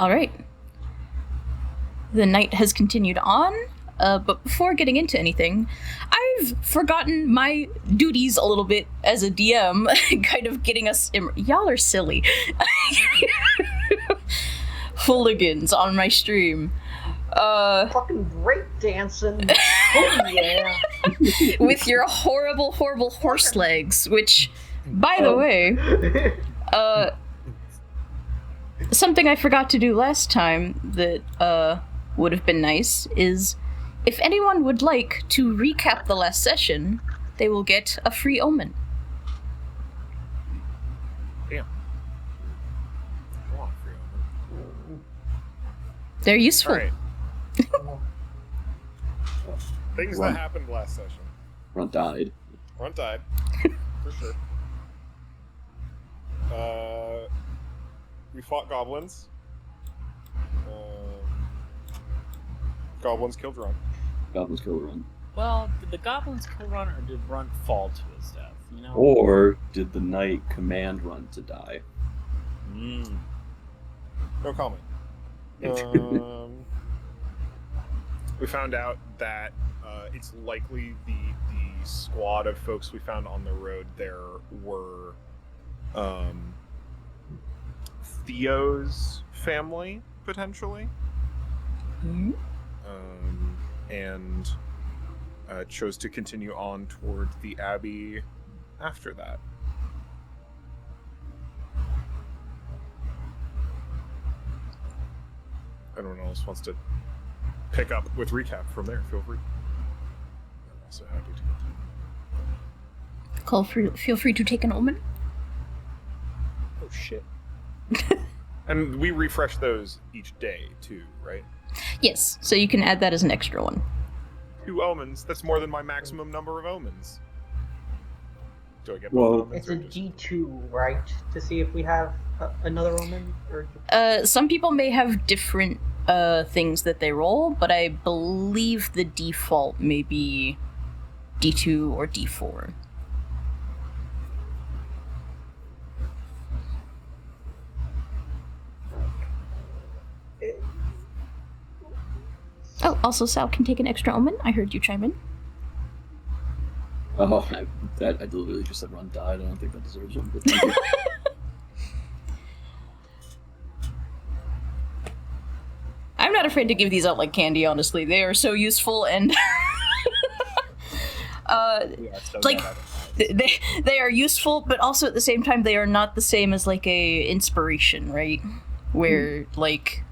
All right. The night has continued on, but before getting into anything, I've forgotten my duties a little bit as a DM, kind of getting us... Y'all are silly. Hooligans on my stream. Fucking break dancing. Oh, yeah. With your horrible, horrible horse legs, which, by the way, something I forgot to do last time that, would have been nice is if anyone would like to recap the last session, they will get a free omen. Damn. I want a free omen. They're useful. All right. Things that happened last session. Runt died. Runt died, for sure. We fought goblins. Goblins killed Runt. Goblins killed Runt. Well, did the goblins kill Runt, or did Runt fall to his death? You know? Or did the knight command Runt to die? No comment. We found out that it's likely the squad of folks we found on the road there were Theo's family, potentially. Mm-hmm. And chose to continue on toward the Abbey after that. Anyone else wants to pick up with recap from there, feel free. I'm also happy to. Feel free to take an omen. Oh shit. And we refresh those each day too, right? Yes, so you can add that as an extra one. 2 omens, that's more than my maximum number of omens. Do I get Well, both omens? It's a D2, right? To see if we have another omen? Or... Some people may have different things that they roll, but I believe the default may be D2 or D4. Oh, also Sal can take an extra omen. I heard you chime in. Oh, I literally just said Runt died. I don't think that deserves one, but thank you. I'm not afraid to give these out like candy, honestly. They are so useful and... like, they are useful, but also at the same time, they are not the same as, like, a inspiration, right? Where, like...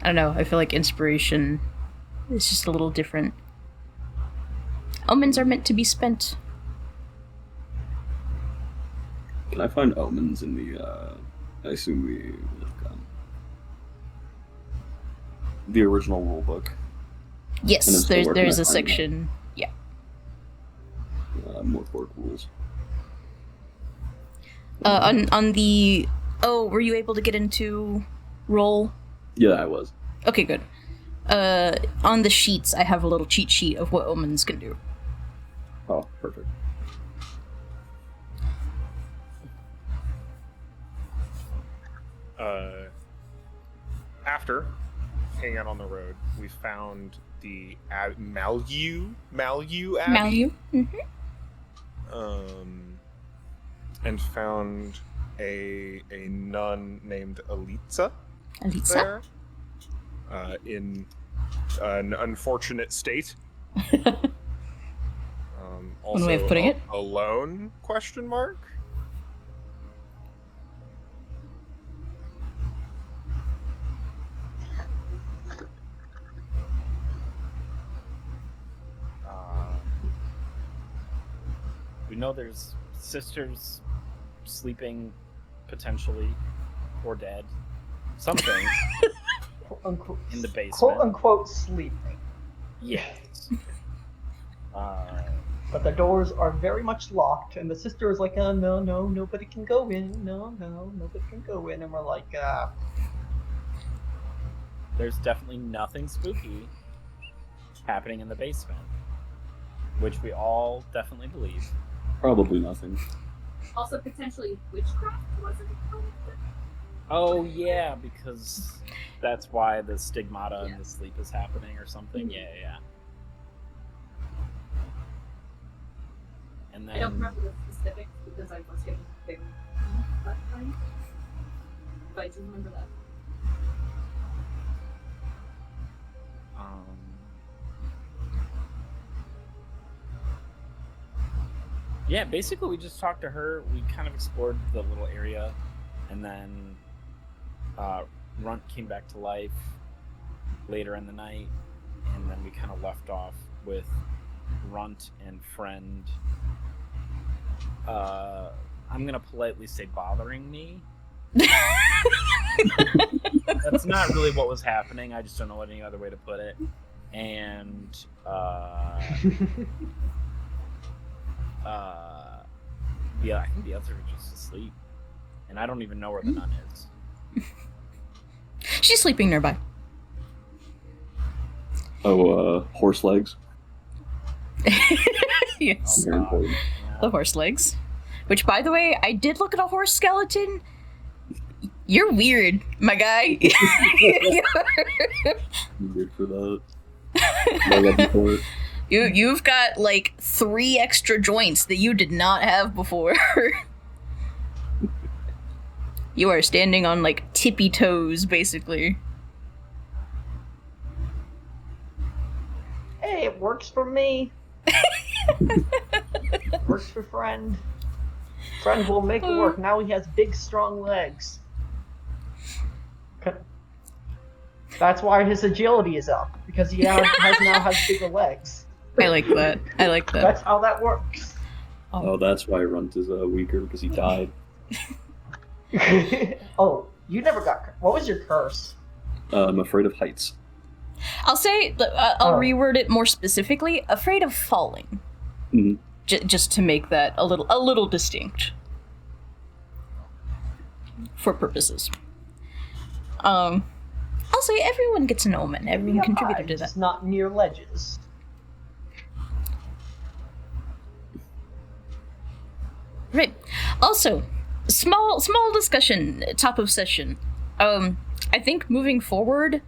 I don't know, I feel like inspiration is just a little different. Omens are meant to be spent. Can I find omens in the, I assume we have gone. The original rulebook? Yes, there's a section, yeah. More BORG rules. On the... Oh, were you able to get into roll? Yeah, I was. Okay, good. On the sheets, I have a little cheat sheet of what omens can do. Oh, perfect. After hanging out on the road, we found the Malyu Abbey. Malyu? Mm-hmm. And found a nun named Elitza. Elitza? There. In an unfortunate state. Also, one way of putting it. Alone? Question mark. We know there's sisters sleeping, potentially, or dead. Something. Quote, unquote, in the basement. Quote unquote sleeping. Yes. But the doors are very much locked, and the sister is like, oh, no, nobody can go in. No, nobody can go in. And we're like, There's definitely nothing spooky happening in the basement, which we all definitely believe. Probably nothing. Also, potentially witchcraft wasn't connected. Oh yeah, because that's why the stigmata and the sleep is happening or something. Yeah. And then I don't remember the specifics because I was getting big that time. But I do remember that. Yeah, basically we just talked to her. We kind of explored the little area, and then Runt came back to life later in the night, and then we kind of left off with Runt and Friend. I'm gonna politely say bothering me. That's not really what was happening. I just don't know any other way to put it. And yeah, I think the others are just asleep, and I don't even know where the nun is. She's sleeping nearby. Oh, horse legs. Yes. Very important. Yeah. The horse legs. Which, by the way, I did look at a horse skeleton. You're weird, my guy. I'm good for that. I love you for it. You've got like 3 extra joints that you did not have before. You are standing on like tippy toes, basically. Hey, it works for me. Works for Friend. Friend will make it work. Now he has big, strong legs. That's why his agility is up, because he now has bigger legs. I like that. I like that. That's how that works. Oh, that's why Runt is weaker, because he died. Oh, you never got... What was your curse? I'm afraid of heights. I'll say, I'll reword it more specifically. Afraid of falling. Mm-hmm. Just to make that a little distinct. For purposes. I'll say everyone gets an omen. Everyone contributed to that. Just not near ledges. Right. Also, small discussion, top of session. I think moving forward,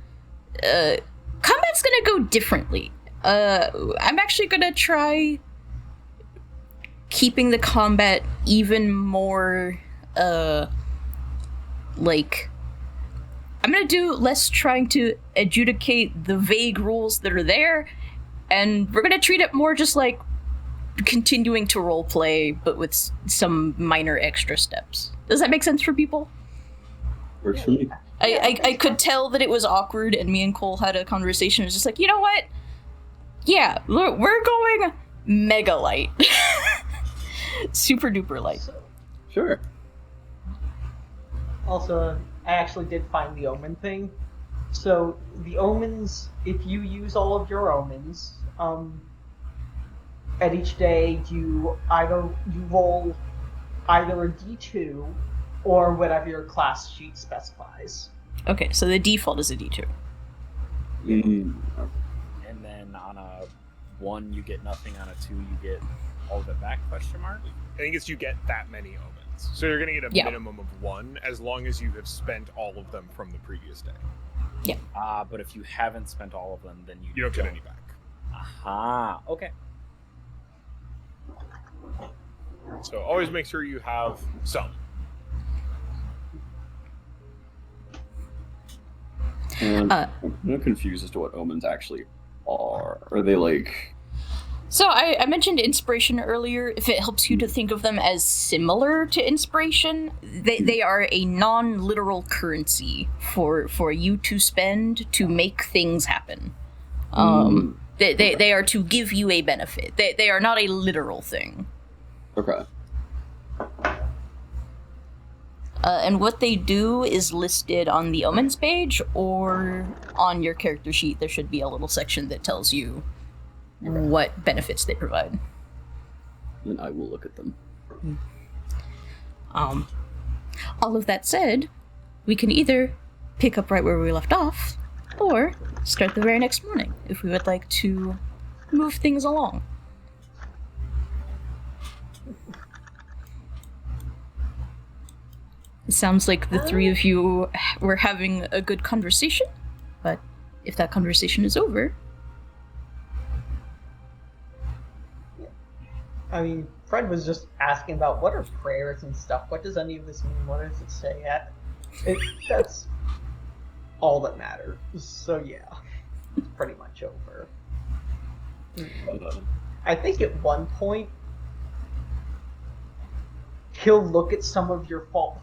combat's gonna go differently. I'm actually gonna try keeping the combat even more, like... I'm gonna do less trying to adjudicate the vague rules that are there, and we're gonna treat it more just like continuing to roleplay, but with some minor extra steps. Does that make sense for people? Works for me. I could tell that it was awkward, and me and Cole had a conversation. It was just like, you know what? Yeah, we're going mega light. Super duper light. Sure. Also, I actually did find the omen thing. So, the omens, if you use all of your omens, at each day you roll either a d2 or whatever your class sheet specifies. Okay, so the default is a d2. Mm-hmm. And then on a 1 you get nothing, on a 2 you get all of it back, question mark? I think it's you get that many omens. So you're going to get a minimum of 1 as long as you have spent all of them from the previous day. Yeah. But if you haven't spent all of them, then You don't get any back. Aha, okay. So always make sure you have some. And I'm confused as to what omens actually are. Are they like... So I mentioned inspiration earlier. If it helps you to think of them as similar to inspiration, they are a non-literal currency for you to spend to make things happen. They are to give you a benefit. They are not a literal thing. Okay. And what they do is listed on the omens page, or on your character sheet. There should be a little section that tells you what benefits they provide. Then I will look at them. All of that said, we can either pick up right where we left off, or start the very next morning, if we would like to move things along. It sounds like the three of you were having a good conversation, but if that conversation is over... I mean, Fred was just asking about what are prayers and stuff. What does any of this mean? What does it say at? That's all that matters. So yeah, it's pretty much over. I think at one point, he'll look at some of your fault.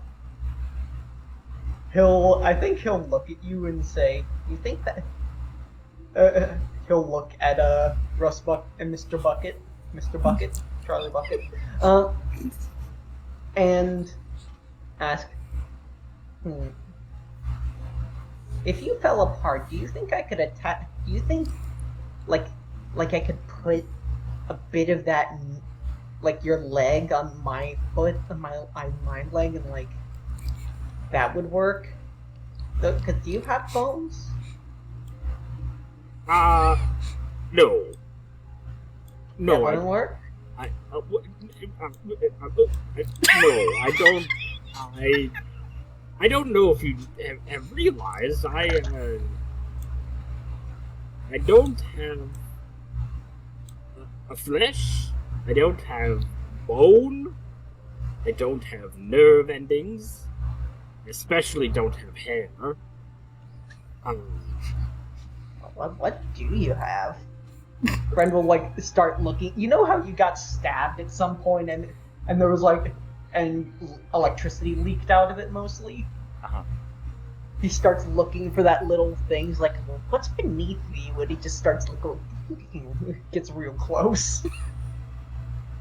I think he'll look at you and say, "You think that?" He'll look at Russ and Mr. Bucket, Charlie Bucket, and ask, if you fell apart, do you think I could attach? Do you think, like I could put a bit of that, like your leg on my foot, on my leg, and like that would work? Because do you have bones? No. No, That wouldn't work. No, I don't. I don't know if you have realized I don't have a flesh. I don't have bone. I don't have nerve endings. I especially don't have hair. What do you have? Friend will like start looking. You know how you got stabbed at some point and there was like and electricity leaked out of it mostly? Uh-huh. He starts looking for that little thing. He's like, what's beneath you? And he just starts looking, gets real close.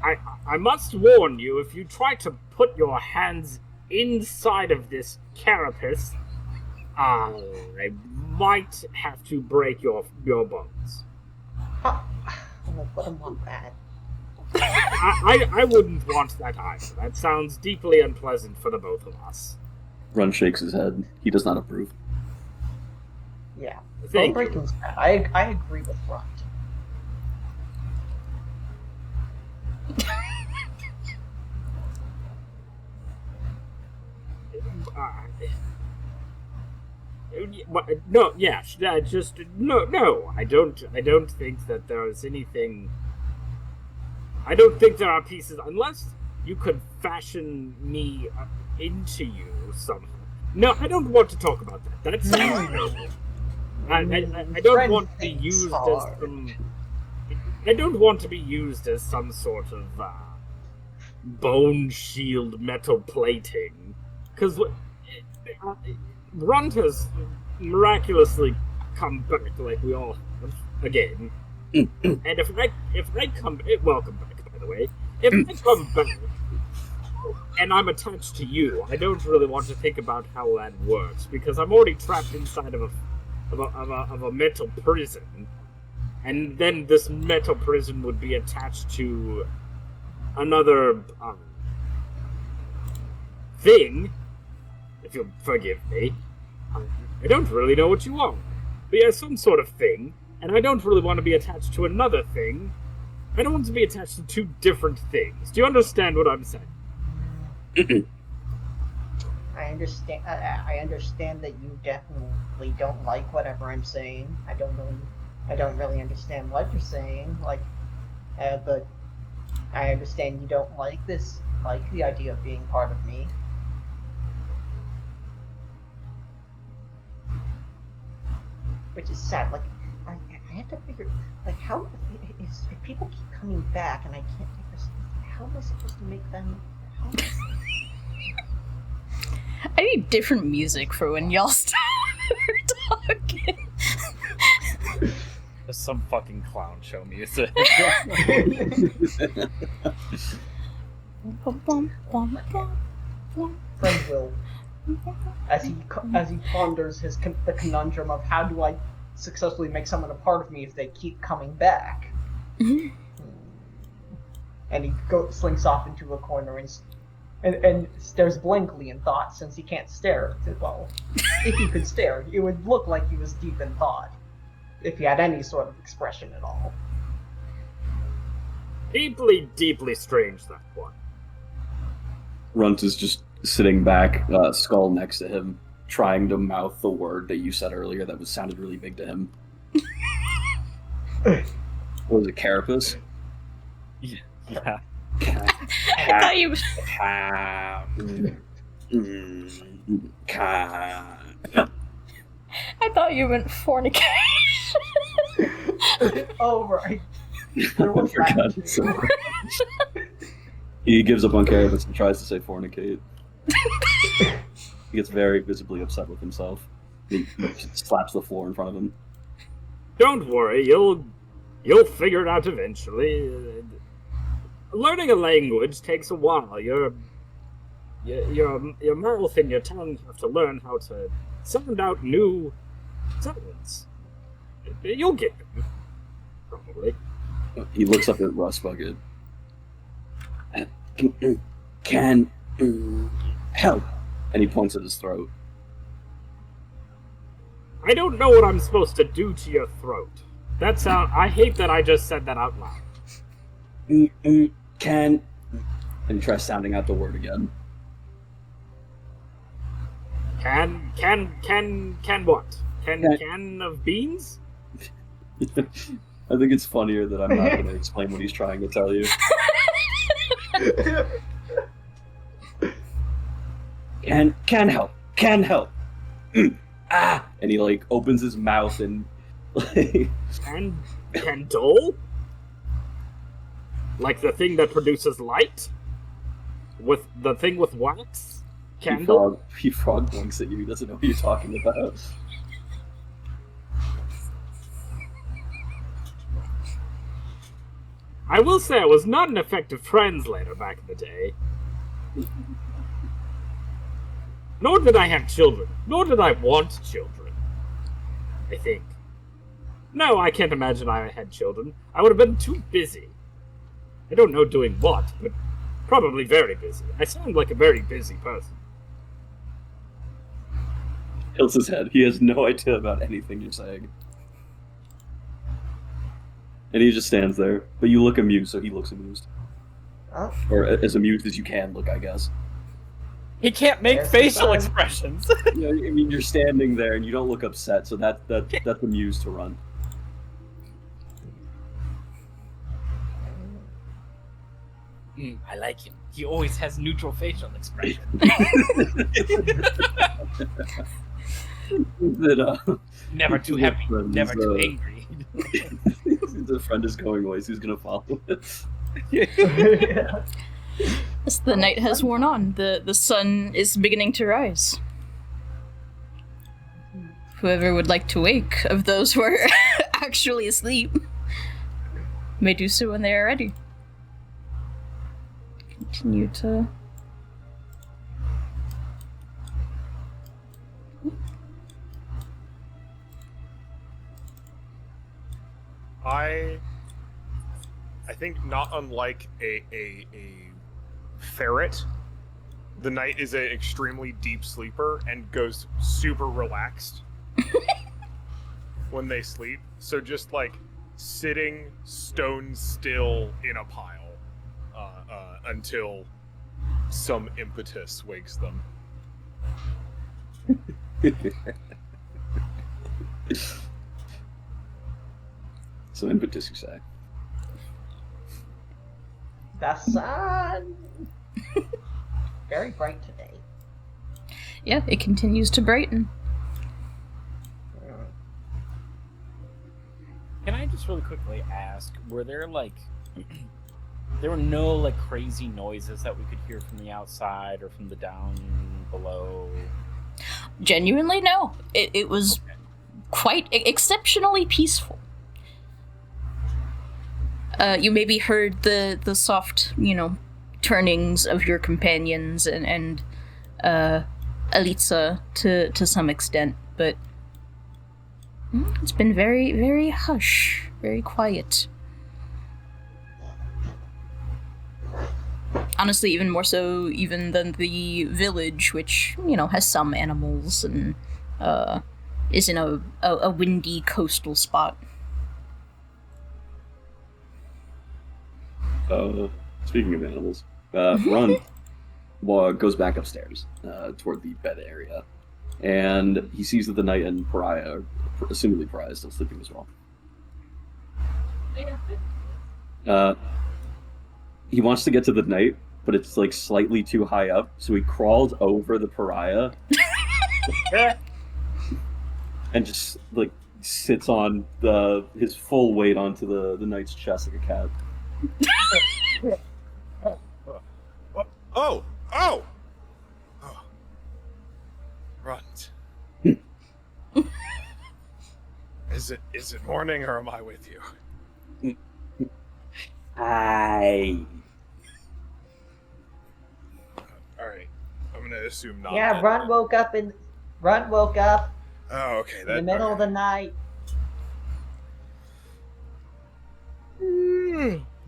I must warn you, if you try to put your hands inside of this carapace, I might have to break your bones. I wouldn't want that. I wouldn't want that either. That sounds deeply unpleasant for the both of us. Run shakes his head. He does not approve. Yeah. Thank you. Breaking's bad. I agree with Runt. No, yeah, just no. I don't think that there is anything. I don't think there are pieces unless you could fashion me into you somehow. No, I don't want to talk about that. That sounds terrible. I don't want to be used as some. I don't want to be used as some sort of bone shield metal plating, because Runt has miraculously come back like we all have again. And if I come, welcome back, by the way. If I come back and I'm attached to you, I don't really want to think about how that works because I'm already trapped inside of a metal prison, and then this metal prison would be attached to another thing. If you'll forgive me, I don't really know what you want, but yeah, some sort of thing. And I don't really want to be attached to another thing. I don't want to be attached to two different things. Do you understand what I'm saying? I understand. I understand that you definitely don't like whatever I'm saying. I don't really understand what you're saying. But I understand you don't like the idea of being part of me. Which is sad. I have to figure, how, if people keep coming back and I can't take this, how am I supposed to make them, I need different music for when y'all start talking. There's some fucking clown show music. Friend will, as he ponders the conundrum of how do I successfully make someone a part of me if they keep coming back. And he slinks off into a corner and stares blankly in thought, since he can't stare. Well, if he could stare, it would look like he was deep in thought, if he had any sort of expression at all. Deeply, deeply strange, that one. Runt is just sitting back, skull next to him, trying to mouth the word that you said earlier that sounded really big to him. What was it, carapace? Yeah. I thought you. I thought you meant fornication. Oh, right. There was I forgot that. it so much. He gives up on carapace and tries to say fornicate. He gets very visibly upset with himself. He slaps the floor in front of him. Don't worry, you'll figure it out eventually. Learning a language takes a while. Your mouth and your tongue have to learn how to sound out new sounds. You'll get them, probably. He looks up at Rust Bucket. Can help, and he points at his throat. I don't know what I'm supposed to do to your throat. I hate that I just said that out loud. Can, and he tries sounding out the word again. Can what? Can of beans? I think it's funnier that I'm not going to explain what he's trying to tell you. Can help. And he like opens his mouth and like Can dole? Like the thing that produces light? With the thing with wax? Candle? he frog blinks at you. He doesn't know what you're talking about. I will say I was not an effective translator back in the day. Nor did I have children. Nor did I want children. I think. No, I can't imagine I had children. I would have been too busy. I don't know doing what, but probably very busy. I sound like a very busy person. Tilts his head. He has no idea about anything you're saying. And he just stands there. But you look amused, so he looks amused. Oh, Or as amused as you can look, I guess. He can't make There's facial the sun. expressions. You know, I mean, you're standing there and you don't look upset, so that's amused to run. I like him. He always has neutral facial expression. Never too happy, never too angry. The friend is going away, so he's gonna follow it. yeah. As the night has worn on, the sun is beginning to rise. Whoever would like to wake of those who are actually asleep may do so when they are ready. Continue to... I think not unlike a ferret, the knight is an extremely deep sleeper and goes super relaxed when they sleep. So just like sitting stone still in a pile until some impetus wakes them. So impetus, you say? The sun! Very bright today. Yeah, it continues to brighten. Can I just really quickly ask, were there there were no like crazy noises that we could hear from the outside or from the down below? Genuinely, no. It was quite exceptionally peaceful. You maybe heard the soft, turnings of your companions and Alitza to some extent, but it's been very, very hush, very quiet. Honestly, even more so even than the village, which, has some animals and is in a windy coastal spot. Speaking of animals, run. goes back upstairs toward the bed area, and he sees that the knight and Pariah, assumably Pariah, is still sleeping as well. He wants to get to the knight, but it's like slightly too high up, so he crawls over the Pariah and just like sits on his full weight onto the knight's chest like a cat. Oh! Right. Is it morning or am I with you? Hi. All right. I'm gonna assume not. Yeah, then. Ron woke up Oh, okay. in the middle of the night.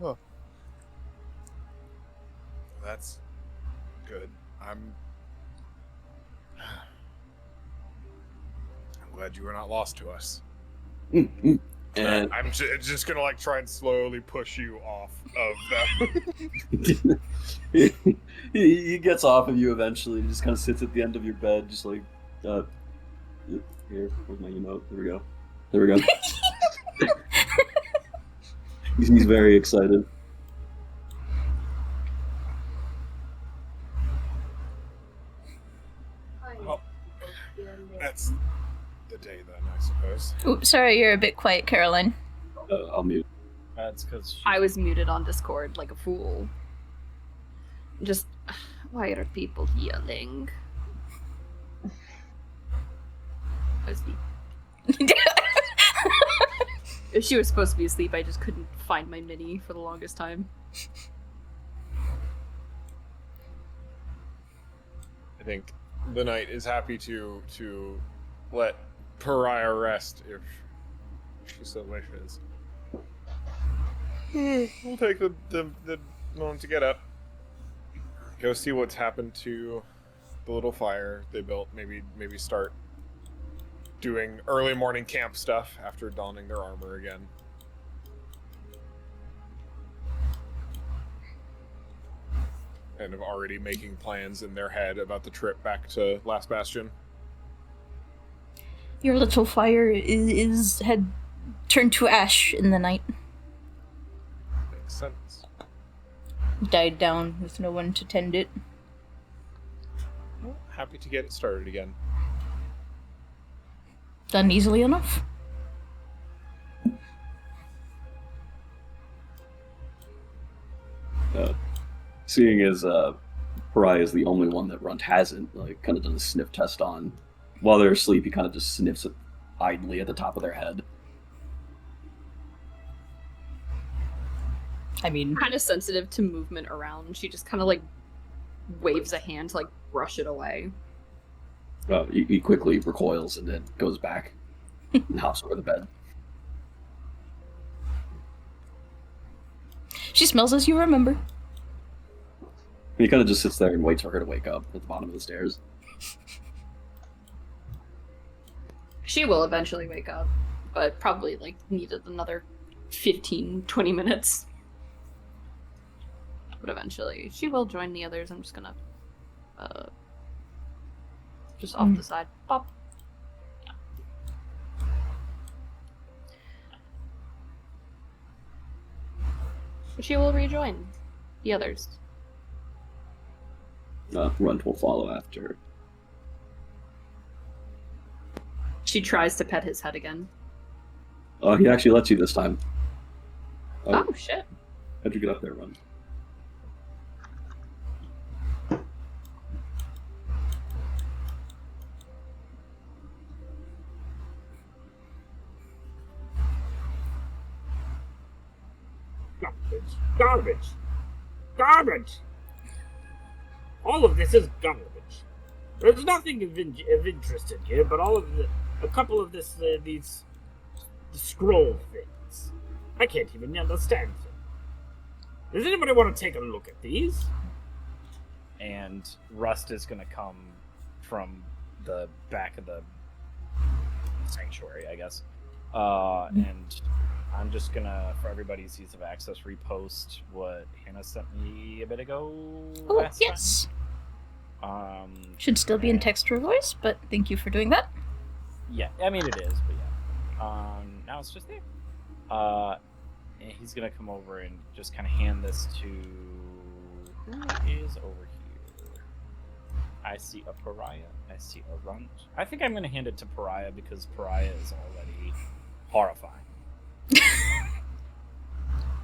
Oh. That's good. I'm glad you were not lost to us. And I'm just gonna like try and slowly push you off of them. he gets off of you eventually. He just kind of sits at the end of your bed, just like, here, where's my emote? There we go. He's very excited. Well, that's the day then, I suppose. Oops, sorry, you're a bit quiet, Caroline. I'll mute. That's because I was muted on Discord like a fool. Just, why are people yelling? I was asleep. If she was supposed to be asleep, I just couldn't find my mini for the longest time. I think the knight is happy to let Pariah rest if she so wishes. We'll take the moment to get up. Go see what's happened to the little fire they built. Maybe start doing early morning camp stuff after donning their armor again. And of already making plans in their head about the trip back to Last Bastion. Your little fire had turned to ash in the night. Makes sense. Died down with no one to tend it. Well, happy to get it started again. Done easily enough. Seeing as Pariah is the only one that Runt hasn't kind of done a sniff test on, while they're asleep, he kind of just sniffs it idly at the top of their head. I mean, Kind of sensitive to movement around. She just kind of like waves a hand to like brush it away. He quickly recoils and then goes back and hops over the bed. she smells as you remember. He kind of just sits there and waits for her to wake up at the bottom of the stairs. She will eventually wake up, but probably like needed another 15-20 minutes. But eventually she will join the others. I'm just gonna just off the side. Pop. She will rejoin the others. Runt will follow after. She tries to pet his head again. Oh, he actually lets you this time. Oh shit. How'd you get up there, Runt? Garbage! All of this is garbage. There's nothing of interest in here, but a couple of these scroll things. I can't even understand them. Does anybody want to take a look at these? And Rust is going to come from the back of the sanctuary, I guess. And I'm just going to, for everybody's ease of access, repost what Hannah sent me a bit ago. Oh, last yes. Should still be in text or voice, but thank you for doing that. Yeah, I mean it is, but yeah. Now it's just there. And he's gonna come over and just kind of hand this to who is over here. I see a pariah. I see a runt. I think I'm gonna hand it to pariah because pariah is already horrifying.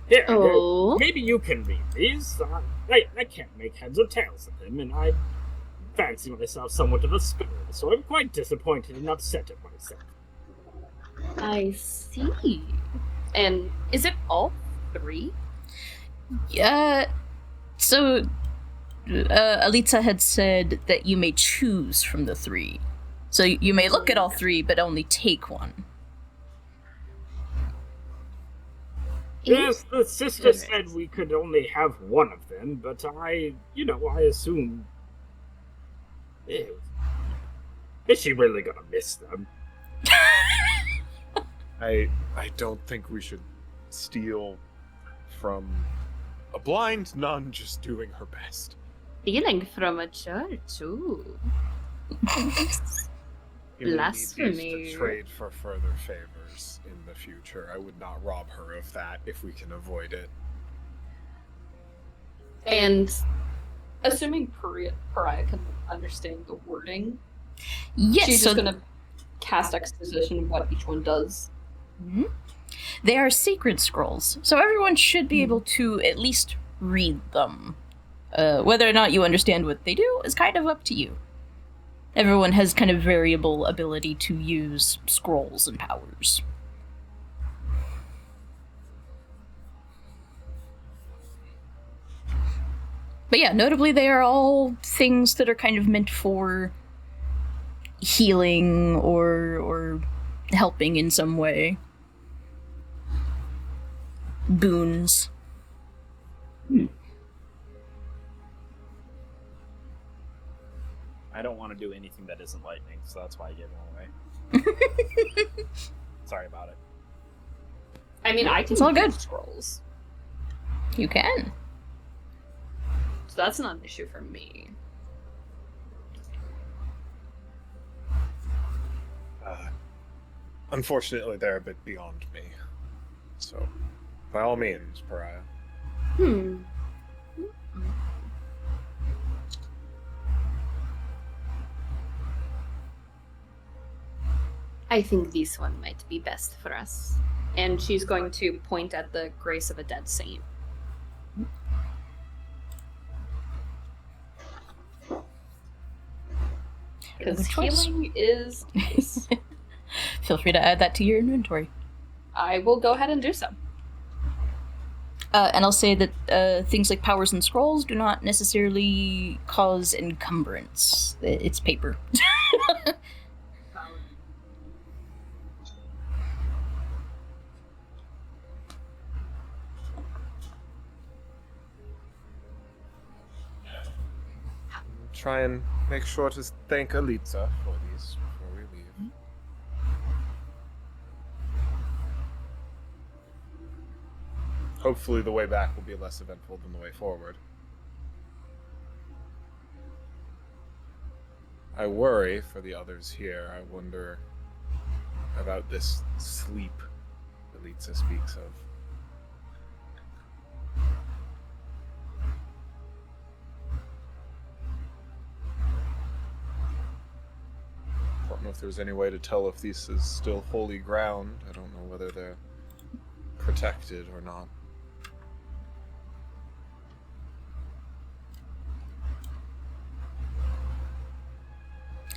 Here, Oh. maybe you can read these. I can't make heads or tails of them, and I fancy myself somewhat of a scholar, so I'm quite disappointed and upset at myself. I see. And is it all 3? So Alitza had said that you may choose from the 3. So you may look at all 3, but only take one. Yes, the sister said we could only have one of them, but I assume... Ew. Is she really gonna miss them? I don't think we should steal from a blind nun just doing her best. Stealing from a church, ooh. We may need Blasphemy. these to trade for further favors in the future. I would not rob her of that if we can avoid it. And assuming Pariah can understand the wording, Yes, she's so just gonna cast exposition of what each one does. Mhm. They are sacred scrolls, so everyone should be able to at least read them. Whether or not you understand what they do is kind of up to you. Everyone has kind of variable ability to use scrolls and powers. But yeah, notably they are all things that are kind of meant for healing or helping in some way. Boons. I don't want to do anything that isn't lightning, so that's why I gave them away. Sorry about it. I mean, I can It's all good. use scrolls, You can. so that's not an issue for me. Unfortunately, they're a bit beyond me. So, by all means, Pariah. I think this one might be best for us. And she's going to point at the Grace of a Dead Saint. Because Good choice. healing is nice. Feel free to add that to your inventory. I will go ahead and do so. And I'll say that things like powers and scrolls do not necessarily cause encumbrance. It's paper. Try and make sure to thank Alitza for these before we leave. Hopefully the way back will be less eventful than the way forward. I worry for the others here. I wonder about this sleep Alitza speaks of. I don't know if there's any way to tell if this is still holy ground. I don't know whether they're protected or not.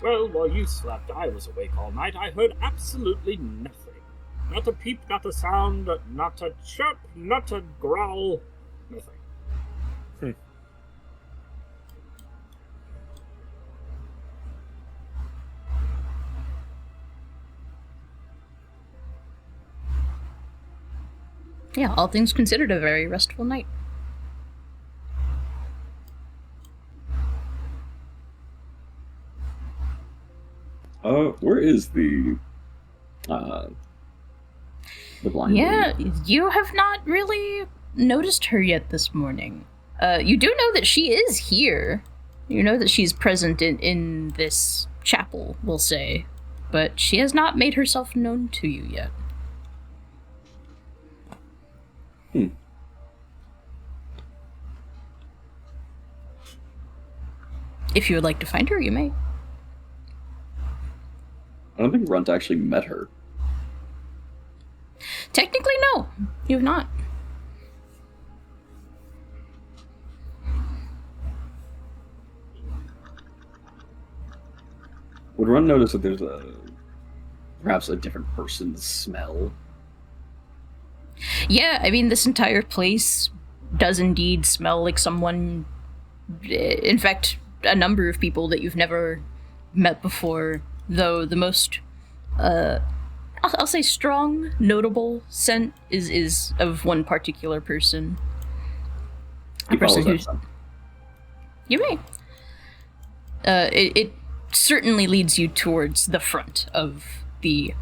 Well, while you slept, I was awake all night. I heard absolutely nothing. Not a peep, not a sound, not a chirp, not a growl, nothing. Yeah, all things considered, a very restful night. Where is the blind Yeah, lady? you have not really noticed her yet this morning. You do know that she is here. You know that she's present in this chapel, we'll say, but she has not made herself known to you yet. If you would like to find her, you may. I don't think Runt actually met her. Technically, no. You have not. Would Runt notice that there's perhaps a different person's smell? Yeah, I mean, this entire place does indeed smell like someone. In fact, a number of people that you've never met before, though the most, I'll say strong, notable scent is of one particular person. He follows that scent. You may. It certainly leads you towards the front of the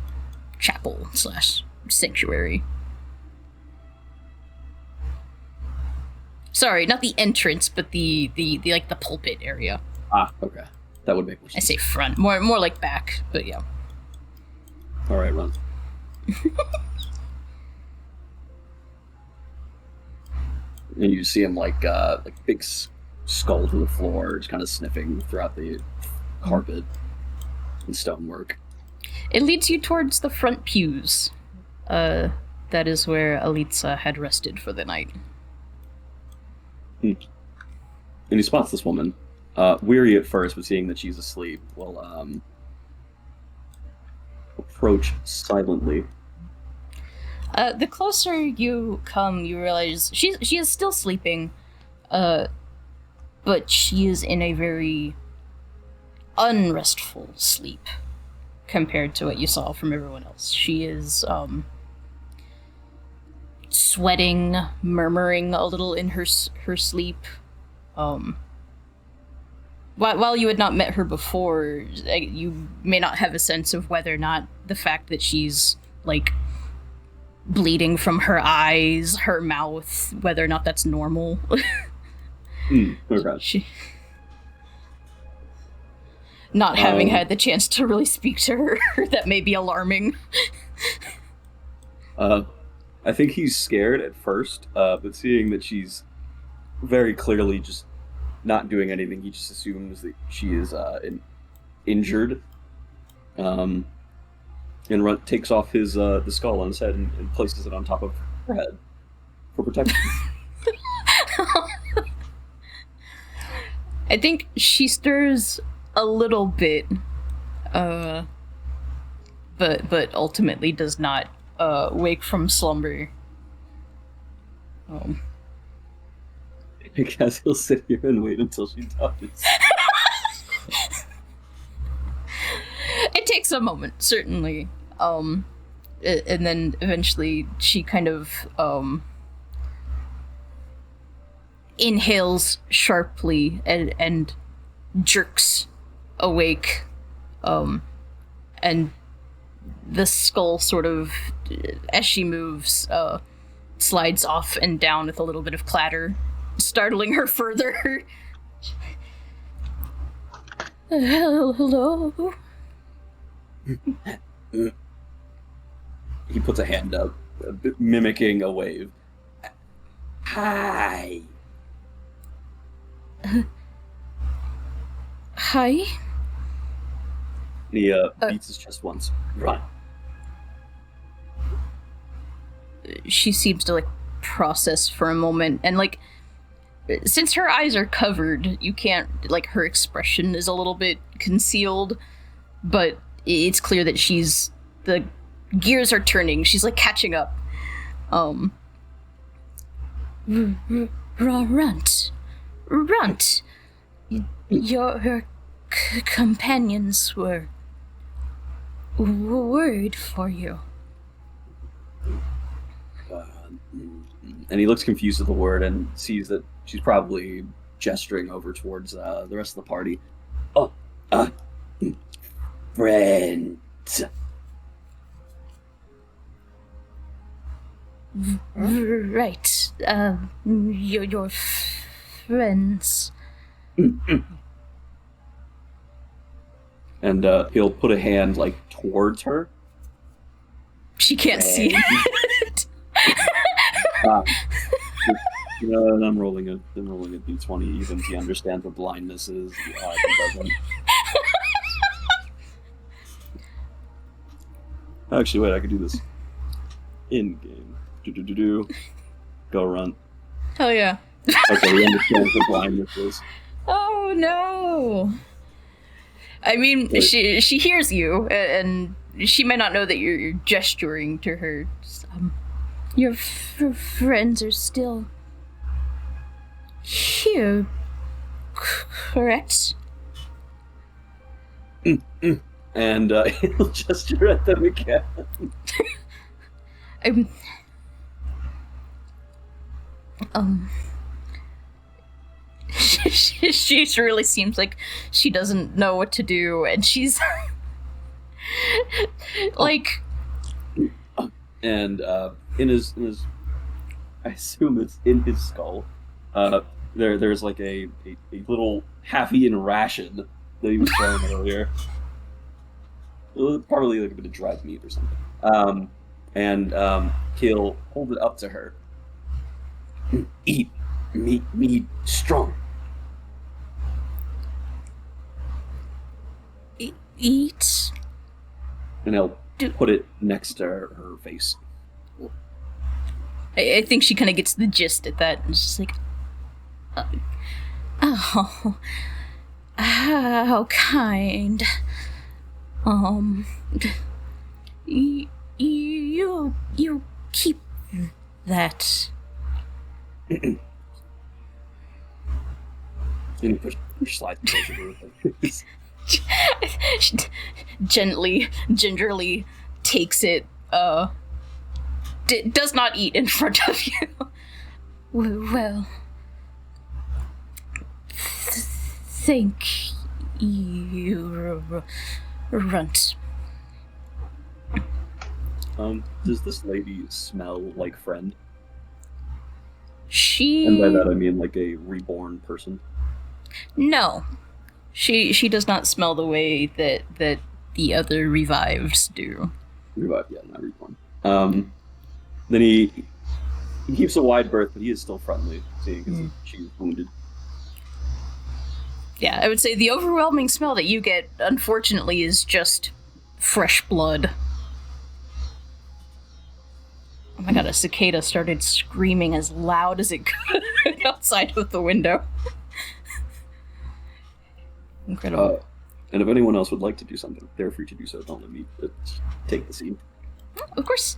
chapel / sanctuary. Sorry, not the entrance, but the like the pulpit area. Ah, okay. That would make more sense. I say front, more like back, but yeah. All right, Runt. And you see him like big skull to the floor, just kind of sniffing throughout the carpet and stonework. It leads you towards the front pews. That is where Alitza had rested for the night. And he spots this woman, weary at first, but seeing that she's asleep, will approach silently. The closer you come, you realize she is still sleeping, but she is in a very unrestful sleep compared to what you saw from everyone else. She is sweating, murmuring a little in her sleep. While you had not met her before, you may not have a sense of whether or not the fact that she's like bleeding from her eyes, her mouth, whether or not that's normal. Okay. Not having had the chance to really speak to her, that may be alarming. I think he's scared at first, but seeing that she's very clearly just not doing anything, he just assumes that she is injured. And Runt takes off his the skull on his head and places it on top of her head for protection. I think she stirs a little bit, but ultimately does not wake from slumber. I guess he'll sit here and wait until she does. It takes a moment, certainly. And then eventually she kind of inhales sharply and jerks awake. And the skull sort of, as she moves, slides off and down with a little bit of clatter, startling her further. Hello? He puts a hand up, mimicking a wave. Hi. Hi? He beats his chest once. Run. She seems to process for a moment, and since her eyes are covered, you can't, her expression is a little bit concealed, but it's clear that the gears are turning. She's catching up. Runt. Your companions were worried for you. And he looks confused at the word and sees that she's probably gesturing over towards the rest of the party. Oh, friend. Right. Your friends. And he'll put a hand like towards her. She can't see it. And I'm rolling a d20, even if he understands what blindness is. He doesn't. Actually, wait, I could do this in game. Go run. Hell yeah. Okay, he understands what blindness is. Oh no. I mean, Wait. she hears you, and she may not know that you're gesturing to her. Your friends are still here, correct? And he'll gesture at them again. She really seems like she doesn't know what to do, and she's like, and in his, I assume it's in his skull. There's like a little half-eaten ration that he was throwing earlier. Probably like a bit of dried meat or something. And he'll hold it up to her. Eat meat strong. eat. And he'll put it next to her face. I think she kind of gets the gist at that, and it's just like, oh, how kind. You keep that. And he push slides closer to her face. She gingerly takes it, does not eat in front of you. Well, thank you, Runt. Does this lady smell like friend? She... And by that I mean like a reborn person? No. She does not smell the way that the other revives do. Revived, yeah, not reborn. Then he keeps a wide berth, but he is still friendly, seeing as she's wounded. Yeah, I would say the overwhelming smell that you get, unfortunately, is just fresh blood. Oh my god, a cicada started screaming as loud as it could outside of the window. Incredible. And if anyone else would like to do something, they're free to do so. Don't let me take the scene. Of course.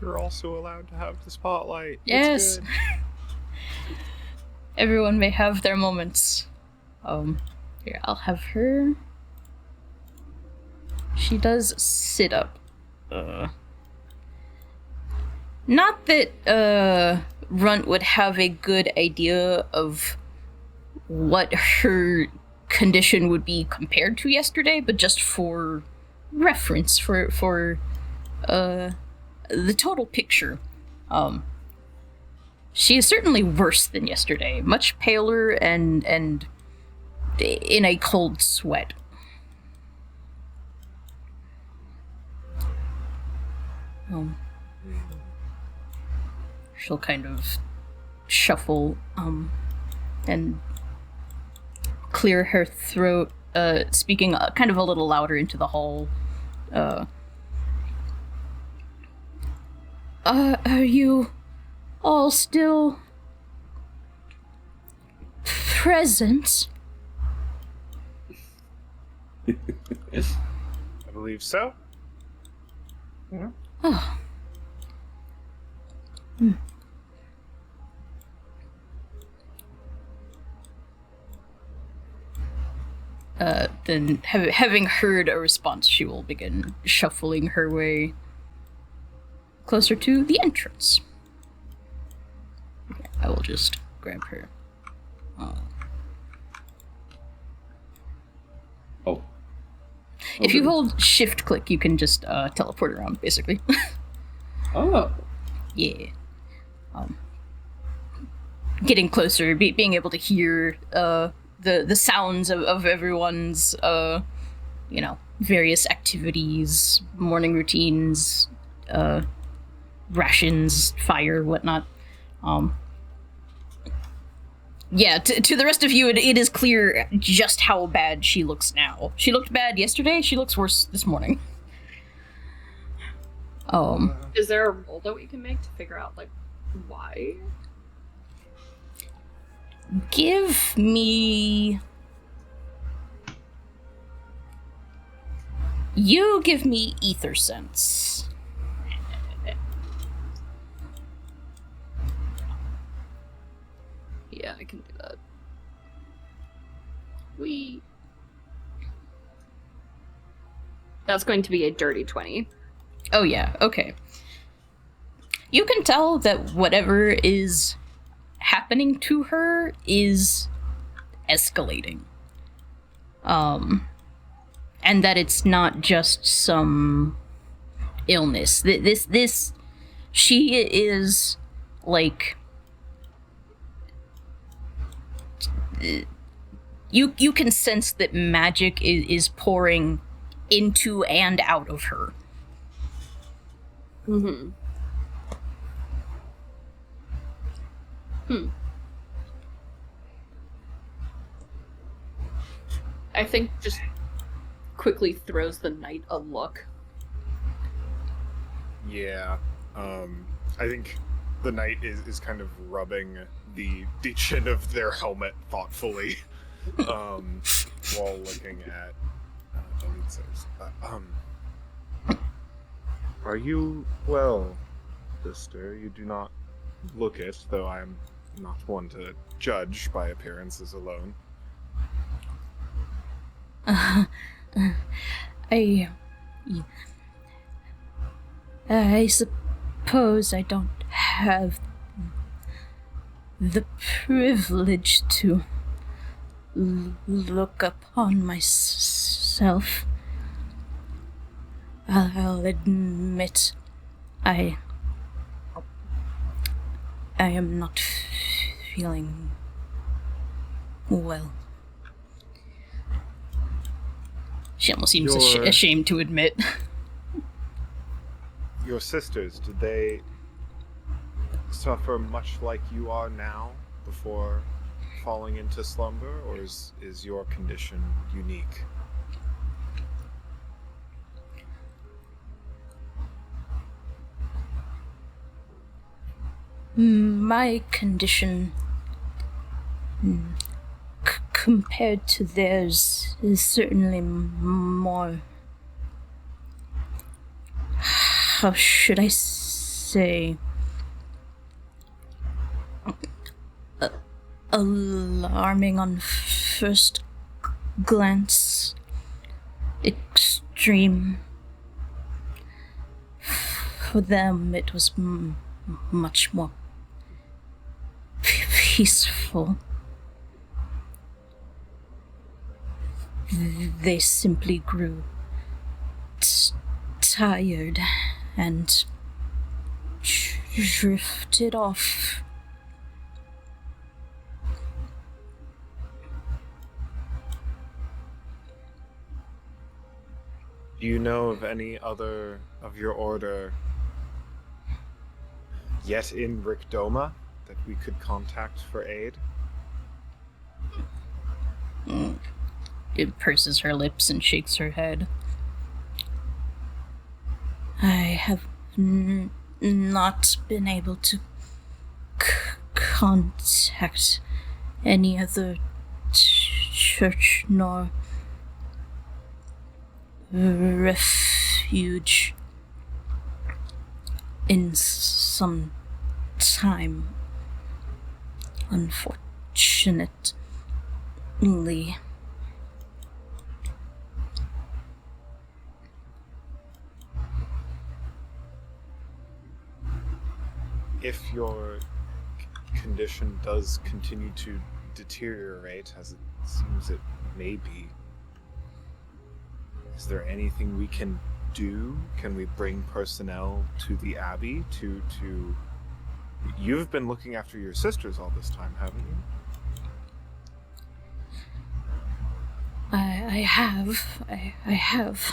You're also allowed to have the spotlight. Yes. It's good. Everyone may have their moments. Here, I'll have her. She does sit up. Not that, Runt would have a good idea of what her condition would be compared to yesterday, but just for reference, for the total picture. She is certainly worse than yesterday, much paler and in a cold sweat. She'll kind of shuffle and clear her throat, speaking kind of a little louder into the hall. Are you all still present? I believe so. Oh. Then, having heard a response, she will begin shuffling her way closer to the entrance. Okay, I will just grab her. Oh. If you hold shift click, you can just teleport around, basically. Oh. Yeah. Getting closer, being able to hear the sounds of everyone's various activities, morning routines, rations, fire, whatnot. To the rest of you, it is clear just how bad she looks now. She looked bad yesterday. She looks worse this morning. Is there a roll that we can make to figure out why? Give me ether sense. Yeah, I can do that. That's going to be a dirty 20. Oh yeah, okay. You can tell that whatever is happening to her is escalating. And that it's not just some illness. She is you can sense that magic is pouring into and out of her. Mm-hmm. I think just quickly throws the knight a look. Yeah. I think the knight is kind of rubbing the chin of their helmet thoughtfully while looking at Elitzer's. Are you well, sister? You do not look it, though I am not one to judge by appearances alone. I suppose I don't have the privilege to look upon myself. I'll admit I am not feeling well. She almost seems ashamed to admit. Your sisters, did they suffer much like you are now before falling into slumber, or is your condition unique? My condition, compared to theirs, is certainly more... How should I say? Alarming on first glance. Extreme. For them, it was much more peaceful. They simply grew tired and drifted off. Do you know of any other of your order yet in Rickdoma that we could contact for aid? It purses her lips and shakes her head. I have not been able to contact any other church nor refuge in some time, unfortunately. If your condition does continue to deteriorate, as it seems it may be, is there anything we can do? Can we bring personnel to the Abbey to... You've been looking after your sisters all this time, haven't you? I have. I have.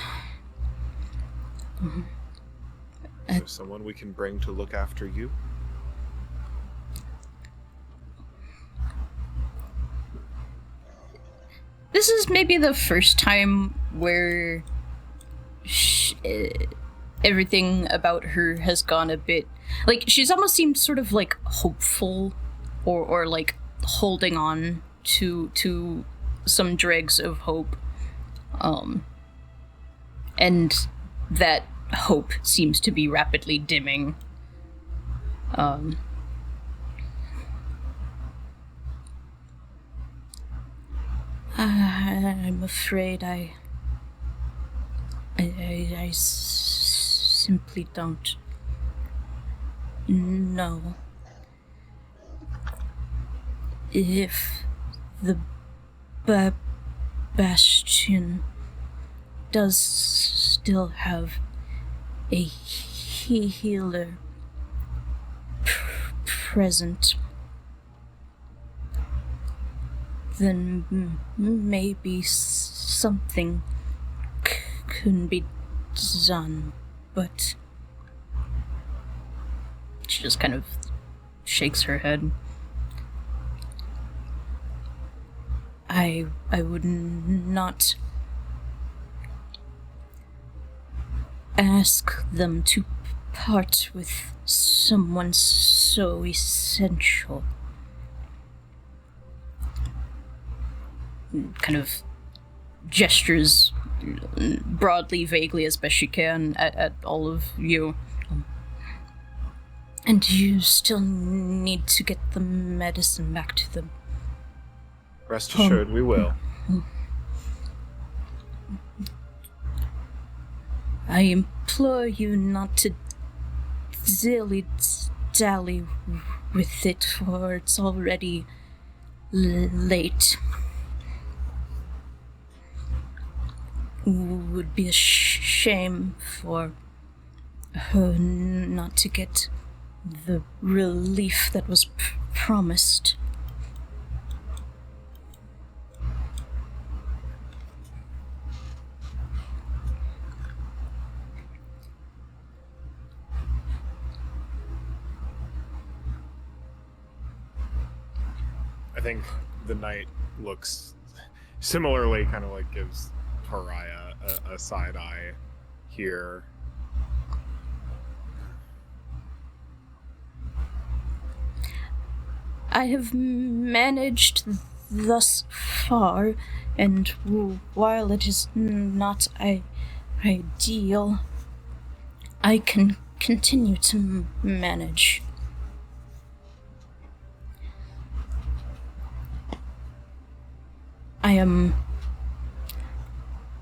Is there someone we can bring to look after you? This is maybe the first time where everything about her has gone a bit... Like, she's almost seemed sort of, like, hopeful or like, holding on to some dregs of hope. And that hope seems to be rapidly dimming. I'm afraid I simply don't know if the Bastion does still have a healer present. Then maybe something can be done, but she just kind of shakes her head. I would not ask them to part with someone so essential. Kind of gestures broadly, vaguely, as best she can at all of you. And you still need to get the medicine back to them. Rest assured, we will. I implore you not to dilly-dally with it, for it's already late. Would be a shame for her not to get the relief that was promised. I think the knight looks similarly, kind of like gives Pariah a side eye here. I have managed thus far, and while it is not ideal, I can continue to manage. I am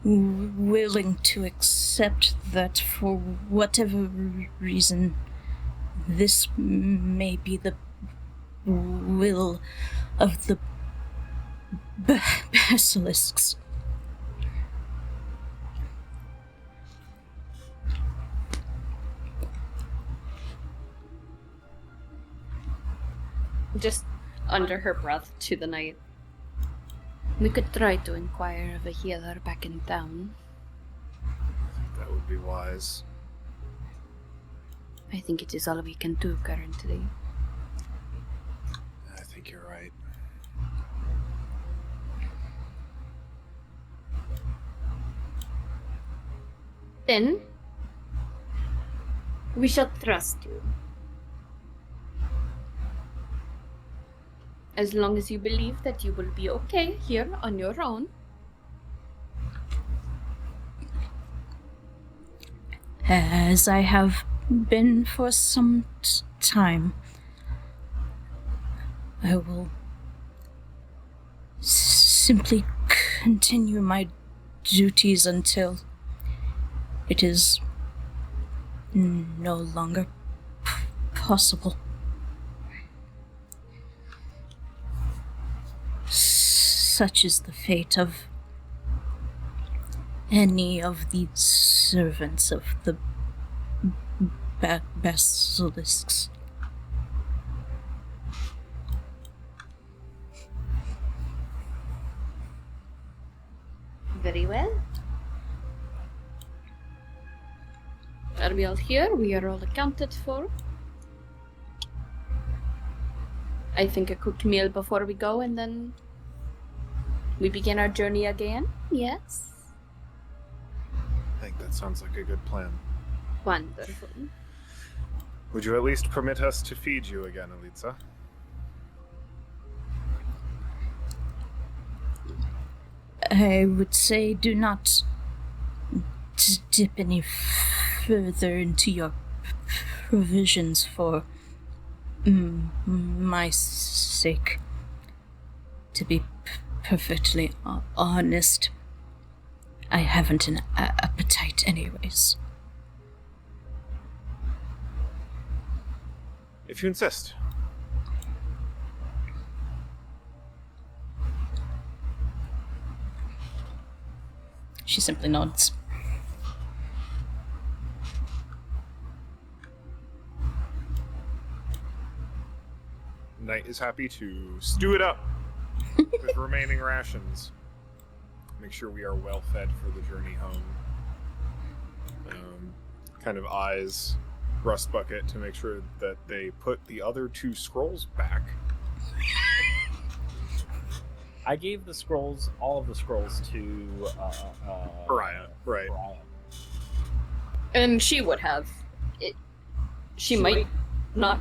willing to accept that for whatever reason, this may be the will of the basilisks. Just under her breath to the knight. We could try to inquire of a healer back in town. That would be wise. I think it is all we can do currently. I think you're right. Then, we shall trust you. As long as you believe that you will be okay here on your own. As I have been for some time, I will simply continue my duties until it is no longer possible. Such is the fate of any of the servants of the basilisks. Very well. Are we all here? We are all accounted for. I think a quick meal before we go, and then we begin our journey again. Yes. I think that sounds like a good plan. Wonderful. Would you at least permit us to feed you again, Elitza? I would say do not dip any further into your provisions for my sake. To be perfectly honest, I haven't an appetite anyways. If you insist. She simply nods. Knight is happy to stew it up with remaining rations. Make sure we are well fed for the journey home. Kind of eyes Rust Bucket to make sure that they put the other 2 scrolls back. I gave the scrolls, all of the scrolls, to Pariah, right. Pariah. And she would have. She might not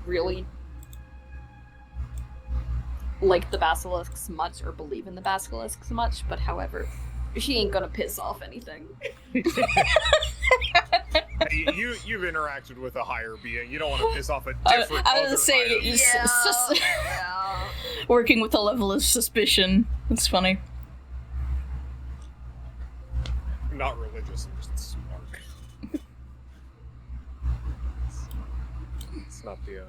really like the basilisks much or believe in the basilisks much, but however, she ain't gonna piss off anything. Hey, you've interacted with a higher being. You don't want to piss off a different I was other gonna say, item. it's just Yeah. working with a level of suspicion. It's funny. Not religious, I'm just smart. It's not the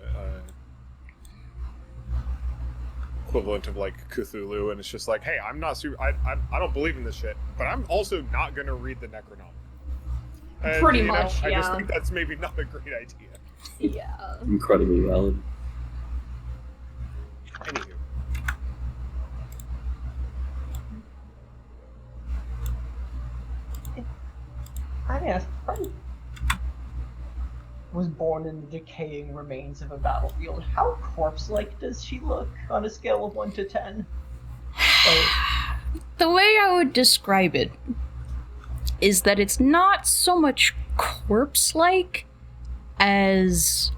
equivalent of like Cthulhu, and it's just like, hey, I'm not super. I don't believe in this shit, but I'm also not gonna read the Necronomicon. And, Pretty you know, much, I just yeah. think that's maybe not a great idea. Yeah. Incredibly valid. Anywho. I asked, Frank was born in the decaying remains of a battlefield. How corpse-like does she look on a scale of 1 to 10? The way I would describe it is that it's not so much corpse-like as...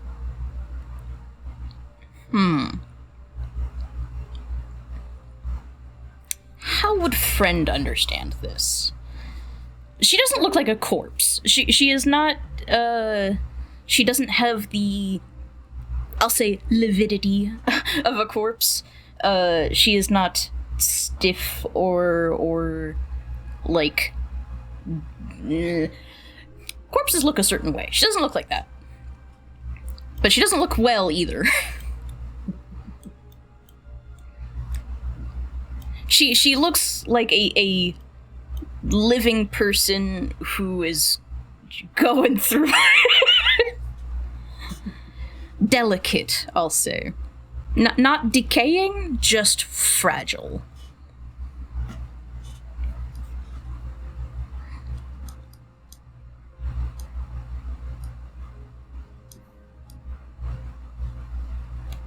How would friend understand this? She doesn't look like a corpse. She is not, she doesn't have the, I'll say, lividity of a corpse. She is not stiff or like... Corpses look a certain way. She doesn't look like that. But she doesn't look well either. She looks like a living person who is going through delicate, I'll say. Not decaying, just fragile.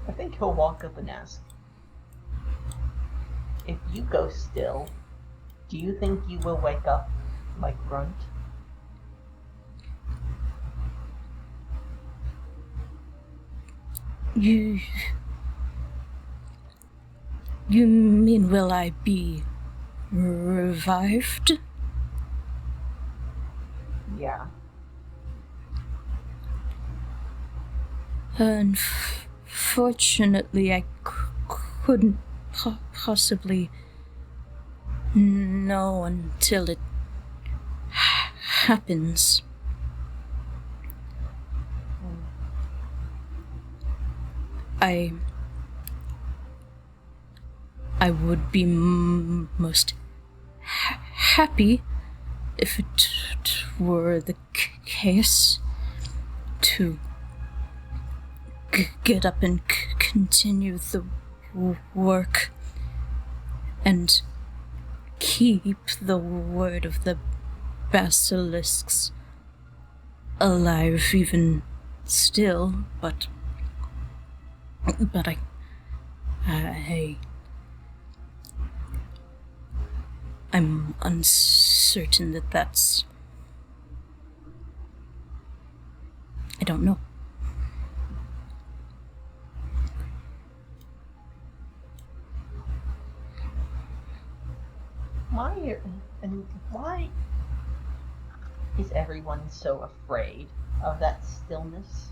I think he'll walk up and ask, if you go still, do you think you will wake up like Grunt? You mean will I be revived? Yeah. Unfortunately, I couldn't possibly know until it happens. I would be most happy if it were the case to get up and continue the work and keep the word of the basilisks alive even still, but I'm uncertain that that's... I don't know. Why is everyone so afraid of that stillness?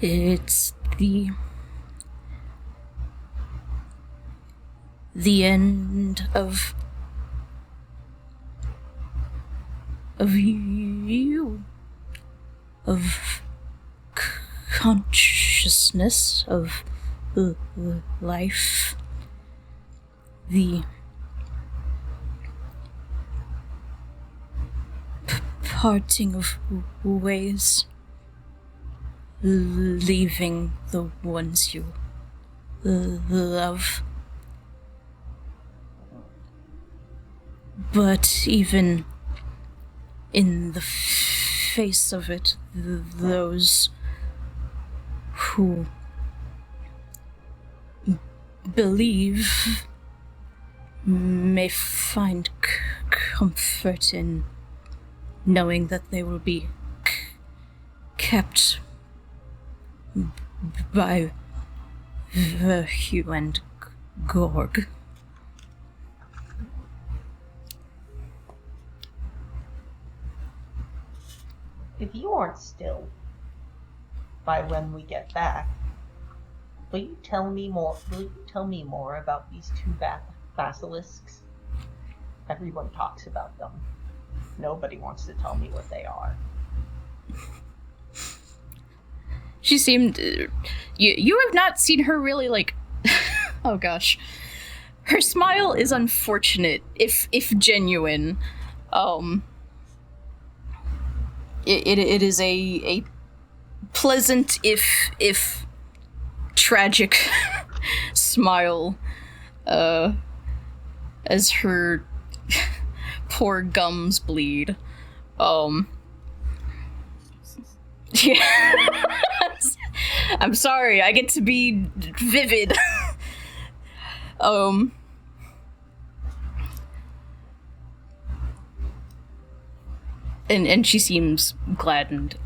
It's the end of you, of consciousness, of life, the parting of ways, leaving the ones you love. But even in the face of it, those who believe may find comfort in knowing that they will be kept by virtue and Gorg. If you aren't still by when we get back, will you tell me more about these two basilisks? Everyone talks about them. Nobody wants to tell me what they are. She seemed... You have not seen her really, like... oh gosh. Her smile is unfortunate, if genuine. It is a pleasant, if tragic smile, as her poor gums bleed. Yeah. I'm sorry, I get to be vivid. And she seems gladdened.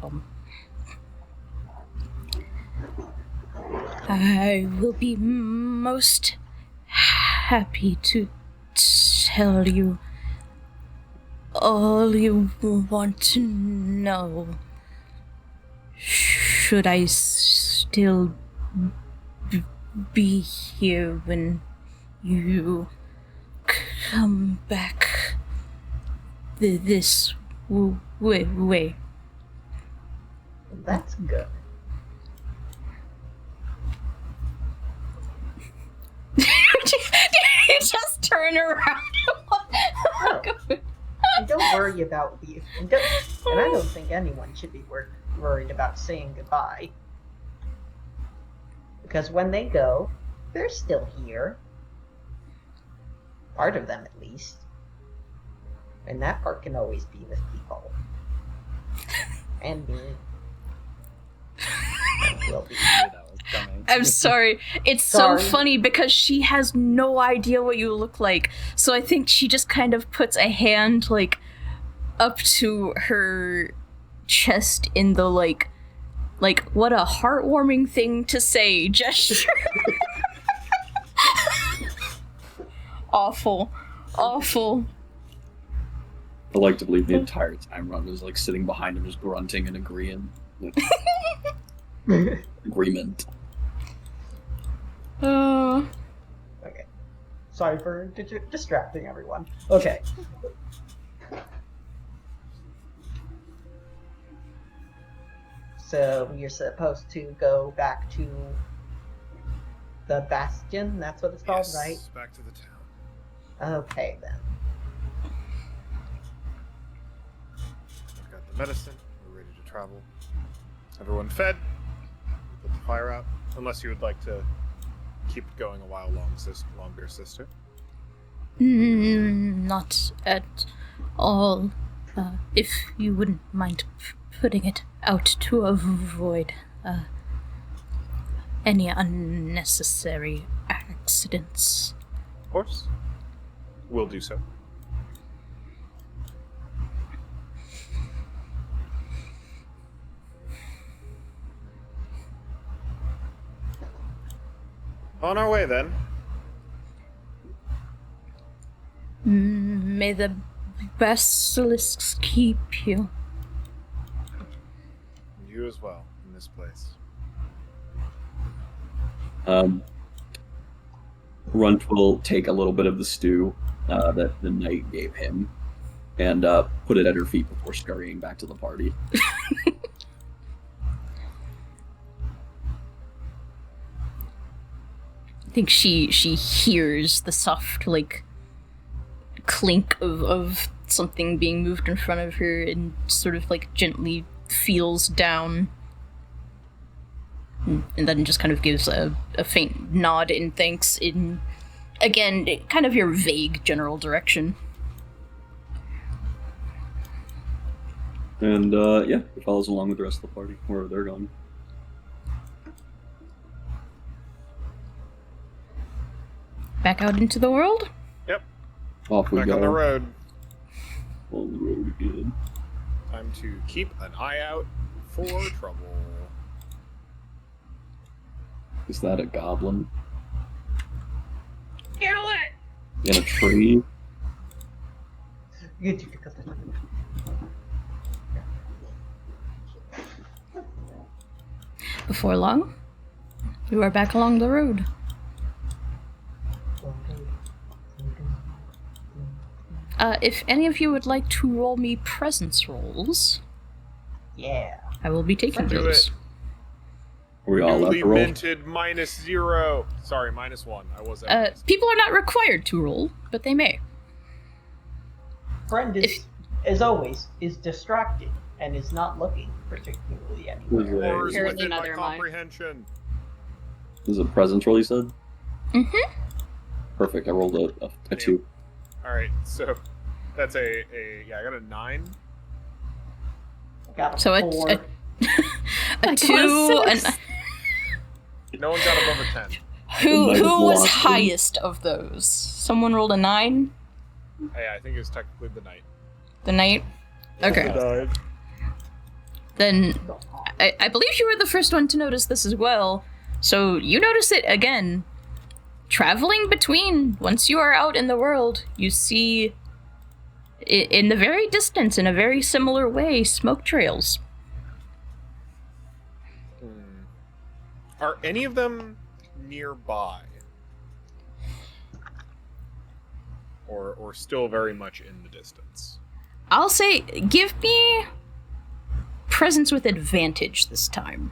I will be most happy to tell you all you want to know. Should I still be here when you come back this way? That's good. You just turn around. Oh. And don't worry about you. And I don't think anyone should be worried about saying goodbye. Because when they go, they're still here. Part of them, at least. And that part can always be with people. And me. And will be. I'm sorry. It's so funny because she has no idea what you look like. So I think she just kind of puts a hand, like, up to her chest in the, like, what a heartwarming thing to say gesture. Awful. I like to believe the entire time Ron was like sitting behind him, just grunting and agreeing. Agreement. Okay. Sorry for distracting everyone. Okay. So we are supposed to go back to the Bastion, that's what it's called, Yes, right? Back to the town. Okay, then. I've got the medicine. We're ready to travel. Everyone fed. We put the fire out. Unless you would like to keep it going a while longer, sister? Not at all. If you wouldn't mind putting it out to avoid any unnecessary accidents. Of course. We'll do so. On our way, then. May the basilisks keep you. You as well, in this place. Runt will take a little bit of the stew that the knight gave him and put it at her feet before scurrying back to the party. I think she hears the soft, like, clink of something being moved in front of her and sort of, like, gently feels down. And then just kind of gives a faint nod in thanks in, again, kind of your vague general direction. And, he follows along with the rest of the party, wherever they're going. Back out into the world? Yep. Off we Back go. on the road. On the road again. Time to keep an eye out for trouble. Is that a goblin? Kill it! In a tree? Before long, you are back along the road. If any of you would like to roll me presence rolls, Yeah. I will be taking Do those. it. Are we all allowed Newly to roll? minted -0. Sorry, -1. I was at People are not required to roll, but they may. Friend is, as always, is distracted and is not looking particularly anywhere. Wars Apparently within my neither am I. comprehension. This is a presence roll, you said? Mm-hmm. Perfect, I rolled a 2. Alright, so that's I got a 9. Got a So 4. a I got 2, and 6. No one got above a 10. who Knight of was Blossom. highest of those? Someone rolled a 9. Yeah, I think it was technically the knight. The knight. Okay. Then I believe you were the first one to notice this as well. So you notice it again. Traveling between, once you are out in the world, you see in the very distance, in a very similar way, smoke trails. Are any of them nearby? Or still very much in the distance? I'll say, give me presence with advantage this time.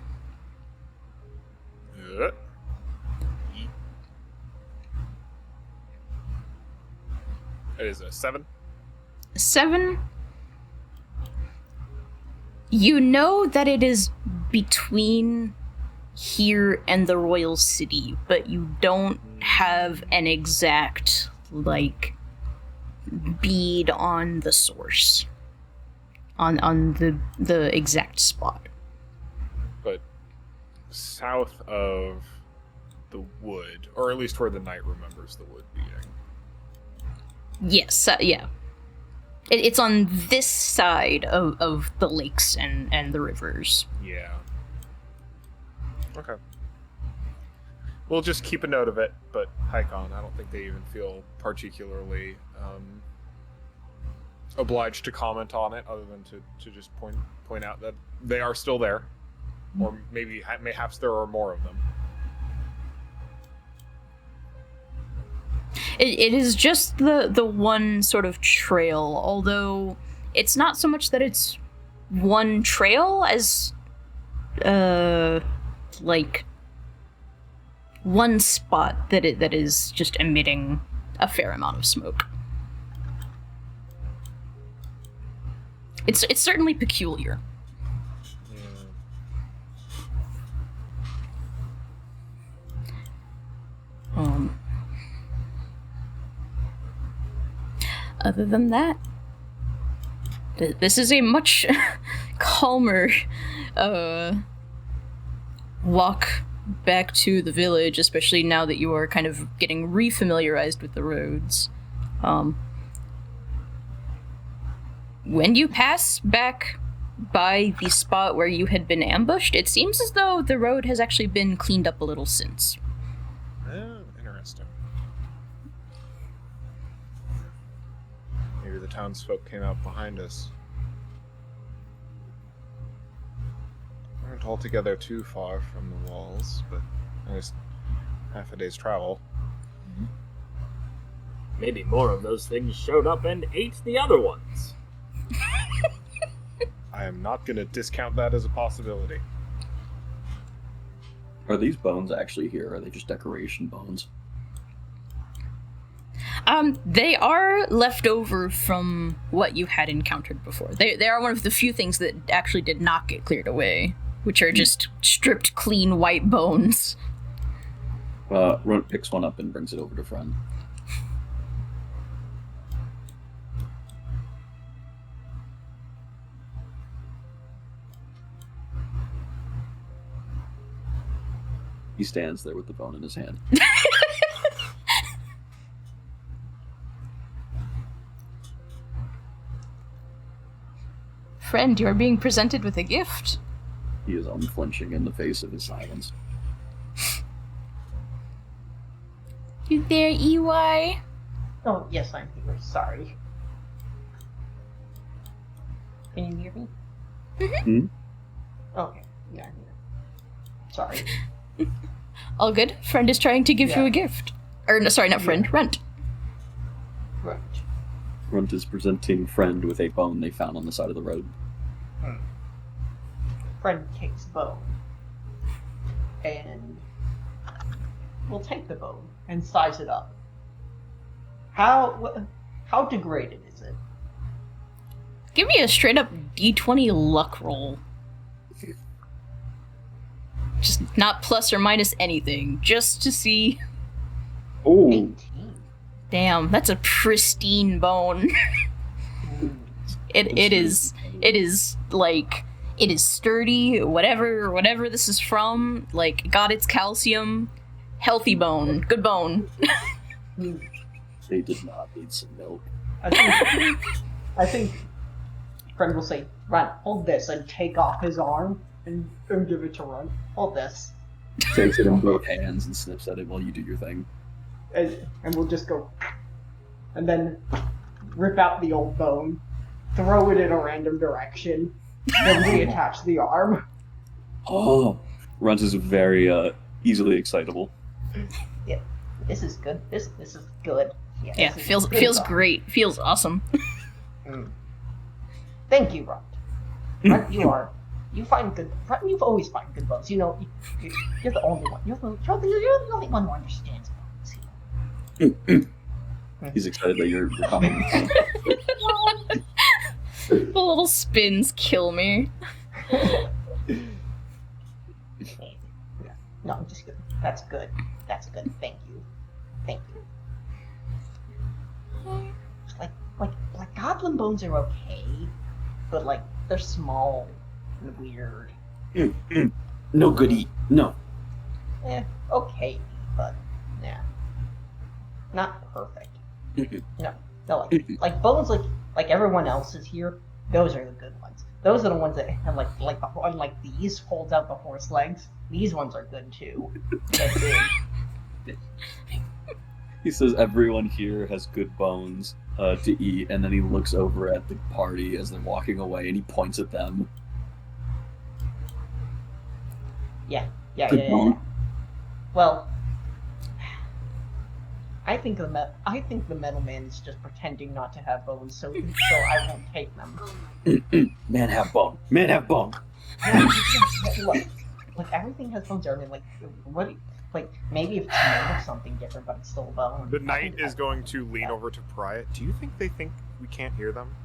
It is a 7. 7. You know that it is between here and the royal city, but you don't have an exact, like, bead on the source. On the exact spot. But south of the wood, or at least where the knight remembers the wood being. Yes, yeah. It's on this side of the lakes and the rivers. Yeah. Okay. We'll just keep a note of it, but Haikon, I don't think they even feel particularly obliged to comment on it, other than to just point out that they are still there. Or mayhaps there are more of them. It is just the one sort of trail, although it's not so much that it's one trail as like one spot that is just emitting a fair amount of smoke. It's certainly peculiar. other than that, this is a much calmer walk back to the village, especially now that you are kind of getting refamiliarized with the roads. When you pass back by the spot where you had been ambushed, it seems as though the road has actually been cleaned up a little since. Oh, interesting. Maybe the townsfolk came out behind us. We weren't altogether too far from the walls, but at least half a day's travel. Maybe more of those things showed up and ate the other ones. I am not going to discount that as a possibility. Are these bones actually here, or are they just decoration bones? They are left over from what you had encountered before. They are one of the few things that actually did not get cleared away, which are just stripped clean white bones. Runt picks one up and brings it over to Friend. He stands there with the bone in his hand. Friend, you are being presented with a gift. He is unflinching in the face of his silence. You there, EY? Oh, yes, I'm here. Sorry. Can you hear me? Hmm? Okay. Yeah, I'm here. Sorry. All good. Friend is trying to give you a gift. Or, no, sorry, not friend. Runt. Right. Runt is presenting Friend with a bone they found on the side of the road. Friend takes bone. And we'll take the bone and size it up. How degraded is it? Give me a straight up D20 luck roll. Just not plus or minus anything, just to see. Oh, 18. Damn, that's a pristine bone. It is like, it is sturdy, whatever this is from, like, got its calcium, healthy bone, good bone. they did not need some milk. I think Friend will say, Run, hold this, and take off his arm and give it to Run. Hold this. Takes it in both hands and snips at it while you do your thing. And we'll just go, and then rip out the old bone, throw it in a random direction, then reattach the arm. Oh, Runt is very easily excitable. Yeah, this is good. This is good. Yeah, this is feels good bone. great. Feels awesome. Thank you, Runt. Runt, you find good. Runt, you've always found good bones. You know, you're the only one. You're the only one who understands bones. He's excited that you're coming. The little spins kill me. No, I'm just kidding. That's good. That's good. Thank you. Thank you. Like goblin bones are okay, but like they're small and weird. No goodie. No. Okay, but yeah, not perfect. No, like bones like everyone else is here. Those are the good ones. Those are the ones that have like these holds out the horse legs. These ones are good too. They're big. He says everyone here has good bones to eat, and then he looks over at the party as they're walking away, and he points at them. Yeah. Good bone. Well, I think the metal man is just pretending not to have bones, so I won't take them. Man have bone. Man have bone. Look, everything has bones. I mean, maybe if it's made of something different, but it's still a bone. The knight is going to lean over to pry it. Do you think they think we can't hear them?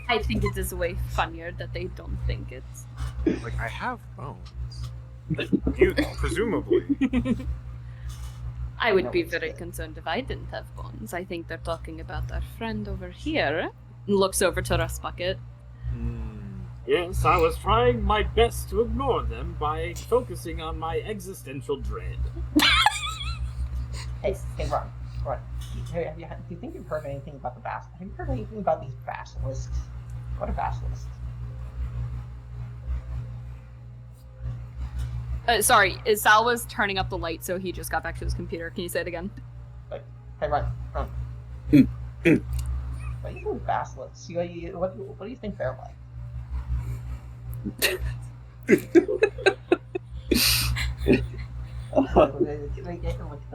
I think it is way funnier that they don't think it. Like, I have bones. You, presumably. I would be very concerned if I didn't have bones. I think they're talking about our friend over here. Looks over to Rust Bucket. Yes, I was trying my best to ignore them by focusing on my existential dread. Hey, Ron. Do you think you've heard anything about the basilisks? Have you heard anything about these basilisks? What are basilisks? Sorry, Sal was turning up the light, so he just got back to his computer. Can you say it again? Hey, Ron. What do you think of basilisks? What do you think they're like?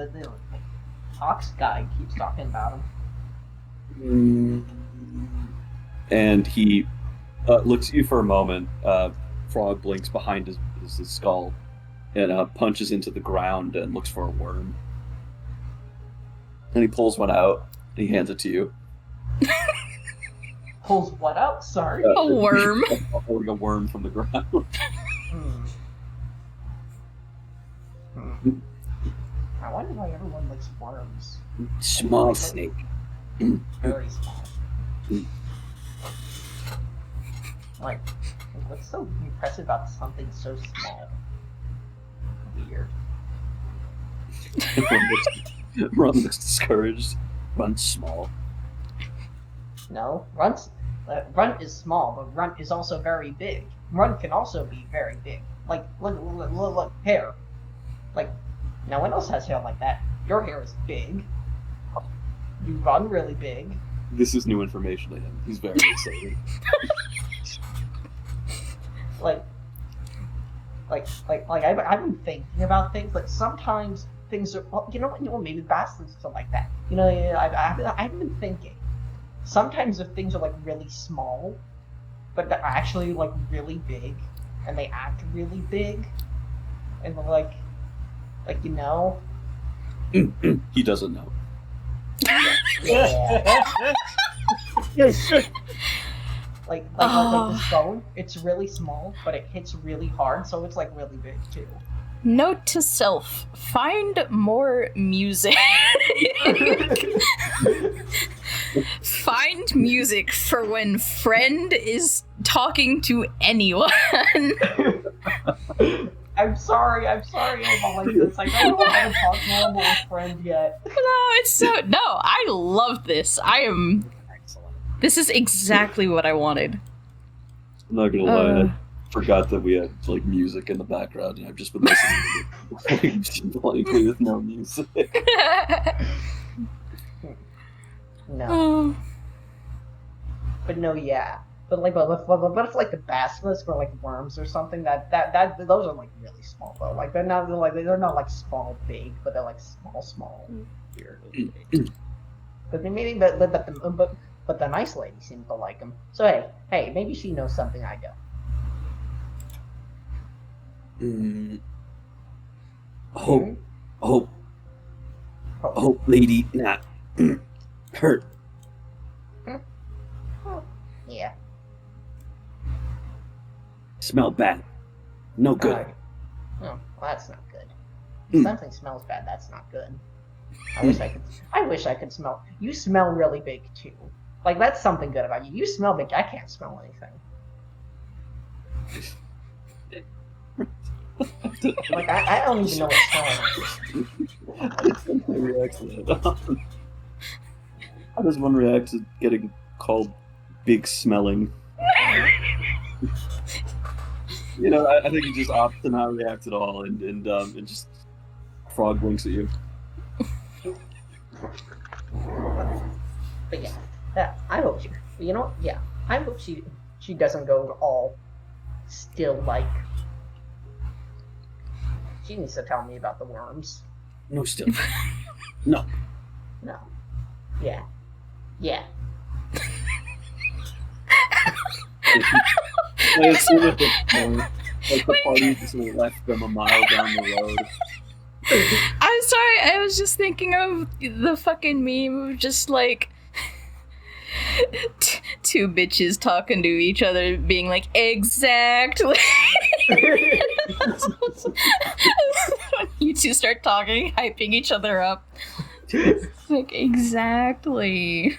The Ox guy keeps talking about him. And he looks at you for a moment. Frog blinks behind his skull and punches into the ground and looks for a worm. And he pulls one out and he hands it to you. Pulls what out? Sorry. A worm. Pulling a worm from the ground. I wonder why everyone likes worms. Small snake. Very small. Like, what's so impressive about something so small? Weird. Ron looks discouraged. Run's small. No, Runt is small, but Runt is also very big. Runt can also be very big. Like, look, hair. Like, no one else has hair like that. Your hair is big. You run really big. This is new information to him. He's very excited. I've been thinking about things. Like, sometimes things are, well, maybe basilisks are like that. I've been thinking. Sometimes if things are like really small, but they're actually like really big, and they act really big, and they're He doesn't know. like the stone, it's really small, but it hits really hard, so it's like really big too. Note to self: find more music. Find music for when friend is talking to anyone. I'm sorry I'm like this. I don't know how to talk normal with friend yet. No, I love this. This is exactly what I wanted. I'm not gonna lie, I forgot that we had like music in the background, and I've just been listening to it blankly with no music. No. But no, yeah. But if like the basilisk or like worms or something, that those are like really small though. Like they're not like small big, but they're like small. But then maybe but the nice lady seems to like them. So hey, maybe she knows something I don't. Hope lady not hurt. Yeah. Smell bad. No good. Oh, well, that's not good. If something smells bad, that's not good. I wish I could smell. You smell really big too. Like that's something good about you. You smell big. I can't smell anything. Like I don't even know what smelling is. How does one react to getting called big smelling? I think he just opts to not react at all, and just Frog winks at you. But yeah, I hope she. I hope she doesn't go all still like. She needs to tell me about the worms. No, still. No. No. Yeah. Yeah. Like the party just left them a mile down the road. I'm sorry, I was just thinking of the fucking meme of just like two bitches talking to each other, being like, exactly. When you two start talking, hyping each other up. Like, exactly.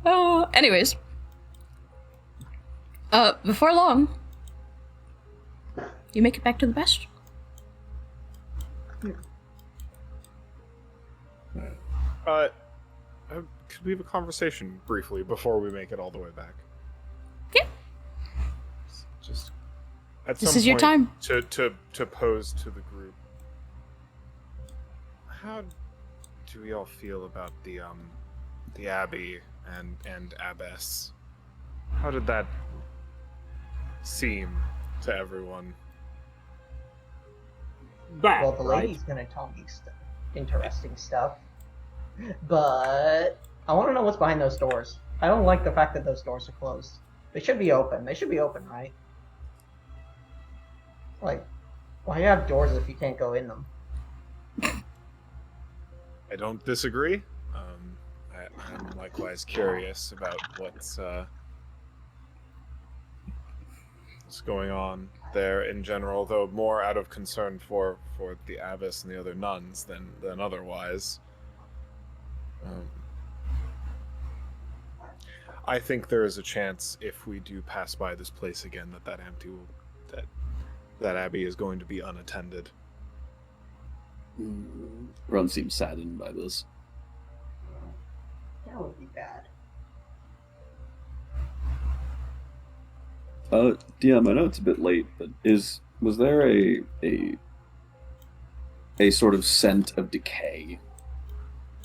Oh, anyways. Before long, you make it back to the bastion. Could we have a conversation briefly before we make it all the way back? Yeah. Just at This some is your point time. to pose to the group. How do we all feel about the abbey and abbess? How did that seem to everyone? Bad, Well, the right? lady's gonna tell me interesting stuff. But I want to know what's behind those doors. I don't like the fact that those doors are closed. They should be open. They should be open, right? Like, why have doors if you can't go in them? I don't disagree. I'm likewise curious about what's going on there in general, though more out of concern for the abbess and the other nuns than otherwise. I think there is a chance if we do pass by this place again that abbey is going to be unattended. Ron seems saddened by this. That would be bad. DM, I know it's a bit late, but was there a sort of scent of decay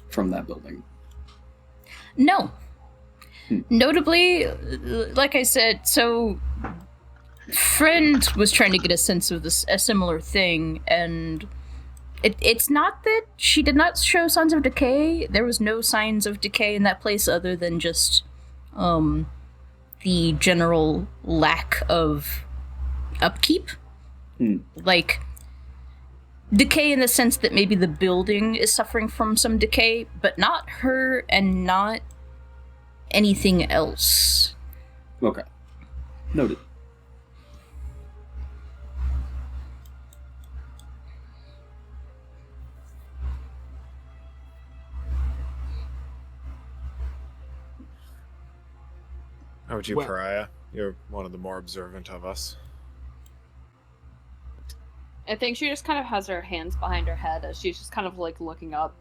from that building? No. Notably, like I said, so friend was trying to get a sense of a similar thing, and it's not that she did not show signs of decay. There was no signs of decay in that place other than just the general lack of upkeep. Like, decay in the sense that maybe the building is suffering from some decay, but not her and not anything else. Okay. Noted. How would you, Well- Pariah? You're one of the more observant of us. I think she just kind of has her hands behind her head as she's just kind of like looking up.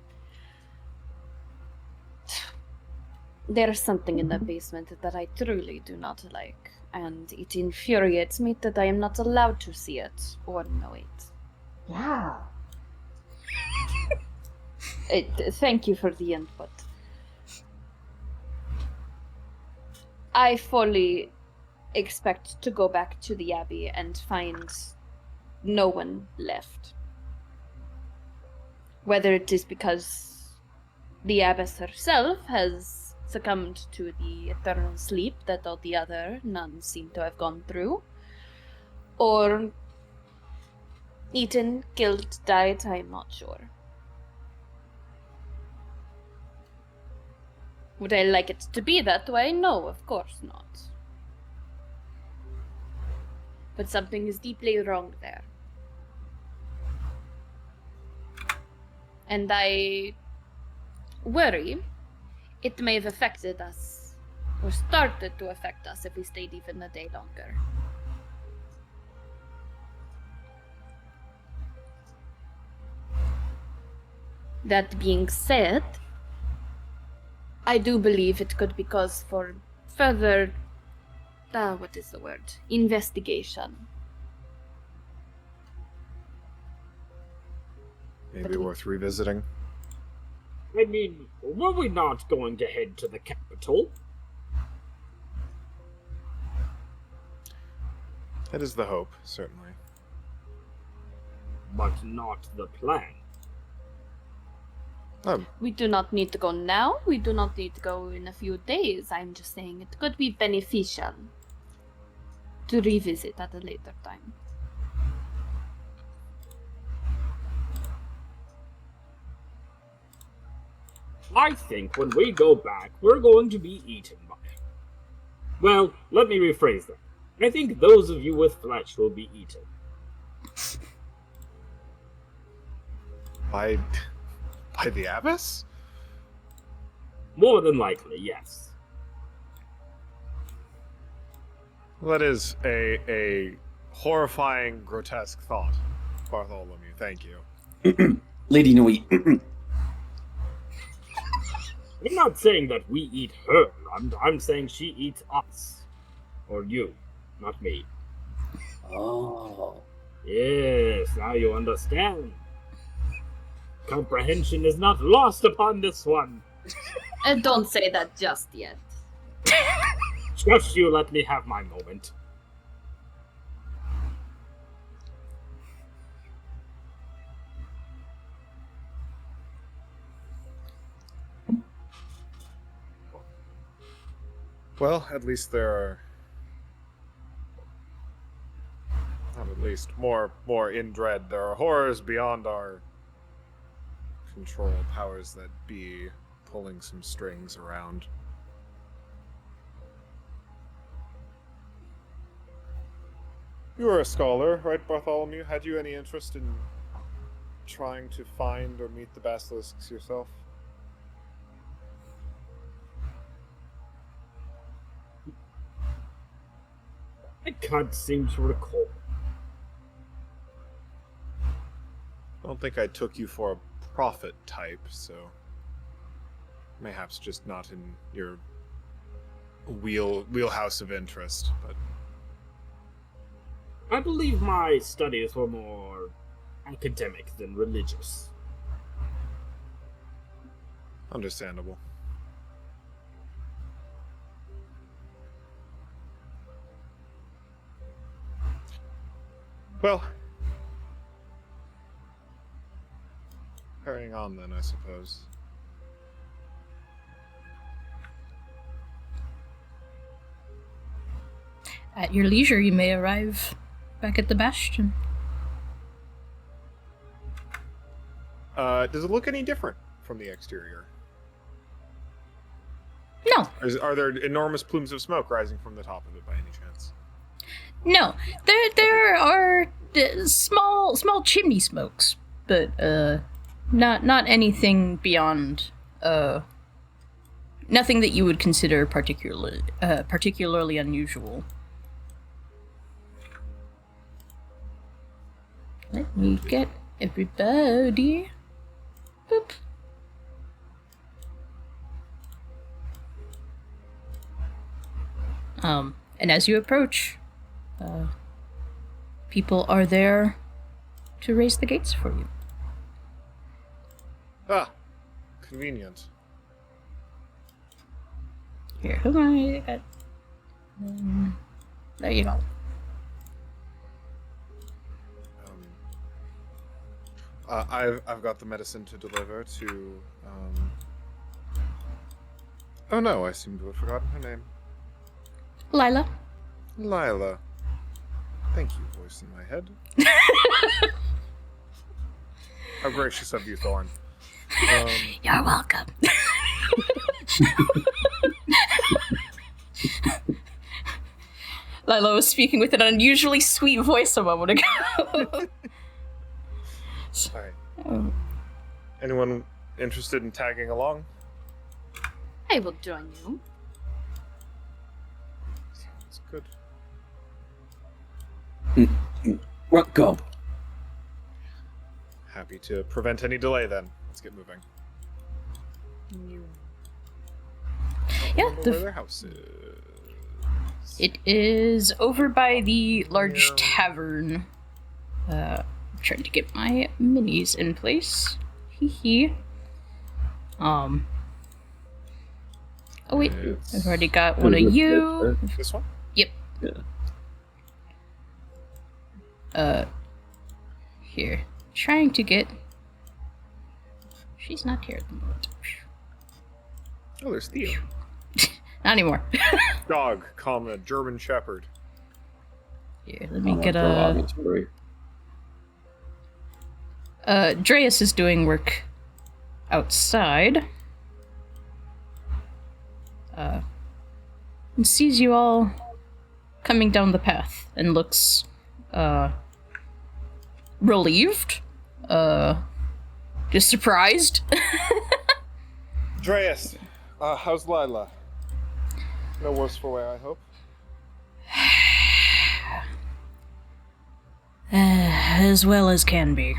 There's something in the basement that I truly do not like, and it infuriates me that I am not allowed to see it or know it. Yeah. Thank you for the input. I fully expect to go back to the Abbey and find no one left. Whether it is because the Abbess herself has succumbed to the eternal sleep that all the other nuns seem to have gone through, or eaten, killed, died, I'm not sure. Would I like it to be that way? No, of course not. But something is deeply wrong there. And I worry it may have affected us, or started to affect us if we stayed even a day longer. That being said, I do believe it could be cause for further, investigation. Maybe worth revisiting. I mean, were we not going to head to the capital? That is the hope, certainly. But not the plan. We do not need to go now. We do not need to go in a few days. I'm just saying it could be beneficial to revisit at a later time. I think when we go back, we're going to be eaten by it. Well, let me rephrase that. I think those of you with flesh will be eaten. By the abbess? More than likely, yes. Well, that is a horrifying, grotesque thought, Bartholomew. Thank you. Lady Nui. I'm not saying that we eat her. I'm saying she eats us. Or you, not me. Oh. Yes, now you understand. Comprehension is not lost upon this one. And don't say that just yet. Just you let me have my moment. Well, at least there are... Not at least. More in dread. There are horrors beyond our control. Powers that be pulling some strings around. You were a scholar, right, Bartholomew? Had you any interest in trying to find or meet the basilisks yourself? I can't seem to recall. I don't think I took you for a prophet type, so mayhaps just not in your wheelhouse of interest, but I believe my studies were more academic than religious. understandable. Well, carrying on then, I suppose. At your leisure, you may arrive back at the Bastion. Does it look any different from the exterior? No, Are there enormous plumes of smoke rising from the top of it by any chance? no. There are small chimney smokes, but not anything beyond nothing that you would consider particularly unusual. Let me get everybody. Boop. And as you approach, people are there to raise the gates for you. Ah, convenient. Here, who am I? Got, there you go. I've got the medicine to deliver to. Oh no, I seem to have forgotten her name. Lila. Lila. Thank you, voice in my head. How gracious of you, Thorn. You're welcome. Lila was speaking with an unusually sweet voice a moment ago. Sorry. Anyone interested in tagging along? I will join you. Sounds good. Go. Happy to prevent any delay then. Let's get moving. Yeah, Where their house is. it is over by the large tavern. Trying to get my minis in place. Hee hee. Oh wait, I've already got one of you. This one? Yep. Yeah. Here. Trying to get... She's not here at the moment. Oh, there's Theo. Not anymore. Dog, comma, German Shepherd. Here, let me get a... Dreas is doing work outside. And sees you all coming down the path and looks relieved, Just surprised. Dreas, how's Lila? No worse for wear, I hope. As well as can be.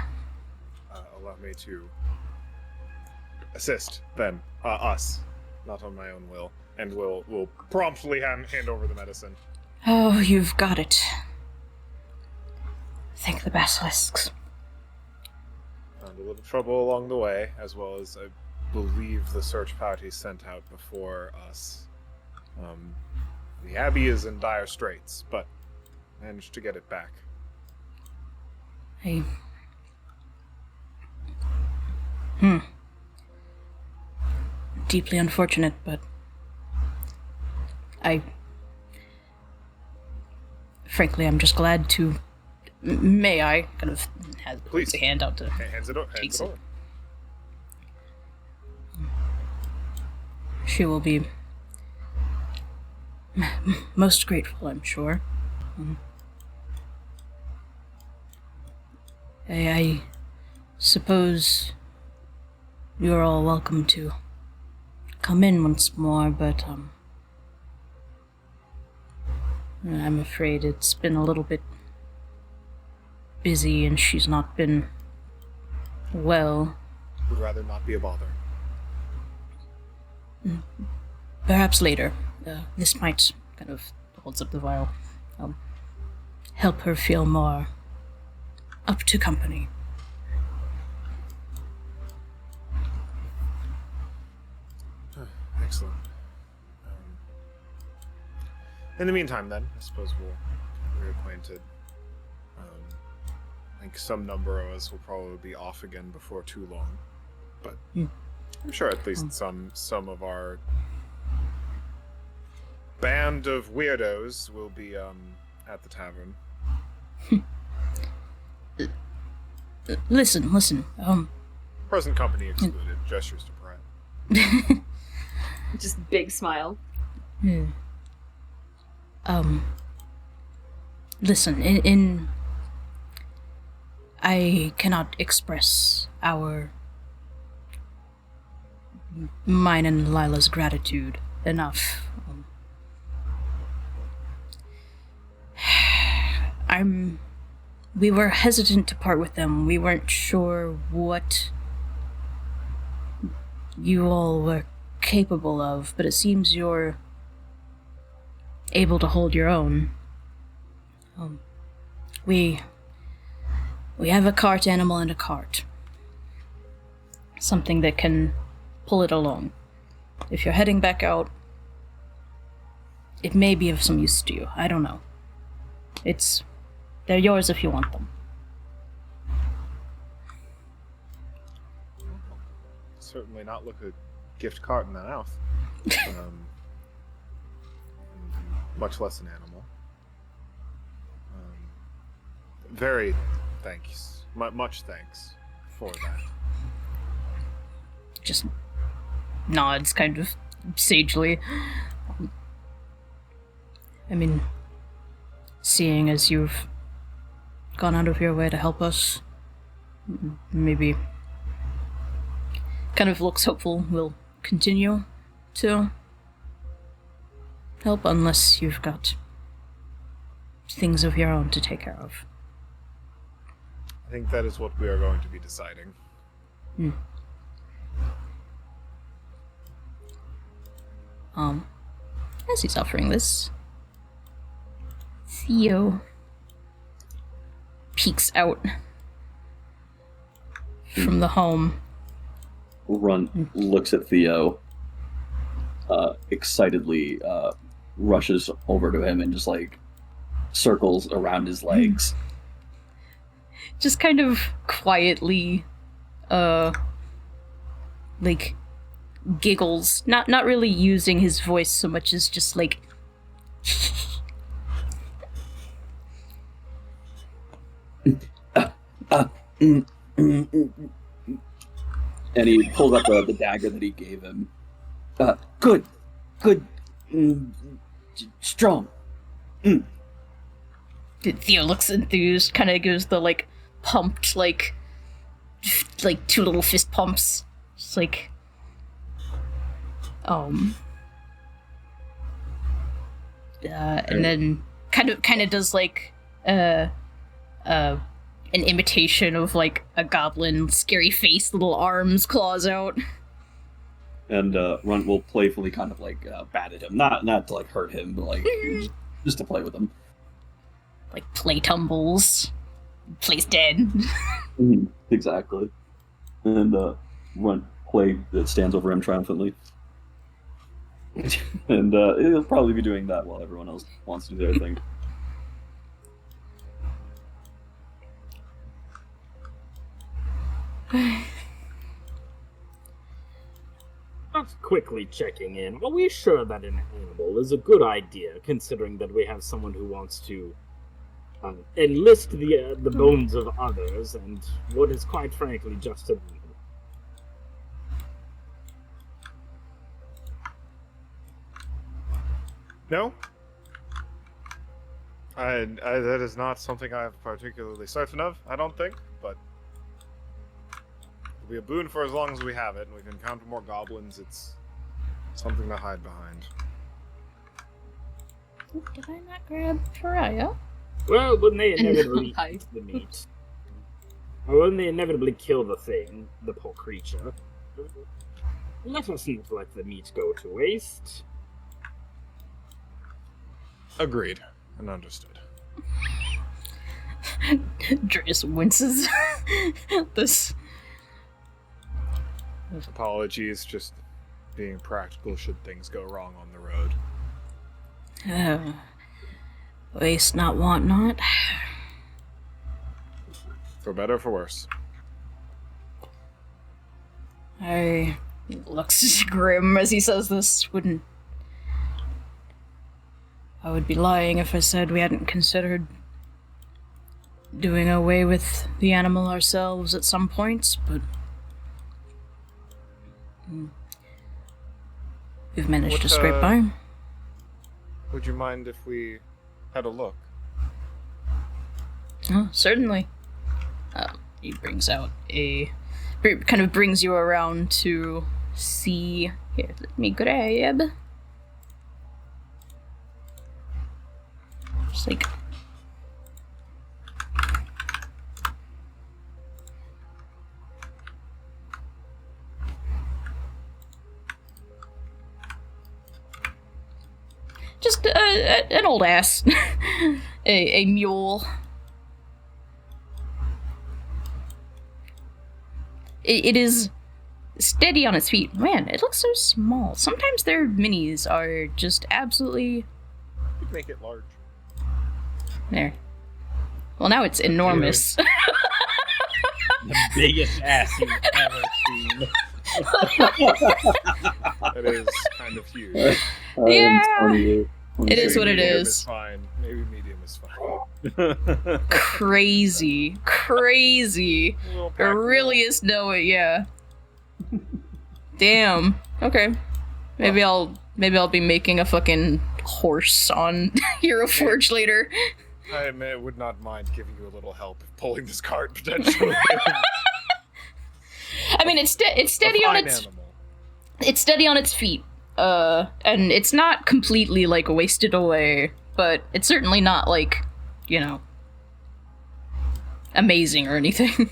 Allow me to assist, then. Us. Not on my own will. And we'll promptly hand over the medicine. Oh, you've got it. Thank the basilisks. Found a little trouble along the way, as well as I believe the search party sent out before us. The Abbey is in dire straits, but managed to get it back. Hey. Deeply unfortunate, but frankly, I'm just glad to. May I kind of have Please. the hand out to Hands it over. She will be most grateful, I'm sure. I suppose you're all welcome to come in once more, but I'm afraid it's been a little bit busy and she's not been well. Would rather not be a bother. Perhaps later. This might kind of holds up the vial. Help her feel more up to company. Excellent. In the meantime, then, I suppose we'll get reacquainted. I think some number of us will probably be off again before too long, but I'm sure at least some of our band of weirdos will be at the tavern. Listen. Present company excluded. Gestures to Brett. Just big smile. Listen, I cannot express mine and Lila's gratitude enough. We were hesitant to part with them. We weren't sure what you all were capable of, but it seems you're able to hold your own. We have a cart animal and a cart. Something that can pull it alone. If you're heading back out, it may be of some use to you. I don't know. They're yours if you want them. Certainly not look a gift cart in the mouth. Much less an animal. Very thanks. Much thanks for that. Just nods kind of sagely. I mean, seeing as you've gone out of your way to help us, maybe kind of looks hopeful we'll continue to help unless you've got things of your own to take care of. I think that is what we are going to be deciding. As he's offering this, Theo peeks out from the home. Run looks at Theo, excitedly rushes over to him and just like circles around his legs. Just kind of quietly, like giggles, not really using his voice so much as just like and he pulls up the dagger that he gave him. Good, strong. Theo looks enthused, kind of gives the like pumped like like 2 little fist pumps. Just like, and then kind of does like an imitation of like a goblin, scary face, little arms, claws out. And Runt will playfully kind of like bat at him, not to like hurt him, but like just to play with him. Like play tumbles, plays dead. Exactly. And Runt play that stands over him triumphantly. And he'll probably be doing that while everyone else wants to do their thing. Just quickly checking in. Are we sure that an animal is a good idea, considering that we have someone who wants to enlist the bones of others, and what is quite frankly just a... No? That is not something I'm particularly certain of, I don't think, but it'll be a boon for as long as we have it, and we can encounter more goblins. It's something to hide behind. Did I not grab Pariah? Well, when they inevitably Hi. eat the meat, or when they inevitably kill the thing, the poor creature, let us not let the meat go to waste. Agreed and understood. Darius winces. This. Apologies, just being practical should things go wrong on the road. Waste not, want not. For better or for worse. I looks grim as he says this. I would be lying if I said we hadn't considered doing away with the animal ourselves at some points, but we've managed to scrape by. Would you mind if we had a look? Oh, certainly. He brings out kind of brings you around to see. Here, let me grab. Just like. Just an old ass. a mule. It is steady on its feet. Man, it looks so small. Sometimes their minis are just absolutely... You'd make it large. There. Well, now it's enormous. The biggest ass you've ever seen. It is kind of huge. Yeah. It is what it Medium is. is fine. Maybe medium is fine. Crazy. There really is no way, yeah. Damn. Okay. Maybe I'll be making a fucking horse on Hero Forge later. I would not mind giving you a little help pulling this cart potentially. I mean, it's steady on its animal. It's steady on its feet. And it's not completely like wasted away, but it's certainly not like, you know, amazing or anything.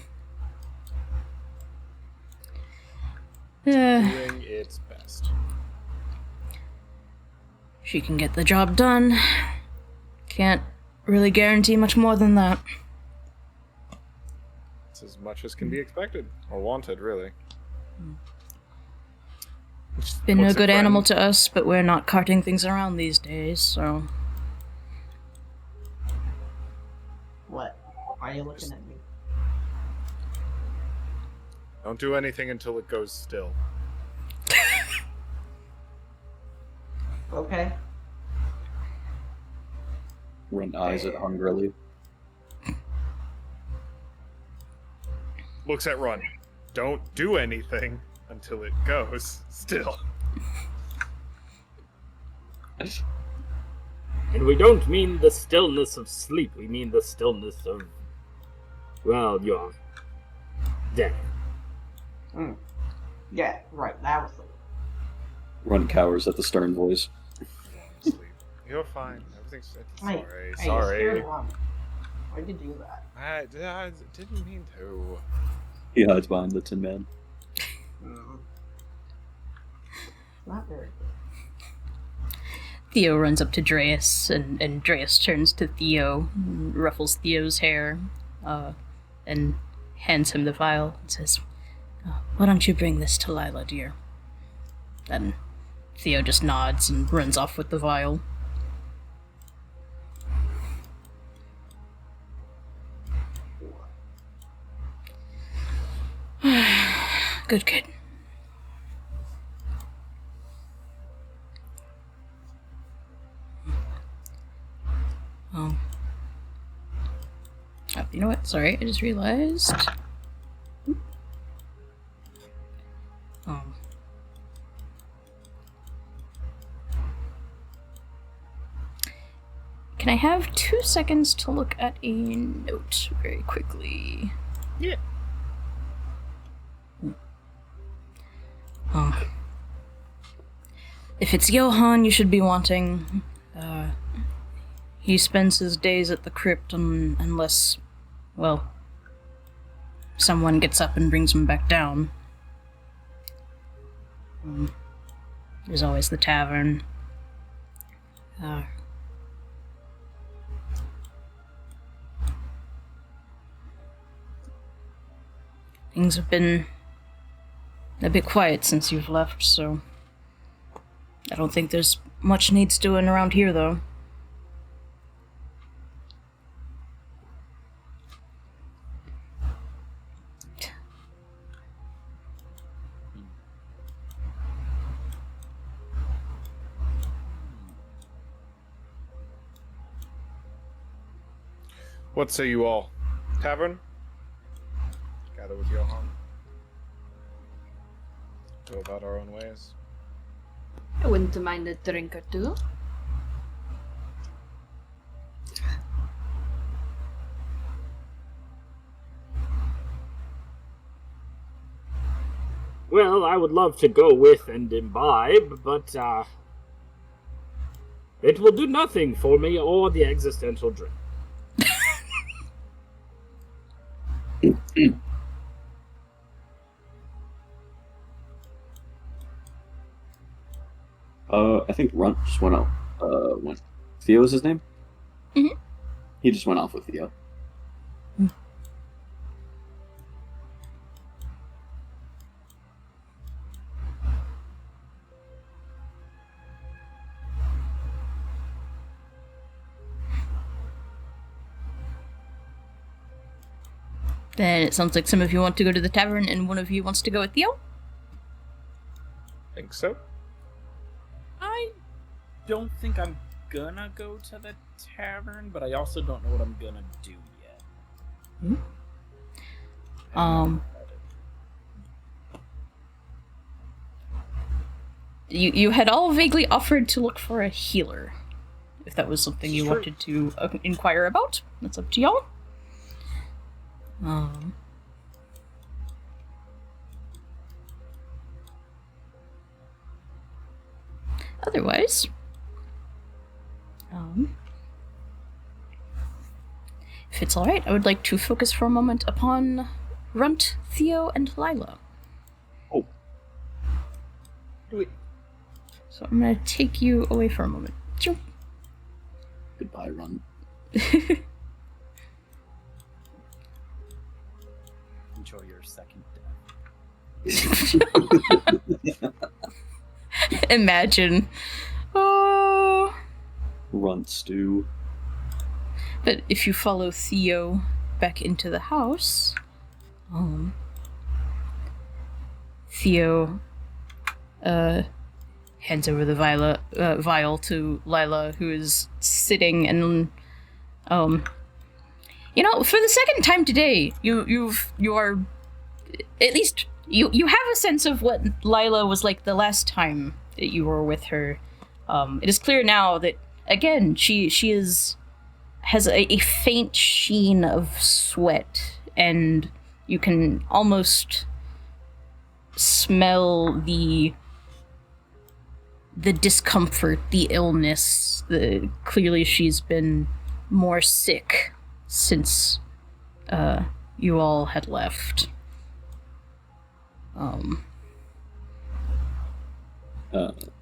Doing its best. She can get the job done. Can't really guarantee much more than that. It's as much as can be expected or wanted, really. Been a What's good friend? animal to us, but we're not carting things around these days, so... What? Why are you looking at me? Don't do anything until it goes still. Okay. Runt eyes it hungrily. Looks at Run. Don't do anything until it goes still. And we don't mean the stillness of sleep, we mean the stillness of, well, your dead. Yeah, right. That was the Runt cowers at the stern voice. Sleep. You're fine. Everything's Hey, sorry. hey, Sorry. You scared Ron. Why'd you do that? I didn't mean to. He hides behind the Tin Man. Not very good. Theo runs up to Dreas, and Dreas turns to Theo, and ruffles Theo's hair, and hands him the vial and says, "Why don't you bring this to Lila, dear?" Then Theo just nods and runs off with the vial. Good kid. Oh, you know what? Sorry, I just realized. Can I have 2 seconds to look at a note very quickly? Yeah. If it's Johann you should be wanting, he spends his days at the crypt unless, well, someone gets up and brings him back down. There's always the tavern. Things have been a bit quiet since you've left, so I don't think there's much needs doing around here, though. What say you all? Tavern? Gather with Johann. Go about our own ways. I wouldn't mind a drink or two. Well, I would love to go with and imbibe, but it will do nothing for me or the existential drink. I think Runt just went out. Theo is his name? Mhm. He just went off with Theo. Then it sounds like some of you want to go to the tavern and one of you wants to go with Theo. Think so? I don't think I'm gonna go to the tavern, but I also don't know what I'm gonna do yet. You had all vaguely offered to look for a healer, if that was something you Sure. wanted to inquire about. That's up to y'all. Otherwise, if it's alright, I would like to focus for a moment upon Runt, Theo, and Lila. Oh. Do it. So I'm gonna take you away for a moment. Choo. Goodbye, Runt. Enjoy your second death. Imagine. Oh. Runt stew. But if you follow Theo back into the house, Theo hands over the vial to Lila, who is sitting and you know, for the second time today, you are at least you have a sense of what Lila was like the last time that you were with her. It is clear now that again she has a faint sheen of sweat and You can almost smell the discomfort, the illness. Clearly she's been more sick since you all had left.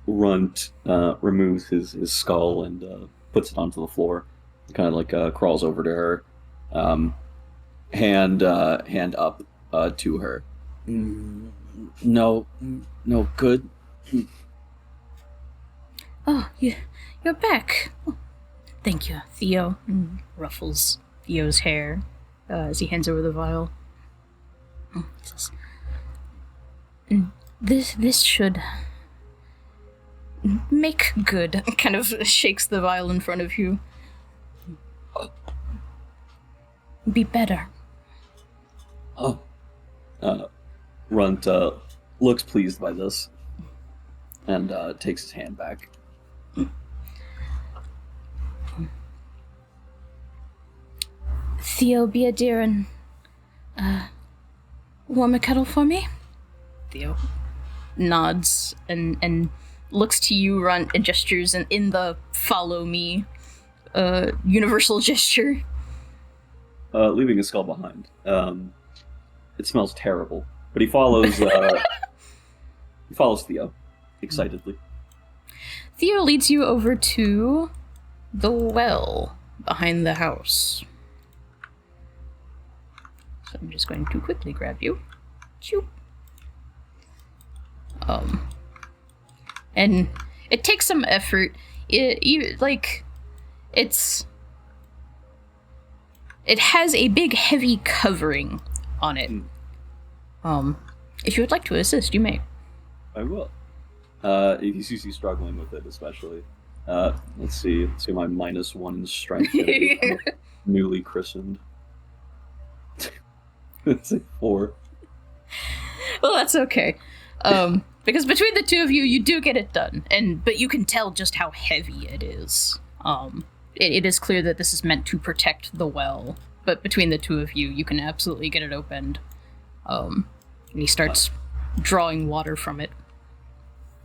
Runt removes his skull and puts it onto the floor. Kind of like crawls over to her, hand up to her. No, good. Oh, you're back. Oh, thank you, Theo. Ruffles Theo's hair as he hands over the vial. This should make good. Kind of shakes the vial in front of you. Be better. Oh. Runt looks pleased by this and takes his hand back. Theo, be a dear and warm a kettle for me. Theo nods and looks to you, Runt, and gestures in the follow me universal gesture. Leaving his skull behind. It smells terrible, but he follows Theo excitedly. Theo leads you over to the well behind the house. So I'm just going to quickly grab you. Choop. And it takes some effort. It has a big, heavy covering on it. If you would like to assist, you may. I will. If you see you struggling with it, especially. Let's see my -1 in strength. Newly christened. It's like 4. Well, that's okay. Because between the two of you, you do get it done, but you can tell just how heavy it is. It is clear that this is meant to protect the well, but between the two of you, you can absolutely get it opened. And he starts drawing water from it.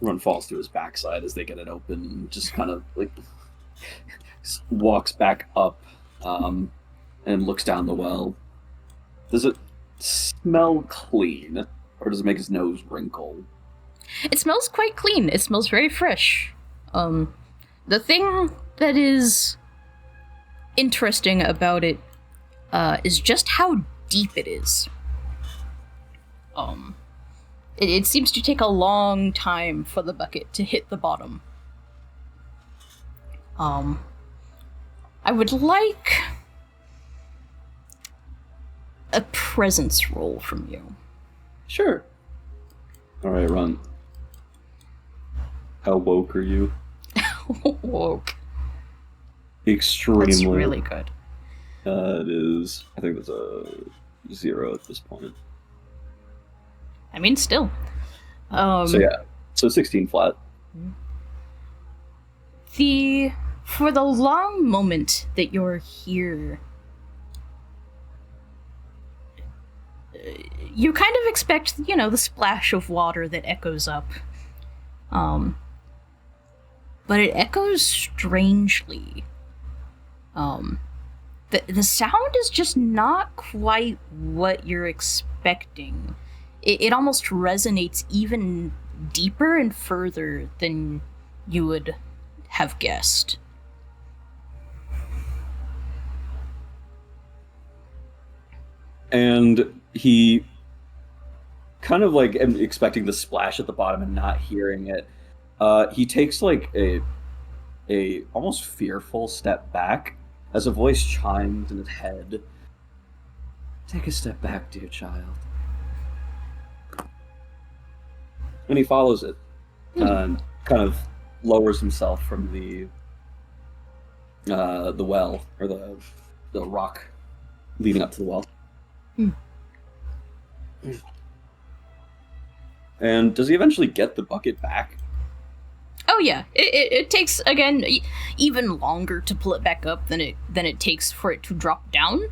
Run falls to his backside as they get it open and just kind of like walks back up and looks down the well. Does it smell clean, or does it make his nose wrinkle? It smells quite clean. It smells very fresh. The thing that is interesting about it is just how deep it is. It seems to take a long time for the bucket to hit the bottom. I would like a presence roll from you. Sure. All right, Run. How woke are you? Woke. Extremely. That's really good. It is. I think there's a 0 at this point. I mean, still. So 16 flat. For the long moment that you're here, you kind of expect, the splash of water that echoes up. But it echoes strangely. The sound is just not quite what you're expecting. It almost resonates even deeper and further than you would have guessed. And he kind of like expecting the splash at the bottom and not hearing it. He takes like a almost fearful step back as a voice chimes in his head. Take a step back, dear child. And he follows it and kind of lowers himself from the well, or the rock leading up to the well. And does he eventually get the bucket back? Oh yeah, it takes, again, even longer to pull it back up than it takes for it to drop down.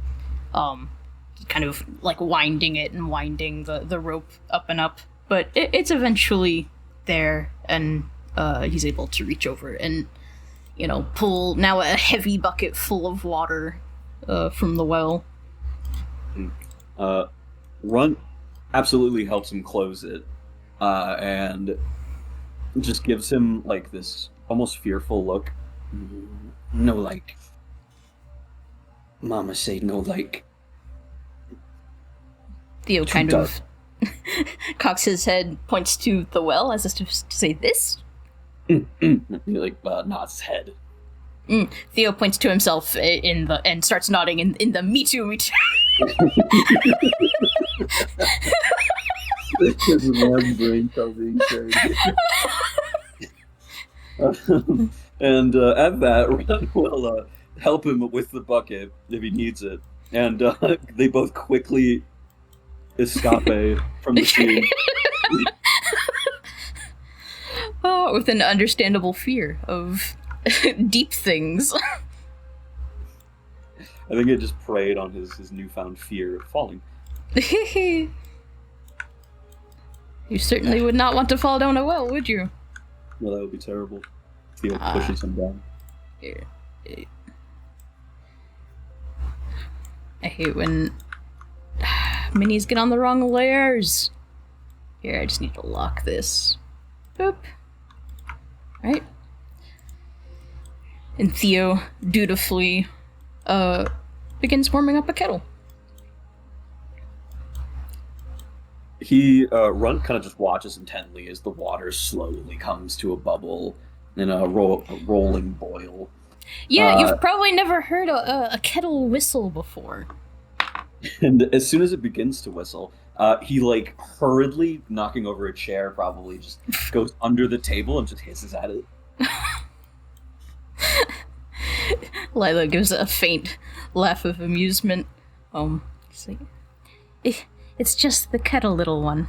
kind of like winding it and winding the rope up and up. But it's eventually there, and he's able to reach over and, pull now a heavy bucket full of water from the well. Runt absolutely helps him close it, and just gives him like this almost fearful look. No, like. Mama say no, like. Theo kind of cocks his head, points to the well as if to say this. He like nods his head. Theo points to himself and starts nodding in the me too, me too. Because one brain cell being shared. And at that, Ron will help him with the bucket if he needs it, and they both quickly escape from the scene. Oh, with an understandable fear of deep things. I think it just preyed on his newfound fear of falling. You certainly would not want to fall down a well, would you? Well, that would be terrible. Theo pushes him down. I hate when minis get on the wrong layers. Here, I just need to lock this. Boop. Right. And Theo dutifully begins warming up a kettle. Runt kind of just watches intently as the water slowly comes to a bubble in a rolling boil. Yeah, you've probably never heard a kettle whistle before. And as soon as it begins to whistle, he, like, hurriedly, knocking over a chair, probably just goes under the table and just hisses at it. Lila gives a faint laugh of amusement. It's just the kettle, little one.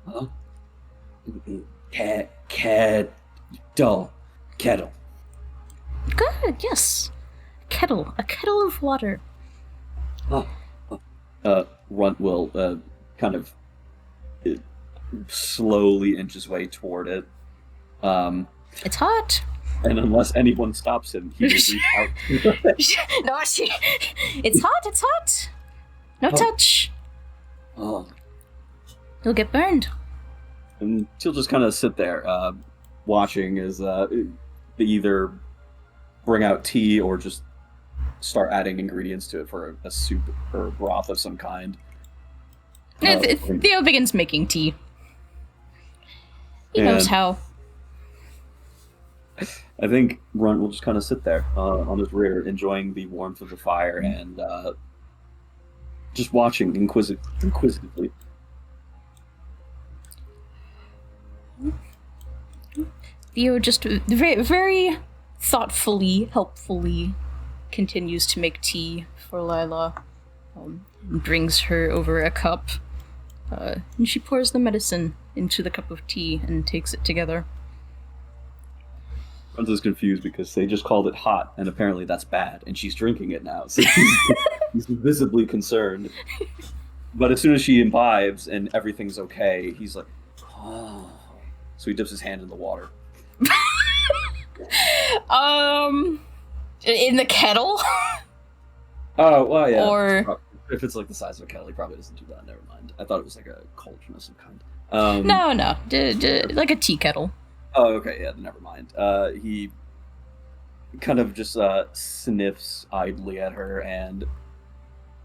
Huh? Kettle. Good, yes. A kettle of water. Runt will kind of slowly inch his way toward it. It's hot. And unless anyone stops him, he will reach out. No, it's hot. No touch. Oh, You'll get burned. And she'll just kind of sit there, watching as they either bring out tea or just start adding ingredients to it for a soup or a broth of some kind. Theo begins making tea. He knows how. I think Runt will just kind of sit there on his rear, enjoying the warmth of the fire and just watching inquisitively. Theo just very, very thoughtfully, helpfully continues to make tea for Lila. And brings her over a cup. And she pours the medicine into the cup of tea and takes it together. Runt is confused because they just called it hot, and apparently that's bad, and she's drinking it now, so he's visibly concerned. But as soon as she imbibes and everything's okay, he's like, oh. So he dips his hand in the water. In the kettle? Oh, well, yeah. Or... If it's like the size of a kettle, he probably doesn't do that. Never mind. I thought it was like a cauldron of some kind. No. Like a tea kettle. Oh, okay, yeah, never mind. He kind of just sniffs idly at her and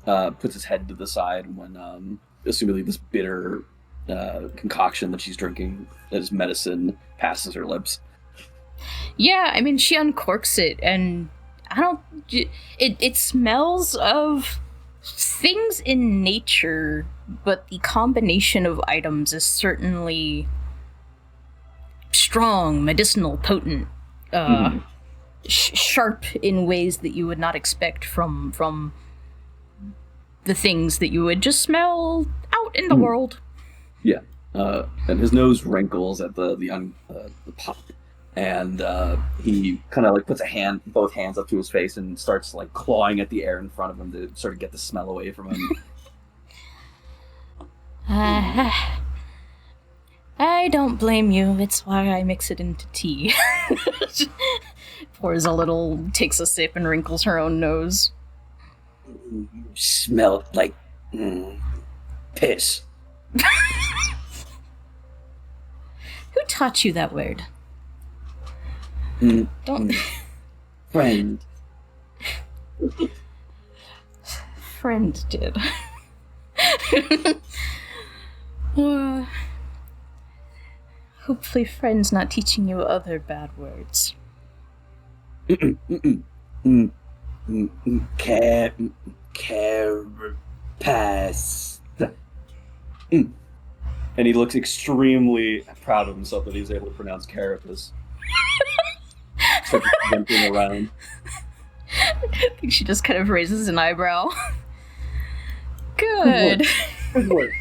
puts his head to the side when, assumingly this bitter concoction that she's drinking as medicine passes her lips. Yeah, I mean, she uncorks it, and it smells of things in nature, but the combination of items is certainly strong, medicinal, potent, sharp in ways that you would not expect from the things that you would just smell out in the world. Yeah, and his nose wrinkles at the pop, and he kind of like puts both hands up to his face, and starts like clawing at the air in front of him to sort of get the smell away from him. I don't blame you. It's why I mix it into tea. Pours a little, takes a sip, and wrinkles her own nose. You smell like piss. Who taught you that word? Don't. Friend. Friend did. Hopefully, friend's not teaching you other bad words. Carapace. And he looks extremely proud of himself that he's able to pronounce carapace. Starts jumping around. I think she just kind of raises an eyebrow. Good. Big word.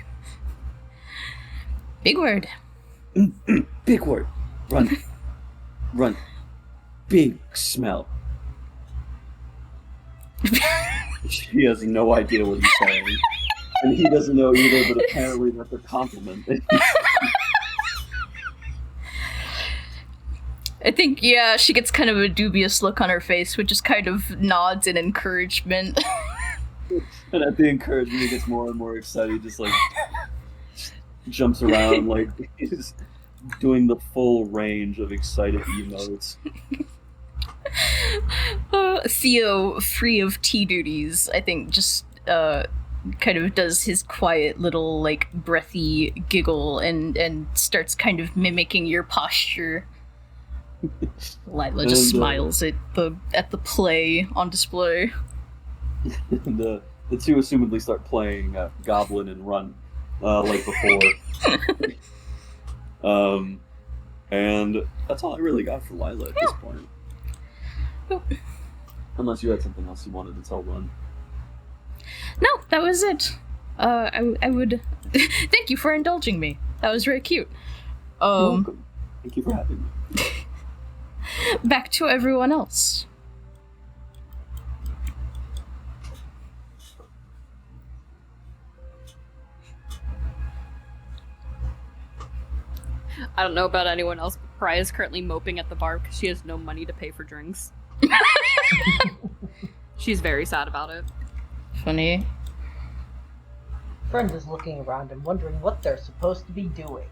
Big word. Big word. Run. Run. Big smell. She has no idea what he's saying. And he doesn't know either, but apparently that's a compliment. I think, yeah, she gets kind of a dubious look on her face, which just kind of nods in encouragement. And at the encouragement, he gets more and more excited. He just, like, jumps around, like, he's doing the full range of excited emotes. Theo, free of tea duties, I think just kind of does his quiet little, like, breathy giggle and starts kind of mimicking your posture. Lila just smiles at the play on display. The two assumedly start playing Goblin and Run, like before. And that's all I really got for Lila at this point. Unless you had something else you wanted to tell Run. No, that was it. I would thank you for indulging me. That was very cute. You're welcome. Thank you for having me. Back to everyone else. I don't know about anyone else, but Pry is currently moping at the bar because she has no money to pay for drinks. She's very sad about it. Funny. Friend is looking around and wondering what they're supposed to be doing.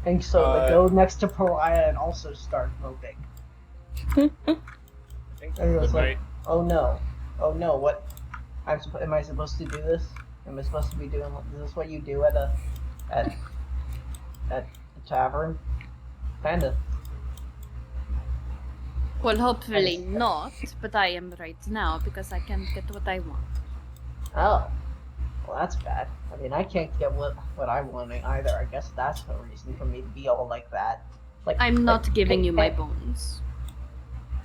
And so they go next to Pariah and also start moping. Everyone's like, oh no, what? Am I supposed to do this? Am I supposed to be doing? Is this what you do at a tavern? Kinda. Well, hopefully not, but I am right now because I can't get what I want. Oh, well that's bad. I mean, I can't get what I'm wanting either. I guess that's the reason for me to be all like that. Like I'm not giving you my bones.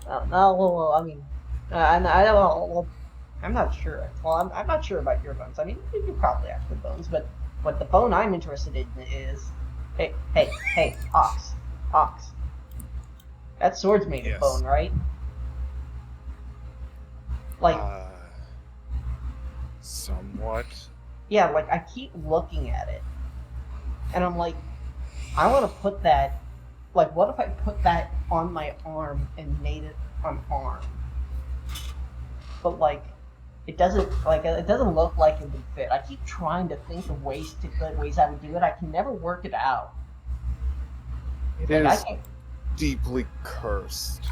Well, I mean, I'm not sure. Well, I'm not sure about your bones. I mean, you probably have the bones, but what the bone I'm interested in is, hey, Ox. That sword's made of bone, right? Like, somewhat. Yeah, like I keep looking at it, and I'm like, I want to put that. Like, what if I put that on my arm and made it an arm? But like, it doesn't look like it would fit. I keep trying to think of ways I would do it. I can never work it out. It is deeply cursed.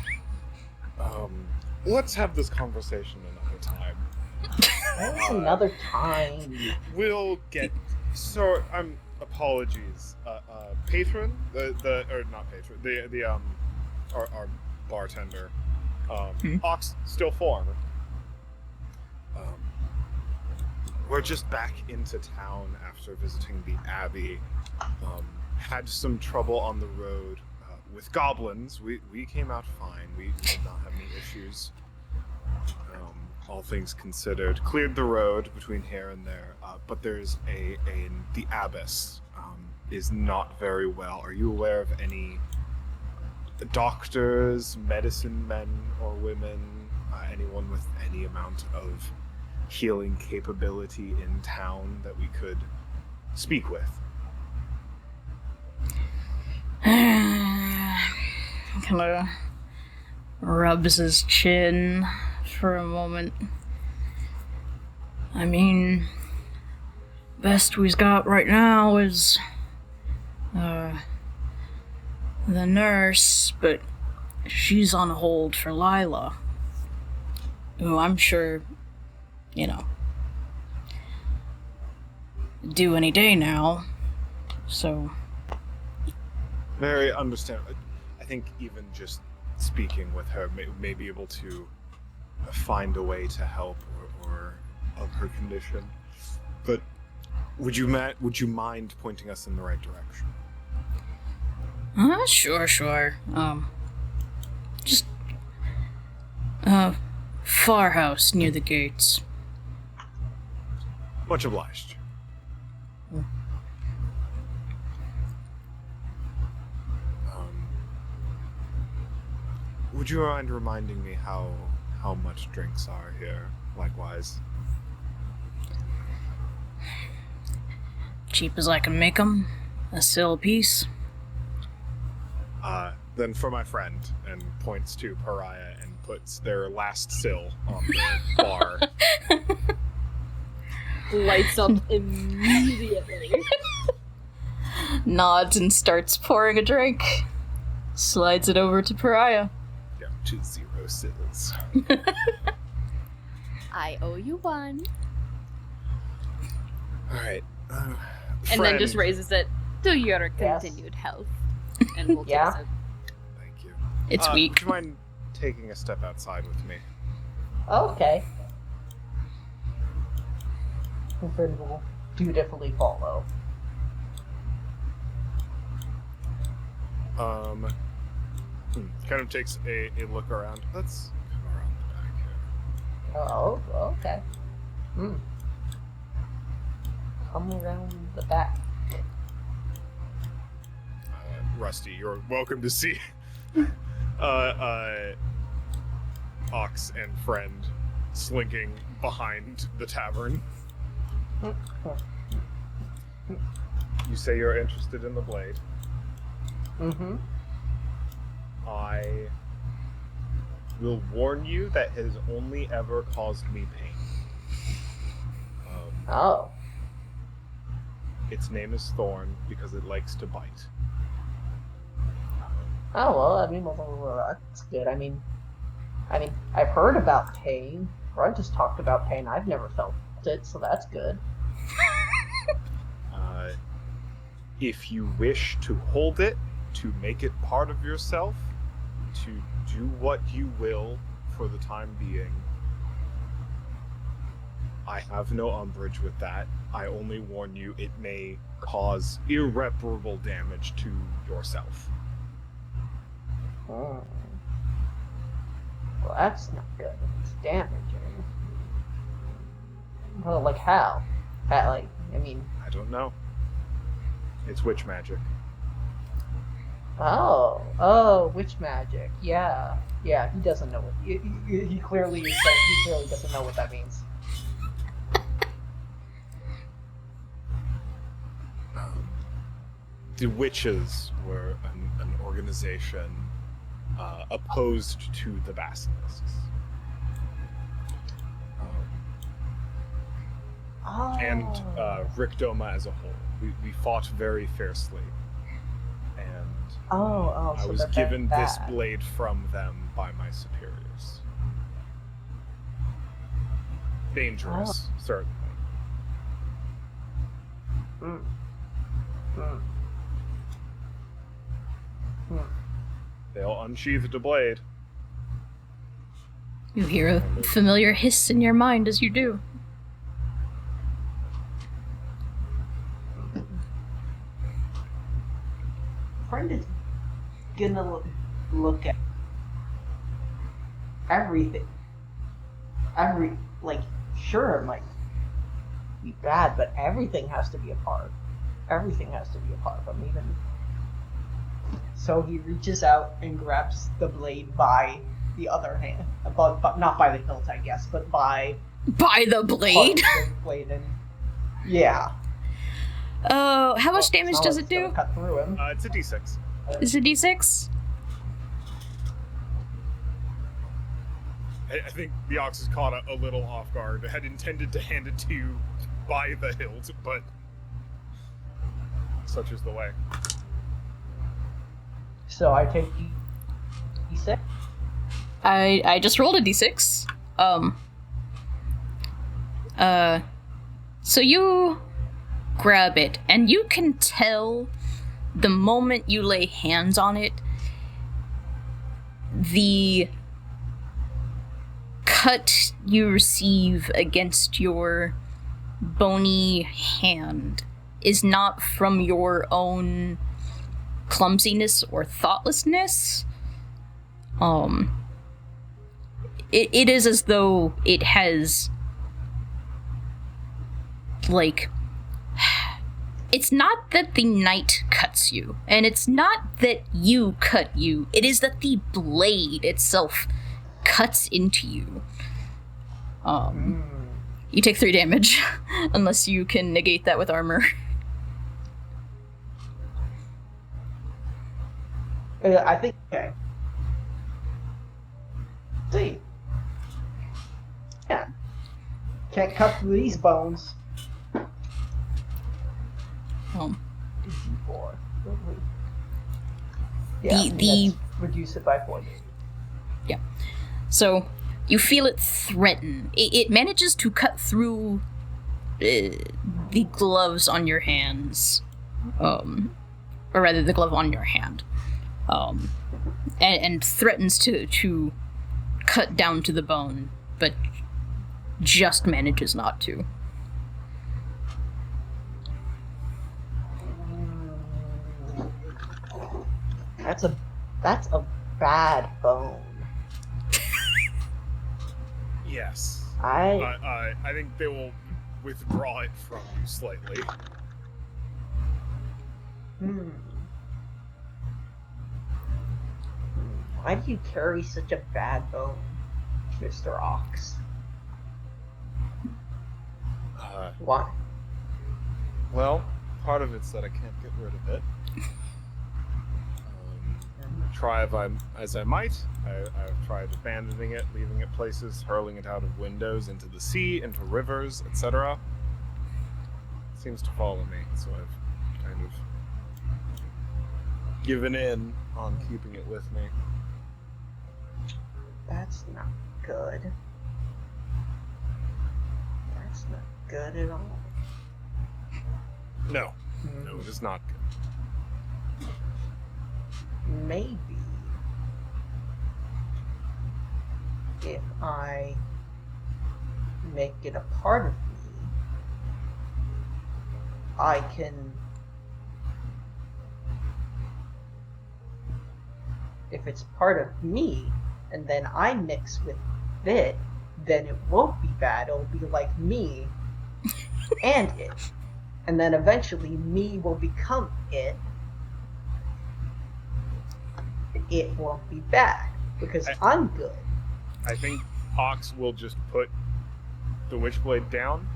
Let's have this conversation another time. Another time. We'll get. So, apologies. Patron, or not patron, our bartender, Ox still form. We're just back into town after visiting the Abbey. Had some trouble on the road with goblins. We came out fine. We did not have any issues. All things considered, cleared the road between here and there. But there's the abbess is not very well. Are you aware of any doctors, medicine men or women, anyone with any amount of healing capability in town that we could speak with. Kind of rubs his chin for a moment. I mean, best we've got right now is the nurse, but she's on hold for Lila, who I'm sure, due any day now, so... Very understandable. I think even just speaking with her may be able to find a way to help or of her condition. But would you mind pointing us in the right direction? Sure. Just far house near the gates. Much obliged. Would you mind reminding me how much drinks are here, likewise? Cheap as I can make 'em. A sill apiece. Then for my friend, and points to Pariah and puts their last sill on the bar. Lights up immediately. Nods and starts pouring a drink. Slides it over to Pariah. Down to 0 sills. I owe you one. Alright. And then just raises it to your continued health. And we'll Yeah. take it. Thank you. It's weak. Would you mind taking a step outside with me? Okay. Friend will dutifully follow. Kind of takes a look around. Let's come around the back here. Oh, okay. Come around the back. Rusty, you're welcome to see Ox and friend slinking behind the tavern. You say you're interested in the blade. Mm-hmm. I will warn you that has only ever caused me pain. Oh. Its name is Thorn because it likes to bite. Oh, well, I mean, well, that's good. I mean, I've heard about pain. Ron just talked about pain. I've never felt it, so that's good. If you wish to hold it, to make it part of yourself, to do what you will for the time being, I have no umbrage with that. I only warn you it may cause irreparable damage to yourself. Oh. Well, that's not good. It's damaging. Well, like how? I don't know. It's witch magic. Oh, witch magic. Yeah, he doesn't know what he clearly is saying. He clearly doesn't know what that means. The witches were an organization opposed to the basilisks. And Rickdoma as a whole. We fought very fiercely. And I so was they're given bad. this blade from them by my superiors. Dangerous, certainly. They'll unsheath the blade. You hear a familiar hiss in your mind as you do. Friend is gonna look at everything. Sure, it might be bad, but everything has to be a part. Everything has to be a part of them, even So he reaches out and grabs the blade by the other hand, but not by the hilt, I guess, but by By the blade? part of the blade. And yeah. How much It's damage not does like it it's gonna do? Cut through him. It's a d6. Is it d6? I think the ox is caught a little off guard. I had intended to hand it to you by the hilt, but such is the way. So I take d6. I just rolled a d6. So you grab it, and you can tell the moment you lay hands on it, the cut you receive against your bony hand is not from your own clumsiness or thoughtlessness. It is as though it has, like, it's not that the knight cuts you, and it's not that you cut you, it is that the blade itself cuts into you. You take 3 damage, unless you can negate that with armor. I think, okay. See. Yeah. Can't cut through these bones. Um, D4. Yeah, the reduce it by 4. So, you feel it threaten. It manages to cut through the gloves on your hands. Or rather, the glove on your hand. And threatens to cut down to the bone, but just manages not to. That's a bad bone. Yes. I I think they will withdraw it from you slightly. Why do you carry such a bad bone, Mr. Ox? Why? Well, part of it's that I can't get rid of it. Try as I might. I've tried abandoning it, leaving it places, hurling it out of windows into the sea, into rivers, etc. It seems to follow me, so I've kind of given in on keeping it with me. That's not good. That's not good at all. No, it is not good. Maybe if I make it a part of me, I can. If it's part of me, and then I mix with it, then it won't be bad. It'll be like me and it. And then eventually me will become it. It won't be bad because I'm good. I think Ox will just put the Witchblade down,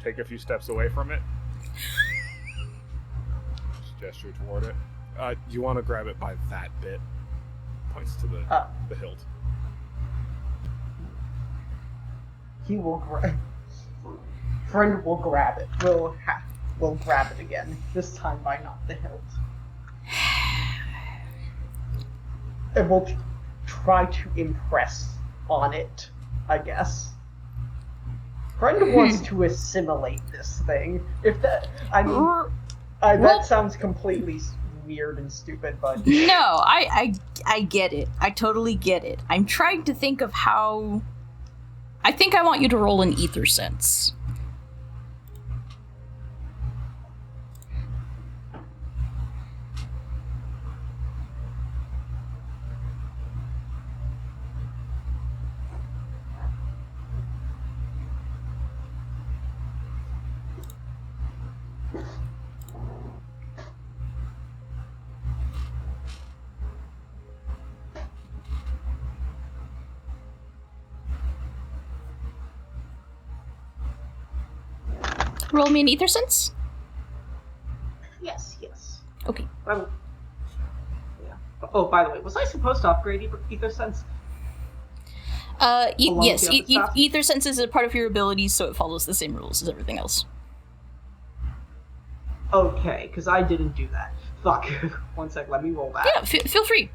take a few steps away from it, just gesture toward it. You want to grab it by that bit? Points to the hilt. He will grab. Friend will grab it. We'll grab it again. This time by not the hilt. And we'll try to impress on it, I guess. Friend wants to assimilate this thing. If that, I mean, that sounds completely weird and stupid, but No, I get it. I totally get it. I'm trying to think of how. I think I want you to roll an ether sense. Roll me an ether sense. Yes. Okay. Yeah. Oh, by the way, was I supposed to upgrade Ether Sense? Along with Yes, the other stuff? ether sense is a part of your abilities, so it follows the same rules as everything else. Okay, because I didn't do that. Fuck. 1 sec, let me roll that. Yeah, feel free.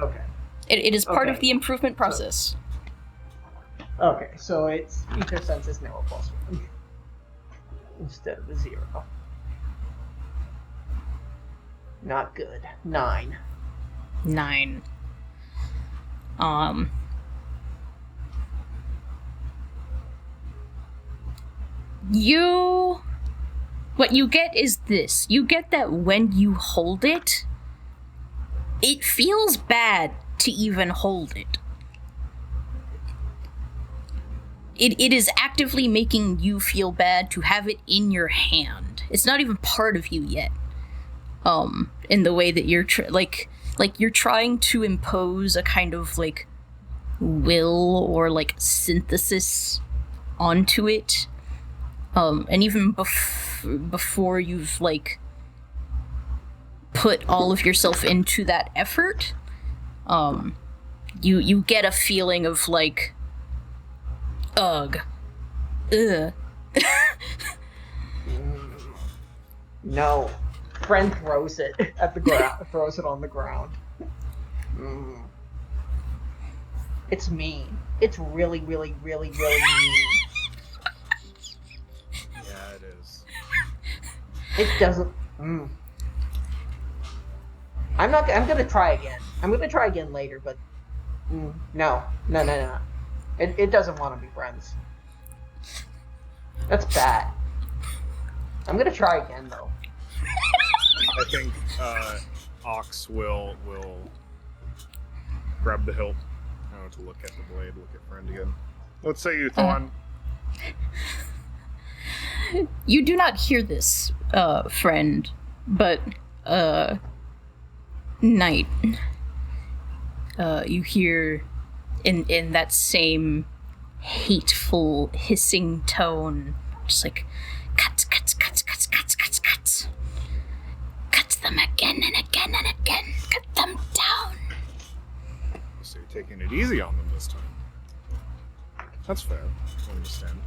Okay. It is part of Okay. the improvement process. Okay, so it's Ether Sense is now a +1 instead of a 0. Not good. 9. 9. What you get is this. You get that when you hold it, it feels bad to even hold it. It is actively making you feel bad to have it in your hand. It's not even part of you yet. In the way that you're like you're trying to impose a kind of like will or like synthesis onto it. And even before you've like put all of yourself into that effort, you get a feeling of like, ugh. No. Friend throws it at the ground. Throws it on the ground. It's mean. It's really, really, really, really mean. Yeah, it is. It doesn't. I'm gonna try again. I'm gonna try again later, but no. It doesn't want to be friends. That's bad. I'm gonna try again though. I think Ox will grab the hilt. To look at the blade, look at friend again. Let's say you, Thorn. You do not hear this, friend, but, Knight. You hear in that same hateful, hissing tone, just like, cut. Cut them again and again and again. Cut them down. So you're taking it easy on them this time. That's fair. I understand.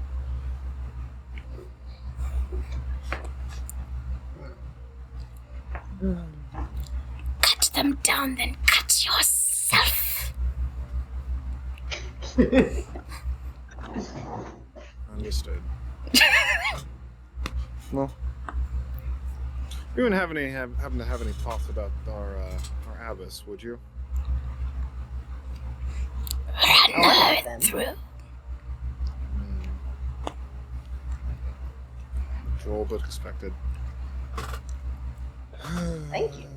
Cut them down, then cut yourself. Understood. Well, you wouldn't happen to have any thoughts about our abbess, would you? Run her through. Joel, but expected. Thank you.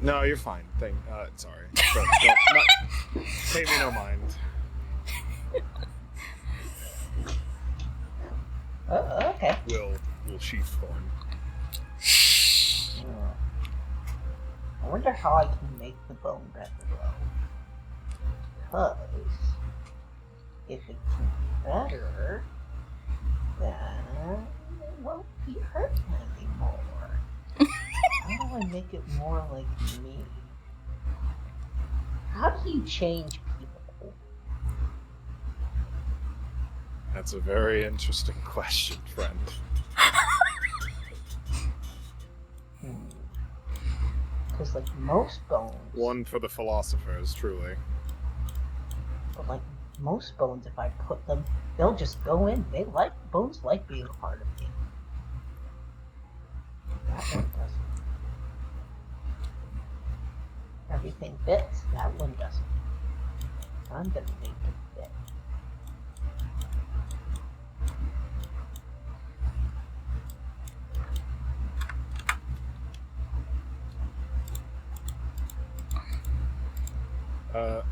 No, you're fine. Sorry. Pay me no mind. Okay. We'll sheath Thorn. I wonder how I can make the bone better though. Because if it can be better, then it won't be hurting anymore. How do I make it more like me? How do you change people? That's a very interesting question, friend. Because like most bones, One for the philosophers, truly. but like most bones, if I put them, they'll just go in. Bones like being a part of me. That one doesn't. Everything fits, that one doesn't. I'm gonna make it fit. I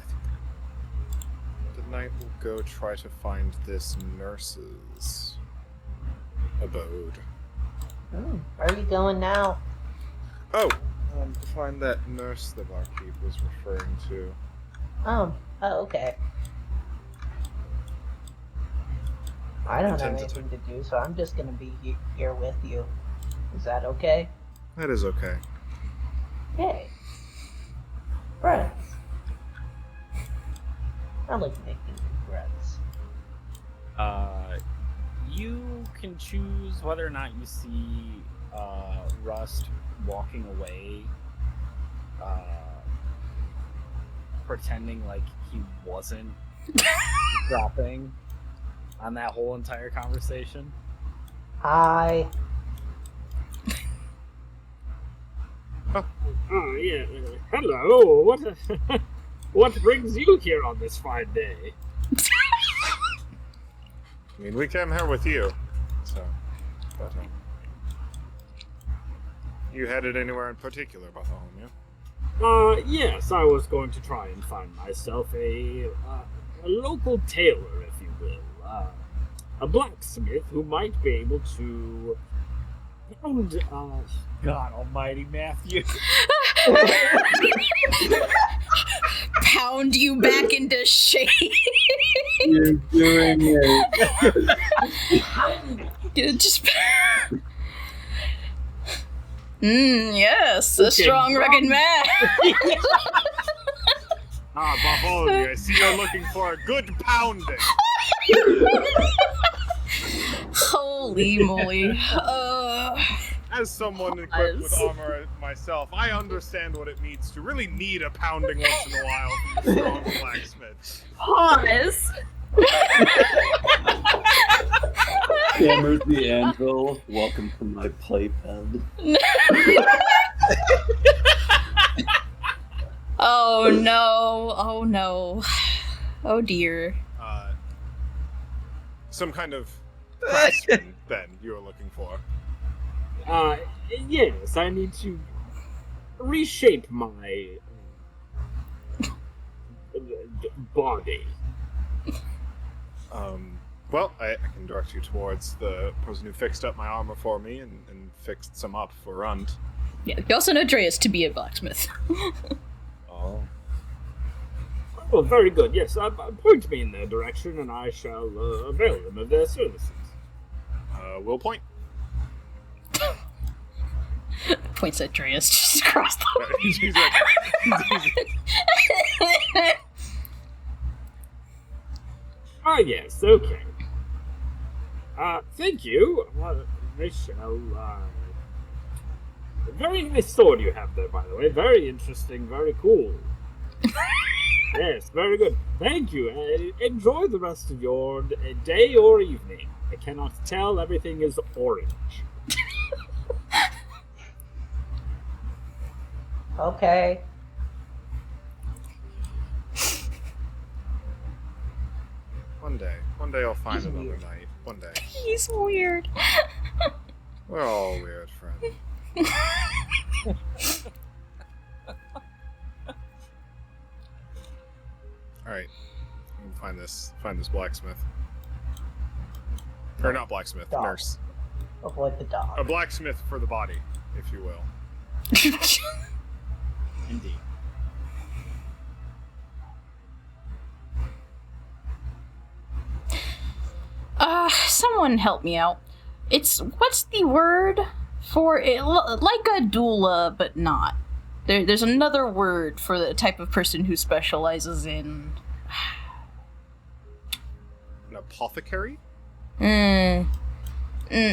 think the knight will go try to find this nurse's abode. Where are you going now? Oh, to find that nurse the barkeep was referring to. Oh, okay. I don't have intend to anything to do, so I'm just gonna be here with you. Is that okay? That is okay. Hey. Friends. I like making new friends. You can choose whether or not you see Rust walking away, pretending like he wasn't dropping on that whole entire conversation. Hi. Oh, yeah. Hello. What brings you here on this fine day? I mean, we came here with you, so. But, you headed anywhere in particular, Bartholomew? Yes, I was going to try and find myself a local tailor, if you will. A blacksmith who might be able to pound, God almighty, Matthew. Pound you back into shape. You're doing it. Just. Yes, a Okay, strong, rugged man. Bartholomew, I see you're looking for a good pounding. Holy moly. As someone equipped with armor myself, I understand what it means to really need a pounding once in a while from a strong blacksmith. Pause. Hammers the anvil. Welcome to my playpen. Oh no. Oh no. Oh dear. Some kind of craftsman, then, you're looking for. Yes, I need to reshape my body. Well, I can direct you towards the person who fixed up my armor for me and fixed some up for Rund. Yeah, you also know Dreas to be a blacksmith. Oh. Well, very good. Yes, point me in their direction, and I shall avail them of their services. We'll point. Points at Dreas just across the He's like, Ah, yes, okay. Thank you. I shall, very nice sword you have there, by the way. Very interesting, very cool. Yes, very good. Thank you. Enjoy the rest of your day or evening. I cannot tell. Everything is orange. Okay. One day I'll find He's another weird. night. One day. He's weird. We're all weird, friend. Alright. Find this blacksmith. Or not blacksmith, Dog. nurse. Avoid the dog. A blacksmith for the body, if you will. Indeed. Someone help me out. What's the word for it? Like a doula, but not. There's another word for the type of person who specializes in. An apothecary?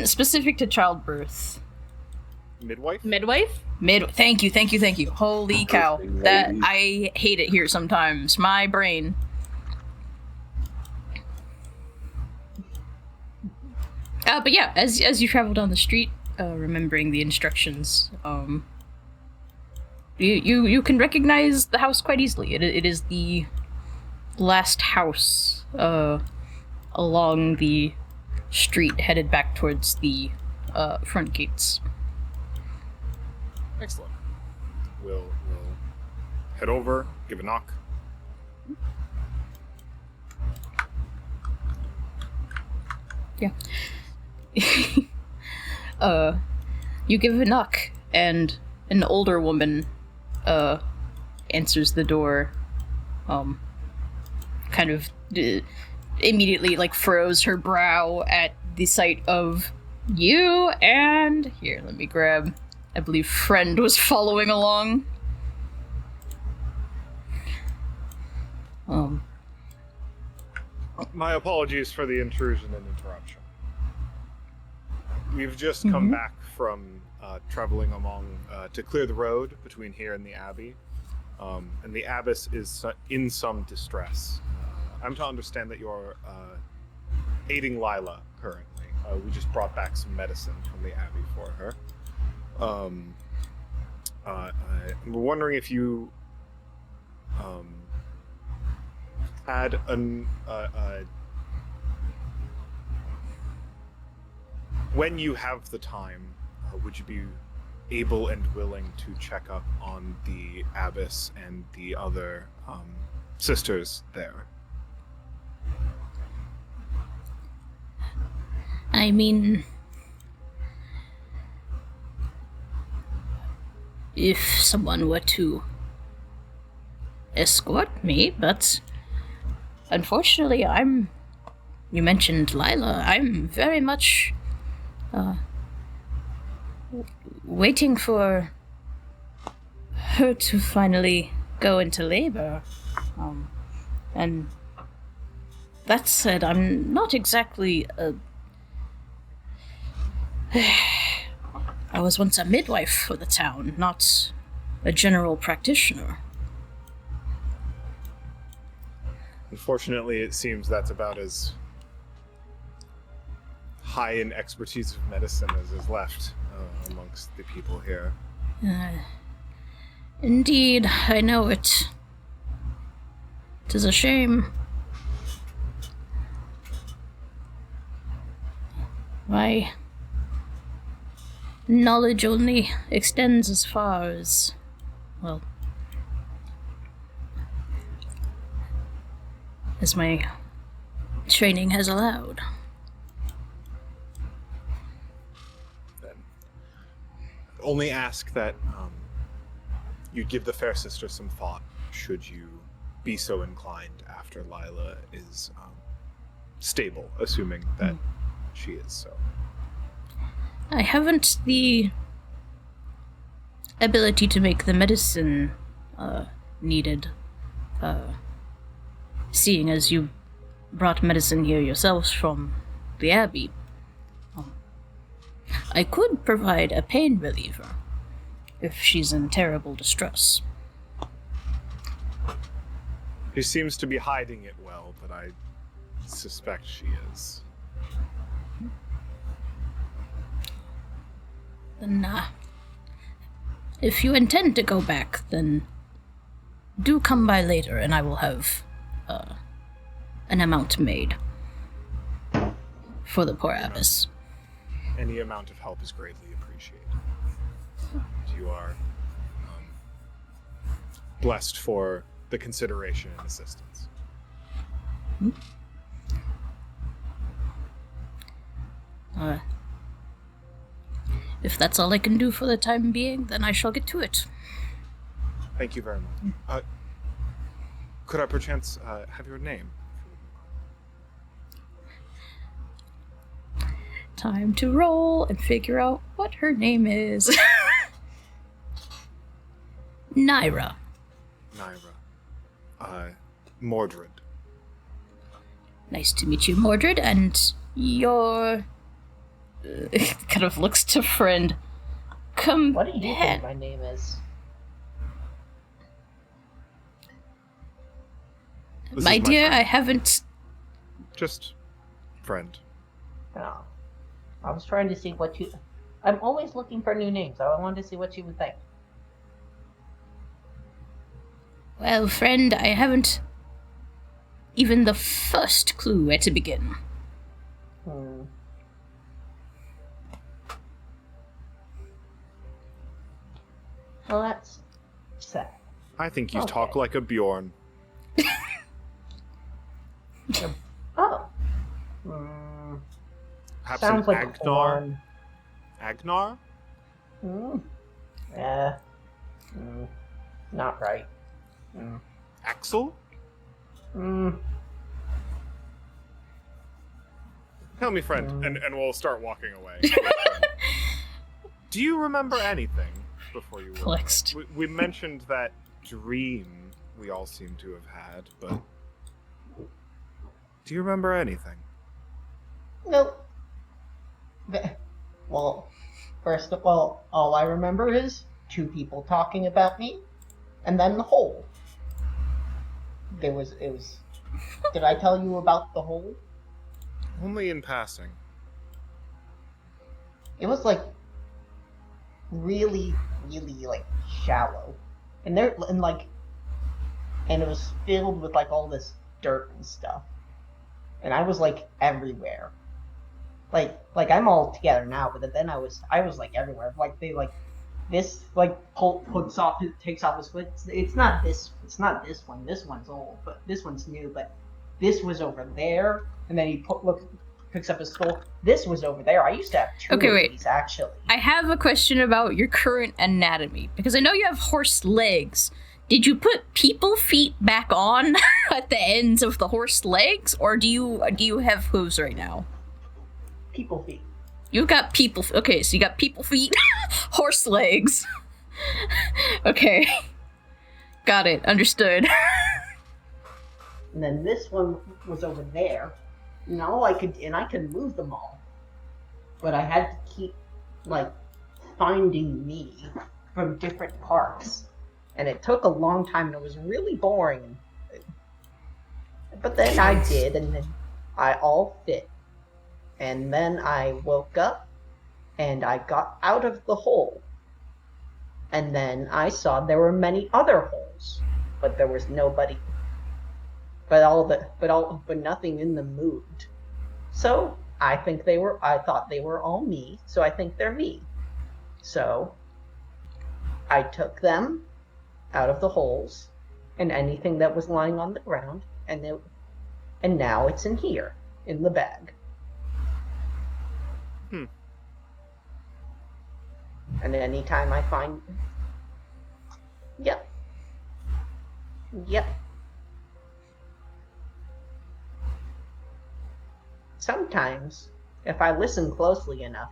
Specific to childbirth. Midwife? Midwife? Thank you. Holy cow. That I hate it here sometimes. My brain. But yeah, as you travel down the street, remembering the instructions, you can recognize the house quite easily. It is the last house along the street headed back towards the front gates. Excellent. We'll head over, give a knock. Yeah. You give a knock, and an older woman answers the door, kind of immediately like furrows her brow at the sight of you. And here, let me grab. I believe friend was following along. My apologies for the intrusion and interruption. We've just come back from traveling along to clear the road between here and the Abbey. And the Abbess is in some distress. I'm to understand that you're aiding Lila currently. We just brought back some medicine from the Abbey for her. We're wondering if you had when you have the time, would you be able and willing to check up on the Abbess and the other sisters there? I mean, if someone were to escort me, but unfortunately you mentioned Lila, I'm very much waiting for her to finally go into labor. And that said, I'm not exactly I was once a midwife for the town, not a general practitioner. Unfortunately, it seems that's about as high in expertise of medicine as is left amongst the people here. Indeed, I know it. 'Tis a shame. My knowledge only extends as far as, well, as my training has allowed. Then only ask that you give the fair sister some thought, should you be so inclined after Lila is stable, assuming that she is so. I haven't the ability to make the medicine needed, seeing as you brought medicine here yourselves from the Abbey. I could provide a pain reliever if she's in terrible distress. She seems to be hiding it well, but I suspect she is. Then, if you intend to go back, then do come by later and I will have an amount made for the poor abbess. Any amount of help is greatly appreciated. You are blessed for the consideration and assistance. If that's all I can do for the time being, then I shall get to it. Thank you very much. Could I perchance have your name? Time to roll and figure out what her name is. Naira. Mordred. Nice to meet you, Mordred, and your... kind of looks to friend. What do you think my name is? My dear, I haven't... Just friend. Oh. I was trying to see what you... I'm always looking for new names, so I wanted to see what you would think. Well, friend, I haven't even the first clue where to begin. Well, that's sad. I think you Okay. talk like a Bjorn. Oh. Perhaps Sounds an like Agnar? corn. Agnar? Yeah. Not right. Axel? Tell me, friend, and we'll start walking away. Do you remember anything before you were Flexed. We mentioned that dream we all seem to have had, but do you remember anything? No. Well, first of all I remember is 2 people talking about me, and then the hole. It was. Did I tell you about the hole? Only in passing. It was like really, really like shallow, and it was filled with like all this dirt and stuff, and I was like everywhere. Like I'm all together now, but then I was like everywhere. Like they like this like takes off his foot. It's not this one. This one's old, but this one's new. But this was over there, and then he picks up his skull. This was over there. I used to have 2 Okay, of wait. these actually. I have a question about your current anatomy, because I know you have horse legs. Did you put people feet back on at the ends of the horse legs, or do you have hooves right now? People feet. You've got people. Okay, so you got people feet, horse legs. Okay, got it. Understood. And then this one was over there. And I could move them all. But I had to keep like finding me from different parts. And it took a long time and it was really boring. But then I did, and then I all fit. And then I woke up and I got out of the hole. And then I saw there were many other holes, but there was nobody. But nothing in them moved. So I thought they were all me, so I think they're me. So I took them out of the holes and anything that was lying on the ground, and now it's in here, in the bag. And anytime I find... Yep. Sometimes, if I listen closely enough,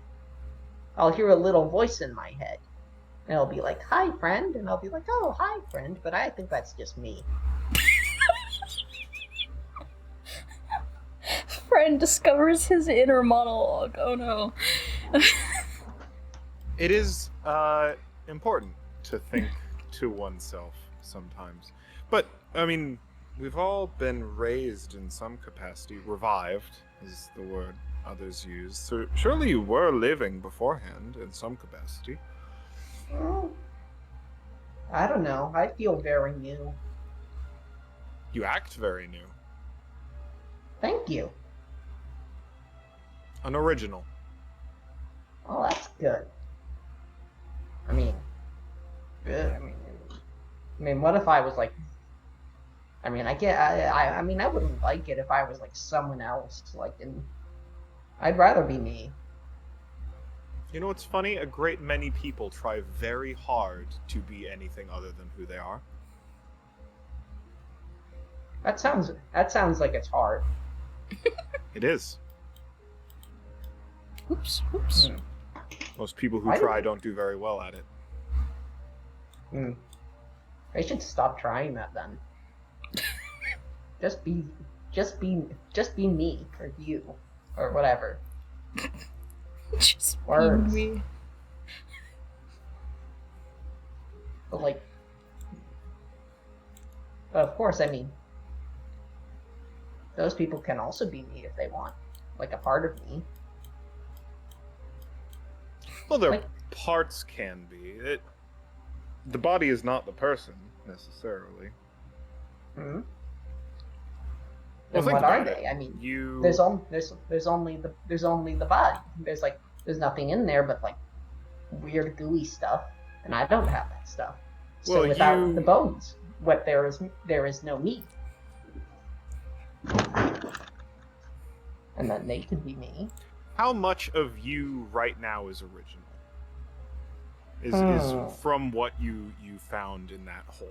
I'll hear a little voice in my head. And it'll be like, "Hi, friend." And I'll be like, "Oh, hi, friend." But I think that's just me. Friend discovers his inner monologue. Oh no. It is important to think to oneself sometimes. But, I mean, we've all been raised in some capacity, revived is the word others use. So surely you were living beforehand in some capacity. Well, I don't know. I feel very new. You act very new. Thank you. Unoriginal. Oh, that's good. I mean, good. I mean, what if I was like? I mean, I mean, I wouldn't like it if I was like someone else. I'd rather be me. You know what's funny? A great many people try very hard to be anything other than who they are. That sounds like it's hard. It is. Oops. Most people who try don't do very well at it. I should stop trying that then. Just be me, or you, or whatever. Just Words. being me. But of course, I mean, those people can also be me if they want, like a part of me. Well, their Like- parts can be. The body is not the person necessarily. Hmm. Well, Then think what are about it. they? I mean, You. there's only the body. There's nothing in there but like weird gooey stuff, and I don't have that stuff. So Well, without you- the bones, there is no me. And then they could be me. How much of you right now is original? Is from what you found in that hole?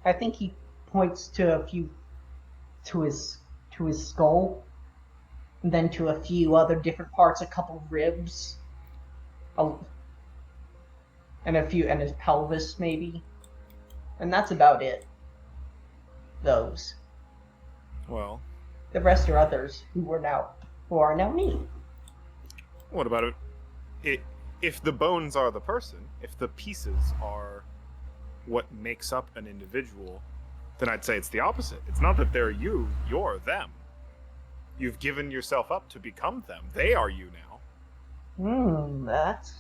I think he points to a few to his skull, and then to a few other different parts, a couple ribs, and his pelvis maybe, and that's about it. Those. Well, The rest are others who are now me. what about it? If the bones are the person, if the pieces are what makes up an individual, then I'd say it's the opposite. It's not that they're you, you're them. You've given yourself up to become them. They are you now. That's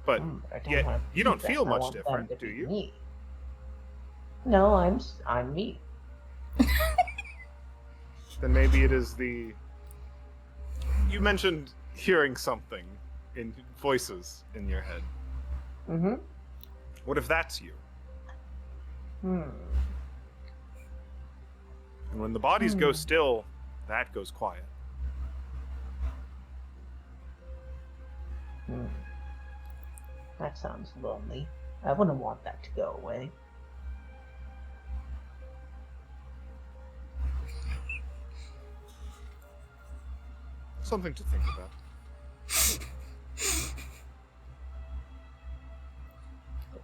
But I don't yet wanna you be don't them. feel I much want them different, to do be you? me. No, I'm me. Then maybe it is the... You mentioned hearing something in voices in your head. Mm-hmm. What if that's you? And when the bodies go still, that goes quiet. That sounds lonely. I wouldn't want that to go away. Something to think about.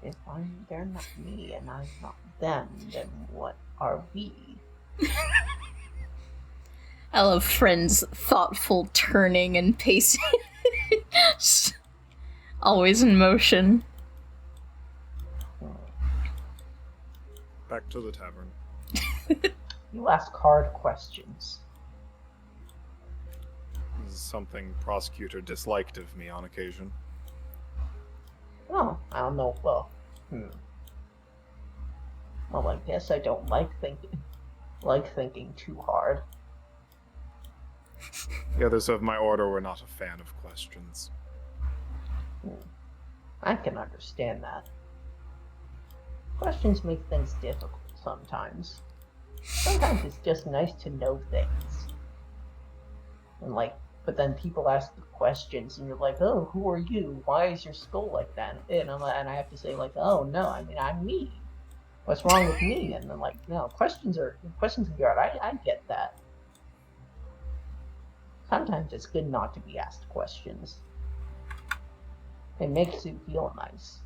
If they're not me and I'm not them, then what are we? I love Friend's thoughtful turning and pacing. Always in motion. Back to the tavern. You ask hard questions. This is something prosecutor disliked of me on occasion. Oh, I don't know. Well, I guess I don't like thinking too hard. The others of my order were not a fan of questions. I can understand that. Questions make things difficult sometimes. Sometimes it's just nice to know things. And but then people ask the questions and you're like, oh, who are you? Why is your skull like that? And I have to say oh no, I mean, I'm me. What's wrong with me? And then no, questions are good. I get that. Sometimes it's good not to be asked questions. It makes you feel nice.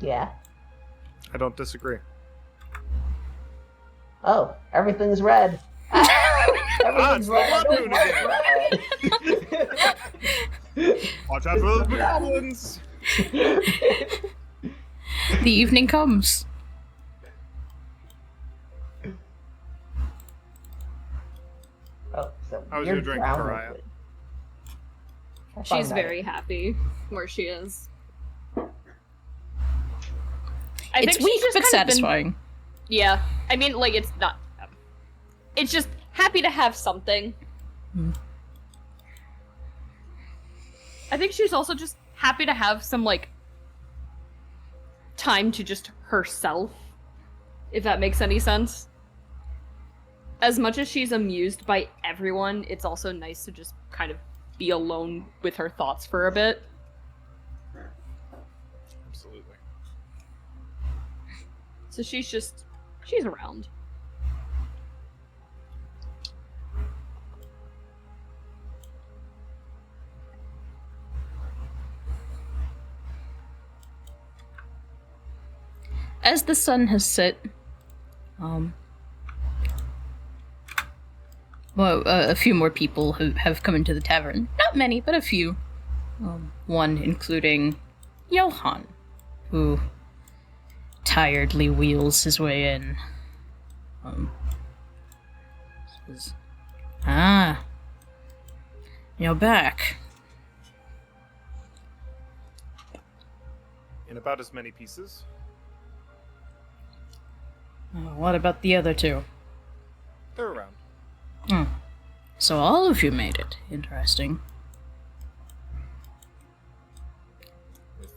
Yeah? I don't disagree. Oh, everything's red. Everything's it's red. I the don't blood like red. Watch out for those goblins! The evening comes. Oh, so How was your weird drink, brown Pariah? liquid. I find She's that- very happy where she is. I It's think weak she's just but kind of been- satisfying. Yeah, I mean, it's not. It's just happy to have something. I think she's also just happy to have some time to just herself, if that makes any sense. As much as she's amused by everyone, it's also nice to just kind of be alone with her thoughts for a bit. Absolutely. So she's around. As the sun has set, a few more people have come into the tavern. Not many, but a few. One including Johann, who tiredly wheels his way in. Says, you're back. In about as many pieces. What about the other two? They're around. So all of you made it. Interesting. With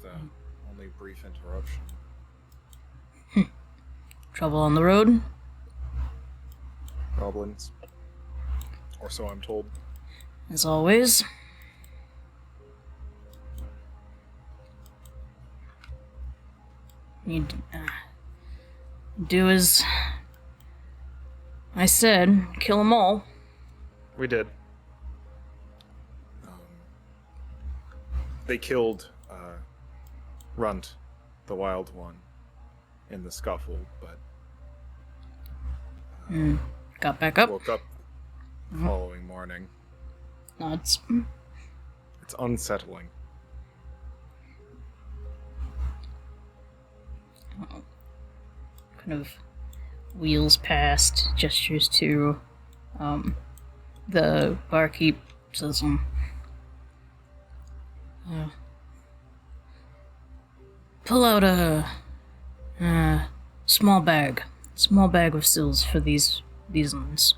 only brief interruption. Trouble on the road? Goblins. Or so I'm told. As always. You do as I said. Kill them all. We did. They killed Runt, the wild one, in the scuffle, but Got back up. woke up the following morning. No, It's unsettling. kind of wheels past, gestures to the barkeep, says, pull out a small bag of sills for these ones.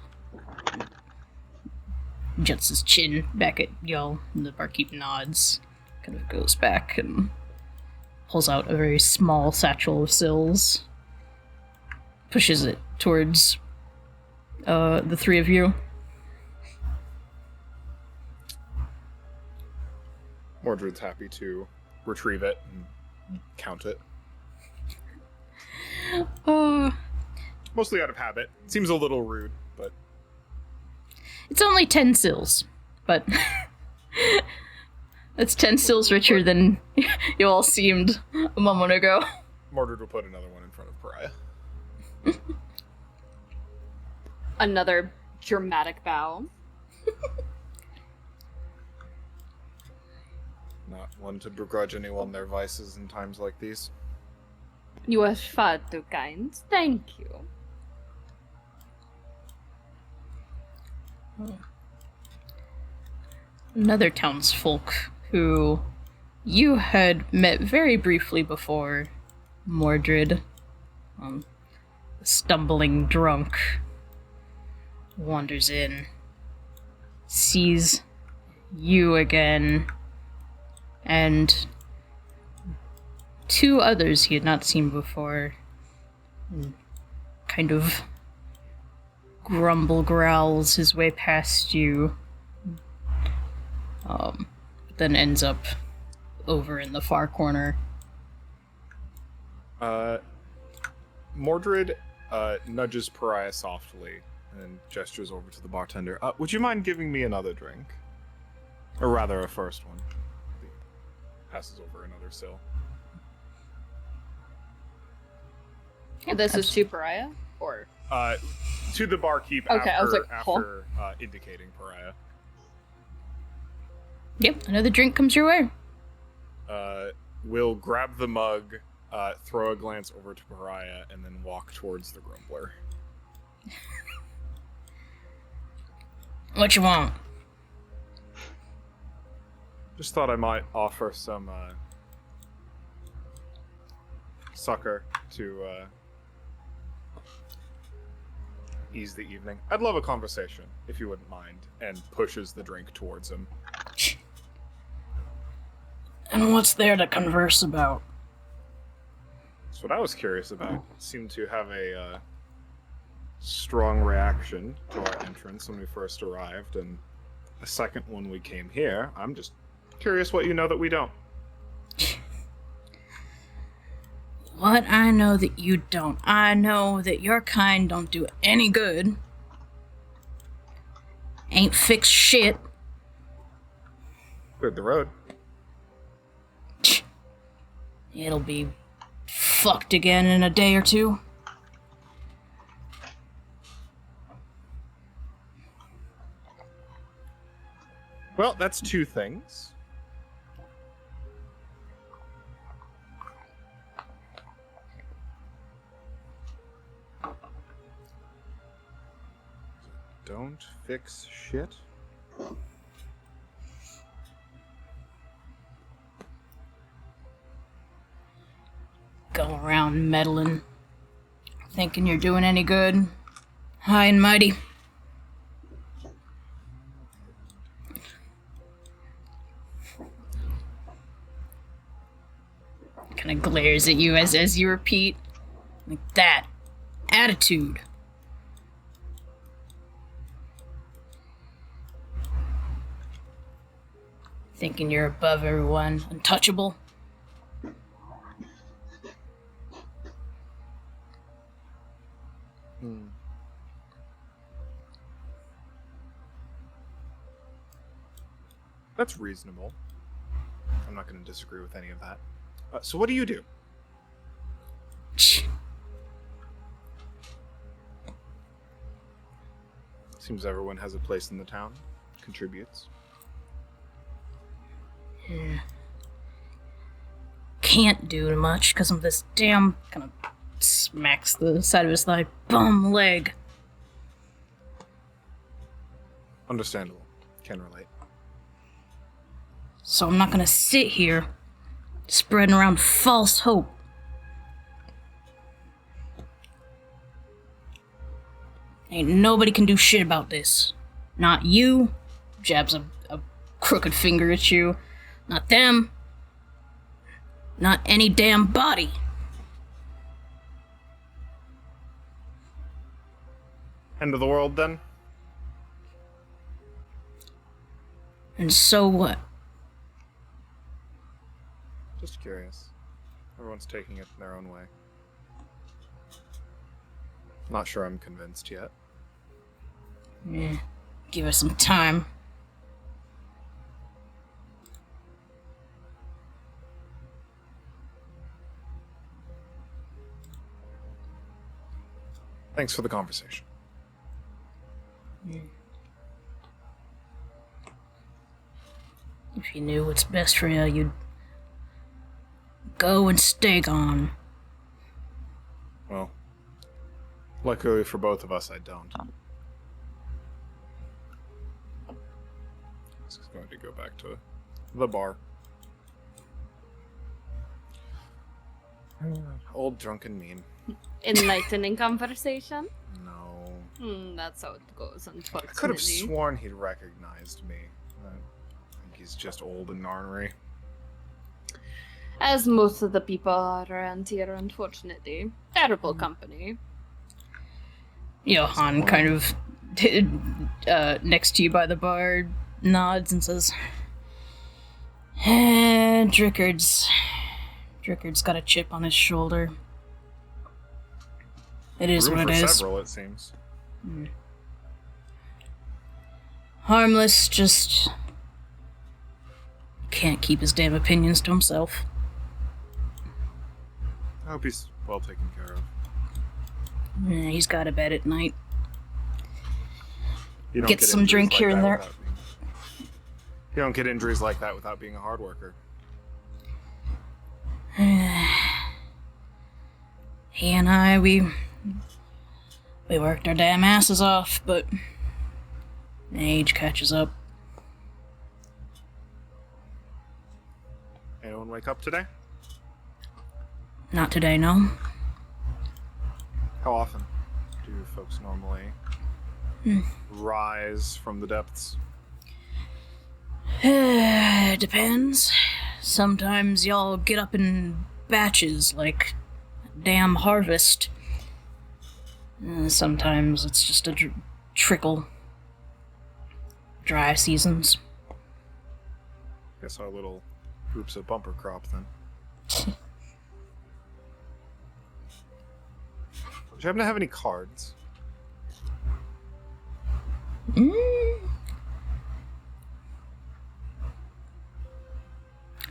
Juts his chin back at y'all, and the barkeep nods, kind of goes back and pulls out a very small satchel of sills, pushes it towards the three of you. Mordred's happy to retrieve it and count it. Mostly out of habit. Seems a little rude, but... It's only 10 sills, but it's 10 sills richer than you all seemed a moment ago. Mordred will put another one in front of Pariah. Another dramatic bow. Not one to begrudge anyone their vices in times like these. You are far too kind. Thank you. Another townsfolk who you had met very briefly before, Mordred, stumbling drunk, wanders in, sees you again, and two others he had not seen before, and kind of growls his way past you, then ends up over in the far corner. Mordred nudges Pariah softly and gestures over to the bartender. Would you mind giving me another drink? Or rather, a first one. Passes over another sill. This is to Pariah? Or? To the barkeep Okay, I was like, after indicating Pariah. Yep, another drink comes your way. Will grab the mug, throw a glance over to Pariah, and then walk towards the Grumbler. What you want? Just thought I might offer some succor to ease the evening. I'd love a conversation, if you wouldn't mind, and pushes the drink towards him. And what's there to converse about? That's what I was curious about. Seemed to have a strong reaction to our entrance when we first arrived, and a second when we came here. I'm just curious what you know that we don't. What I know that you don't. I know that your kind don't do any good. Ain't fixed shit. Cleared the road. It'll be fucked again in a day or two. Well, that's two things. Don't fix shit. Go around meddling, thinking you're doing any good. High and mighty. Kind of glares at you as you repeat, like that attitude. Thinking you're above everyone, untouchable. Hmm. That's reasonable. I'm not going to disagree with any of that. So what do you do? Seems everyone has a place in the town, contributes. Yeah. Can't do much because of this damn kind of smacks the side of his thigh bum leg. Understandable. Can relate. So I'm not gonna sit here spreading around false hope. Ain't nobody can do shit about this. Not you, jabs a crooked finger at you. Not them. Not any damn body. End of the world, then? And so what? Just curious. Everyone's taking it their own way. Not sure I'm convinced yet. Yeah, give us some time. Thanks for the conversation. If you knew what's best for you, you'd go and stay gone. Well, luckily for both of us, I don't. Just going to go back to the bar. Old drunken mean. Enlightening conversation? No. That's how it goes, I unfortunately. could have sworn he'd recognized me. I think he's just old and ornery. As most of the people are around here, unfortunately. Terrible company. Johan kind of next to you by the bar nods and says, Drickard's got a chip on his shoulder. It is Room what it for is. several, it seems. Harmless, just can't keep his damn opinions to himself. I hope he's well taken care of. Yeah, he's got a bed at night. You don't Get some injuries drink like here and that there. without you don't get injuries like that without being a hard worker. He and I, we worked our damn asses off, but age catches up. Anyone wake up today? Not today, no. How often do folks normally rise from the depths? Depends. Sometimes y'all get up in batches, like damn harvest. Sometimes it's just a trickle. Dry seasons. Guess our little group's a bumper crop then. Do you happen to have any cards?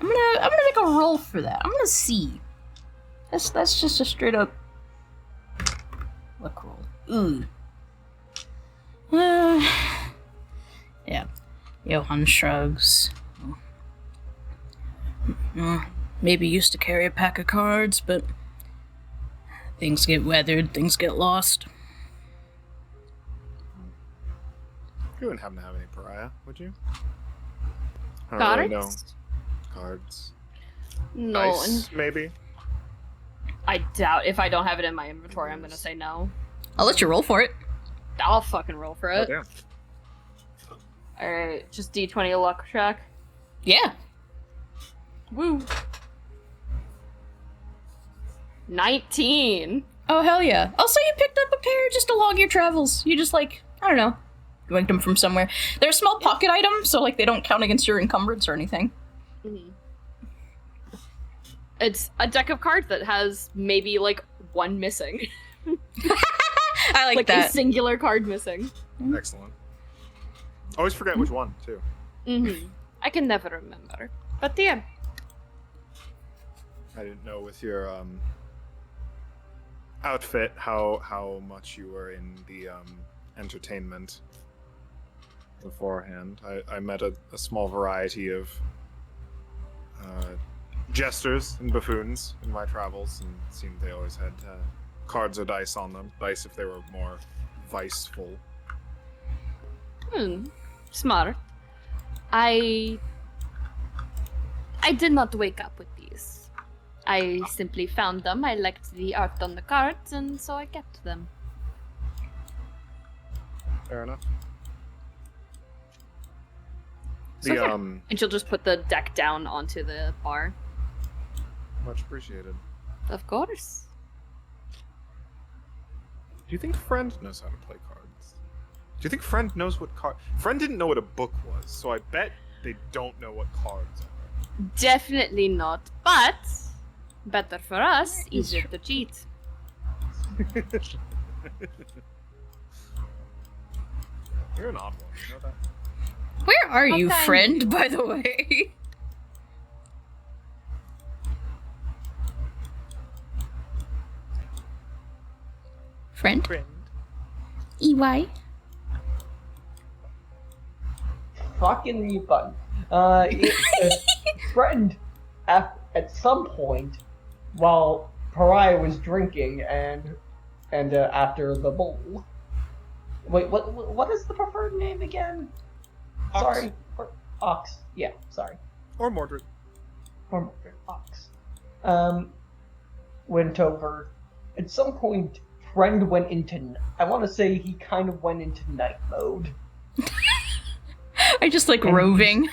I'm gonna make a roll for that. I'm gonna see. That's just a straight up luck roll. Ooh. Yeah. Johan shrugs. Maybe used to carry a pack of cards, but things get weathered, things get lost. You wouldn't happen to have any pariah, would you? I don't really know. Cards? Cards. No, Dice, maybe? I doubt if I don't have it in my inventory, I'm gonna say no. I'll let you roll for it. I'll fucking roll for Oh, it. damn. Alright, just D20 luck check. Yeah. Woo. 19. Oh, hell yeah. Also, you picked up a pair just along your travels. You just, like, I don't know, yanked them from somewhere. They're a small pocket item, so, like, they don't count against your encumbrance or anything. Mhm. It's a deck of cards that has maybe, like, one missing. I like like a that. singular card missing. Excellent. Always forget which one, too. I can never remember. But yeah. I didn't know with your outfit how much you were in the entertainment beforehand. I met a small variety of jesters and buffoons in my travels, and it seemed they always had cards or dice on them. Dice if they were more viceful. Smart. I did not wake up with these. I simply found them. I liked the art on the cards, and so I kept them. Fair enough. So fair. And she'll just put the deck down onto the bar. Much appreciated. Of course. Do you think Friend knows how to play cards? Do you think Friend knows what card? Friend didn't know what a book was, so I bet they don't know what cards are. Definitely not. But better for us, easier to cheat. You're an odd one, you know that? Where are you, Okay. friend, by the way? Friend? Friend. EY? Fucking mute button. Friend, at some point, while Pariah was drinking and after the bowl. Wait, what is the preferred name again? Ox. Sorry, Ox. Yeah, sorry. Or Mordred. Or Mordred, Ox. Went over. At some point, Friend went into. I want to say he kind of went into night mode. I just like roving.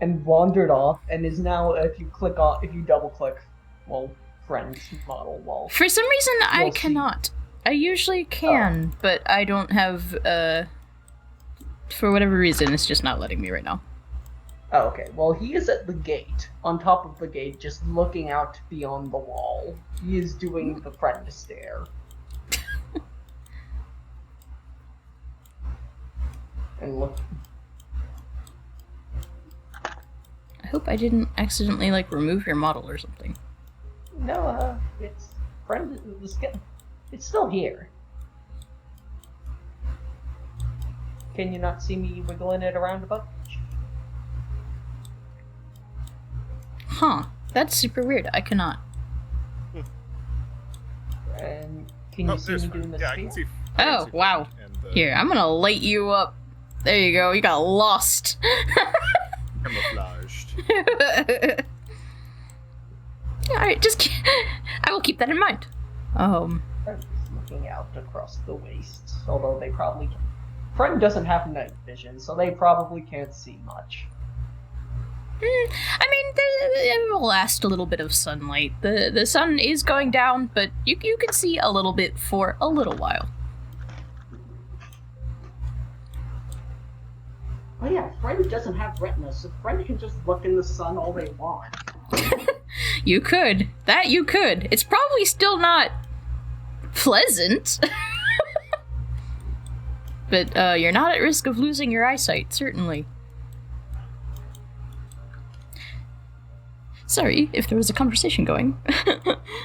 And wandered off, and is now, if you double click, well, Friend's model wall. For some reason, I You'll see. cannot. I usually can, but I don't have, for whatever reason, it's just not letting me right now. Oh, okay. Well, he is at the gate, on top of the gate, just looking out beyond the wall. He is doing the Friend stare. And look. I hope I didn't accidentally, like, remove your model or something. No, it's Friend. It's still here. Can you not see me wiggling it around a bunch? Huh. That's super weird. I cannot. And can you see there's me Friend. doing the Yeah, I spear? can see. Oh, wow. And Here, I'm gonna light you up. There you go. You got lost. camouflaged. Alright, I will keep that in mind. Friend is looking out across the wastes, although they probably can. Friend doesn't have night vision, so they probably can't see much. I mean, it will last a little bit of sunlight. The sun is going down, but you can see a little bit for a little while. Oh yeah, Friend doesn't have retina, so Friend can just look in the sun all they want. You could. That you could. It's probably still not pleasant. But you're not at risk of losing your eyesight, certainly. Sorry if there was a conversation going.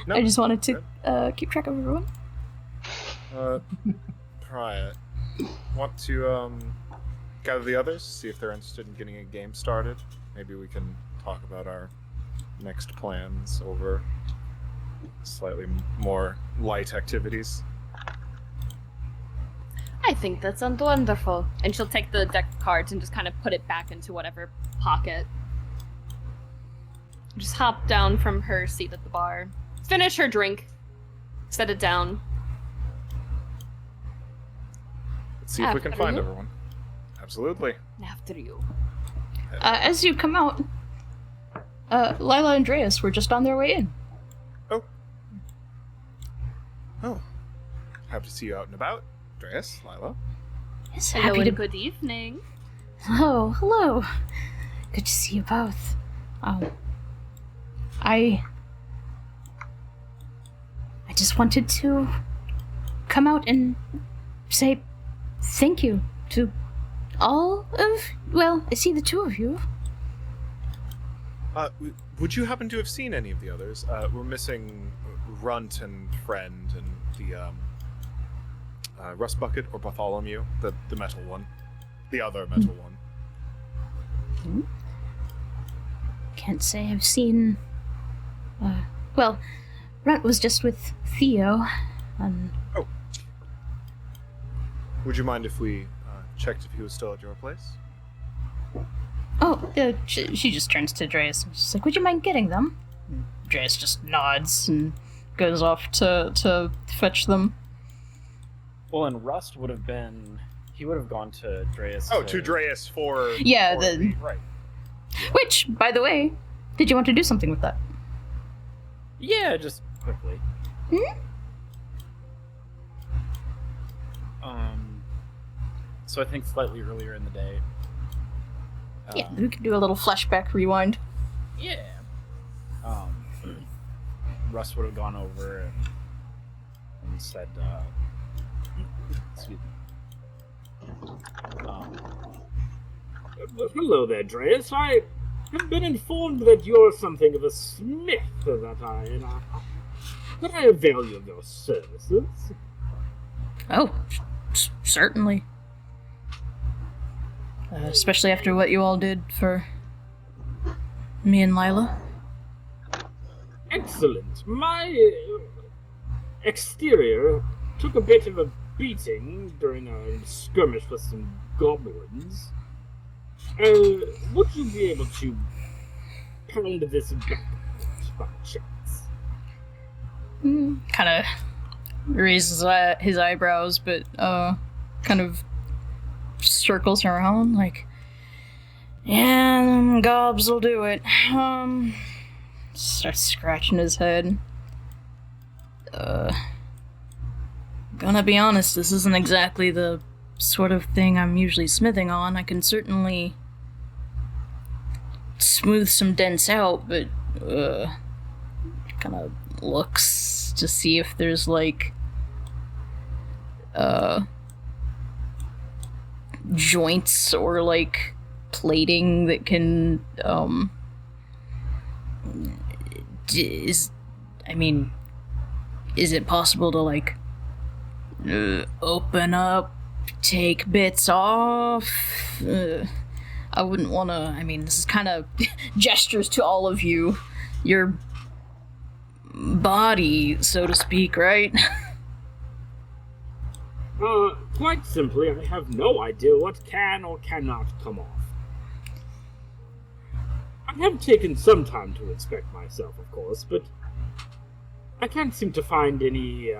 No, I just wanted to keep track of everyone. Pariah, want to gather the others, see if they're interested in getting a game started. Maybe we can talk about our next plans over slightly more light activities. I think that sounds wonderful. And she'll take the deck of cards and just kind of put it back into whatever pocket. Just hop down from her seat at the bar. Finish her drink. Set it down. Let's see if we can After find you. everyone. Absolutely. After you. As you come out, Lila and Andreas were just on their way in. Oh. Happy to see you out and about. Andreas, Lila. Yes, Hello happy and to. good evening. Hello. Good to see you both. I just wanted to come out and say thank you to all of, well, I see the two of you. Would you happen to have seen any of the others? We're missing Runt and Friend and the Rust Bucket or Bartholomew, the metal one. The other metal one. Can't say I've seen... well, Runt was just with Theo. Oh. Would you mind if we checked if he was still at your place? Oh, she just turns to Dreas and she's like, would you mind getting them? And Dreas just nods and goes off to fetch them. Well, and Rust would have been... He would have gone to Dreas. Oh, to Dreas for... Yeah, for right. Yeah. Which, by the way, did you want to do something with that? Yeah, just quickly. So I think slightly earlier in the day. Yeah, we could do a little flashback rewind. Yeah. Russ would have gone over and said, excuse me. Hello there, Dreas. I have been informed that you're something of a smith, that I avail you of your services. Oh, certainly. Especially after what you all did for me and Lila. Excellent. My exterior took a bit of a beating during a skirmish with some goblins. Would you be able to pound this back by chance? Kind of raises his eyebrows, but kind of circles around like, yeah, them gobs will do it. Starts scratching his head. Gonna be honest, this isn't exactly the sort of thing I'm usually smithing on. I can certainly smooth some dents out, but kind of looks to see if there's like joints or like plating that can is it possible to like open up, take bits off? I wouldn't want to. This is kind of gestures to all of you, your body, so to speak, right? Quite simply, I have no idea what can or cannot come off. I have taken some time to inspect myself, of course, but I can't seem to find any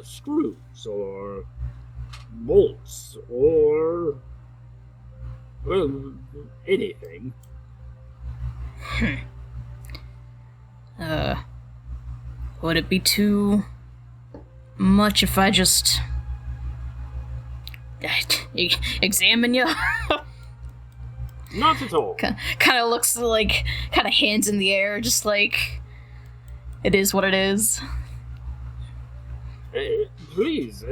screws or bolts or, well, anything. Would it be too much if I just examine you? Not at all. Kind of looks like, kind of hands in the air, just like, it is what it is. Please,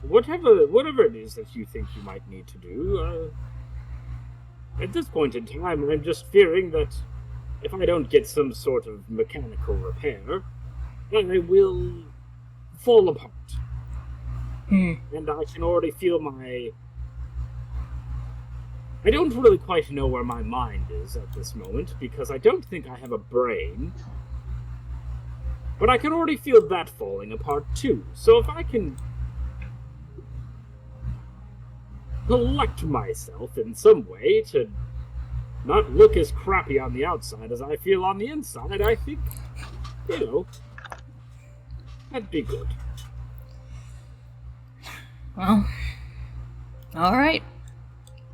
whatever it is that you think you might need to do, at this point in time, I'm just fearing that if I don't get some sort of mechanical repair, then I will fall apart. And I can already feel I don't really quite know where my mind is at this moment, because I don't think I have a brain. But I can already feel that falling apart too. So if I can collect myself in some way to not look as crappy on the outside as I feel on the inside, I think, that'd be good. Well, alright.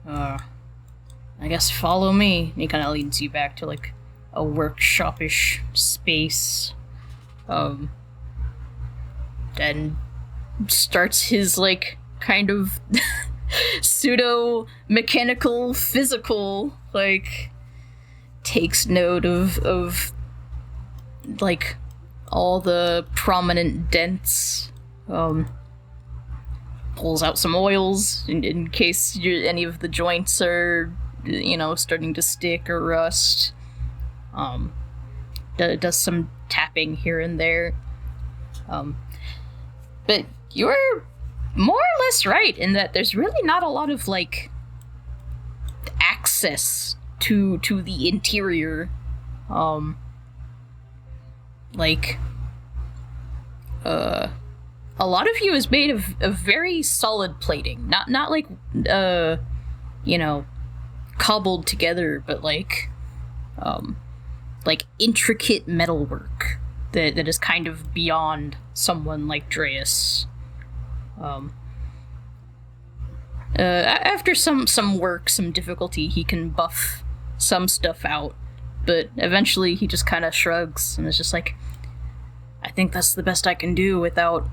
I guess follow me. He kind of leads you back to, like, a workshop-ish space. And starts his, like, kind of pseudo-mechanical, physical, like, takes note of, like, all the prominent dents, pulls out some oils in case any of the joints are, starting to stick or rust. Does some tapping here and there. But you're more or less right in that there's really not a lot of, access to the interior. A lot of you is made of very solid plating. Not cobbled together, but intricate metalwork that is kind of beyond someone like Dreas. After some work, some difficulty, he can buff some stuff out, but eventually he just kind of shrugs and is just like, I think that's the best I can do without,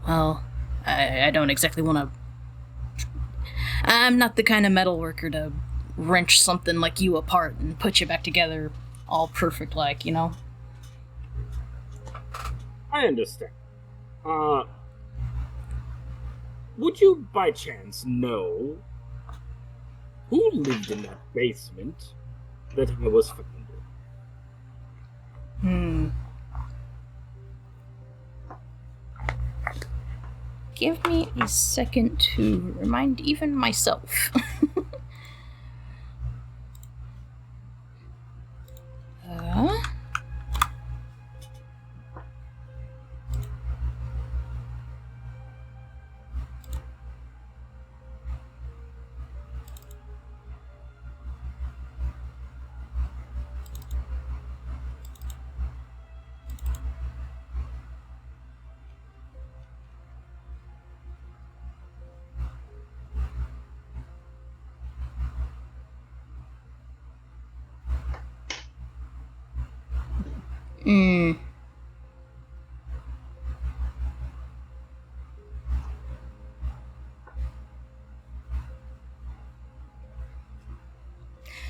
I don't exactly want to... I'm not the kind of metal worker to wrench something like you apart and put you back together all perfect like, I understand. Would you by chance know who lived in that basement that I was found in? Give me a second to remind even myself.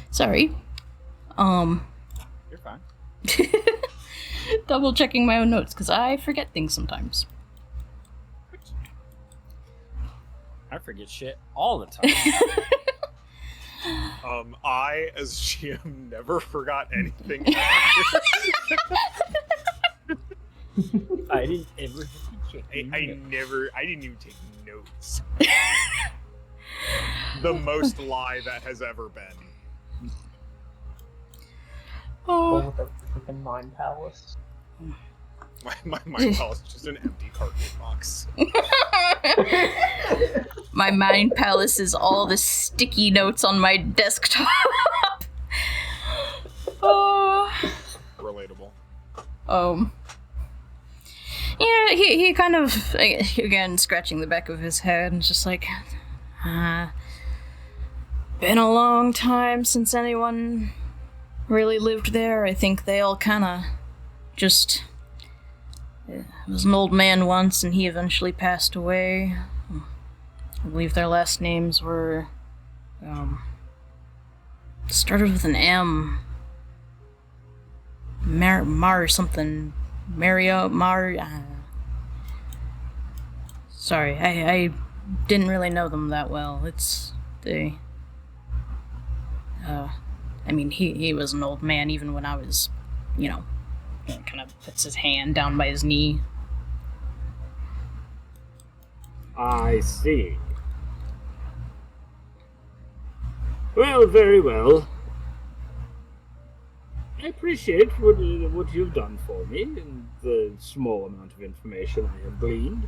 Sorry. You're fine. Double checking my own notes, because I forget things sometimes. I forget shit all the time. I, as GM, never forgot anything. I didn't ever have to check. I didn't even take notes. The most lie that has ever been. Oh, with a freaking mind palace. My mind palace is just an empty cardboard box. My mind palace is all the sticky notes on my desktop. Relatable. Yeah, he kind of, again, scratching the back of his head and just like, been a long time since anyone really lived there. I think they all kind of just... It was an old man once, and he eventually passed away. I believe their last names were... started with an M. Mar something. Sorry, I didn't really know them that well. He was an old man even when I was, kind of puts his hand down by his knee. I see. Well, very well. I appreciate what you've done for me and the small amount of information I have gleaned.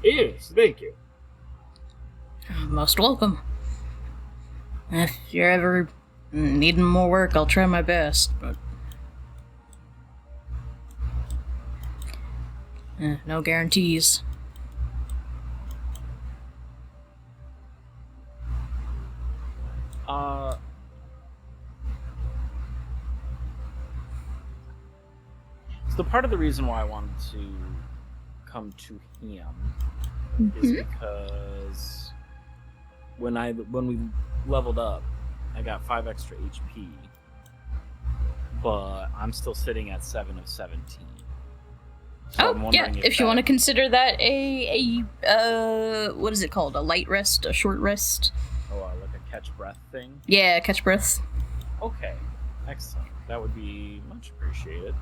Yes, thank you. Most welcome. If you're ever needing more work, I'll try my best, but... no guarantees. So part of the reason why I wanted to come to him is because when we leveled up, I got 5 extra HP. but I'm still sitting at 7 of 17. So I'm Oh, yeah, wondering if you that- want to consider that what is it called? A light rest? A short rest? like a catch breath thing. Yeah, catch breath. Okay, excellent. That would be much appreciated.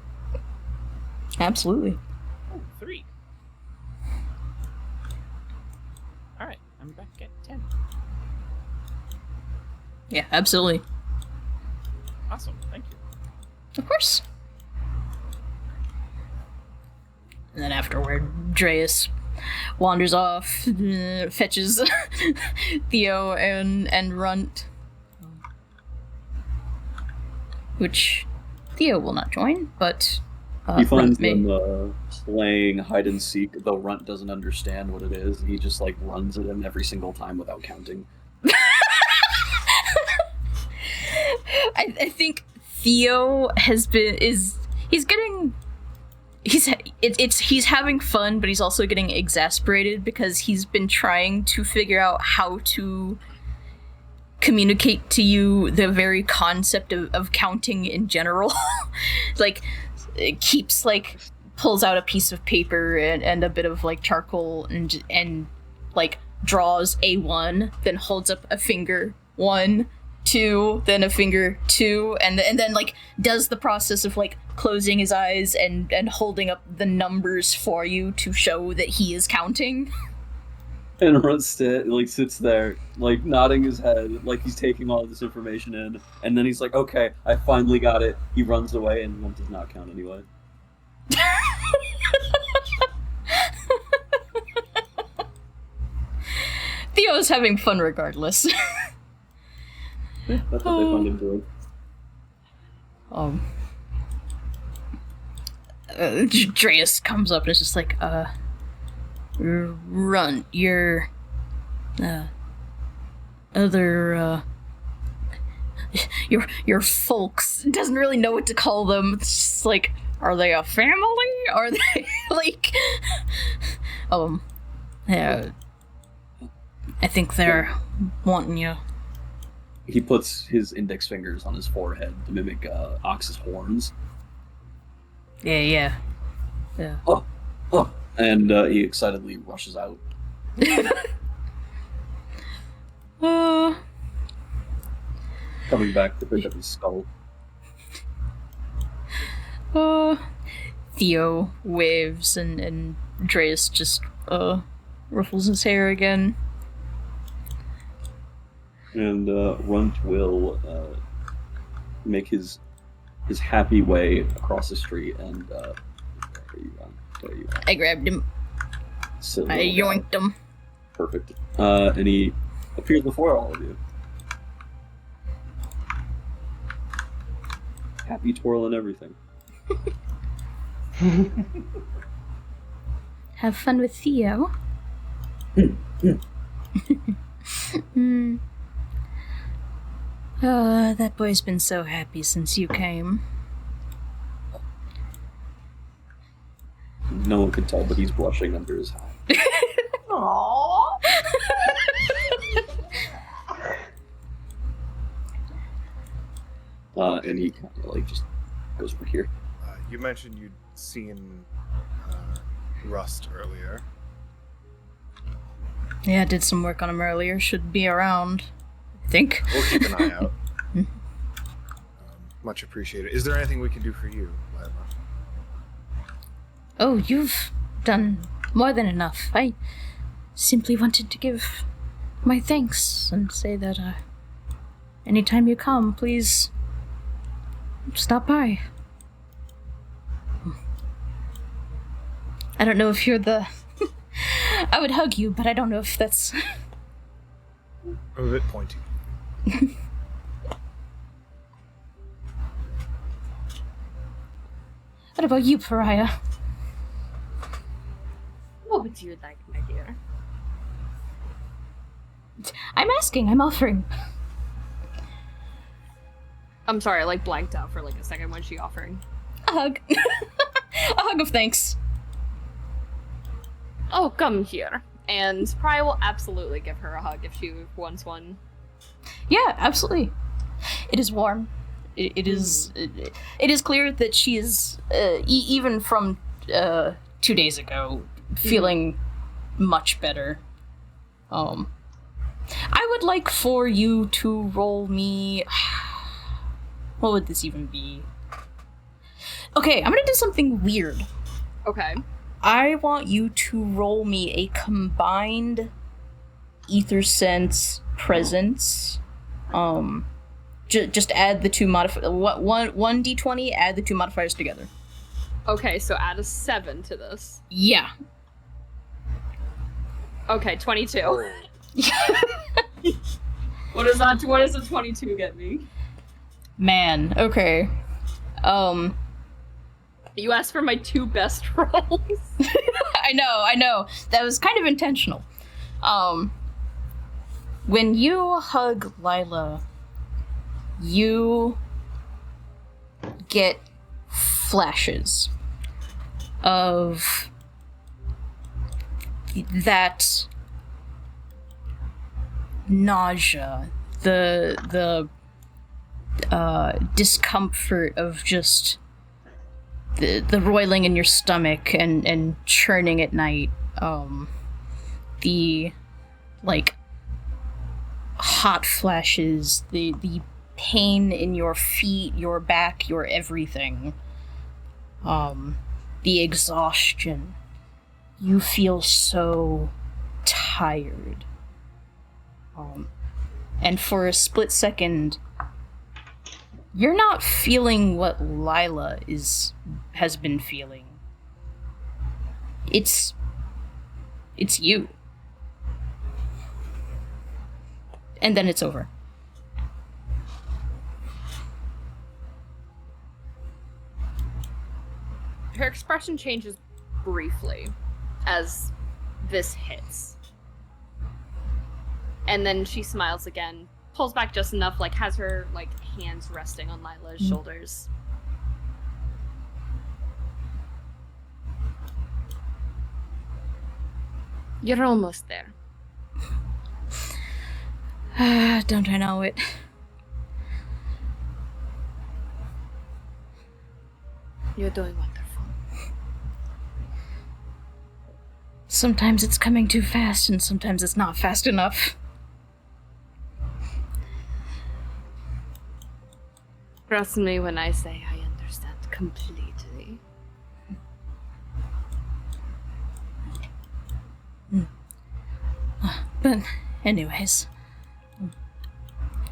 Absolutely. Oh, 3. All right, I'm back at 10. Yeah, absolutely. Awesome, thank you. Of course. And then afterward, Dreas wanders off, fetches Theo and Runt. Which Theo will not join, but He finds Runt may. them playing hide and seek, though Runt doesn't understand what it is, and he just like runs at him every single time without counting. I think Theo he's having fun, but he's also getting exasperated because he's been trying to figure out how to communicate to you the very concept of counting in general. Like, it keeps like pulls out a piece of paper and a bit of like charcoal and like draws a 1, then holds up a finger 1, 2, then a finger 2, and then like does the process of like closing his eyes and holding up the numbers for you to show that he is counting. And Runt sits there, like nodding his head, like he's taking all this information in, and then he's like, "Okay, I finally got it." He runs away, and Runt does not count anyway. Theo's having fun regardless. Yeah, that's what they find him doing. Dreas comes up and is just like, Runt, your your folks, doesn't really know what to call them. It's just like, are they a family? Are they like yeah, I think they're wanting you. He puts his index fingers on his forehead to mimic ox's horns. Yeah. Oh, and he excitedly rushes out. Coming back to pick up his skull. Theo waves and Dreas just ruffles his hair again. And Runt will make his happy way across the street, and there you are. I grabbed him. Silly I little guy. yoinked him. Perfect. And he appears before all of you. Happy twirl and everything. Have fun with Theo. That boy's been so happy since you came. No one can tell, but he's blushing under his hat. Aww. And he kind of like just goes over here. You mentioned you'd seen Rust earlier. Yeah, I did some work on him earlier. Should be around, I think. We'll keep an eye out. Much appreciated. Is there anything we can do for you, Lila? Oh, you've done more than enough. I simply wanted to give my thanks and say that anytime you come, please stop by. I don't know if you're the... I would hug you, but I don't know if that's... I'm a bit pointy. What about you, Pariah? What would you like, my dear? I'm asking, I'm offering. I'm sorry, I like blanked out for like a second. When's she offering? A hug. A hug of thanks. Oh, come here. And Pry will absolutely give her a hug if she wants one. Yeah, absolutely. It is warm. it is clear that she is even from 2 days ago feeling much better. I would like for you to roll me. What would this even be? Okay, I'm gonna do something weird. Okay. I want you to roll me a combined ether sense presence. Just add the two modifiers. One d20. Add the two modifiers together. Okay, so add a 7 to this. Yeah. Okay, 22. What does a 22 get me? Man. Okay. You asked for my 2 best rolls. I know. That was kind of intentional. When you hug Lila, you get flashes of that nausea, the discomfort of just the roiling in your stomach and churning at night, the like hot flashes, the pain in your feet, your back, your everything, the exhaustion. You feel so tired, and for a split second, you're not feeling what Lila has been feeling. It's you. And then it's over. Her expression changes briefly as this hits. And then she smiles again, pulls back just enough, like has her like hands resting on Lila's shoulders. You're almost there. Don't I know it? You're doing wonderful. Sometimes it's coming too fast, and sometimes it's not fast enough. Trust me when I say I understand completely. But anyways.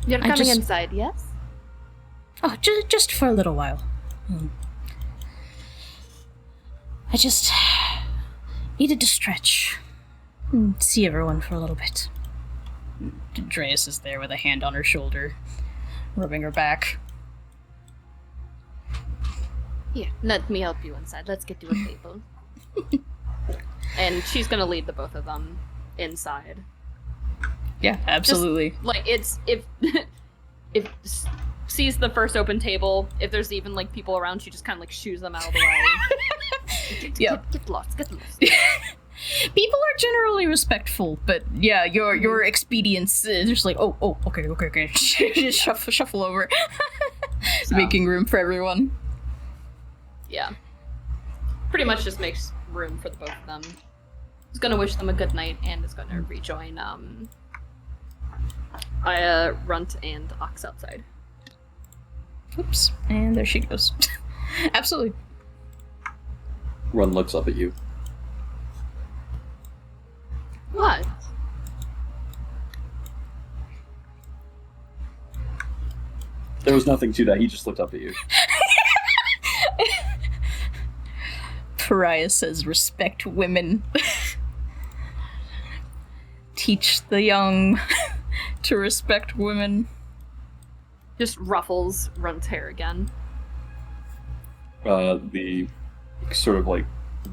You're coming inside, yes? Oh, just for a little while. I just needed to stretch and see everyone for a little bit. Dreas is there with a hand on her shoulder, rubbing her back. Here, let me help you inside. Let's get you a table. And she's gonna lead the both of them inside. Yeah, absolutely. Just, like, it's if sees the first open table, if there's even like people around, she just kind of like shoos them out of the way. Get lost. People are generally respectful, but yeah, your expedience is just like, oh, okay. Just shuffle over, making room for everyone. Yeah, pretty much just makes room for the both of them. Is gonna wish them a good night and is gonna rejoin Runt and Ox outside. Oops, and there she goes. Absolutely. Run looks up at you. What? There was nothing to that, he just looked up at you. Pariah says, respect women. Teach the young to respect women. Just ruffles Runt's hair again. The sort of like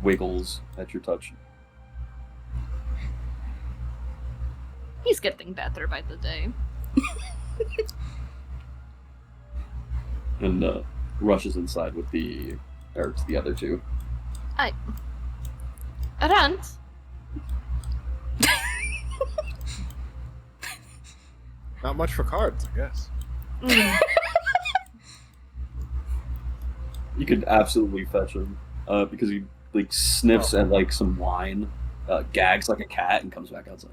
wiggles at your touch. He's getting better by the day. And rushes inside with the other two. Runt? Not much for cards, I guess. You could absolutely fetch him because he like sniffs at like some wine, gags like a cat, and comes back outside.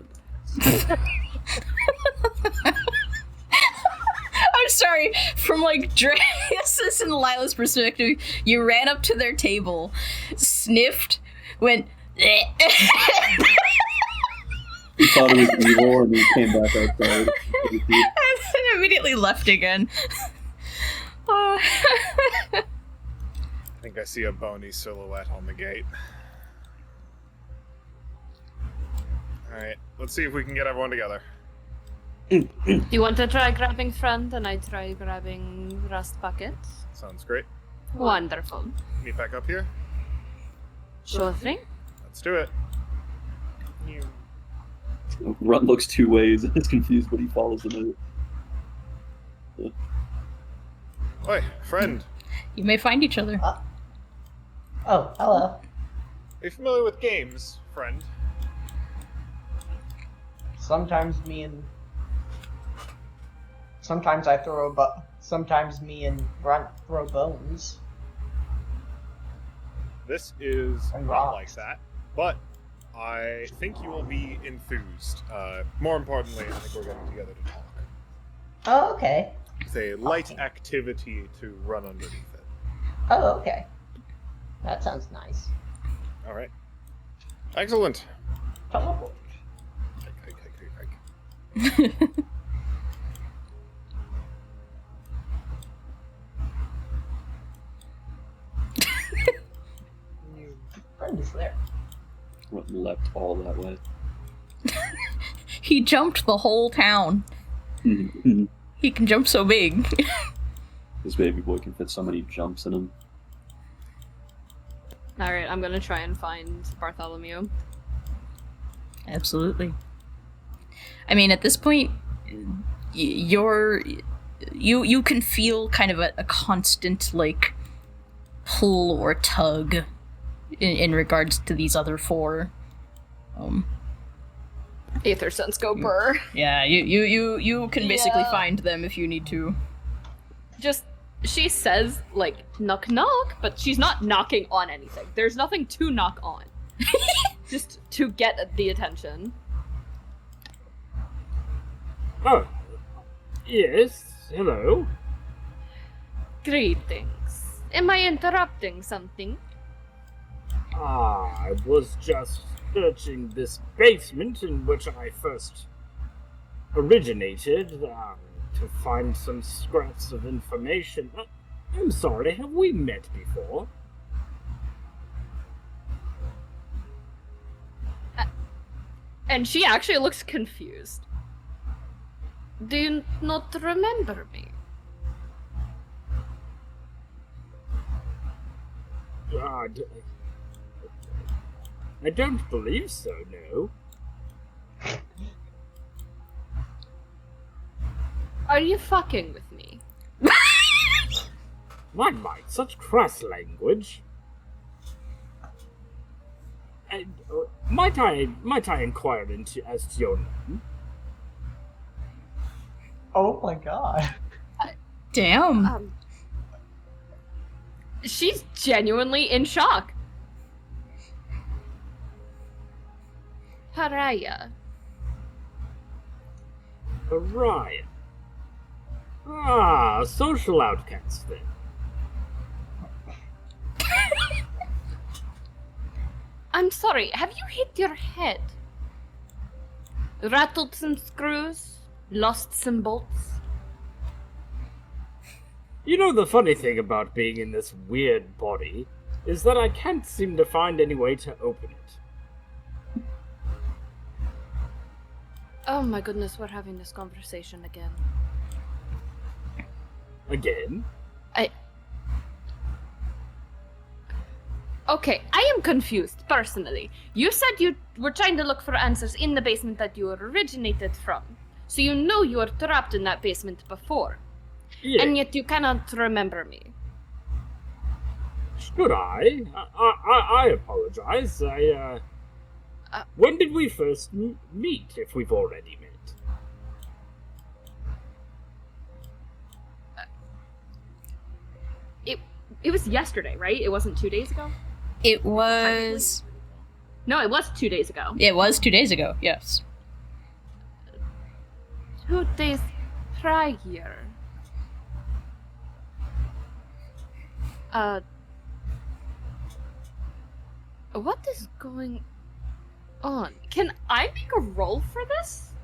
I'm sorry, from like Dreas and Lila's perspective, you ran up to their table, sniffed, went, He thought it was evil, and he came back outside. and immediately left again. I think I see a bony silhouette on the gate. Alright, let's see if we can get everyone together. Do you want to try grabbing friend and I try grabbing rust buckets? Sounds great. Wonderful. Meet back up here. Sure thing. Let's do it. Runt looks two ways and is confused, but he follows the note. Oi, friend. You may find each other. Oh, hello. Are you familiar with games, friend? Sometimes me and Grunt throw bones. This is And not rocks. like that, but I think you will be enthused. More importantly, I think we're getting together to talk. Oh, okay. It's a light activity to run underneath it. Oh, okay. That sounds nice. All right. Excellent. Teleport. Hike. Friend is there. Runt left all that way. He jumped the whole town. He can jump so big. This baby boy can fit so many jumps in him. Alright, I'm gonna try and find Bartholomew. Absolutely. I mean, at this point, you can feel kind of a constant like pull or tug in regards to these other four. Aether sense go burr. Yeah, you can basically Yeah. find them if you need to. Just, she says, like, knock knock, but she's not knocking on anything. There's nothing to knock on. Just to get the attention. Oh, yes, hello. Greetings. Am I interrupting something? I was just searching this basement in which I first originated to find some scraps of information. I'm sorry, have we met before? And she actually looks confused. Do you not remember me? I don't believe so, no. Are you fucking with me? My might, such crass language. And, might I inquire as to your name? Oh my god. Damn. She's genuinely in shock. Haraya. Orion. Ah, social outcast then. I'm sorry, have you hit your head? Rattled some screws? Lost some bolts? You know, the funny thing about being in this weird body is that I can't seem to find any way to open it. Oh my goodness, we're having this conversation again. Again? Okay, I am confused, personally. You said you were trying to look for answers in the basement that you originated from. So you know you were trapped in that basement before. Yeah. And yet you cannot remember me. Should I? I apologize. When did we first meet, if we've already met? It was yesterday, right? It wasn't 2 days ago? It was. No, it was 2 days ago. It was 2 days ago, yes. 2 days prior. What is going on? Can I make a roll for this?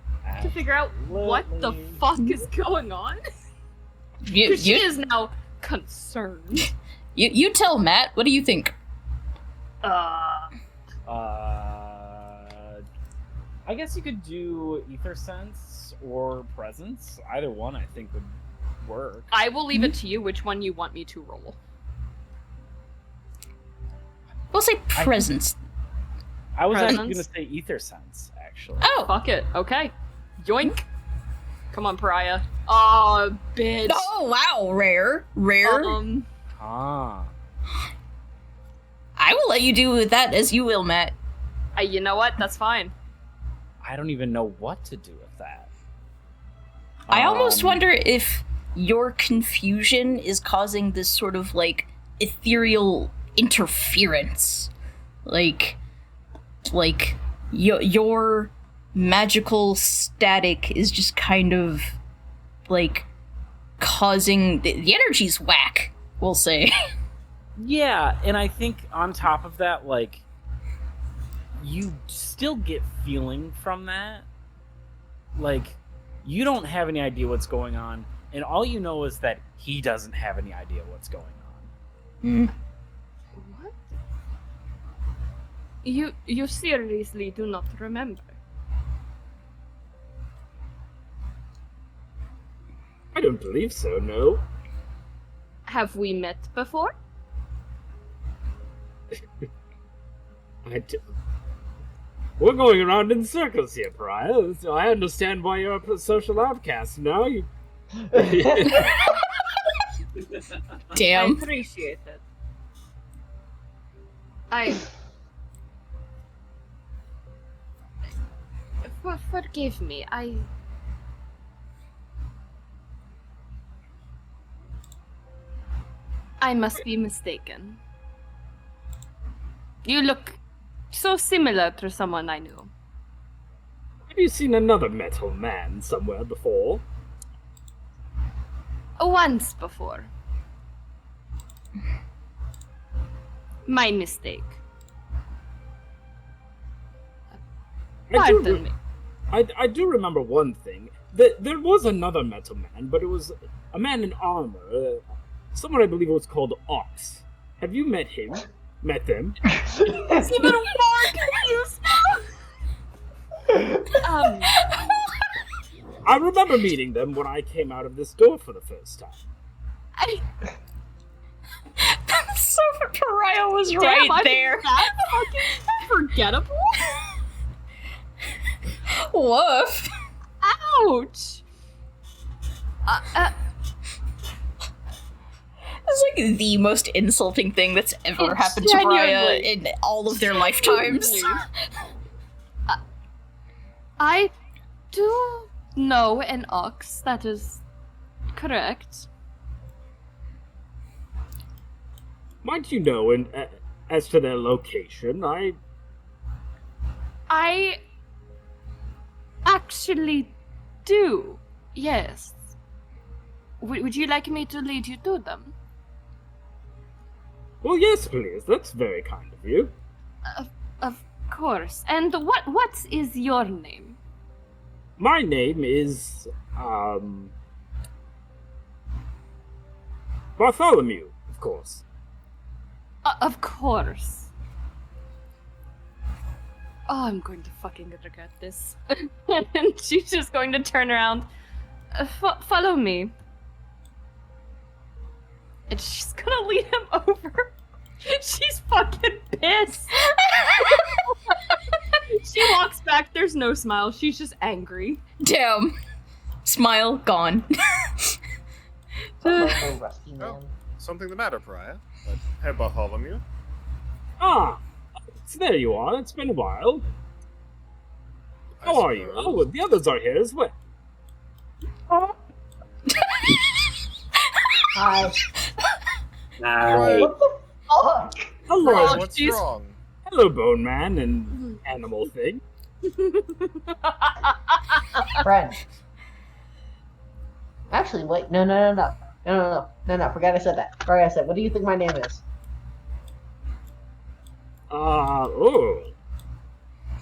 To figure out what the fuck is going on? Because she is now concerned. You tell Matt, what do you think? I guess you could do ether sense or presence. Either one, I think, would work. I will leave it to you which one you want me to roll. We'll say presence. I was actually Presence? going to say ether sense, actually. Oh! Fuck it. Okay. Yoink. Come on, Pariah. Oh, bitch. Oh, wow, rare. Ah. I will let you do with that as you will, Matt. You know what? That's fine. I don't even know what to do with that. I almost wonder if your confusion is causing this sort of, like, ethereal interference. Like your magical static is just kind of, like, causing... The energy's whack, we'll say. Yeah, and I think on top of that, like, you still get feeling from that. Like, you don't have any idea what's going on, and all you know is that he doesn't have any idea what's going on. What? You seriously do not remember? I don't believe so, no. Have we met before? We're going around in circles here, Pariah. So I understand why you're a social outcast now. Damn. I appreciate it. Forgive me, I must be mistaken. You look so similar to someone I knew. Have you seen another metal man somewhere before? Once before. My mistake. Pardon me. I do remember one thing. There was another metal man, but it was a man in armor. Someone I believe it was called Ox. Have you met him? Met them? It's even more confused now. I remember meeting them when I came out of this door for the first time. So Pariah was Damn, right I'm there. That fucking forgettable? Woof. Ouch! It's like the most insulting thing that's ever It's happened to Pariah genuinely- in all of their lifetimes. I do know an ox, that is correct. Might you know, as to their location, I actually do, yes. Would you like me to lead you to them? Well, yes, please. That's very kind of you. Of course. And what is your name? My name is, Bartholomew, of course. Of course. Oh, I'm going to fucking regret this. And she's just going to turn around. Follow me. And she's gonna lead him over. She's fucking pissed. She walks back, there's no smile. She's just angry. Damn. Smile gone. Oh, rusty man. Oh, something the matter, Pariah? Hey, Bartholomew. Ah, so there you are. It's been a while. I How are you? suppose. Oh, the others are here as well. Hi. Hi. What the fuck? Hello, Ryan, what's jeez. wrong? hello, Bone Man and Animal Thing. Friend. Actually, wait. No. Forgot I said that. Forgot I said. What do you think my name is? Oh.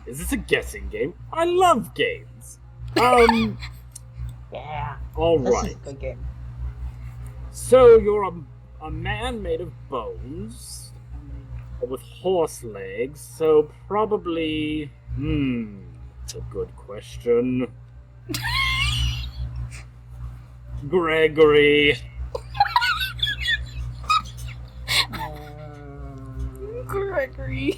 Is this a guessing game? I love games. Yeah. All This is right. a good game. So you're a man made of bones with horse legs. So probably. It's a good question. Gregory. Gregory.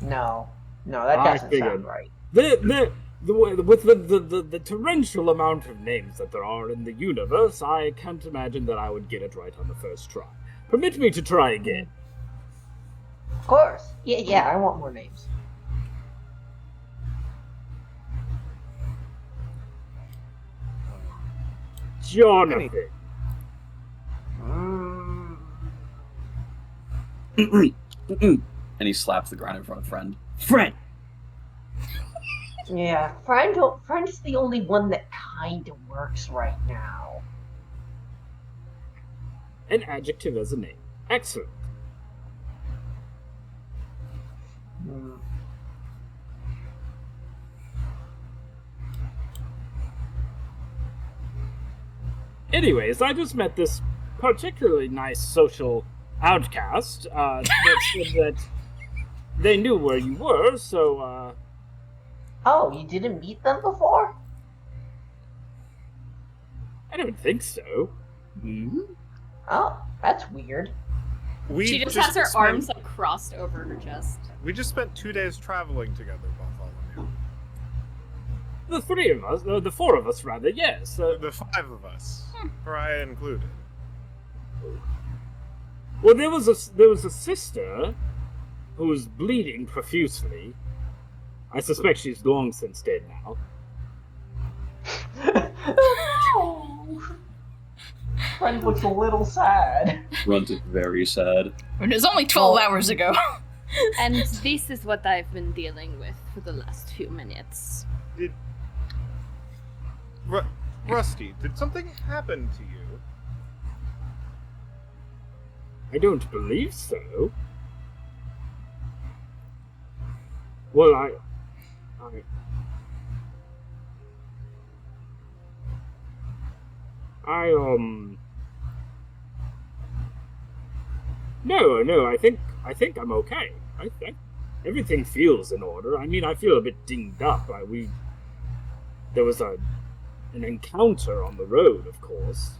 No, that I doesn't figured. sound right. With the torrential amount of names that there are in the universe, I can't imagine that I would get it right on the first try. Permit me to try again. Of course. Yeah, I want more names. Jonathan. And he slaps the ground in front of friend. Friend! Yeah, friend's the only one that kind of works right now. An adjective as a name. Excellent. Hmm. Anyways, I just met this particularly nice social outcast that said that they knew where you were, so, Oh, you didn't meet them before? I don't think so. Oh, that's weird. We She just has her spent- arms like crossed over her chest. We just spent 2 days traveling together, Bartholomew. The three of us, the four of us rather, yes. The 5 of us, Pariah included. Well, there was a sister who was bleeding profusely. I suspect she's long since dead now. Oh, friend looks a little sad. Runs it very sad. And it was only 12 Oh. hours ago. And this is what I've been dealing with for the last few minutes. Rusty, did something happen to you? I don't believe so. Well, I No, I think I'm okay. I think everything feels in order. I mean, I feel a bit dinged up. There was an encounter on the road, of course.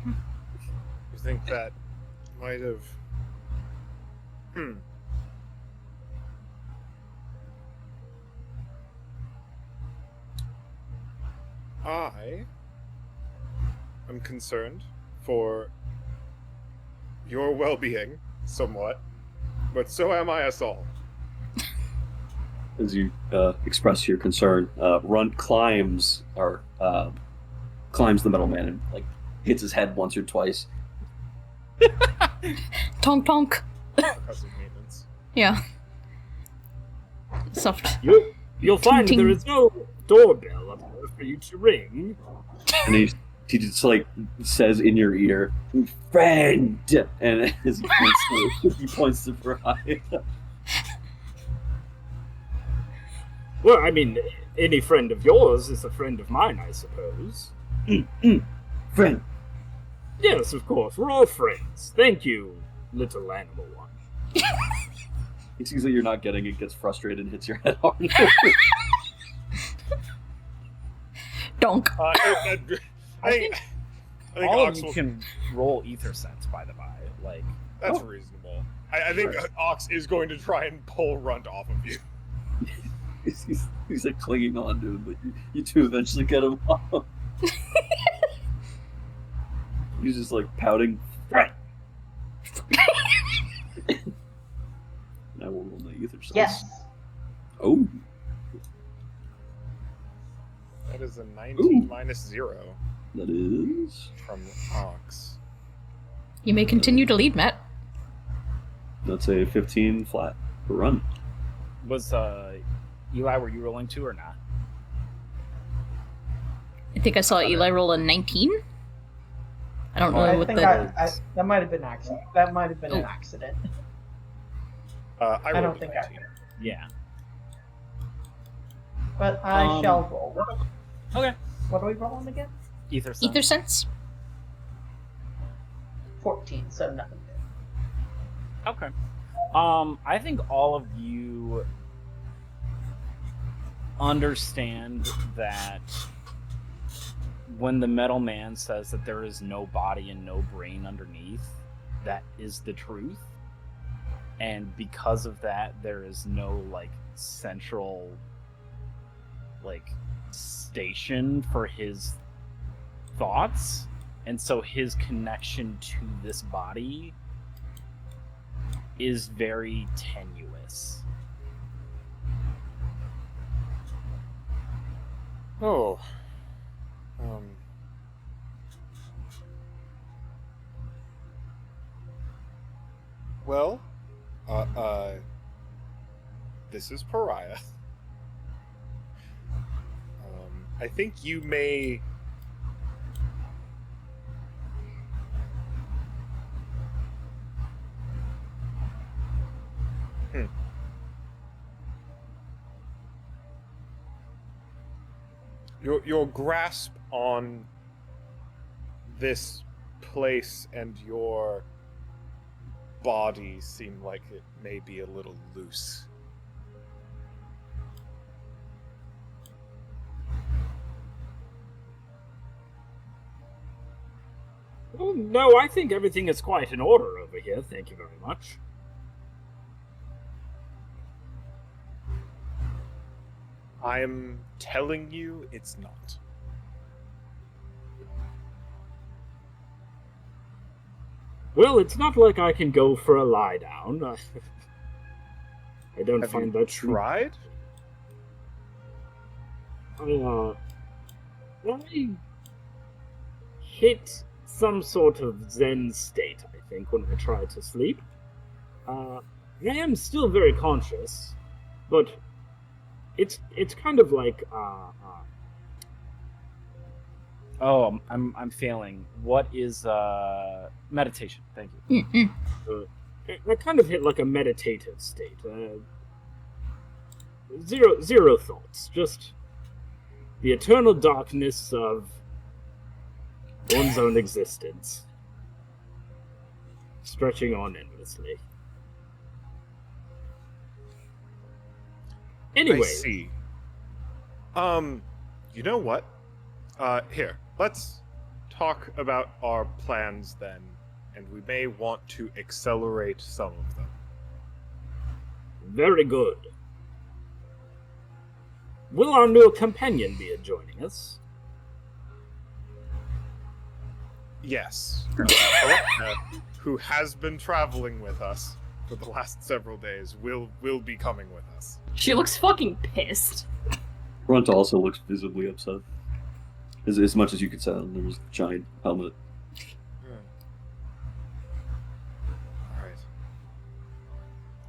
You think that might have... I am concerned for your well-being, somewhat, but so am I us all. As you express your concern, Runt climbs the metal man and like hits his head once or twice. Tonk tonk. Because of maintenance. Yeah. Soft. You'll find Ting, ting. there is no doorbell up there for you to ring. And he just like says in your ear, "Friend," and as he points to Brian. Well, I mean, any friend of yours is a friend of mine, I suppose. Friend. Yes, of course, we're all friends. Thank you, little animal one. He sees that you're not getting it, gets frustrated, and hits your head hard. Donk. I think All of Ox you will... can roll ether sense, by the by. Like, That's reasonable. I think Ox is going to try and pull Runt off of you. he's like clinging on to him, but you two eventually get him off. He's just like pouting. Right. And I will roll the ether sense. Yes. Oh. That is a 19 Ooh. minus 0. That is... from Ox. You may continue to lead, Matt. That's a 15 flat run. Was Eli, were you rolling too or not? I think I saw Eli roll a 19. I don't know I what think the... that might have been accident. That might have been an accident. I don't rolled a think 19. Yeah. But I shall roll. Okay. What are we rolling again? Ether sense. Ether sense? 14, so nothing. Okay. I think all of you understand that when the metal man says that there is no body and no brain underneath, that is the truth. And because of that, there is no, like, central, like, station for his thoughts. And so his connection to this body is very tenuous. Oh. Well, this is Pariah. I think you may... Your grasp on this place and your body seem like it may be a little loose. Oh, no, I think everything is quite in order over here. Thank you very much. I am telling you, it's not. Well, it's not like I can go for a lie down. I don't Have find you that tried? I hit some sort of Zen state, I think, when I try to sleep. I am still very conscious, but it's kind of like Oh, I'm failing. What is meditation? Thank you. I kind of hit like a meditative state. Zero thoughts, just the eternal darkness of one's own existence, stretching on endlessly. Anyway, I see. You know what? Here, let's talk about our plans then, and we may want to accelerate some of them. very good. Will our new companion be joining us? Yes. Who has been traveling with us for the last several days will be coming with us. She looks fucking pissed. Runt also looks visibly upset. As much as you could tell, there was a giant helmet.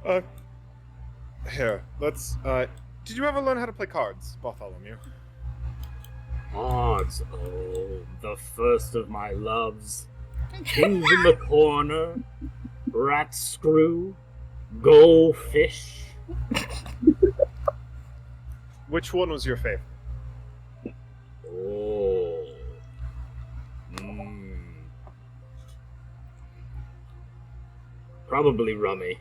Alright. Here, let's, did you ever learn how to play cards, Bartholomew? Odds, oh, the first of my loves. Kings in the corner, rat screw, goldfish. Which one was your favorite? Oh. Probably rummy.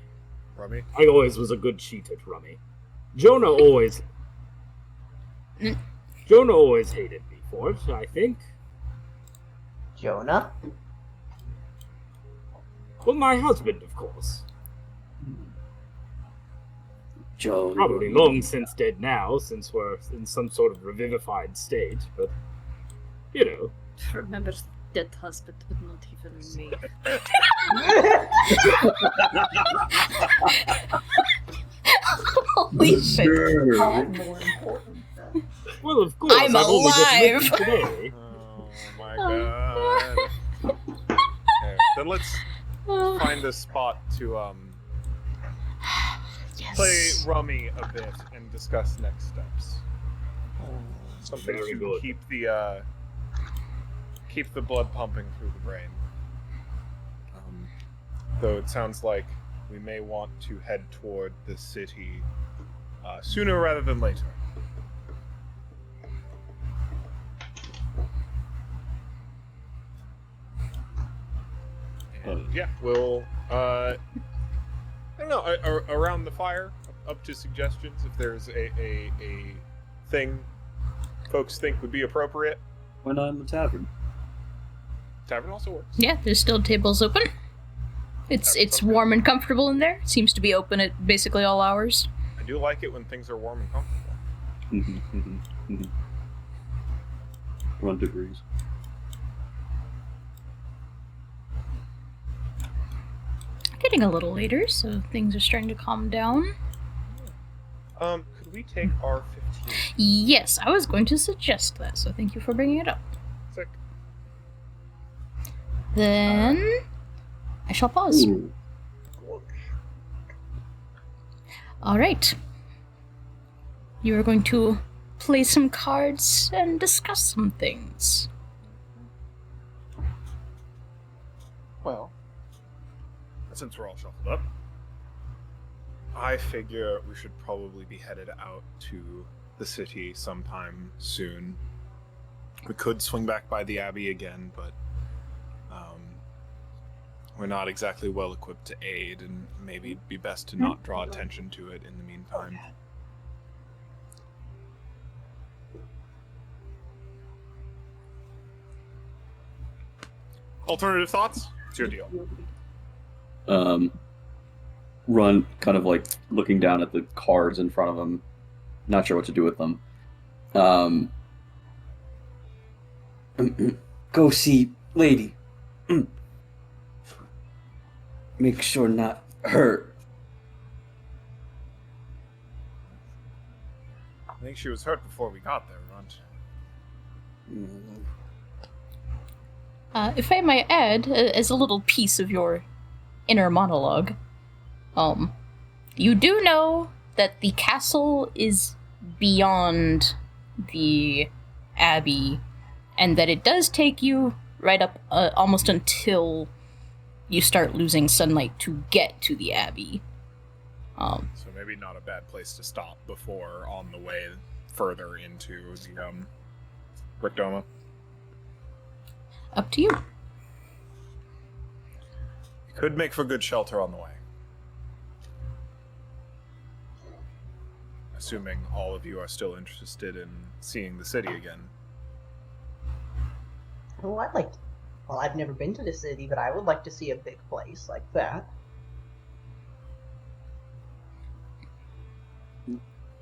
Rummy? I always was a good cheat at rummy. Jonah always hated me for it, I think. Jonah? Well, my husband, of course. Joe. Probably long since dead now, since we're in some sort of revivified state, but, you know. Remember dead husband, but not even me. Holy shit. More important. Well, of course, I'm I've only just alive. lived today. Oh my god. Okay, then let's find a spot to play Yes. rummy a bit and discuss next steps. Something Very to good. keep the blood pumping through the brain. Though it sounds like we may want to head toward the city sooner rather than later. And yeah, we'll I don't know, around the fire, up to suggestions if there's a thing folks think would be appropriate. Why not in the tavern? Tavern also works. Yeah, there's still tables open. It's warm and comfortable in there. It seems to be open at basically all hours. I do like it when things are warm and comfortable. Runt agrees. Getting a little later, so things are starting to calm down. Could we take our 15? Yes, I was going to suggest that, so thank you for bringing it up. Sick. Then I shall pause. Ooh. All right. You are going to play some cards and discuss some things. Well, since we're all shuffled up, I figure we should probably be headed out to the city sometime soon. We could swing back by the Abbey again, but we're not exactly well equipped to aid, and maybe it'd be best to not draw attention to it in the meantime. Alternative thoughts? It's your deal. Run, kind of like looking down at the cards in front of him, not sure what to do with them. Go see lady. Make sure not hurt. I think she was hurt before we got there, Runt. If I might add, as a little piece of your inner monologue, you do know that the castle is beyond the abbey, and that it does take you right up almost until you start losing sunlight to get to the abbey. So maybe not a bad place to stop before on the way further into the Brickdoma. Up to you. Could make for good shelter on the way. Assuming all of you are still interested in seeing the city again. Well, I've never been to the city, but I would like to see a big place like that.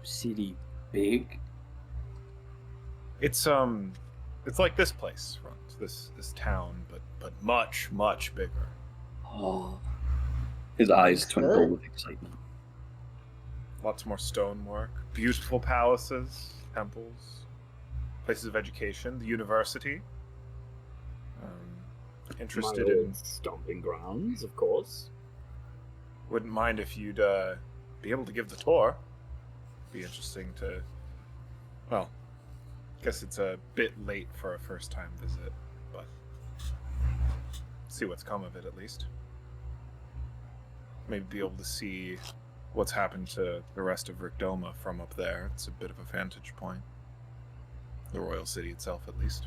City big? It's like this place, Runt. This town, but much bigger. Oh, His eyes That's twinkle good. with excitement. Lots more stonework, beautiful palaces, temples, places of education, the university. Interested My in. old stomping grounds, of course. Wouldn't mind if you'd be able to give the tour. Be interesting to. Well, guess it's a bit late for a first-time visit, but see what's come of it at least. Maybe be able to see what's happened to the rest of Brickdoma from up there. It's a bit of a vantage point. The royal city itself, at least.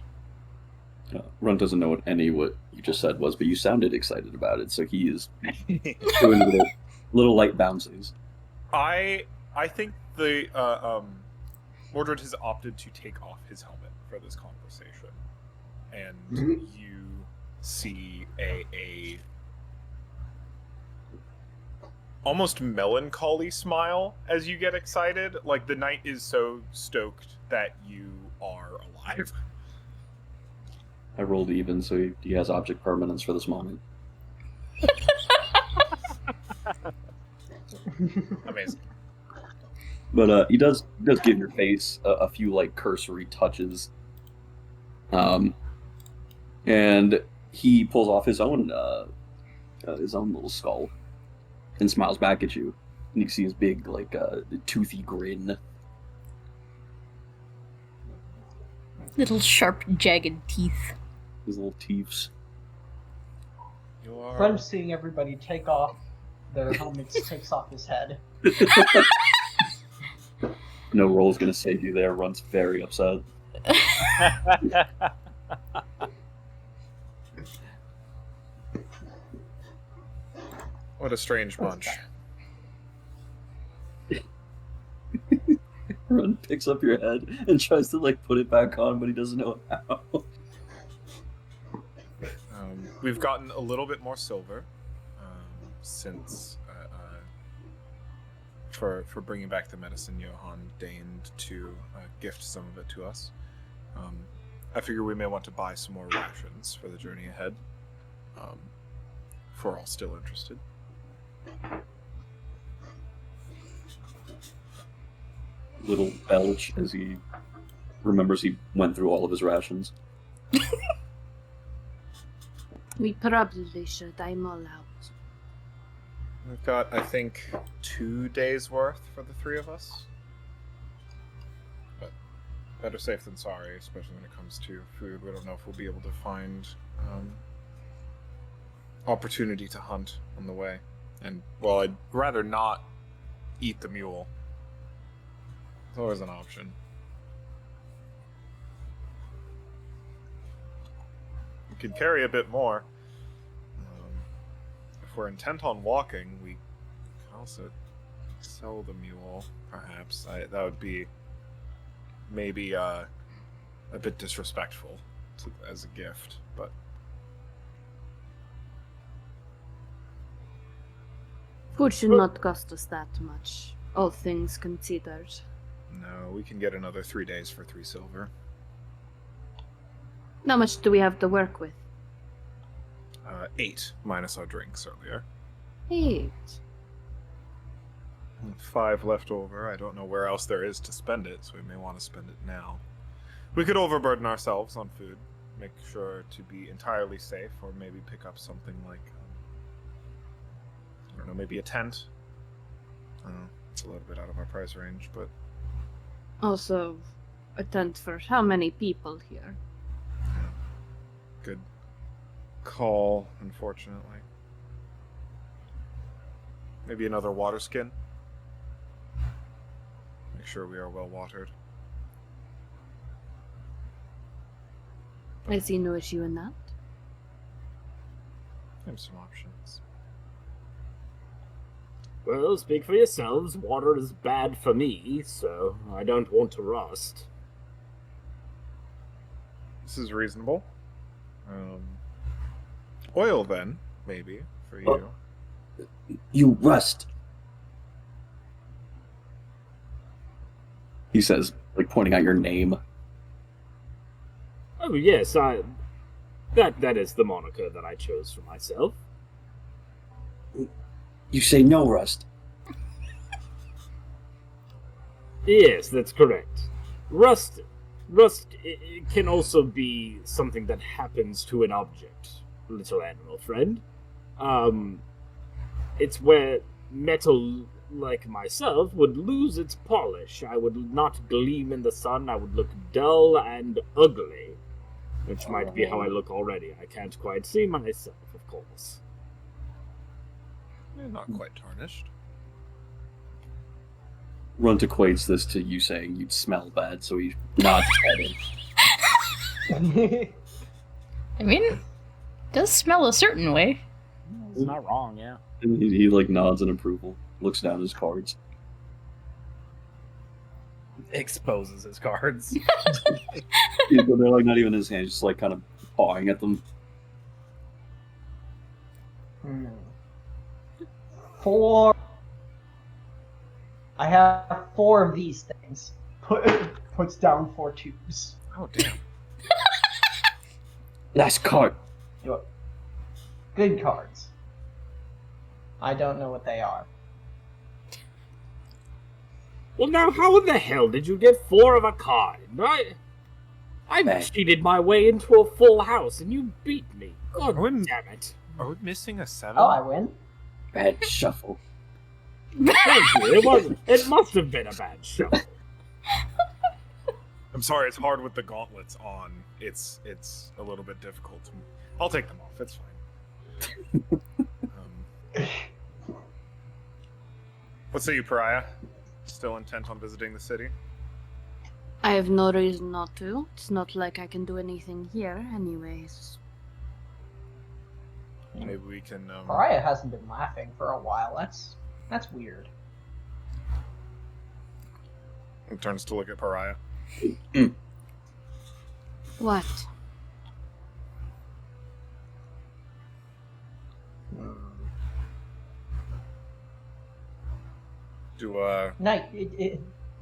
Runt doesn't know what you just said was, but you sounded excited about it, so he is doing little light bounces. I think the Mordred has opted to take off his helmet for this conversation, and you see a almost melancholy smile as you get excited. Like the knight is so stoked that you are alive. I rolled even, so he has object permanence for this moment. Amazing. But he does give your face a few like cursory touches. And he pulls off his own little skull and smiles back at you. And you can see his big, like, toothy grin. Little sharp, jagged teeth. His little teeths. You are. French seeing everybody take off their helmets takes off his head. No roll's gonna save you there. Run's very upset. What a strange bunch. Run picks up your head and tries to like put it back on, but he doesn't know how. We've gotten a little bit more silver since for bringing back the medicine. Johann deigned to gift some of it to us. I figure we may want to buy some more rations for the journey ahead. If we're all still interested. Little belch as he remembers he went through all of his rations. We probably should. I'm all out. We've got, I think, 2 days worth for the 3 of us. But better safe than sorry, especially when it comes to food. We don't know if we'll be able to find opportunity to hunt on the way. And, well, I'd rather not eat the mule. It's always an option. We could carry a bit more. If we're intent on walking, we can also sell the mule, perhaps. That would be maybe a bit disrespectful as a gift, but... Food should not cost us that much, all things considered. No, we can get another 3 days for 3 silver. How much do we have to work with? 8, minus our drinks earlier. 8. 5 left over. I don't know where else there is to spend it, so we may want to spend it now. We could overburden ourselves on food, make sure to be entirely safe, or maybe pick up something like, I don't know, maybe a tent. It's a little bit out of our price range, but... Also, a tent for how many people here? Yeah. Good call, unfortunately. Maybe another water skin. Make sure we are well watered. I see no issue in that. I have some options. Well, speak for yourselves. Water is bad for me, so I don't want to rust. This is reasonable. Oil, then, maybe, for you. You rust. He says, like pointing out your name. Oh yes, that is the moniker that I chose for myself. You say no, Rust. Yes, that's correct. Rust it can also be something that happens to an object, little animal friend. It's where metal like myself would lose its polish. I would not gleam in the sun. I would look dull and ugly, which might be how I look already. I can't quite see myself, of course. Not quite tarnished. Runt equates this to you saying you'd smell bad, so he nods his head. I mean, it does smell a certain way. It's not wrong, yeah. And he like nods in approval, looks down at his cards. Exposes his cards. Yeah, but they're like not even in his hand, just like kind of pawing at them. 4. I have 4 of these things. Puts down 4 tubes. Oh, damn. Last card. Good cards. I don't know what they are. Well, now, how in the hell did you get 4 of a kind? I cheated my way into a full house, and you beat me. God damn it. Are we missing a 7? Oh, I win. Bad shuffle. Thank you. It must have been a bad shuffle. I'm sorry, it's hard with the gauntlets on. It's a little bit difficult. I'll take them off. It's fine. What say you, Pariah? Still intent on visiting the city? I have no reason not to. It's not like I can do anything here, anyways. Maybe we can. Pariah hasn't been laughing for a while. That's weird. He turns to look at Pariah. What?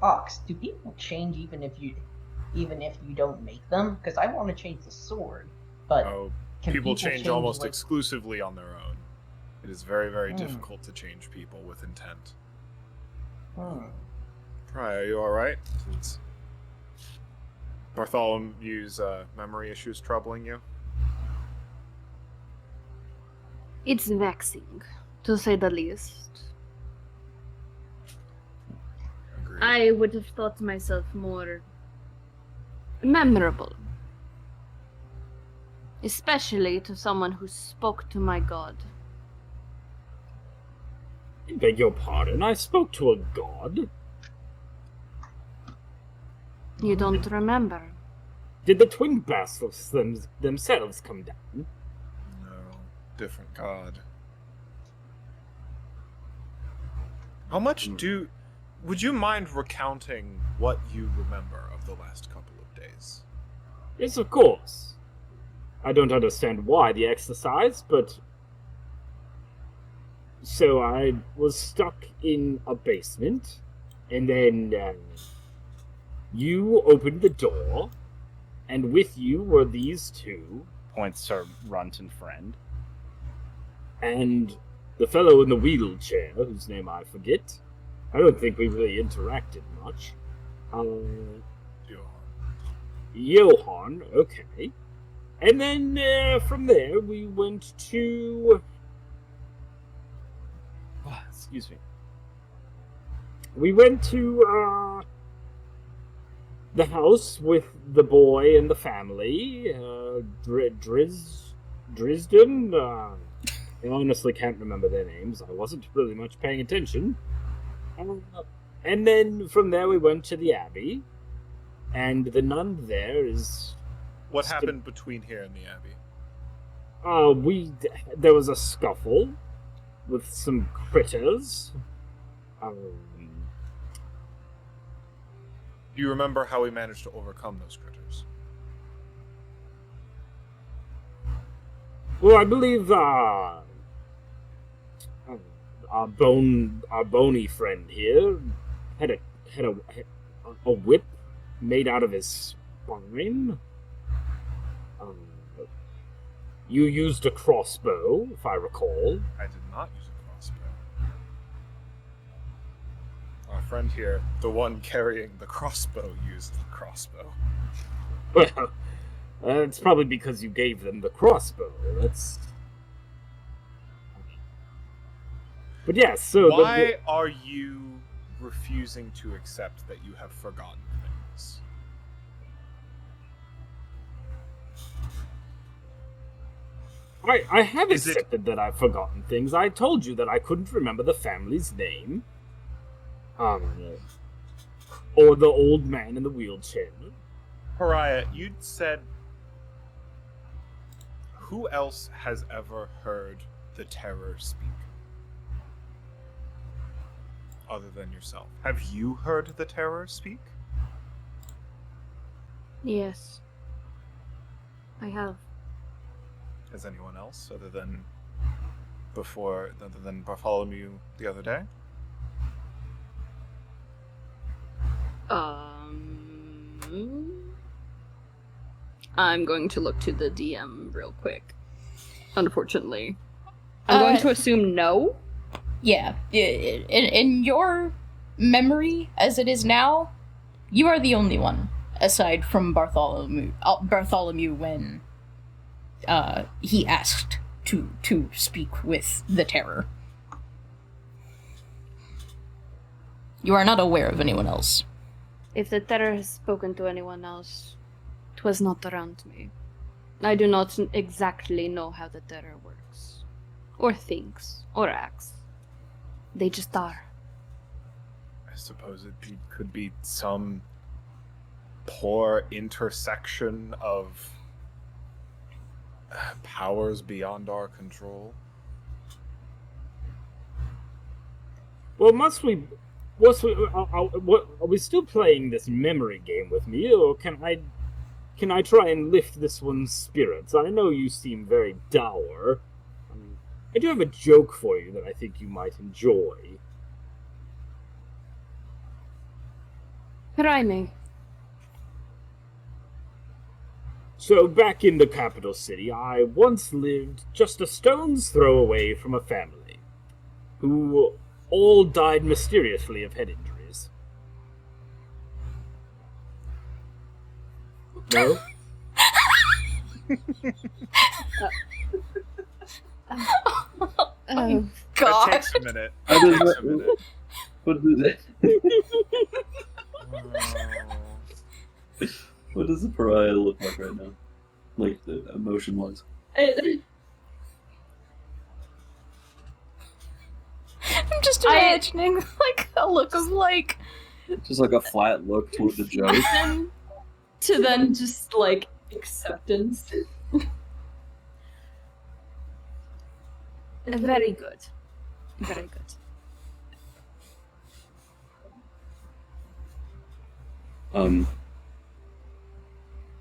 Ox, do people change even if you don't make them? Because I want to change the sword, but can people change almost like... exclusively on their own. It is very, very difficult to change people with intent. Pariah, are you alright? Is Bartholomew's memory issues troubling you? It's vexing, to say the least. Agreed. I would have thought myself more memorable. Especially to someone who spoke to my god. I beg your pardon, I spoke to a god? You don't remember? Did the twin bastards themselves come down? No, different god. How much would you mind recounting what you remember of the last couple of days? Yes, of course. I don't understand why the exercise, but... So I was stuck in a basement, and then you opened the door, and with you were these two, Points to Runt and Friend. and the fellow in the wheelchair, whose name I forget. I don't think we really interacted much. Johan, okay. And then from there we went to... Excuse me. We went to the house with the boy and the family. Drisden. I honestly can't remember their names. I wasn't really much paying attention. And then from there we went to the Abbey, and the nun there is... What happened between here and the Abbey? There was a scuffle with some critters. Do you remember how we managed to overcome those critters? Well, I believe our bony friend here had a whip made out of his spine. You used a crossbow, if I recall. I did not use a crossbow. Our friend here, the one carrying the crossbow, used the crossbow. Well, it's probably because you gave them the crossbow. That's... But yes, so... Why are you refusing to accept that you have forgotten things? I have accepted that I've forgotten things. I told you that I couldn't remember the family's name. Or the old man in the wheelchair. Pariah, you'd said... Who else has ever heard the terror speak? Other than yourself. Have you heard the terror speak? Yes. I have. Has anyone else, other than Bartholomew the other day? I'm going to look to the DM real quick. Unfortunately. I'm going to assume no. Yeah. In your memory, as it is now, you are the only one. aside from Bartholomew when he asked to speak with the Terror. You are not aware of anyone else. If the Terror has spoken to anyone else, 'twas not around me. I do not exactly know how the Terror works, or thinks, or acts. They just are. I suppose could be some poor intersection of powers beyond our control. Well, are we still playing this memory game with me, or can I try and lift this one's spirits? I know you seem very dour. I do have a joke for you that I think you might enjoy. Try me. So, back in the capital city, I once lived just a stone's throw away from a family who all died mysteriously of head injuries. No? Oh, That takes a minute. How does Takes a that- minute. What is it? What does the pariah look like right now? Like, the emotion-wise. I'm just imagining like a look of like Just like a flat look toward the joke. To then just like acceptance. very good. Very good.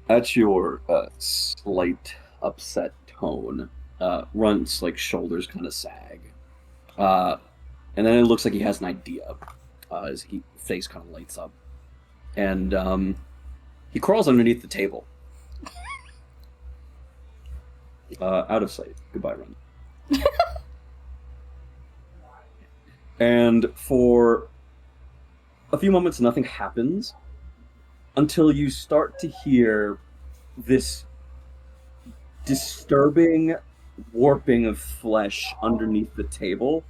At your slight upset tone, Runt's like shoulders kind of sag, and then it looks like he has an idea. His face kind of lights up, and he crawls underneath the table, out of sight. Goodbye, Runt. And for a few moments, nothing happens until you start to hear this disturbing warping of flesh underneath the table,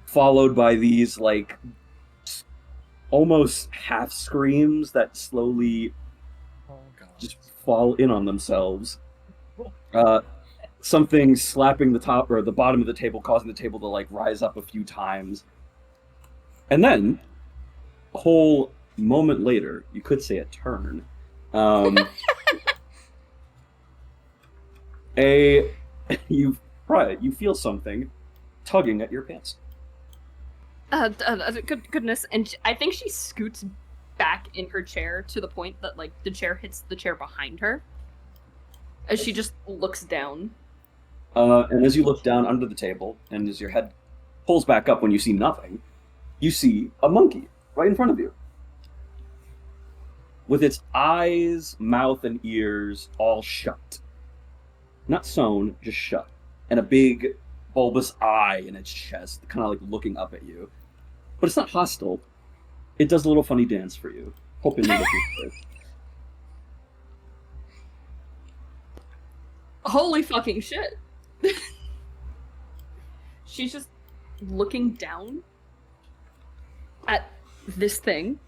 followed by these, like, almost half screams that slowly just fall in on themselves. Something slapping the top or the bottom of the table, causing the table to, like, rise up a few times. And then, a whole moment later, you could say a turn, you feel something tugging at your pants. Goodness, and I think she scoots back in her chair to the point that like the chair hits the chair behind her, as she just looks down. And as you look down under the table, and as your head pulls back up when you see nothing, you see a monkey right in front of you. With its eyes, mouth, and ears all shut. Not sewn, just shut. And a big, bulbous eye in its chest, kind of like looking up at you. But it's not hostile. It does a little funny dance for you, hoping you're looking for it. Holy fucking shit. She's just looking down at this thing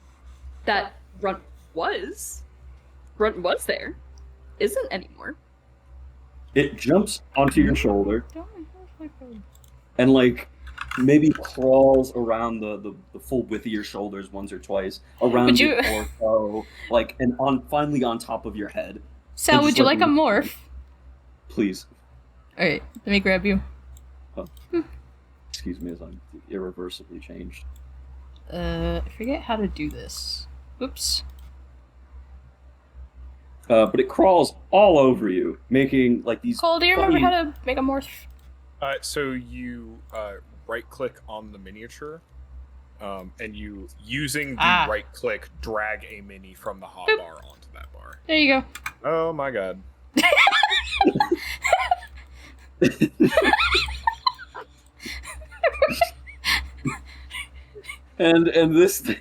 that Runt was there. Isn't anymore. It jumps onto your shoulder and, like, maybe crawls around the full width of your shoulders once or twice, around your torso, like, and finally on top of your head. Sal, would you like a morph? Please. Alright, let me grab you. Oh. Excuse me as I'm irreversibly changed. I forget how to do this. Oops. But it crawls all over you, making, like, these... Cole, do you remember how to make a morph? So you right-click on the miniature, and you, using the right-click, drag a mini from the hotbar onto that bar. There you go. Oh my god. and this thing...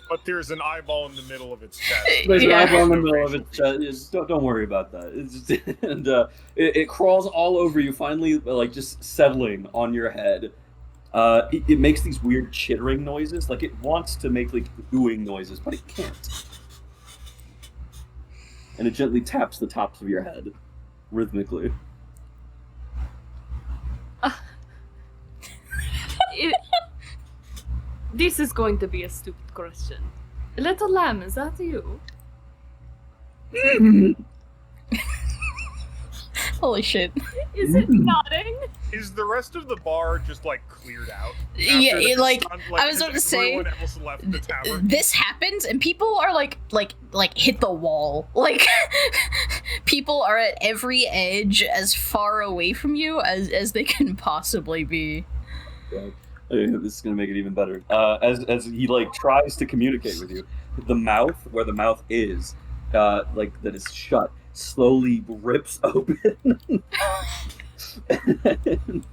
But There's an eyeball in the middle of its chest. There's an Yeah. eyeball in the No middle of facial it. features. Don't worry about that. It's just, and it crawls all over you, finally, like just settling on your head. It makes these weird chittering noises, like it wants to make like oohing noises, but it can't. And it gently taps the tops of your head, rhythmically. This is going to be a stupid question. Little lamb, is that you? Holy shit. Is it nodding? Is the rest of the bar just like cleared out? Yeah, After this like, stunt, I was has about to say, everyone else left the tavern? this happens and people are like hit the wall. Like people are at every edge as far away from you as they can possibly be. Yeah. This is gonna make it even better. As he like tries to communicate with you, the mouth where the mouth is, like that is shut, slowly rips open. And...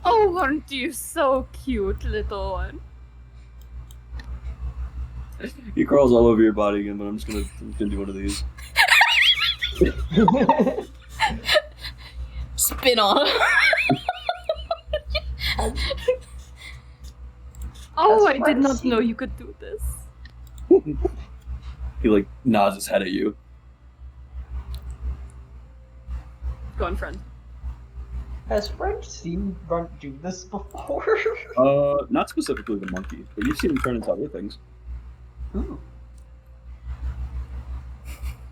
Oh, aren't you so cute, little one? He crawls all over your body again, but I'm just gonna do one of these. Spin on him. Oh, That's I did not fancy. know you could do this. He like nods his head at you. Go on, friend. Has French seen Runt do this before? Not specifically the monkey, but you've seen him turn into other things. Ooh.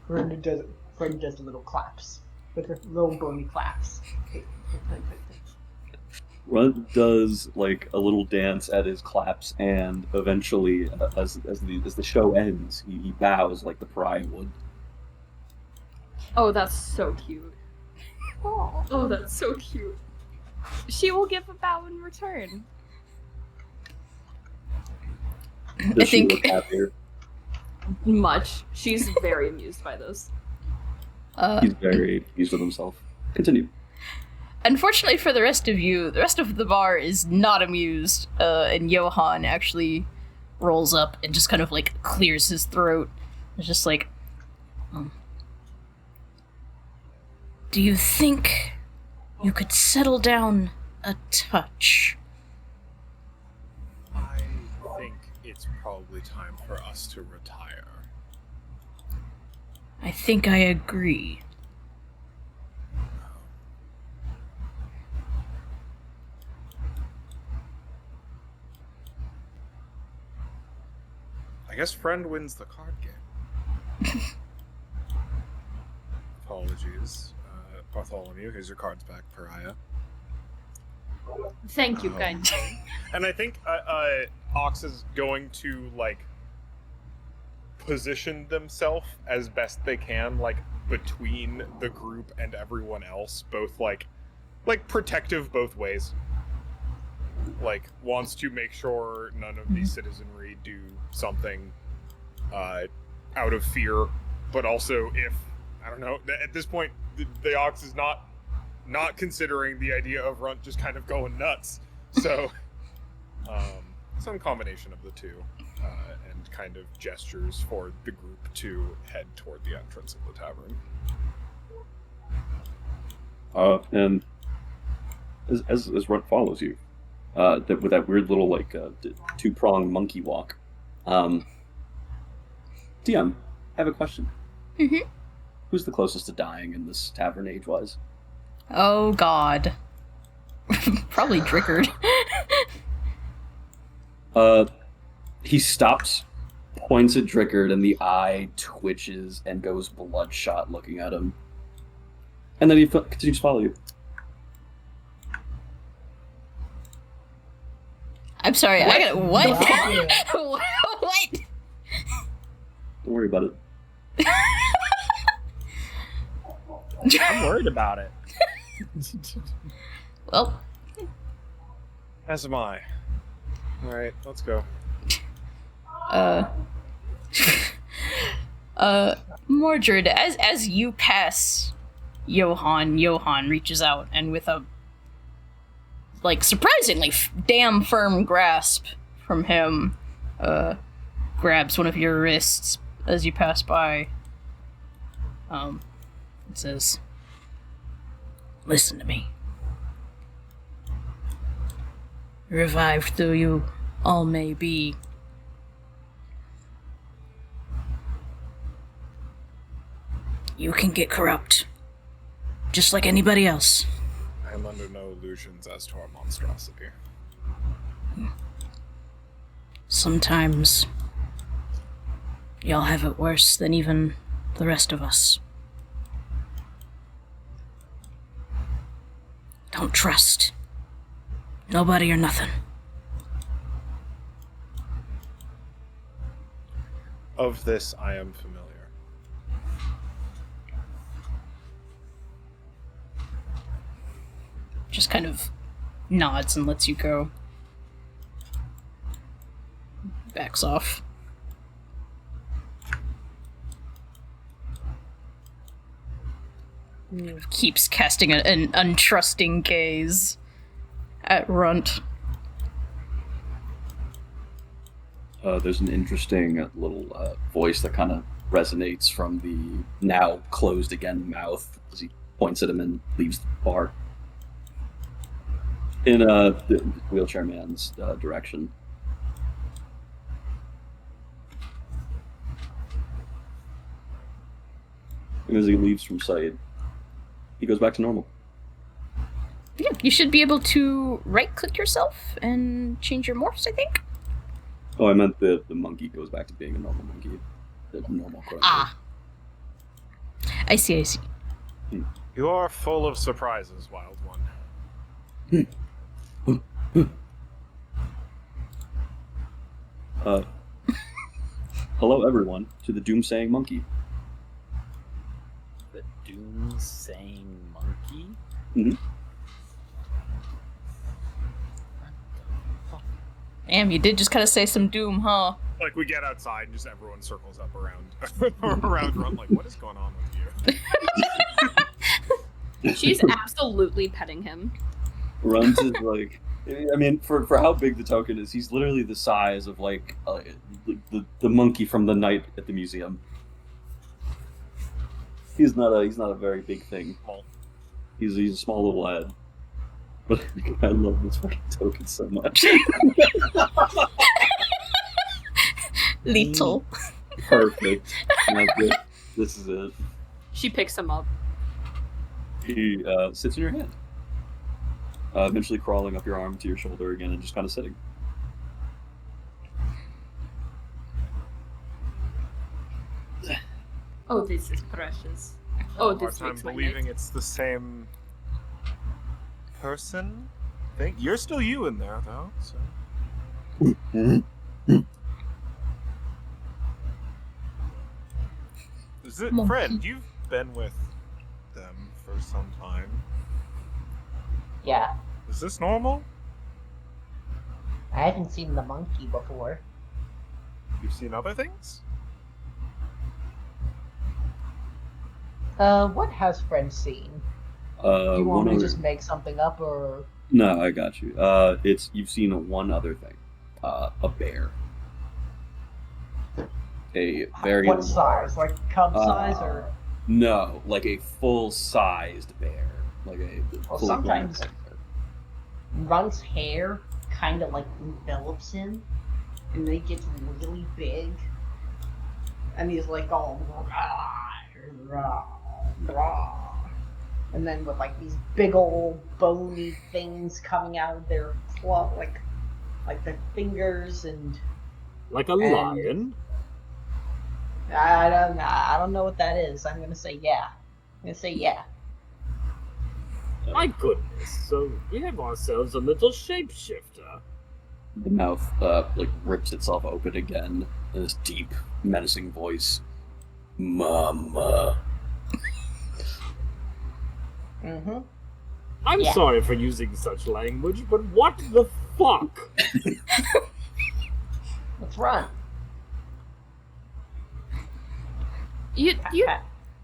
Friend does little claps. With her little bony claps. Runt does like a little dance at his claps, and eventually, as the show ends, he bows like the pariah would. Oh, that's so cute. Oh, that's so cute. She will give a bow in return. Does she think- look happier? Much. She's very amused by this. He's very pleased with himself. Continue. Unfortunately for the rest of you, the rest of the bar is not amused, and Johan actually rolls up and just kind of like clears his throat. It's just like, do you think you could settle down a touch? I think it's probably time for us to retire. I think I agree. I guess friend wins the card game. Apologies, Bartholomew. Here's your cards back, pariah. Thank you, Oh. kind. And I think Ox is going to like position themselves as best they can, like between the group and everyone else, both like protective both ways. Like wants to make sure none of the citizenry do something out of fear, but also if I don't know at this point the Ox is not considering the idea of Runt just kind of going nuts. So some combination of the two, and kind of gestures for the group to head toward the entrance of the tavern. And as Runt follows you, with that weird little like two-pronged monkey walk. DM, I have a question. Mm-hmm. Who's the closest to dying in this tavern age-wise? Oh God. Probably Drickard. He stops, points at Drickard, and the eye twitches and goes bloodshot looking at him. And then he continues to follow you. I'm sorry, I gotta what? Wow. What? Don't worry about it. I'm worried about it. Well, As am I. All right, let's go. Mordred, as you pass Johann reaches out and with a surprisingly damn firm grasp from him, grabs one of your wrists as you pass by. It says, "Listen to me. Revived though you all may be, you can get corrupt, just like anybody else. I am under no illusions as to our monstrosity. Sometimes y'all have it worse than even the rest of us. Don't trust nobody or nothing." Of this, I am familiar. Just kind of nods and lets you go. Backs off. Keeps casting an untrusting gaze at Runt. There's an interesting little voice that kind of resonates from the now closed again mouth as he points at him and leaves the bar. In the wheelchair man's direction. And as he leaves from sight, he goes back to normal. Yeah, you should be able to right-click yourself and change your morphs, I think. Oh, I meant the monkey goes back to being a normal monkey. The normal quote. Ah. I see. You are full of surprises, Wild One. Hello everyone to the Doomsaying Monkey. The Doomsaying Monkey? Mm-hmm. Damn, you did just kind of say some doom, huh? Like, we get outside and just everyone circles up around Rum, like, what is going on with you? She's absolutely petting him. Runs is like, I mean, for how big the token is, he's literally the size of like the monkey from the night at the museum. He's not a very big thing. He's a small little lad. But I love this fucking token so much. Little. Perfect. This is it. She picks him up. He sits in your hand. Eventually crawling up your arm to your shoulder again and just kind of sitting. Oh, this is precious. Oh, this I'm makes my believing night. it's the same person. Think you're still you in there though. So. Is it Monkey. friend? You've been with them for some time. Yeah, Is this normal? I haven't seen the monkey before. You've seen other things? What has friend seen? Do you want me to just make something up, or...? No, I got you. You've seen one other thing. A bear. A very What size? Like cub size, or...? No, like a full-sized bear. Like a Well, fully sometimes- grown bear. Runt's hair kind of like envelops him, and then he gets really big, and he's like all and then with like these big old bony things coming out of their claw, like their fingers, and Like a lion? I don't know what that is. I'm gonna say yeah. My goodness, so we have ourselves a little shapeshifter. The mouth like rips itself open again in this deep, menacing voice. Mama. Mm-hmm. I'm Yeah. sorry for using such language, but what the fuck? Let's run. You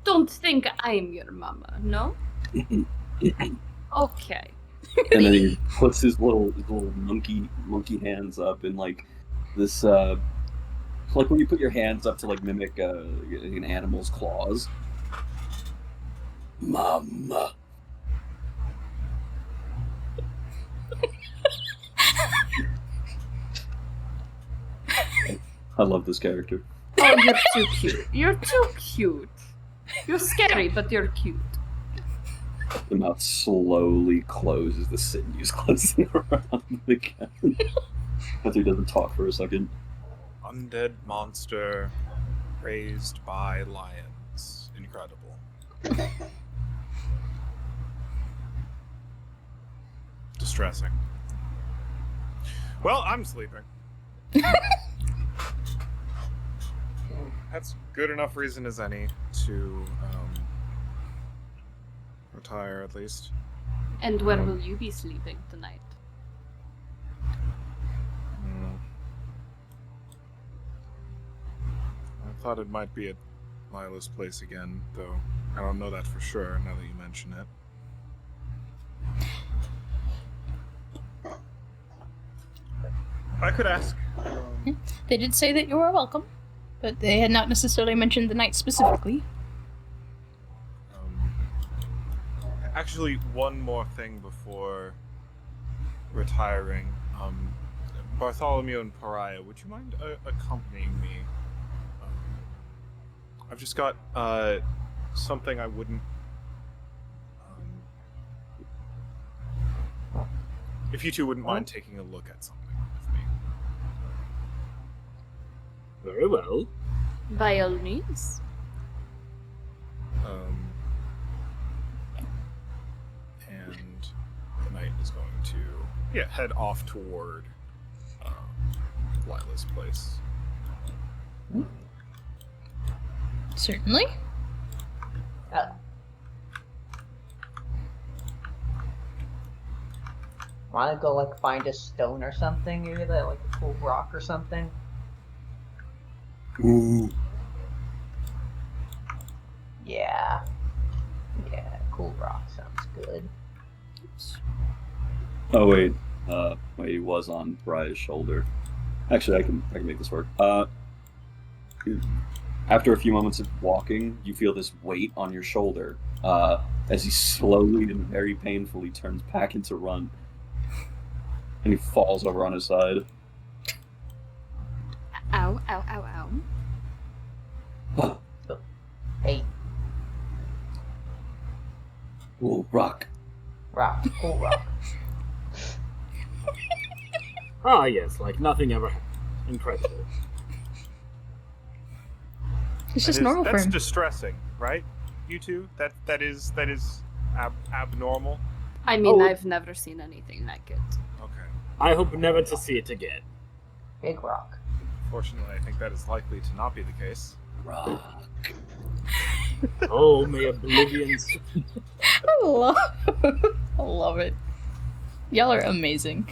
don't think I'm your mama, no? Okay. And then he puts his little monkey hands up in like this like when you put your hands up to like mimic an animal's claws. Mama. I love this character. Oh, you're too cute. You're too cute. You're scary, but you're cute. The mouth slowly closes, the sinews closing around the cat. After he doesn't talk for a second. Undead monster raised by lions. Incredible. Distressing. Well, I'm sleeping. That's good enough reason as any to retire, at least. And where will you be sleeping tonight? I thought it might be at Lila's place again, though I don't know that for sure now that you mention it. I could ask. They did say that you were welcome, but they had not necessarily mentioned the night specifically. Actually, one more thing before retiring. Bartholomew and Pariah, would you mind accompanying me? I've just got something I wouldn't. If you two wouldn't mind taking a look at something with me. Very well. By all means. And the knight is going to head off toward Lila's place. Certainly. Want to go like find a stone or something? Maybe that like a cool rock or something. Ooh. Yeah, cool rock sounds good. Oh wait, he was on Pariah's shoulder. Actually, I can make this work. After a few moments of walking, you feel this weight on your shoulder as he slowly and very painfully turns back into run, and he falls over on his side. Ow, ow, ow, ow. Hey, Ooh, rock. cool rock. Ah, yes, like nothing ever happened. Incredible. It's just normal for That's him. distressing, right? You two? That is abnormal. I mean, Oh. I've never seen anything like it. Okay. I hope never to see it again. Big rock. Fortunately, I think that is likely to not be the case. Rock. Oh, may oblivion. I love it. Y'all are amazing.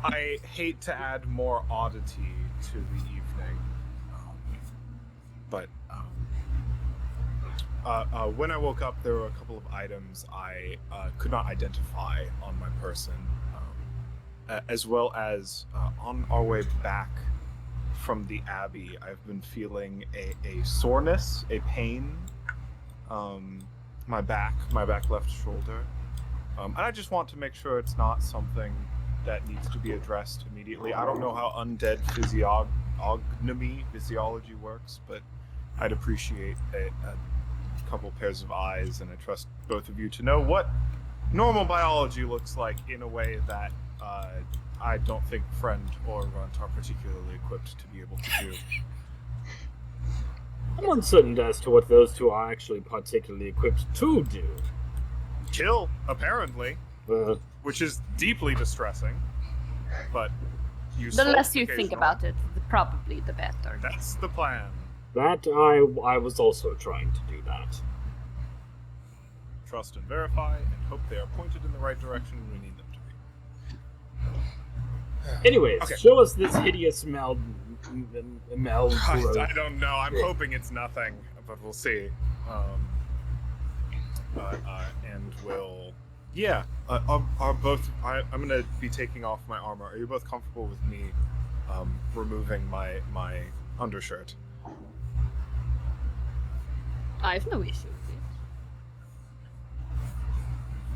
I hate to add more oddity to the evening, but when I woke up, there were a couple of items I could not identify on my person, as well as on our way back from the Abbey, I've been feeling a soreness, a pain, my back left shoulder, and I just want to make sure it's not something that needs to be addressed immediately. I don't know how undead physiology works, but I'd appreciate a couple pairs of eyes, and I trust both of you to know what normal biology looks like in a way that I don't think Friend or Runt are particularly equipped to be able to do. I'm uncertain as to what those two are actually particularly equipped to do. Kill, apparently, which is deeply distressing, but The useful less you think occasionally. about it, probably the better. That's the plan. That I was also trying to do that. Trust and verify, and hope they are pointed in the right direction when we need them to be. Anyways, Okay. show us this hideous Mel. I don't know. I'm hoping it's nothing, but we'll see. And we'll. Yeah. Are both. I'm gonna be taking off my armor. Are you both comfortable with me removing my undershirt? I have no issue with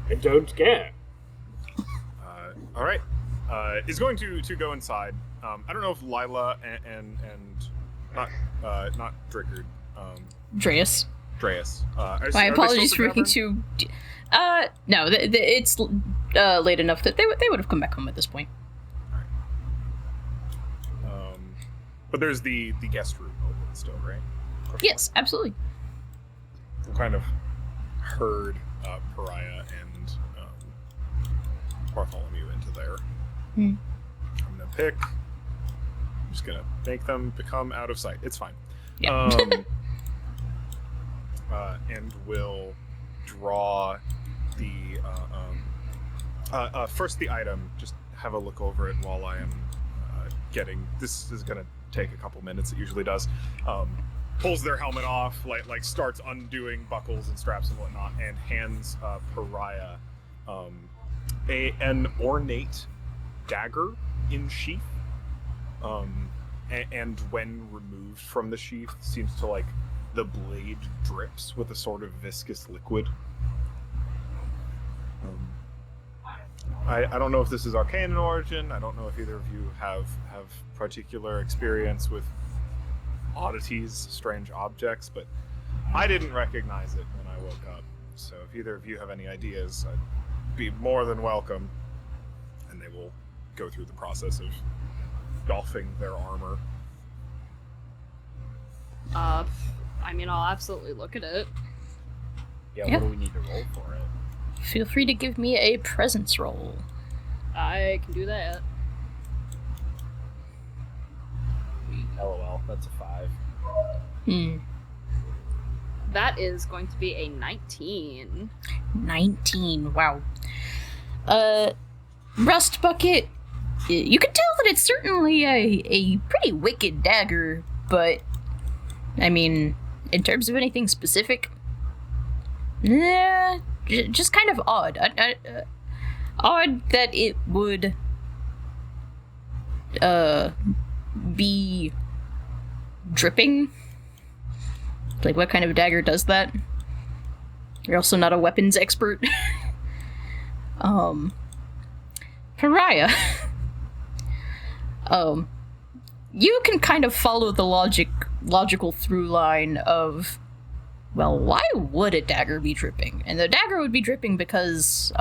it. I don't care. All right. Is going to go inside. I don't know if Lila and not Drickard. Dreas. Dreas. My apologies for making too. No, it's late enough that they would have come back home at this point. But there's the guest room open still, right? Yes, absolutely. We kind of herd Pariah and Bartholomew into there. I'm gonna pick. I'm just gonna make them become out of sight. It's fine. Yeah. And we'll draw the first the item. Just have a look over it while I am getting. This is gonna take a couple minutes. It usually does. Pulls their helmet off, like starts undoing buckles and straps and whatnot, and hands Pariah an ornate dagger in sheath. And when removed from the sheath, seems to like the blade drips with a sort of viscous liquid. I don't know if this is arcane in origin. I don't know if either of you have particular experience with oddities, strange objects, but I didn't recognize it when I woke up. So if either of you have any ideas, I'd be more than welcome. And they will go through the process of doffing their armor. I mean, I'll absolutely look at it. Yeah, Yeah. what do we need to roll for it? Feel free to give me a presence roll. I can do that. LOL, that's a 5. That is going to be a 19. 19. Wow. Rust Bucket. You can tell that it's certainly a pretty wicked dagger, but I mean, in terms of anything specific, just kind of odd. Odd that it would be dripping. Like, what kind of dagger does that? You're also not a weapons expert. Pariah. You can kind of follow the logical through line of, well, why would a dagger be dripping? And the dagger would be dripping because,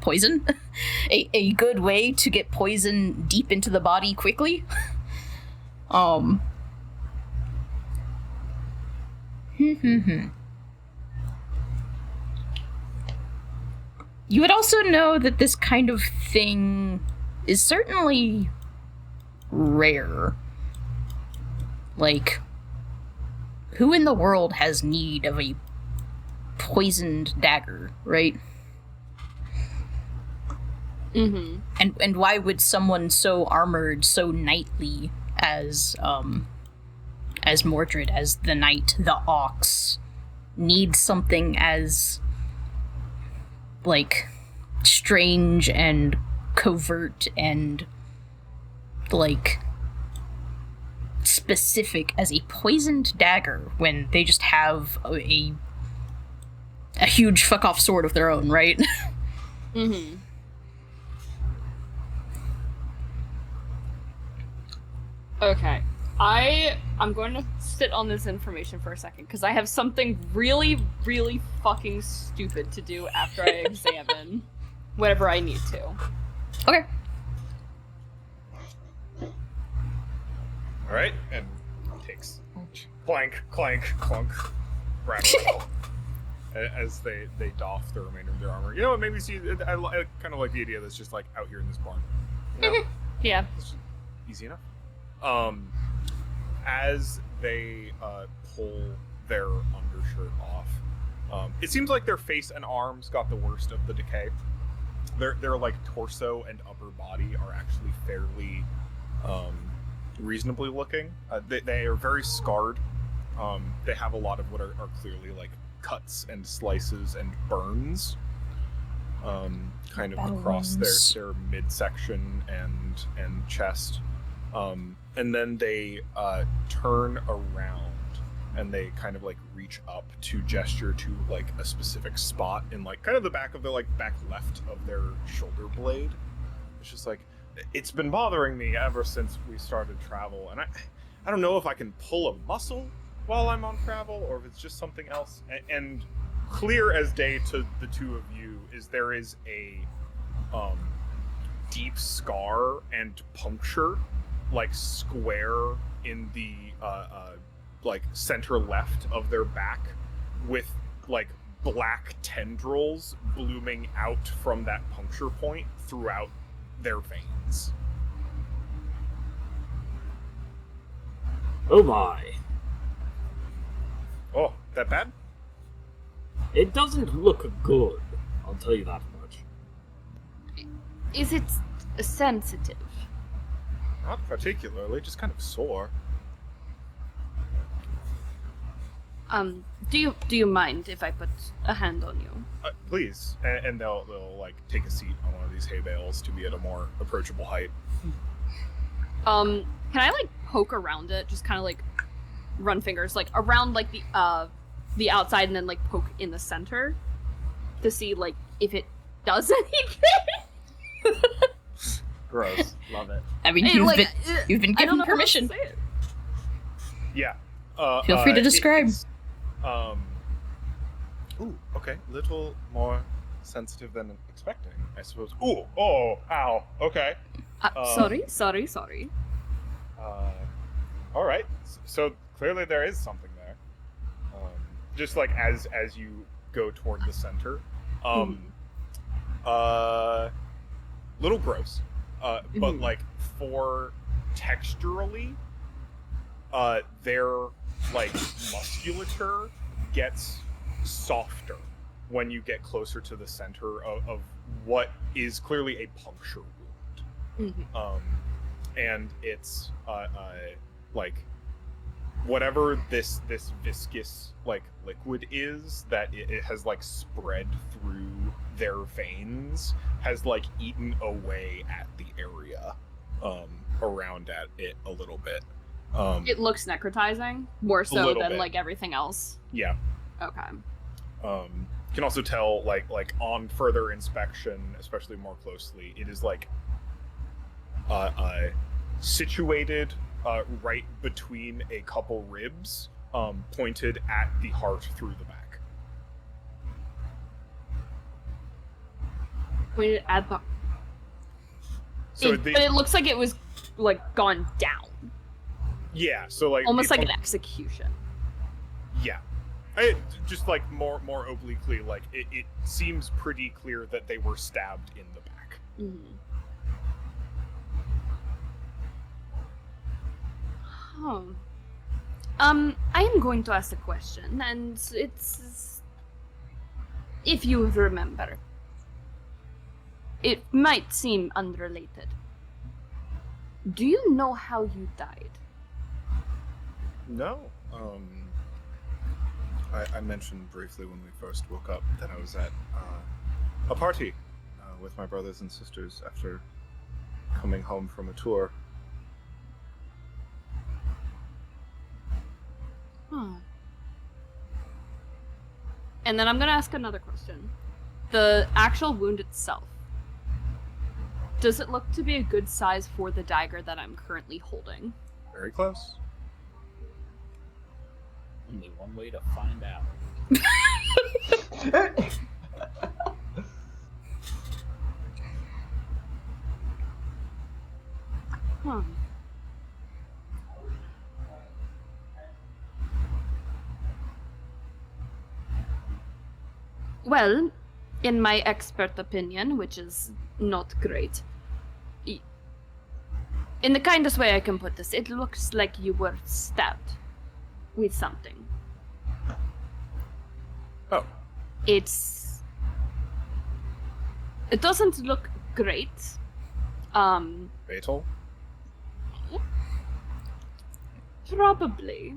poison? a good way to get poison deep into the body quickly. You would also know that this kind of thing is certainly rare. Like, who in the world has need of a poisoned dagger, right? Mm-hmm. And why would someone so armored, so knightly as Mordred, as the knight, the ox, need something as, like, strange and covert and, like, specific as a poisoned dagger when they just have a huge fuck-off sword of their own, right? Mm-hmm. Okay. I'm going to sit on this information for a second, because I have something really, really fucking stupid to do after I examine whatever I need to. Okay. All right, and takes clank, clank, clunk, rattle, as they doff the remainder of their armor. You know what? Maybe see. I kind of like the idea that's just like out here in this barn. You know? Yeah. It's just easy enough. As they pull their undershirt off, it seems like their face and arms got the worst of the decay. Their like torso and upper body are actually fairly reasonably looking. They are very scarred. They have a lot of what are clearly like cuts and slices and burns, kind of Battle across wounds. their midsection and chest. And then they turn around and they kind of like reach up to gesture to like a specific spot in like kind of the back of the like back left of their shoulder blade. It's just like, it's been bothering me ever since we started travel, and I don't know if I can pull a muscle while I'm on travel or if it's just something else. And clear as day to the two of you is there is a deep scar and puncture like square in the like center left of their back with like black tendrils blooming out from that puncture point throughout their veins. Oh my. Oh, that bad? It doesn't look good, I'll tell you that much. Is it sensitive? Not particularly, just kind of sore. Do you mind if I put a hand on you? Please, and they'll like take a seat on one of these hay bales to be at a more approachable height. Can I like poke around it? Just kind of like run fingers like around like the outside and then like poke in the center to see like if it does anything. Gross. Love it. I mean, Hey, you've been I don't given know how to permission. say it. Yeah. Feel free to describe. Ooh, okay. Little more sensitive than expecting, I suppose. Ooh, oh, ow. Okay. Sorry. All right. So clearly there is something there. Just like as you go toward the center, little gross, but like for texturally, their like musculature gets softer when you get closer to the center of what is clearly a puncture wound. And it's like whatever this viscous like liquid is that it has like spread through their veins has like eaten away at the area around at it a little bit. It looks necrotizing more so than bit. like everything else. Yeah. Okay. You can also tell like on further inspection, especially more closely, it is like situated right between a couple ribs, pointed at the heart through the back. Pointed at the. So But it looks like it was like gone down, yeah, so like almost the like an execution. Yeah. Just like more obliquely, like it seems pretty clear that they were stabbed in the back. Oh. I am going to ask a question, and it's if you remember. It might seem unrelated. Do you know how you died? No. I mentioned briefly when we first woke up that I was at a party with my brothers and sisters after coming home from a tour. And then I'm gonna ask another question. The actual wound itself, does it look to be a good size for the dagger that I'm currently holding? Very close. Only one way to find out. Well, in my expert opinion, which is not great, in the kindest way I can put this, it looks like you were stabbed with something. Oh. It doesn't look great. Fatal? Probably.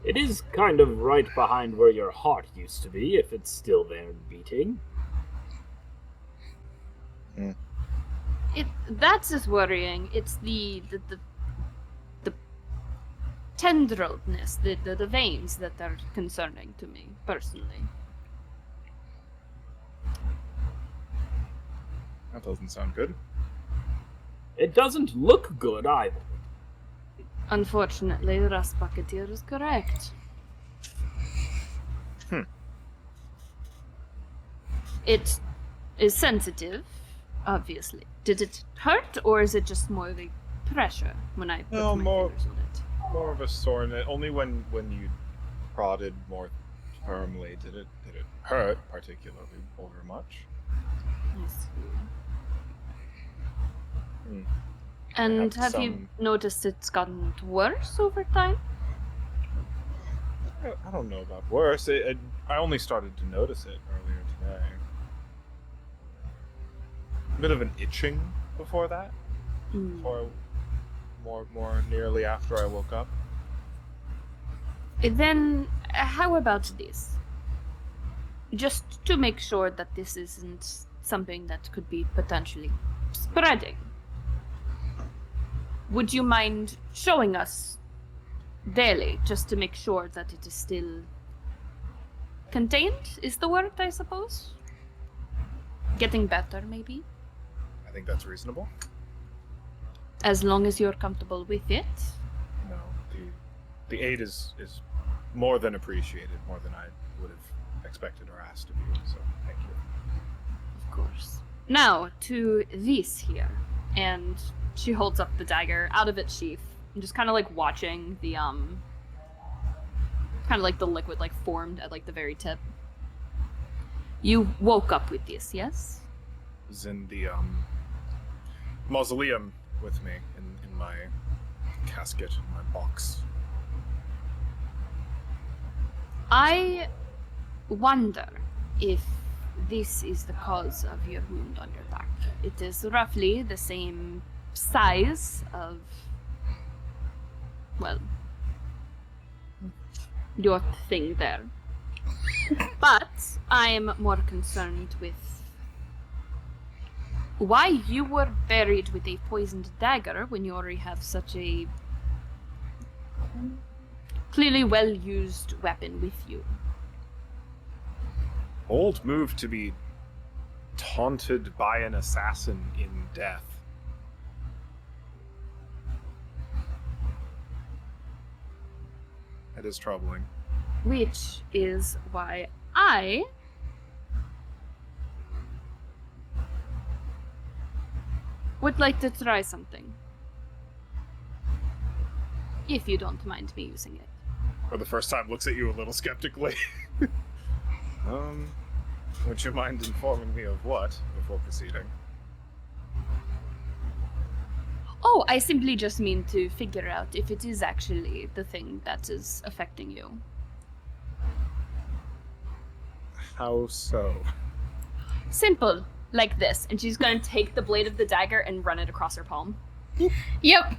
It is kind of right behind where your heart used to be, if it's still there and beating. That's just worrying. It's the tendrilness, the veins that are concerning to me, personally. That doesn't sound good. It doesn't look good either. Unfortunately, Raspucketeer is correct. It is sensitive, obviously. Did it hurt, or is it just more the pressure when I put No, my more- fingers on it? More of a soreness. Only when you prodded more firmly did it hurt particularly over much. I see. Hmm. And Perhaps have you noticed it's gotten worse over time? I don't know about worse. I only started to notice it earlier today. A bit of an itching before that. Or more nearly after I woke up. Then, how about this? Just to make sure that this isn't something that could be potentially spreading. Would you mind showing us daily, just to make sure that it is still contained, is the word, I suppose? Getting better, maybe? I think that's reasonable. As long as you're comfortable with it. No, the aid is more than appreciated, more than I would have expected or asked of you. So thank you. Of course. Now, to this here. And she holds up the dagger out of its sheath and just kind of like watching the kind of like the liquid like formed at like the very tip. You woke up with this, yes? Was in the mausoleum with me in my casket, in my box. I wonder if this is the cause of your wound on your back. It is roughly the same size of, well, your thing there. But I am more concerned with why you were buried with a poisoned dagger when you already have such a clearly well-used weapon with you. Bold move to be taunted by an assassin in death. That is troubling. Which is why I would like to try something. If you don't mind me using it. For the first time, looks at you a little skeptically. Would you mind informing me of what before proceeding? Oh, I simply just mean to figure out if it is actually the thing that is affecting you. How so? Simple, like this. And she's gonna take the blade of the dagger and run it across her palm. Yep.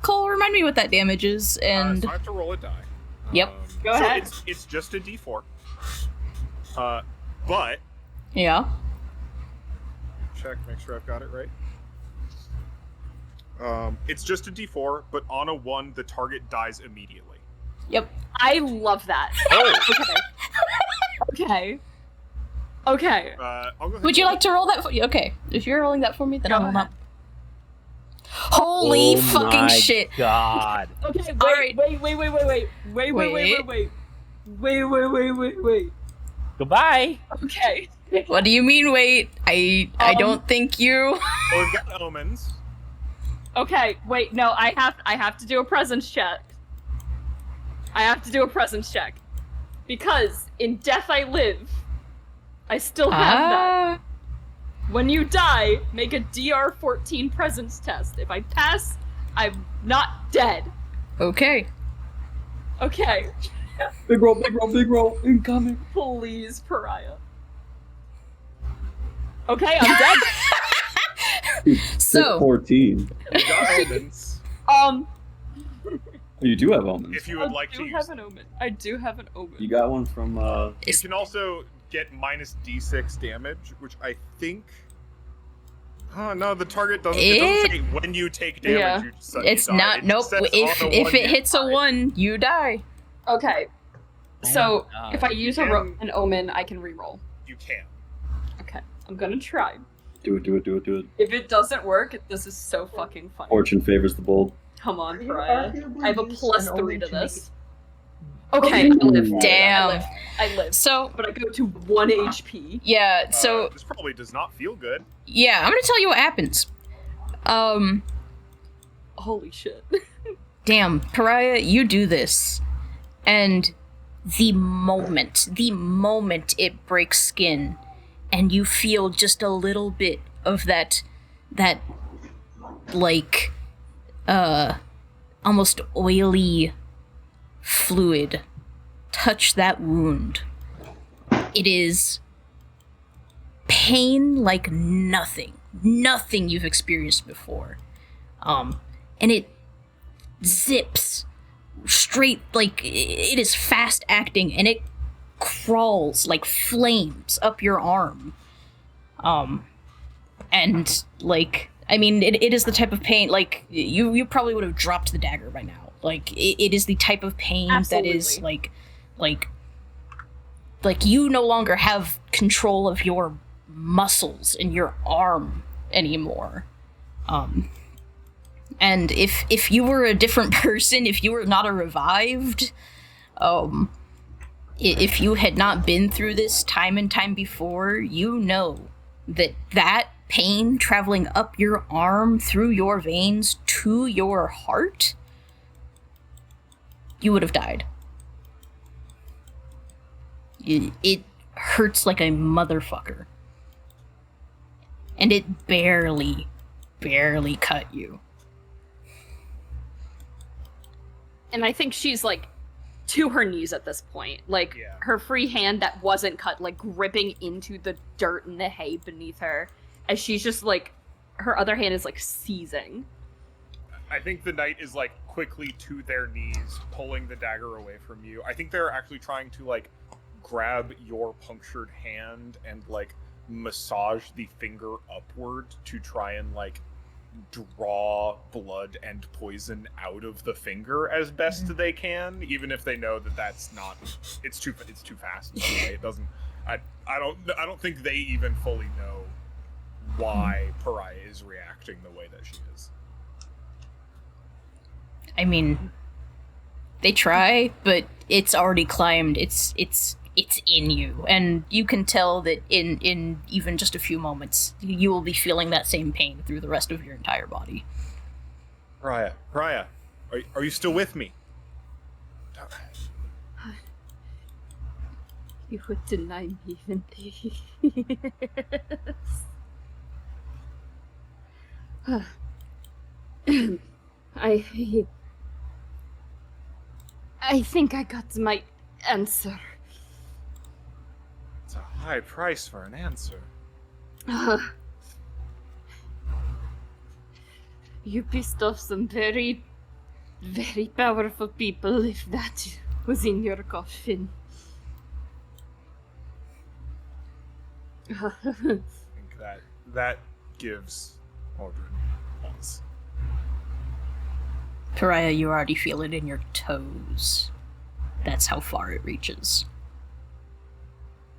Cole, remind me what that damage is, and So I have to roll a die. Yep. Go so ahead. It's just a d4. But yeah. check, make sure I've got it right. It's just a d4, but on a 1, the target dies immediately. Yep. I love that. Oh. Okay. Okay. I'll go ahead Would you and like to roll that for you? Okay. If you're rolling that for me, then Go I'll roll ahead. up. Holy fucking my shit. God. Okay, All right. Wait. Goodbye. Okay. What do you mean, wait? I don't think you... Well, we've got omens. Okay, wait, no, I have to do a presence check. Because in Death I Live, I still have that. When you die, make a DR 14 presence test. If I pass, I'm not dead. Okay. Okay. Big roll, incoming. Please, Pariah. Okay, I'm dead. So 14. You got omens. You do have omens. If you would like I to do use have an omen. I do have an omen. You got one from. You can also get minus d6 damage, which I think. Oh no, the target doesn't. It doesn't say when you take damage. Yeah. You just, you it's die. not. It Nope. just says If on a it one hits a die. 1, you die. Okay. So if I use can- an omen, I can reroll. You can. Okay, I'm gonna try. Do it. If it doesn't work, this is so fucking funny. Fortune favors the bold. Come on, You Pariah. arguably I have a use plus an 3 omen to to make this. Okay, I live. Damn. I live. So But I go to 1 HP. yeah. So This probably does not feel good. yeah, I'm gonna tell you what happens. Holy shit. Damn, Pariah, you do this, and the moment it breaks skin, and you feel just a little bit of that, like, almost oily fluid touch that wound. It is pain like nothing you've experienced before. And it zips straight, like, it is fast acting, and it crawls like flames up your arm. And, like, I mean, it is the type of pain, like, you probably would have dropped the dagger by now. Like, it is the type of pain that is, like, you no longer have control of your muscles in your arm anymore. And if you were a different person, if you were not a revived, if you had not been through this time and time before, you know that pain traveling up your arm, through your veins, to your heart, you would have died. It hurts like a motherfucker. And it barely cut you. And I think she's, like, to her knees at this point. Like, Yeah. her free hand that wasn't cut, like, gripping into the dirt and the hay beneath her. As she's just, like, her other hand is, like, seizing. I think the knight is like quickly to their knees, pulling the dagger away from you. I think they're actually trying to like grab your punctured hand and like massage the finger upward to try and like draw blood and poison out of the finger as best they can, even if they know that that's not. It's too fast. It doesn't. I don't think they even fully know why Pariah is reacting the way that she is. I mean, they try, but it's already climbed. It's in you, and you can tell that in even just a few moments, you will be feeling that same pain through the rest of your entire body. Pariah, are you still with me? You would deny me even this. I think I got my answer. It's a high price for an answer. You pissed off some very, very powerful people if that was in your coffin. I think that gives Aldrin pause. Pariah, you already feel it in your toes. That's how far it reaches.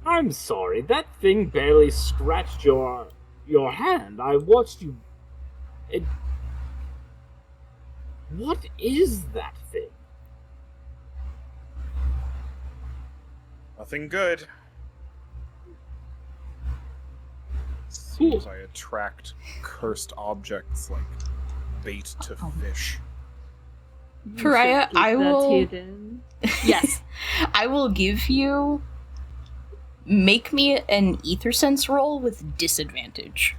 I'm sorry, that thing barely scratched your hand. I watched you. What is that thing? Nothing good. Seems I attract cursed objects like bait to fish. Pariah, Keep I that will. hidden. Yes, I will give you. Make me an ether sense roll with disadvantage,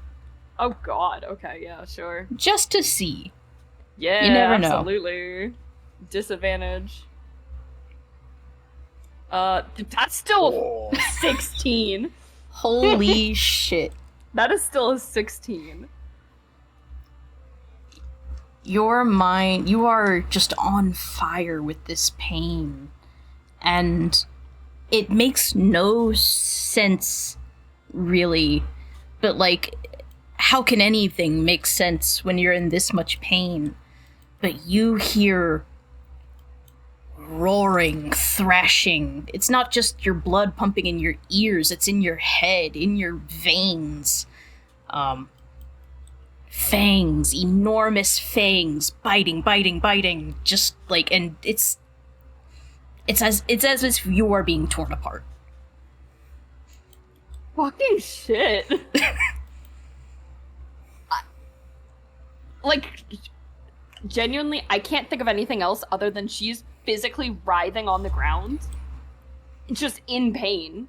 Oh god, okay, yeah, sure. just to see. Yeah, You never know. absolutely. Disadvantage. That's still Oh, 16. Holy shit! That is still a 16. your mind, you are just on fire with this pain. And it makes no sense, really. But, like, how can anything make sense when you're in this much pain? But you hear roaring, thrashing. It's not just your blood pumping in your ears, it's in your head, in your veins. Fangs, enormous fangs, biting, just like, and it's as if you are being torn apart. Fucking shit. Like, genuinely, I can't think of anything else other than she's physically writhing on the ground, just in pain.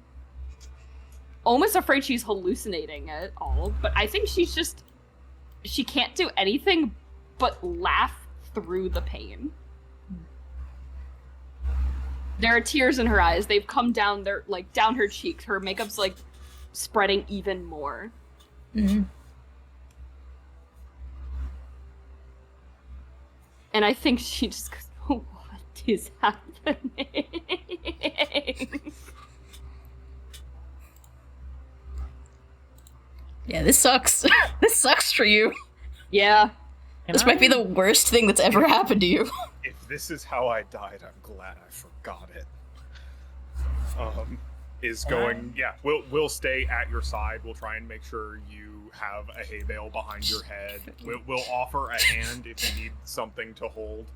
Almost afraid she's hallucinating it all, but I think she's just... She can't do anything but laugh through the pain. There are tears in her eyes. They've come down, they're like down her cheeks. Her makeup's like spreading even more. Mm-hmm. And I think she just goes, "Oh, what is happening?" Yeah, this sucks. This sucks for you. Yeah. This might be the worst thing that's ever happened to you. If this is how I died, I'm glad I forgot it. We'll stay at your side. We'll try and make sure you have a hay bale behind your head. We'll offer a hand if you need something to hold.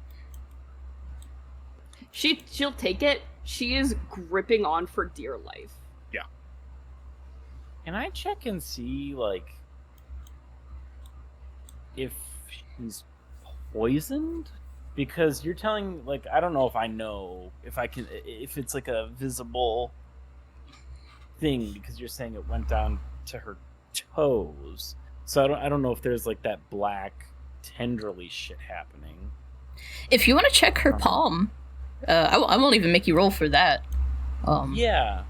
She'll take it. She is gripping on for dear life. Yeah. Can I check and see, like, if she's poisoned? Because you're telling, like, I don't know if I know if it's like a visible thing, because you're saying it went down to her toes. So I don't know if there's like that black tenderly shit happening. If you want to check her palm, I won't even make you roll for that. Yeah.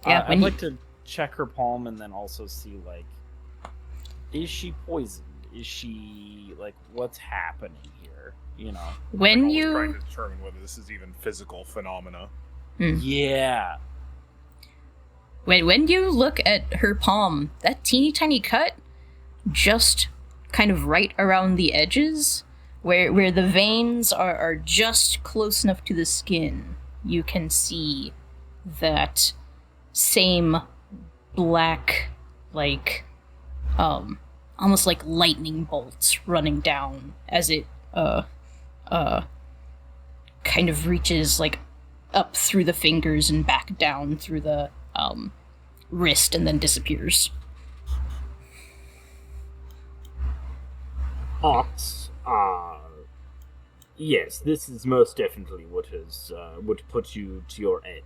Yeah, I'd like to check her palm and then also see, like, is she poisoned? Is she, like, what's happening here? You know? When I'm you trying to determine whether this is even physical phenomena. Yeah. when you look at her palm, that teeny tiny cut, just kind of right around the edges, where the veins are just close enough to the skin, you can see that same black, like, almost like lightning bolts running down as it, kind of reaches, like, up through the fingers and back down through the, wrist and then disappears. Yes, this is most definitely what has what put you to your end.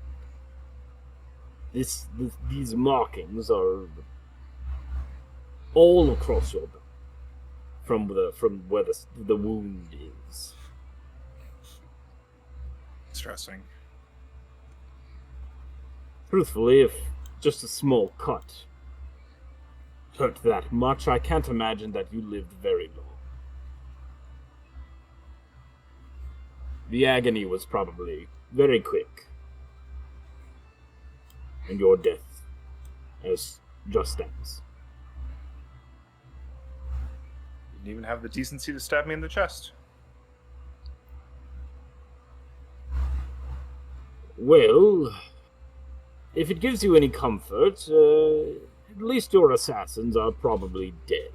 These markings are all across your back, from where the wound is. Interesting. Truthfully, if just a small cut hurt that much, I can't imagine that you lived very long. The agony was probably very quick, and your death as just stands. You didn't even have the decency to stab me in the chest. Well, if it gives you any comfort, at least your assassins are probably dead.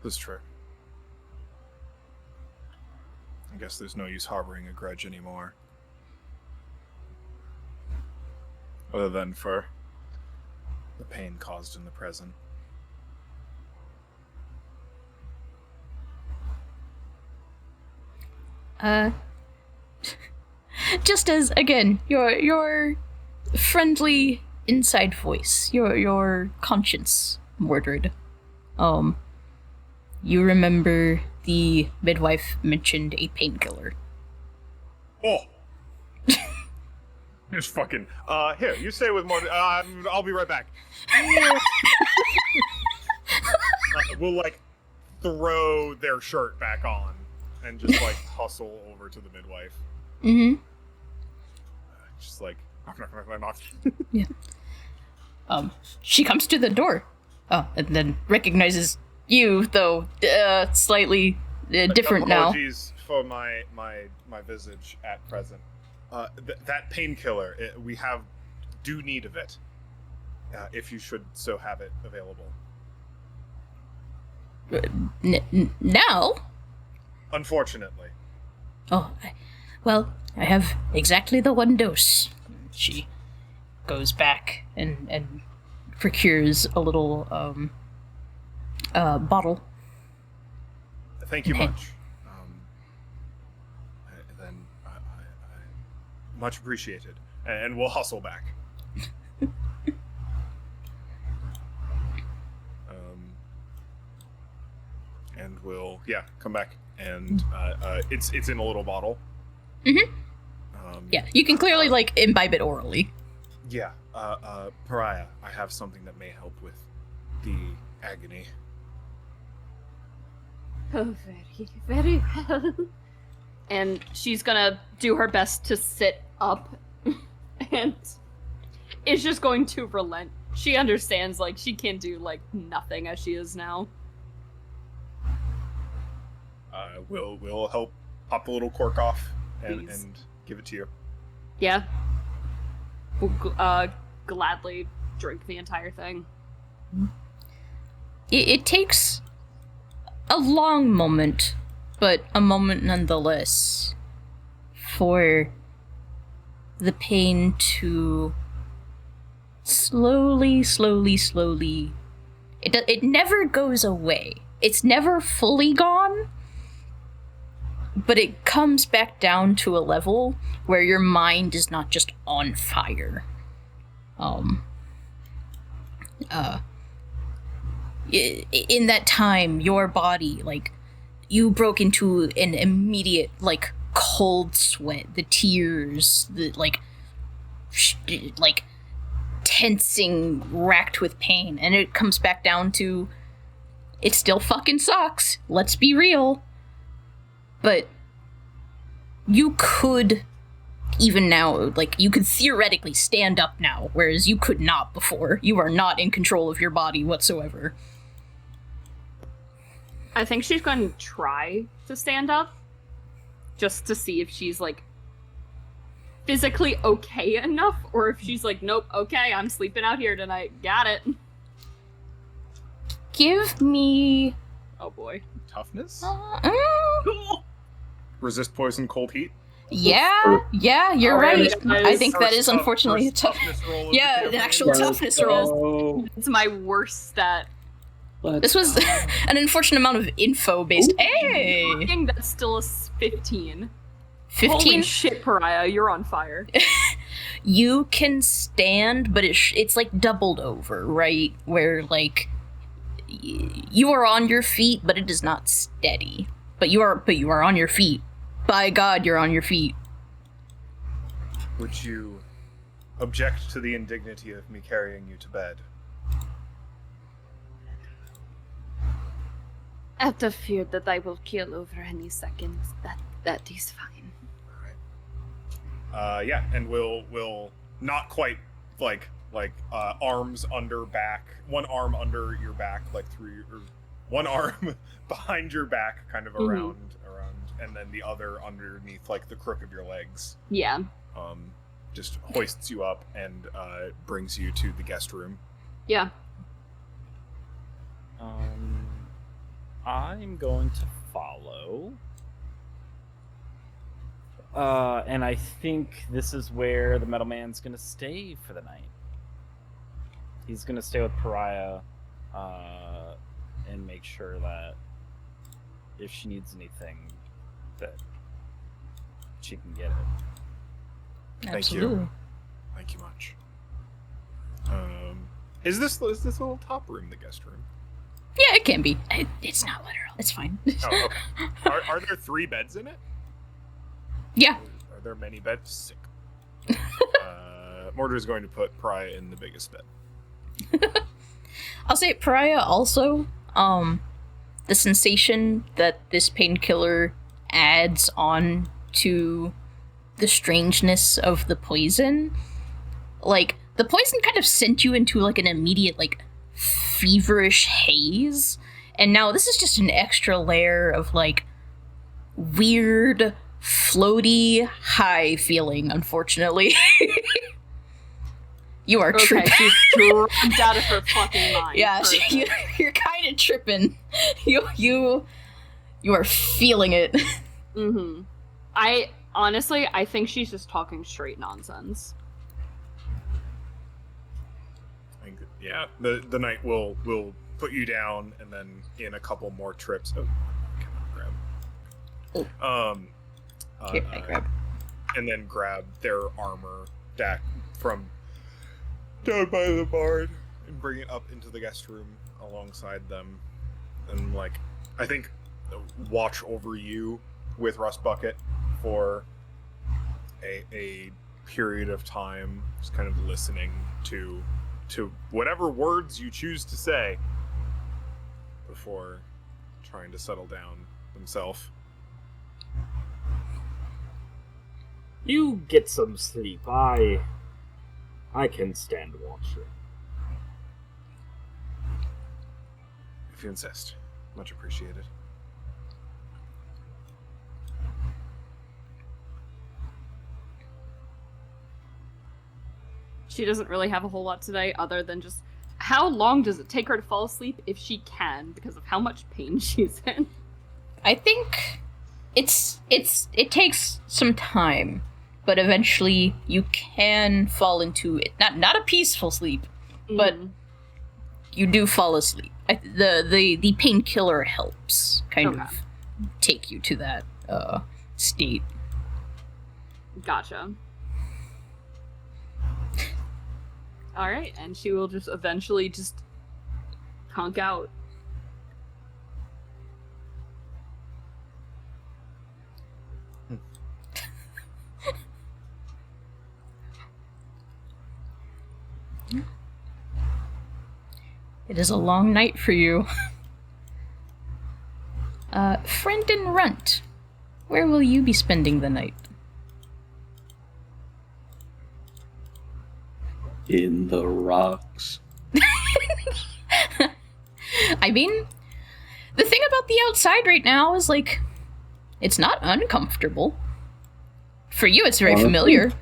That's true. I guess there's no use harboring a grudge anymore. Other than for the pain caused in the present. Just as, again, your friendly inside voice, your conscience, Mordred. You remember the midwife mentioned a painkiller. Oh! Just fucking, here, you stay with Mordred. I'll be right back. will like throw their shirt back on and just like hustle over to the midwife. Mm-hmm. Just like knock. Yeah. She comes to the door. Oh, and then recognizes you, though slightly different now. Apologies for my visage at present. That painkiller, we do need of it. If you should so have it available. Now? Unfortunately. Oh, I have exactly the 1 dose. She goes back and procures a little bottle. Thank you much. Much appreciated. And we'll hustle back. And we'll come back. And it's in a little bottle. Mm-hmm. Yeah, you can clearly imbibe it orally. Yeah, Pariah, I have something that may help with the agony. Oh, very, very well. And she's gonna do her best to sit up and is just going to relent. She understands, she can't do, nothing as she is now. We'll help pop the little cork off and give it to you. Yeah. We'll gladly drink the entire thing. It takes a long moment, but a moment nonetheless, for the pain to slowly... It never goes away. It's never fully gone, but it comes back down to a level where your mind is not just on fire. In that time, your body, you broke into an immediate, cold sweat, the tears, the, tensing, racked with pain, and it comes back down to, it still fucking sucks, let's be real. But you could, even now, you could theoretically stand up now, whereas you could not before. You are not in control of your body whatsoever. I think she's going to try to stand up, just to see if she's, physically okay enough, or if she's nope, okay, I'm sleeping out here tonight, got it. Give me... Oh boy. Toughness? Resist poison, cold heat? Yeah, you're right. Nice. I think that is unfortunately a toughness roll. Of yeah, the an campaign. actual toughness roll. It's my worst stat. This was an unfortunate amount of info based. Hey! That's still a 15. 15? Holy shit, Pariah, you're on fire. You can stand, but it's doubled over, right? Where, you are on your feet, but it is not steady. But you are on your feet. By God, you're on your feet. Would you object to the indignity of me carrying you to bed? At the fear that I will kill over any second, that is fine. Alright. And we'll not quite arms under back, one arm under your back, through your, one arm behind your back, kind of around, and then the other underneath, the crook of your legs. Yeah. Just hoists you up and brings you to the guest room. Yeah. I'm going to follow. And I think this is where the Metal Man's gonna stay for the night. He's gonna stay with Pariah, and make sure that if she needs anything, that she can get it. Absolutely. Thank you much. Is this a little top room the guest room? Yeah, it can be. It's not literal. It's fine. Oh, okay. Are there 3 beds in it? Yeah. Are there many beds? Sick. Mordor is going to put Pariah in the biggest bed. I'll say Pariah also, the sensation that this painkiller adds on to the strangeness of the poison, like, the poison kind of sent you into, like, an immediate, like, feverish haze, and now this is just an extra layer of, like, weird, floaty, high feeling, unfortunately. You are Okay, tripping. she's drugged out of her fucking mind. Yeah, Perfect. you're kind of tripping. You are feeling it. Mm-hmm. I think she's just talking straight nonsense. Yeah, the knight will put you down, and then in a couple more trips. Oh, come on, grab. Here, I grab. And then grab their armor deck from down by the barn and bring it up into the guest room alongside them, and like I think watch over you with Rust Bucket for a period of time, just kind of listening to whatever words you choose to say before trying to settle down themselves. You get some sleep. I can stand watching. If you insist. Much appreciated. She doesn't really have a whole lot today other than just how long does it take her to fall asleep if she can because of how much pain she's in. I think it takes some time, but eventually you can fall into it. Not a peaceful sleep, but you do fall asleep. The painkiller helps kind of take you to that state. Gotcha. Alright, and she will just eventually just conk out. It is a long night for you. Friend and Runt, where will you be spending the night? In the rocks. I mean, the thing about the outside right now is, like, it's not uncomfortable. For you, it's very familiar.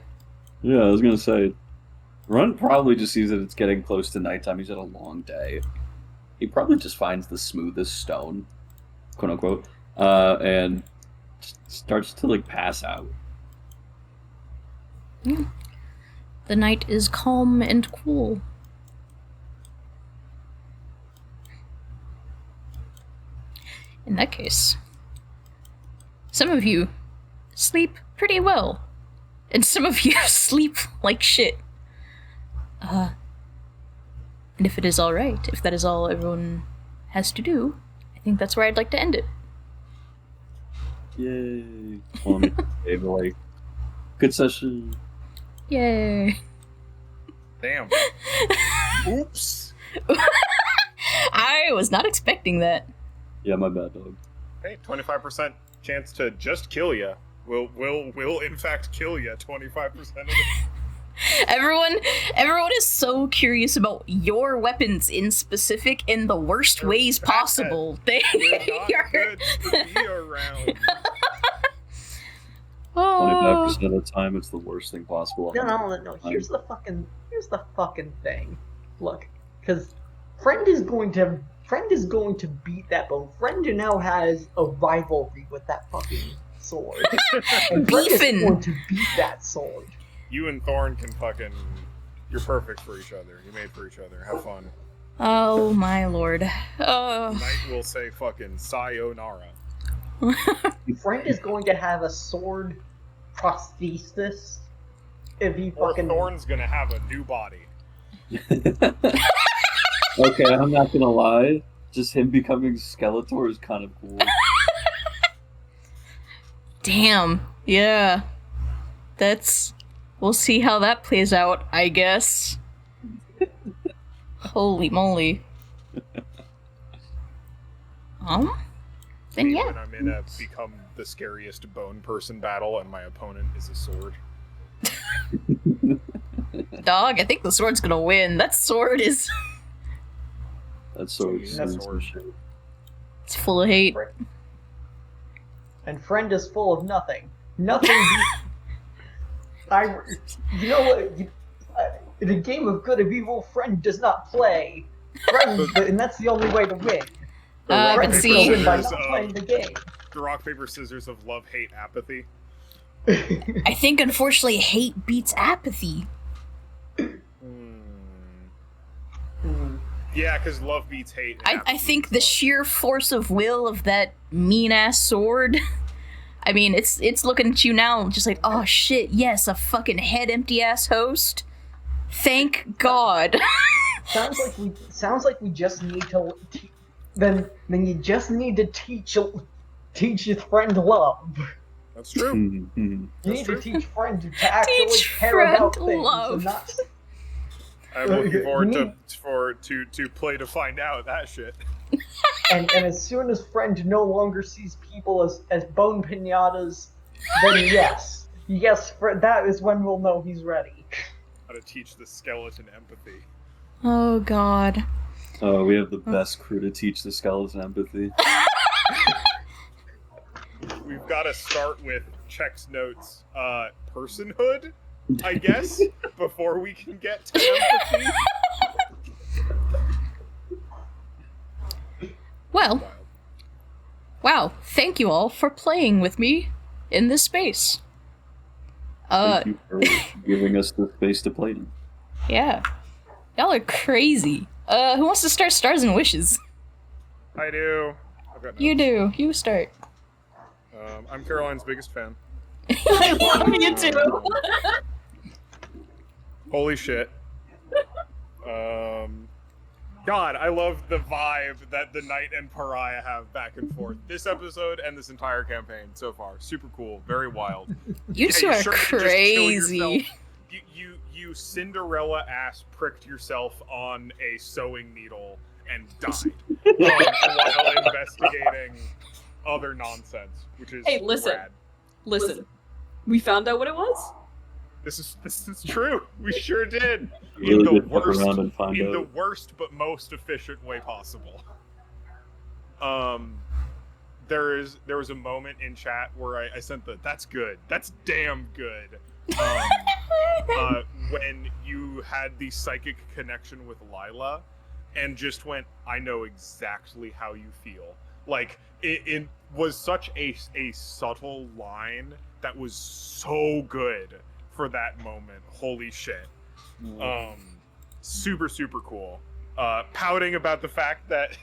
Yeah, I was gonna say, Runt probably just sees that it's getting close to nighttime. He's had a long day. He probably just finds the smoothest stone, quote unquote, and starts to, like, pass out. Yeah. The night is calm and cool. In that case, some of you sleep pretty well, and some of you sleep like shit. And if it is alright, if that is all everyone has to do, I think that's where I'd like to end it. Yay. On table, like, good session. Yay. Damn. Oops. I was not expecting that. Yeah, my bad, dog. Hey, 25% chance to just kill you. Will in fact kill you 25% of it. Everyone is so curious about your weapons in specific in the worst ways possible. They You're not good to be around. 25% of the time, it's the worst thing possible. No. Here's the fucking thing. Look, because Friend is going to beat that bone. Friend now has a rivalry with that fucking sword. And Friend is Beefin'. going to beat that sword. You and Thorn can fucking... You're perfect for each other. You're made for each other. Have fun. Oh my lord. Knight will say fucking sayonara. Friend is going to have a sword prosthesis if he Or fucking... Thorn's gonna have a new body. Okay, I'm not gonna lie. Just him becoming Skeletor is kind of cool. Damn. Yeah. We'll see how that plays out, I guess. Holy moly. Then yeah. When I'm in a become the scariest bone person battle and my opponent is a sword. Dog, I think the sword's gonna win. That sword is... That's so That's expensive. it's full of hate. And friend is full of nothing. Nothing. You know what? In a game of good and evil, friend does not play. Friend, and that's the only way to win. I Friend can is see. gonna win by Scissors not of- playing the game. The rock, paper, scissors of love, hate, apathy. I think, unfortunately, hate beats apathy. Yeah, because love beats hate. and I apathy think beats the love. sheer force of will of that mean-ass sword... I mean, it's looking at you now just like, oh shit, yes, a fucking head-empty-ass host. Thank God. Sounds like we just need to. Then you just need to teach your friend love. That's true. Mhm. You That's need true. to teach friend to actually Teach care about friend things love. and not. I'm looking forward You to play to find out that shit. And as soon as friend no longer sees people as bone pinatas, then yes, that is when we'll know he's ready. How to teach the skeleton empathy. Oh God. Oh, we have the best crew to teach the skeleton empathy. We've got to start with Check's notes, personhood, I guess, before we can get to empathy. Well, wow, thank you all for playing with me in this space. Thank you for giving us the space to play in. Yeah. Y'all are crazy. Who wants to start Stars and Wishes? I do. I've got You notes. do. You start. I'm Caroline's biggest fan. I love you too. Holy shit. God, I love the vibe that the Knight and Pariah have back and forth. This episode and this entire campaign so far. Super cool. Very wild. You two you are sure you could just kill crazy. yourself? You Cinderella ass pricked yourself on a sewing needle and died while investigating other nonsense, which is Hey, listen. rad. Listen, we found out what it was. This is true. We sure did. Really In the did fuck worst, around and find in out. the worst but most efficient way possible. There was a moment in chat where I sent that's good, that's damn good. When you had the psychic connection with Lila, and just went, I know exactly how you feel. Like it was such a subtle line that was so good for that moment. Holy shit. Super cool. Pouting about the fact that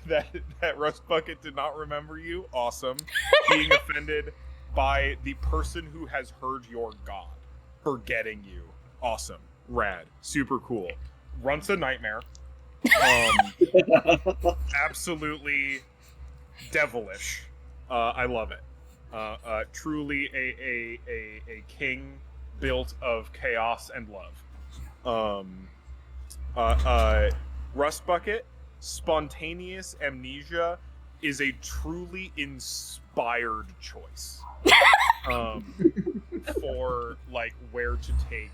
Rust Bucket did not remember you. Awesome. Being offended by the person who has heard your god forgetting you. Awesome. Rad. Super cool. Runt's a nightmare. Absolutely devilish. I love it. Truly a king built of chaos and love. Rust Bucket, spontaneous amnesia is a truly inspired choice for like where to take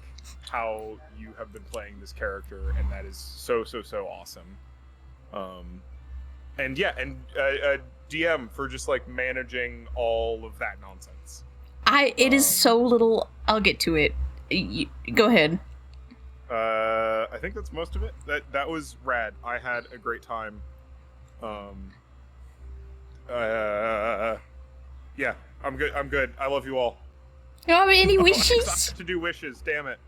how you have been playing this character, and that is so awesome. And yeah, and DM for just like managing all of that nonsense. It is so little. I'll get to it. Go ahead. I think that's most of it. That was rad. I had a great time. Yeah, I'm good. I love you all. You have any I wishes? have to do wishes. Damn it.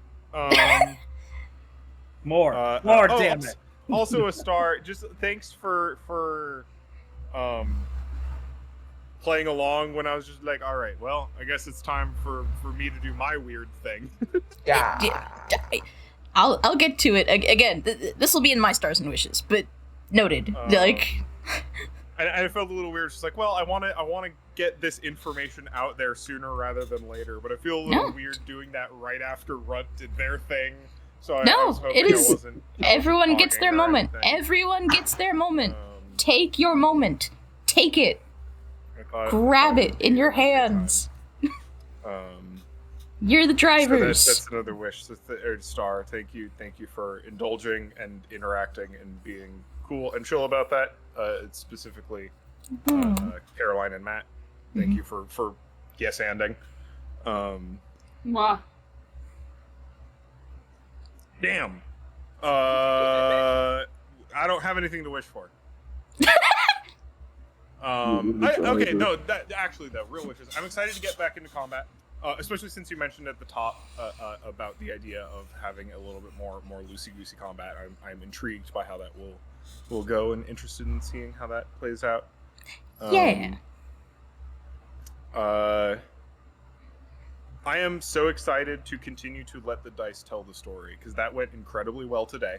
More, damn it. Also a star. Just thanks for playing along when I was just like, all right, well, I guess it's time for me to do my weird thing. Yeah. I'll get to it again. This will be in my Stars and Wishes, but noted. And I felt a little weird. Just like, well, I want to get this information out there sooner rather than later. But I feel a little weird doing that right after Runt did their thing. So I was hoping it is. I wasn't Everyone gets talking their or moment. anything. Everyone gets their moment. Take your moment. take it. I Grab thought it in your hands. Um, You're the so drivers. that's another wish. Star, thank you for indulging and interacting and being cool and chill about that. It's specifically Caroline and Matt. Thank you for yes-anding. Mwah. Damn. I don't have anything to wish for. Actually, though, real wishes. I'm excited to get back into combat, especially since you mentioned at the top about the idea of having a little bit more loosey-goosey combat. I'm intrigued by how that will go and interested in seeing how that plays out. Yeah. I am so excited to continue to let the dice tell the story, because that went incredibly well today.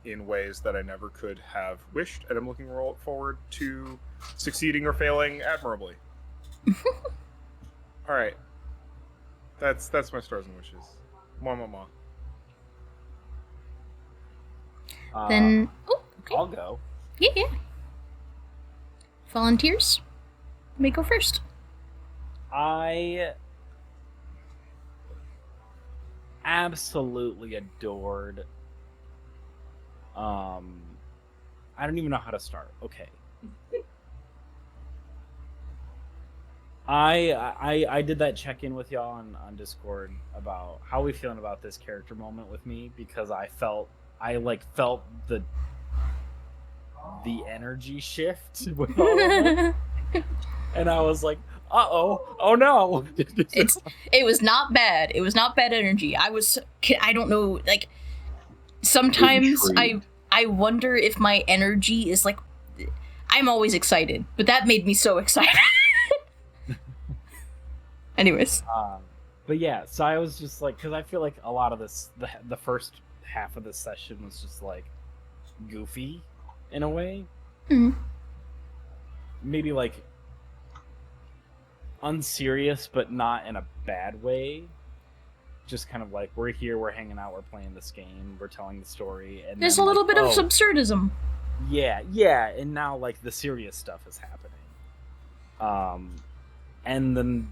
In ways that I never could have wished, and I'm looking forward to succeeding or failing admirably. All right, that's my stars and wishes. Mwah. Then, okay. I'll go. Yeah. Volunteers? Let me go first. I absolutely adored. I don't even know how to start. Okay. I did that check-in with y'all on Discord about how we feeling about this character moment with me, because I felt the energy shift with all of it. And I was like, oh no. It was not bad. It was not bad energy. I don't know, like, sometimes I wonder if my energy is like, I'm always excited, but that made me so excited. Anyways. But yeah, so I was just like, because I feel like a lot of this, the first half of this session was just like goofy in a way. Mm-hmm. Maybe like unserious, but not in a bad way. Just kind of like, we're here, we're hanging out, we're playing this game, we're telling the story, and there's then, a little like, bit of absurdism. Yeah, and now like the serious stuff is happening. And then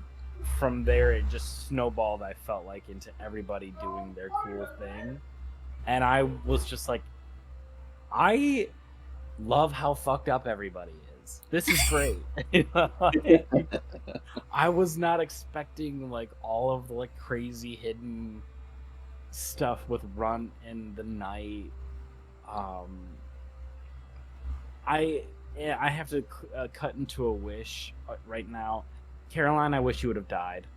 from there it just snowballed, I felt like, into everybody doing their cool thing. And I was just like, I love how fucked up everybody is. This is great. I was not expecting like all of the like crazy hidden stuff with Runt in the night. I have to cut into a wish right now. Caroline, I wish you would have died.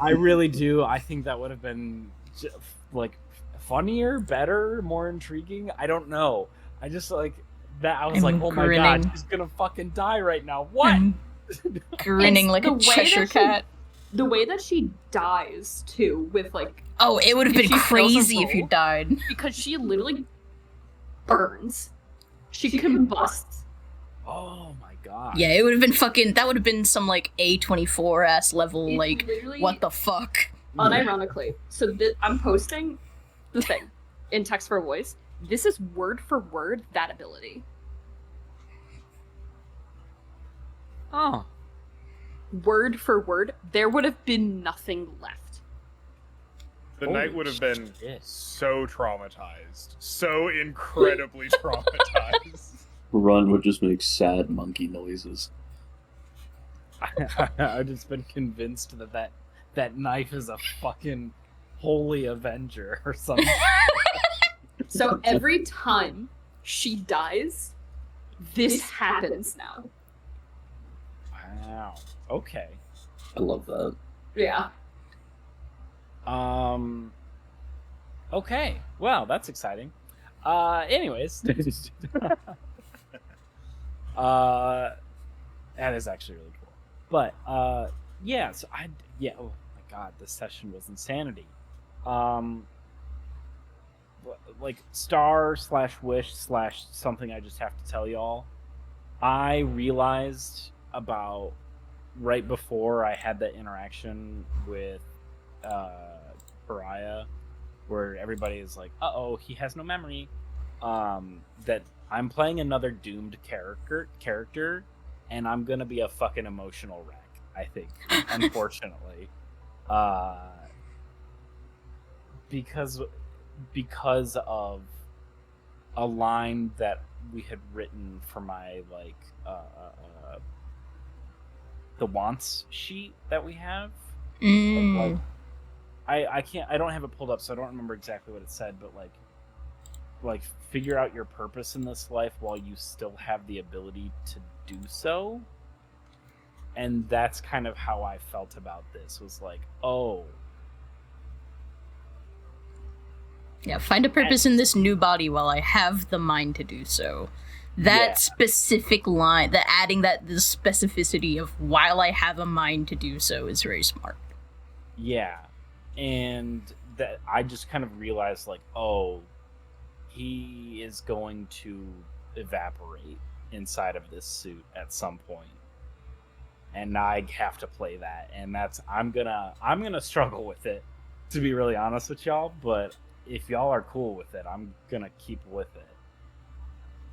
I really do. I think that would have been like funnier, better, more intriguing. I don't know. I just like that. I was like, oh my god, she's gonna fucking die right now. What? I'm grinning like a Cheshire cat. The way that she dies too, with like, oh, it would have been crazy if you died, because she literally burns. She combusts. Oh my god. Yeah, it would have been fucking. That would have been some like A24 ass level. It's like, what the fuck? Unironically, so I'm posting the thing in text for voice. This is word for word that ability. Oh. Word for word, there would have been nothing left. The knight would have been so traumatized. So incredibly traumatized. Run would just make sad monkey noises. I've just been convinced that knife is a fucking holy avenger or something. So every time she dies, this happens now. Wow. Okay. I love that. Yeah. Okay. Well, that's exciting. Anyways. That is actually really cool. But yeah, so oh my god, this session was insanity. Like star/wish/something I just have to tell y'all. I realized about right before I had that interaction with Pariah, where everybody is like, uh-oh, he has no memory. that I'm playing another doomed character, and I'm gonna be a fucking emotional wreck. I think, unfortunately, because of a line that we had written for my the wants sheet that we have. Mm. I don't have it pulled up, so I don't remember exactly what it said, but like figure out your purpose in this life while you still have the ability to do so. And that's kind of how I felt about this, was like, oh, Yeah, find a purpose in this new body while I have the mind to do so. That Yeah. specific line, the adding the specificity of while I have a mind to do so is very smart. yeah. And that I just kind of realized, like, oh, he is going to evaporate inside of this suit at some point. And I have to play that, and that's I'm gonna struggle with it, to be really honest with y'all. But if y'all are cool with it, I'm gonna keep with it.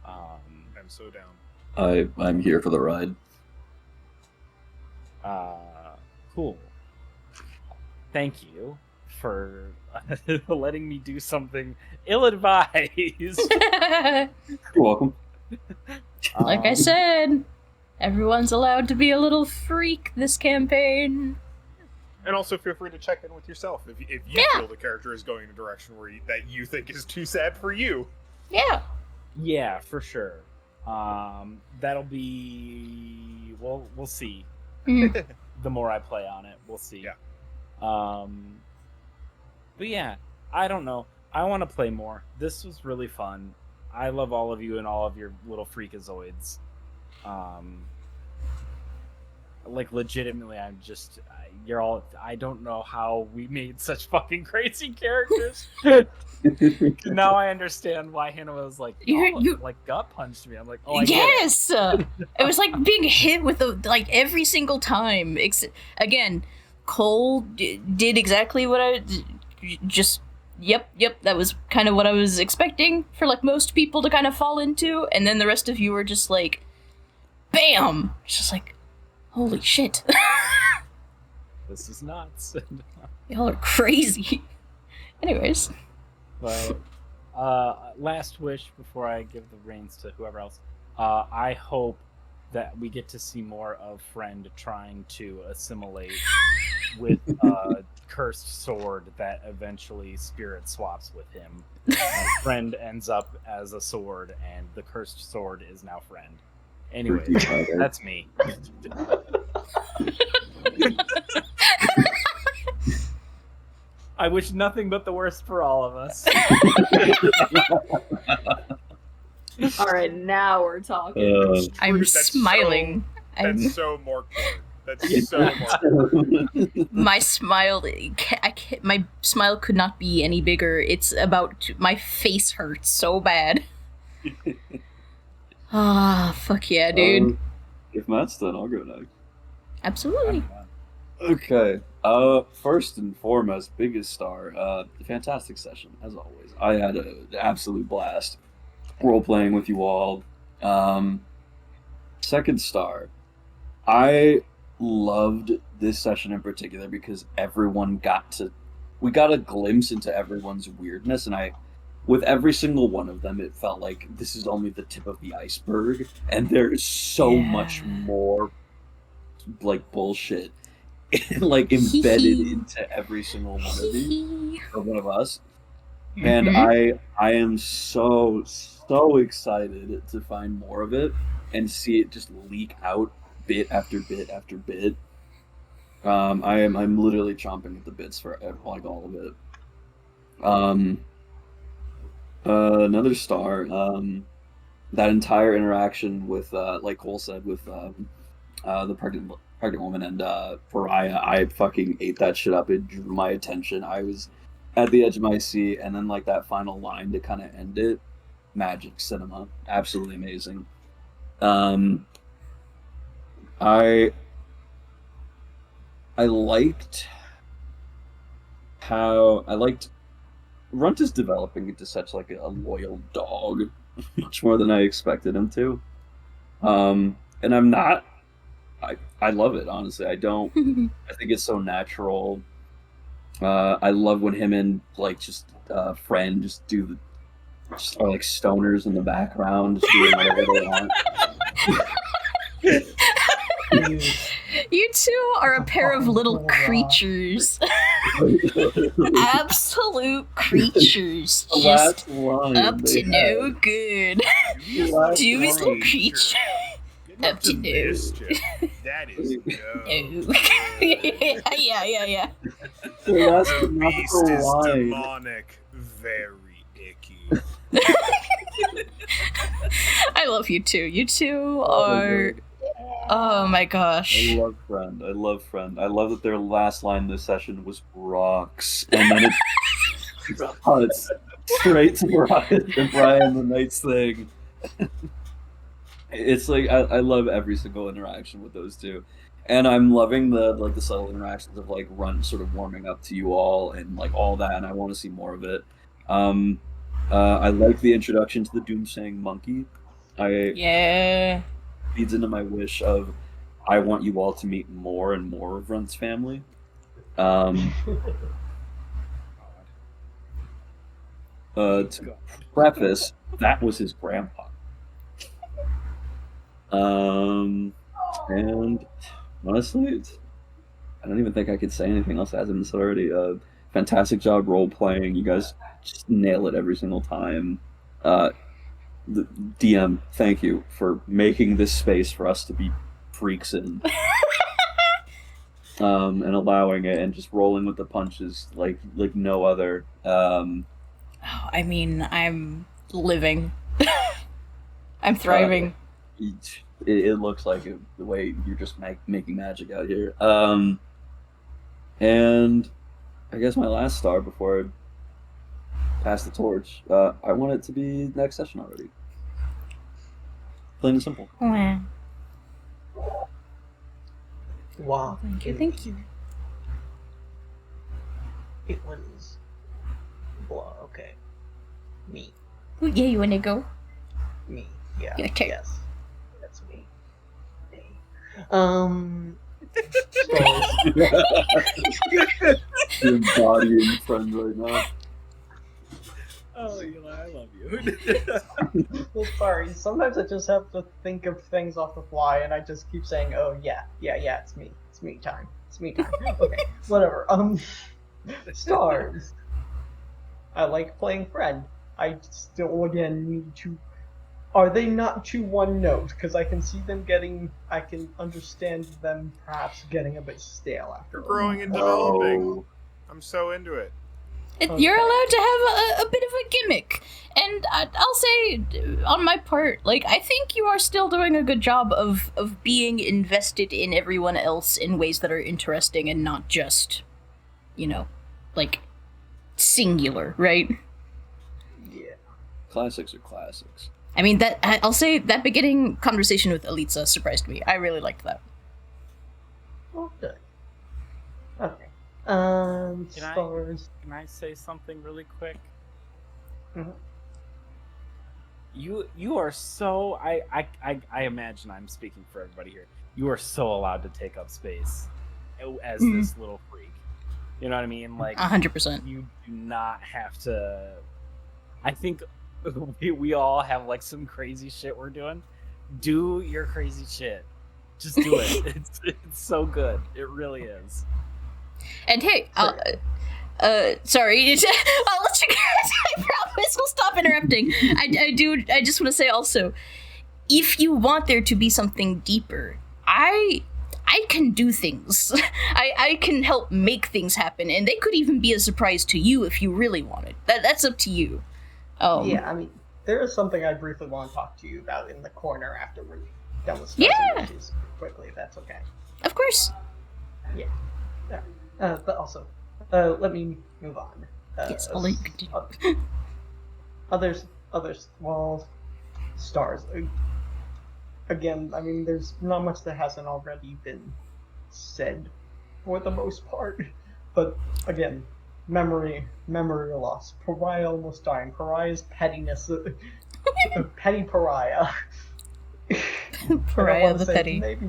I'm so down. I'm here for the ride. Cool. Thank you for letting me do something ill-advised. You're welcome. Like I said, everyone's allowed to be a little freak this campaign. And also feel free to check in with yourself if you feel the character is going in a direction that you think is too sad for you. Yeah. Yeah, for sure. That'll be we'll see. Mm. The more I play on it, we'll see. Yeah. But yeah, I don't know. I want to play more. This was really fun. I love all of you and all of your little freakazoids. Like, legitimately, I don't know how we made such fucking crazy characters. Now I understand why Hannah was like, like gut punched me. I'm like, oh, I get it. Yes. It was like being hit with every single time. Again, Cole did exactly what I just. Yep. That was kind of what I was expecting for like most people to kind of fall into, and then the rest of you were just like, bam! It's just like, holy shit. This is nuts. Y'all are crazy. Anyways. But last wish before I give the reins to whoever else. I hope that we get to see more of Friend trying to assimilate with a cursed sword that eventually spirit swaps with him. Friend ends up as a sword, and the cursed sword is now Friend. Anyway, that's me. I wish nothing but the worst for all of us. All right, now we're talking. I'm That's smiling. That's so more core. That's so more. My smile, my smile could not be any bigger. It's about my face hurts so bad. Ah, fuck yeah, dude. If Matt's done, I'll go next. Absolutely. Okay. First and foremost, biggest star. Fantastic session as always. I had an absolute blast role playing with you all. Second star. I loved this session in particular because we got a glimpse into everyone's weirdness, and with every single one of them, it felt like this is only the tip of the iceberg, and there is so much more like bullshit like embedded into every single one of these or one of us. And I am so excited to find more of it and see it just leak out bit after bit after bit. I'm literally chomping at the bits for like all of it. Another star, that entire interaction with like Cole said with the pregnant woman and Pariah, I fucking ate that shit up. It drew my attention. I was at the edge of my seat, and then like that final line to kind of end it, magic cinema, absolutely amazing. I liked Runt is developing into such like a loyal dog, much more than I expected him to. And I'm not. I love it, honestly. I don't. I think it's so natural. I love when him and like just friend just do the just are like stoners in the background, just doing whatever they want. You two are a pair of little creatures. Absolute creatures. The Just last line up they to no had. good. The last Dewey's little line. creature. Up to no. mischief. That is No. Yeah. The last The beast is line. demonic, very icky. I love you two. You two Oh, are. Oh my I gosh. love friend. I love friend. I love that their last line this session was rocks, and then it cuts straight to Brian the Knight's thing. It's like I love every single interaction with those two, and I'm loving the subtle interactions of like Runt sort of warming up to you all and like all that, and I want to see more of it. I like the introduction to the Doomsaying monkey. Yeah. Feeds into my wish of I want you all to meet more and more of Runt's family. To preface, that was his grandpa. And honestly, I don't even think I could say anything else that hasn't been said already. Fantastic job role playing. You guys just nail it every single time. The DM, thank you for making this space for us to be freaks in. And allowing it and just rolling with the punches like no other. I mean, I'm living. I'm thriving. It looks like it, the way you're just making magic out here. And I guess my last star before I pass the torch, I want it to be next session already. Plain and simple. Wow. Thank you. It was. Well, okay. Me. Ooh, yeah, you wanna go? Me. Yeah. Your turn. Yes. That's me. Hey. Stars. You're embodying friend right now. Oh, Eli, I love you. Well, sorry. Sometimes I just have to think of things off the fly, and I just keep saying, "Oh yeah, it's me. It's me time. It's me time." Okay, whatever. Stars. I like playing friend. I still again need to. Are they not too one note? Because I can see them getting. I can understand them perhaps getting a bit stale after. You're a growing while. and developing. Oh, I'm so into it. You're allowed to have a bit of a gimmick. And I'll say, on my part, like, I think you are still doing a good job of being invested in everyone else in ways that are interesting and not just, like, singular, right? Yeah. classics are classics. I mean, I'll say that beginning conversation with Elitza surprised me. I really liked that. Oh, good. Okay. Can Stars. Can I say something really quick? Mhm. You are so I imagine I'm speaking for everybody here. You are so allowed to take up space as this little freak. You know what I mean? Like 100%. you do not have to. I think we all have like some crazy shit we're doing. Do your crazy shit. Just do it. It's so good. It really is. And hey, sorry, I'll let you guys. I promise we'll stop interrupting. I just want to say also, if you want there to be something deeper, I can do things. I can help make things happen, and they could even be a surprise to you if you really wanted. That's up to you. Yeah, I mean, there is something I briefly want to talk to you about in the corner after we're done with Yeah. quickly, if that's okay. Of course. Yeah. But also, let me move on. Yes, I'll let you continue. Others, well, stars. Again, I mean, there's not much that hasn't already been said for the most part. But again, memory loss. Pariah almost dying. Pariah's pettiness. A petty pariah. Pariah the petty. Maybe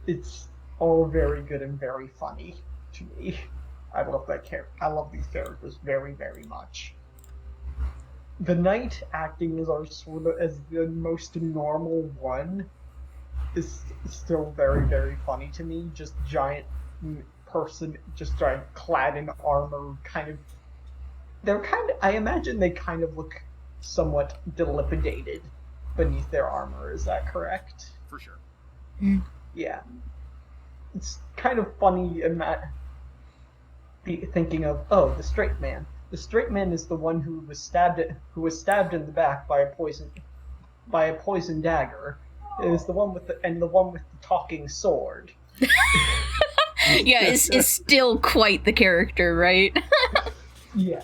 it's all very good and very funny to me. I love that character. I love these characters very, very much. The knight acting as as the most normal one is still very, very funny to me. Just giant person, just giant clad in armor, I imagine they kind of look somewhat dilapidated beneath their armor. Is that correct? For sure. Yeah. It's kind of funny thinking of, oh, the straight man. The straight man is the one who was stabbed in the back by a poison dagger. It is the one with the talking sword. Yeah, is still quite the character, right? Yeah.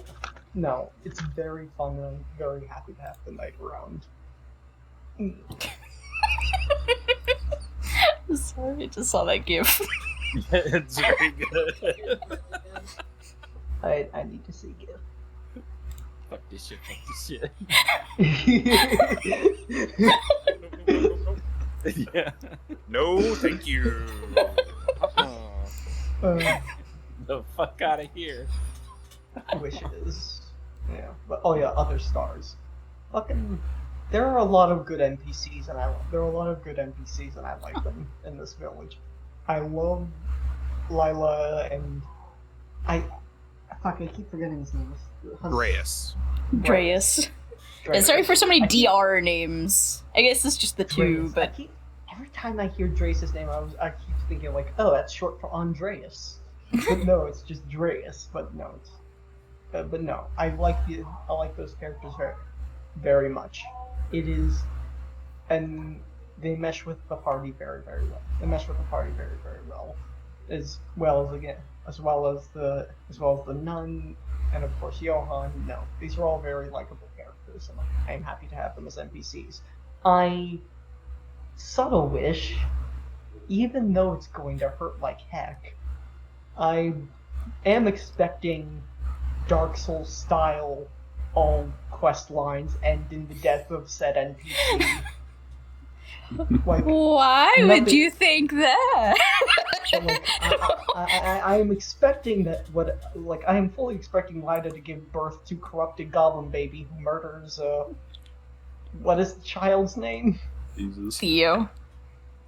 No, it's very fun, and I'm very happy to have the knight around. Sorry, I just saw that gif. It's very good. I need to see GIF. Fuck this shit. Yeah. No, thank you. The fuck out of here. Wishes. Yeah. But other stars. Fucking there are a lot of good NPCs and I like them in this village. I love Lila and I keep forgetting his name. Dreas. Dreas. Yeah, sorry for so many DR names. I guess it's just the two, but every time I hear Dreas' name, I keep thinking like, oh, that's short for Andreas. But no, it's just Dreas. But no, I like those characters very, very much. It is, and they mesh with the party very, very well. As well as the nun, and of course Johann. No, these are all very likable characters, and I'm happy to have them as NPCs. Subtle wish, even though it's going to hurt like heck, I am expecting Dark Souls style all quest lines end in the death of said NPC. Why would you think that? I am expecting that. I am fully expecting Lida to give birth to corrupted goblin baby who murders. What is the child's name? Jesus. Theo.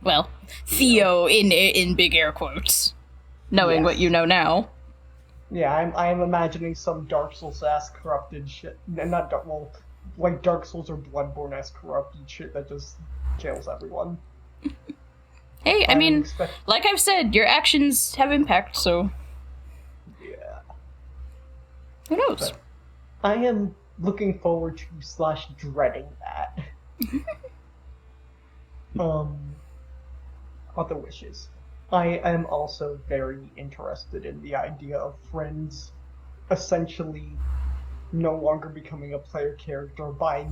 Well, Theo in big air quotes, knowing what you know now. Yeah, I am imagining some Dark Souls ass corrupted shit, and not like Dark Souls or Bloodborne ass corrupted shit that just kills everyone. Hey, I mean, like I've said, your actions have impact, so... Yeah. Who knows? But I am looking forward to / dreading that. Other wishes. I am also very interested in the idea of friends essentially no longer becoming a player character by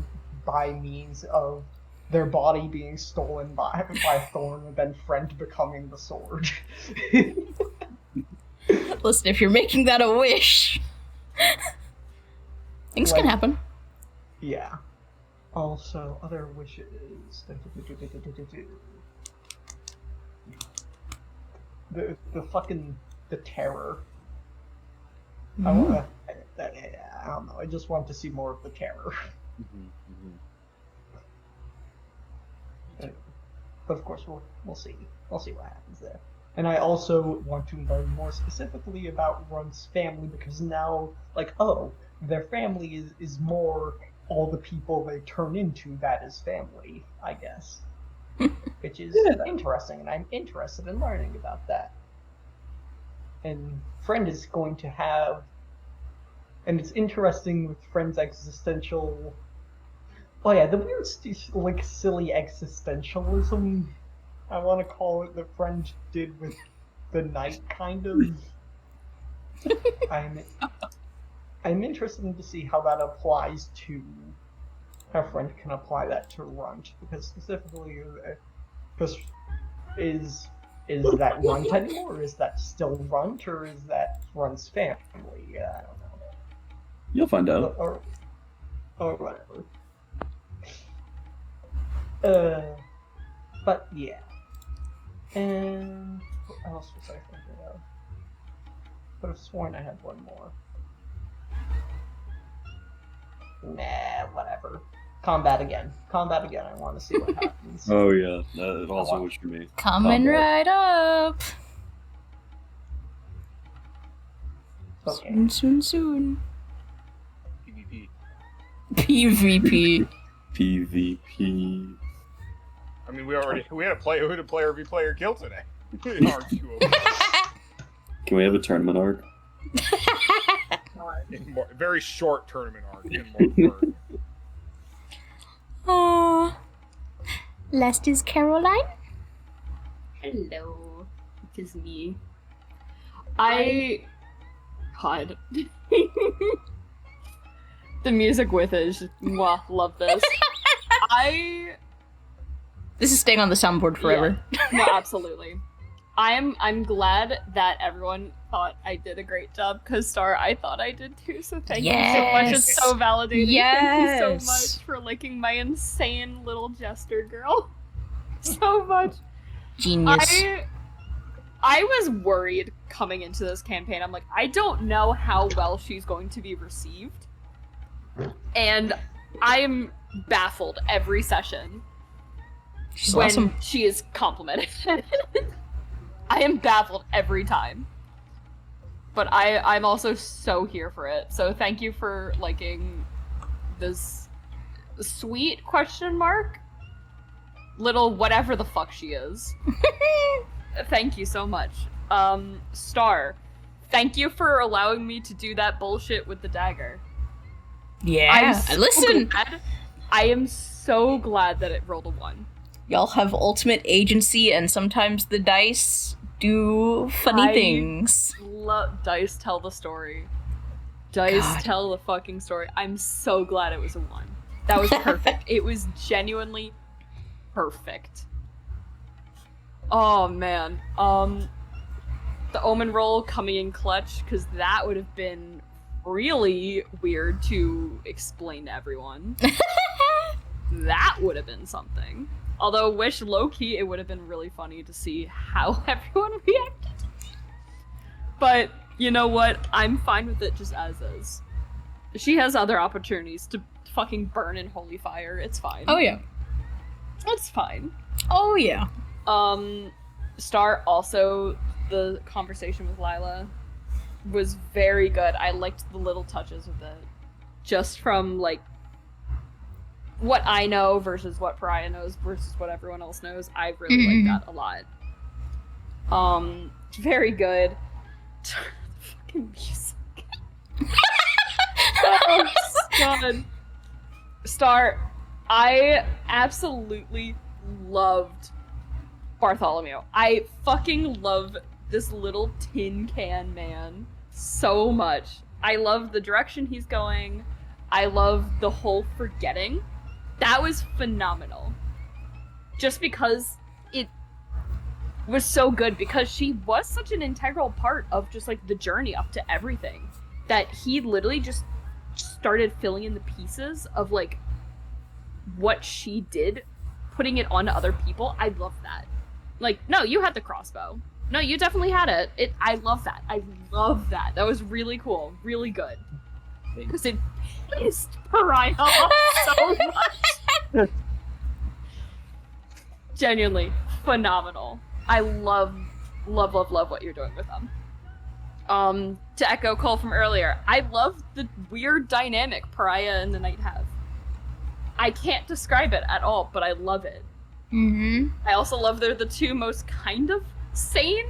means of their body being stolen by Thorn and then friend becoming the sword. Listen, if you're making that a wish, things can happen. Yeah. Also, other wishes. The terror. I don't know. I just want to see more of the terror. But of course, we'll see. We'll see what happens there. And I also want to learn more specifically about Runt's family because now, their family is more all the people they turn into that is family, I guess. Which is interesting, and I'm interested in learning about that. And Friend is going to have... And it's interesting with Friend's existential... Oh yeah, the weird, silly existentialism, I want to call it, that Friend did with the Knight, kind of. I'm interested to see how that applies to... How Friend can apply that to Runt, because specifically, because is Is that Runt anymore? Is that still Runt, or is that Runt's family? I don't know. You'll find out. Or whatever. But yeah. And what else was I thinking of? Could have sworn I had one more. Nah, whatever. Combat again. I want to see what happens. Oh yeah, that also was for me. Coming right up. Okay. Soon. PvP. PvP. PvP. I mean, we had a player v player kill today. In our QOP. Can we have a tournament arc? Very short tournament arc. In more words. Aww. Last is Caroline. Hello. It is me. God. The music with it is just, mwah, love this. This is staying on the soundboard forever. Yeah. No, absolutely. I'm glad that everyone thought I did a great job, because Star, I thought I did too, so thank you so much. It's so validating. Yes. Thank you so much for liking my insane little jester girl. So much. Genius. I was worried coming into this campaign. I'm like, I don't know how well she's going to be received. And I am baffled every session. She's when awesome. she is complimented. I am baffled every time. But I'm also so here for it. So thank you for liking this sweet question mark little whatever the fuck she is. Thank you so much. Star, thank you for allowing me to do that bullshit with the dagger. Yeah, listen. I am so glad that it rolled a 1. Y'all have ultimate agency, and sometimes the dice do funny things. Dice tell the story. Dice God. tell the fucking story. I'm so glad it was a 1. That was perfect. It was genuinely perfect. Oh man. The omen roll coming in clutch, because that would have been really weird to explain to everyone. That would have been something. Although, wish low-key, it would have been really funny to see how everyone reacted. But, you know what? I'm fine with it just as is. She has other opportunities to fucking burn in holy fire. It's fine. Oh yeah. It's fine. Oh yeah. Star, also, the conversation with Lila was very good. I liked the little touches of it. Just from, like, what I know versus what Pariah knows versus what everyone else knows. I really like that a lot. Very good. Fucking music. Oh, God. Star, I absolutely loved Bartholomew. I fucking love this little tin can man so much. I love the direction he's going. I love the whole forgetting. That was phenomenal. Just because it was so good, because she was such an integral part of just like the journey up to everything, that he literally just started filling in the pieces of like what she did, putting it onto other people. I love that. Like, no, you had the crossbow. No, you definitely had it. I love that. I love that. That was really cool. Really good. Because it pissed Pariah off so much. Genuinely phenomenal. I love what you're doing with them. To echo Cole from earlier, I love the weird dynamic Pariah and the Knight have. I can't describe it at all, but I love it. Mm-hmm. I also love they're the two most kind of sane,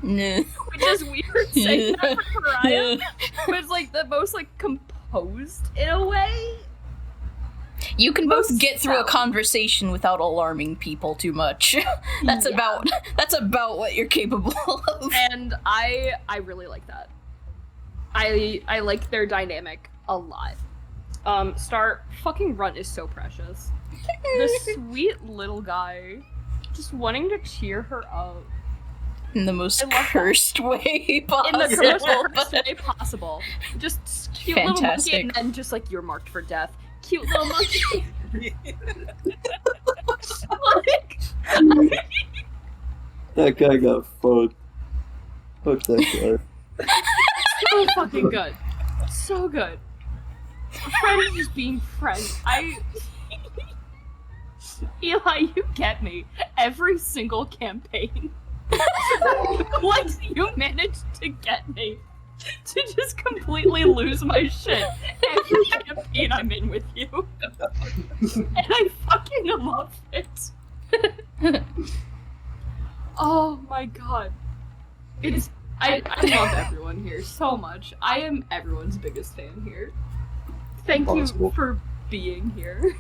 No. which is weird saying that for Pariah, but it's like the most like composed in a way. You can both Most get through a sound. conversation without alarming people too much. That's Yeah. about what you're capable of. And I really like that. I like their dynamic a lot. Star fucking Runt is so precious. The sweet little guy, just wanting to cheer her up. In the most I love that. cursed way In possible. the most cursed way possible. Just cute little monkey, Fantastic. and then just like, you're marked for death. Cute little monkey. Like, That guy got fucked. Fuck that guy. so fucking good. So good. Friend is just being friend. Eli, you get me. Every single campaign. Like, you managed to get me to just completely lose my shit every campaign I'm in with you. And I fucking love it. Oh my god. It's I love everyone here so much. I am everyone's biggest fan here. Thank you Possible. for being here.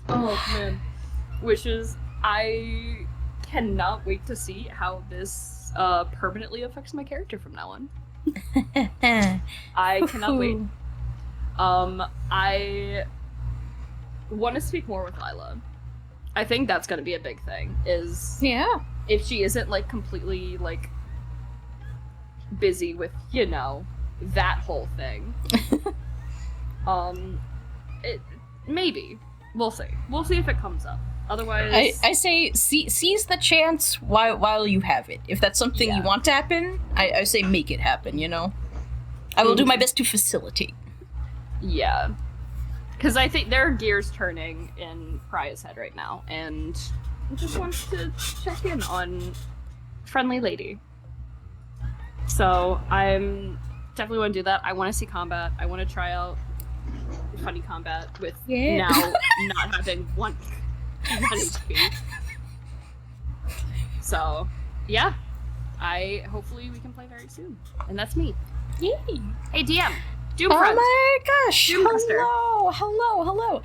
Oh man. Wishes. I cannot wait to see how this permanently affects my character from now on. I cannot wait. I want to speak more with Lila. I think that's gonna be a big thing, is Yeah. if she isn't like completely like busy with, you know, that whole thing. It maybe. We'll see. We'll see if it comes up. Otherwise, I say seize the chance while you have it. If that's something you Yeah. want to happen, I say make it happen, you know? I will do my best to facilitate. yeah. Because I think there are gears turning in Praya's head right now, and I just wants to check in on Friendly Lady. So I'm definitely want to do that. I want to see combat. I want to try out funny combat with Yeah. now not having one HP. So yeah, hopefully we can play very soon, and that's me. Yay! Hey DM, Doom Oh friend. my gosh! Doom Master. Hello.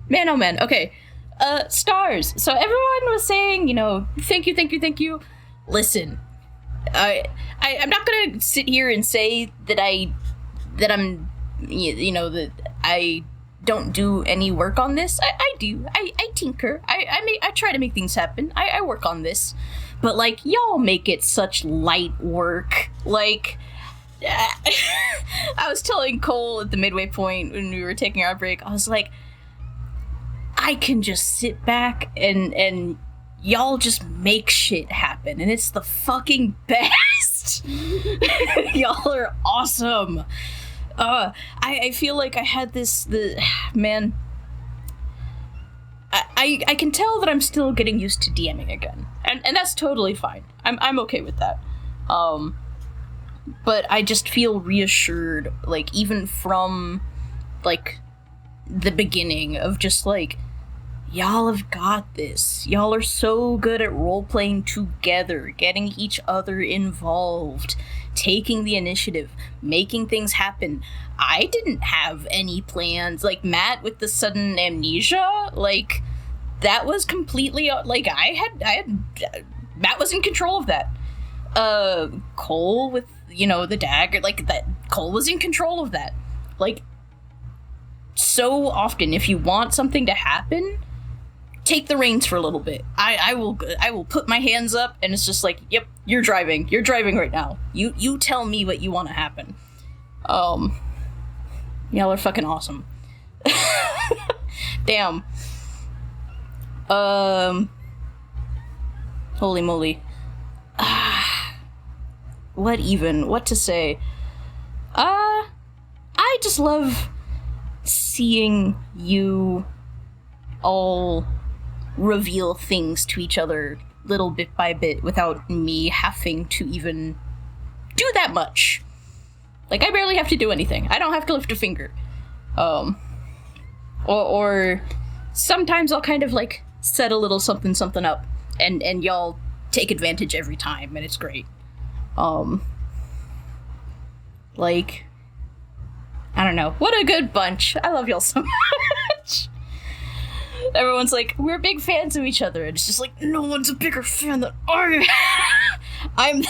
Man, oh man. Okay. Stars. So everyone was saying, you know, thank you. Listen, I'm not gonna sit here and say that I'm, you know, that I don't do any work on this. I do. I tinker. I try to make things happen. I work on this, but like y'all make it such light work. Like, I was telling Cole at the midway point when we were taking our break, I was like, I can just sit back and y'all just make shit happen, and it's the fucking best. Y'all are awesome. I feel like I had man. I can tell that I'm still getting used to DMing again, and that's totally fine. I'm okay with that. But I just feel reassured, like, even from, like, the beginning of just, like, y'all have got this. Y'all are so good at role-playing together, getting each other involved, taking the initiative, making things happen. I didn't have any plans. Like, Matt with the sudden amnesia, like, that was completely, like, Matt was in control of that. Cole with, you know, the dagger, like, that, Cole was in control of that. Like, so often, if you want something to happen, take the reins for a little bit. I will put my hands up, and it's just like, yep, you're driving right now. You tell me what you want to happen. Y'all are fucking awesome. Damn. Holy moly. What to say? I just love seeing you all reveal things to each other little bit by bit without me having to even do that much. Like, I barely have to do anything. I don't have to lift a finger. Or sometimes I'll kind of, like, set a little something up, and y'all take advantage every time, and it's great. Like, I don't know. What a good bunch. I love y'all so much. Everyone's like, we're big fans of each other, and it's just like, no one's a bigger fan than I am.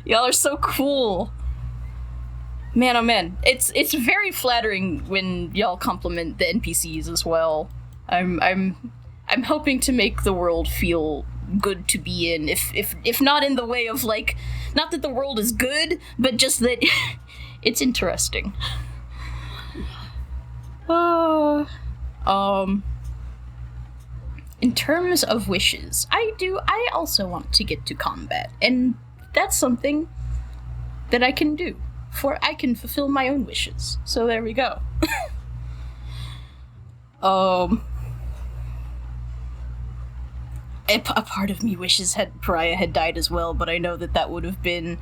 Y'all are so cool. Man, oh man. It's very flattering when y'all compliment the NPCs as well. I'm I'm hoping to make the world feel good to be in, if not in the way of, like, not that the world is good, but just that it's interesting. In terms of wishes, I also want to get to combat, and that's something that I can do, for I can fulfill my own wishes. So there we go. A part of me wishes Pariah had died as well, but I know that would have been...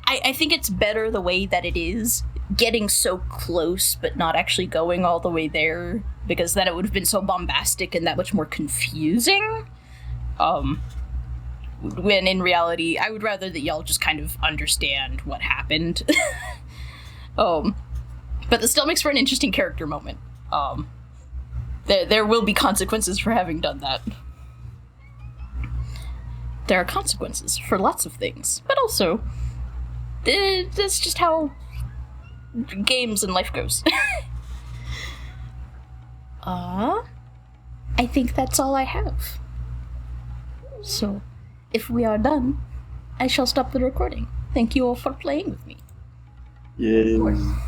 I think it's better the way that it is, getting so close but not actually going all the way there, because then it would have been so bombastic and that much more confusing. When in reality, I would rather that y'all just kind of understand what happened. But it still makes for an interesting character moment. There will be consequences for having done that. There are consequences for lots of things, but also, that's just how games and life goes. I think that's all I have. So, if we are done, I shall stop the recording. Thank you all for playing with me. Yeah.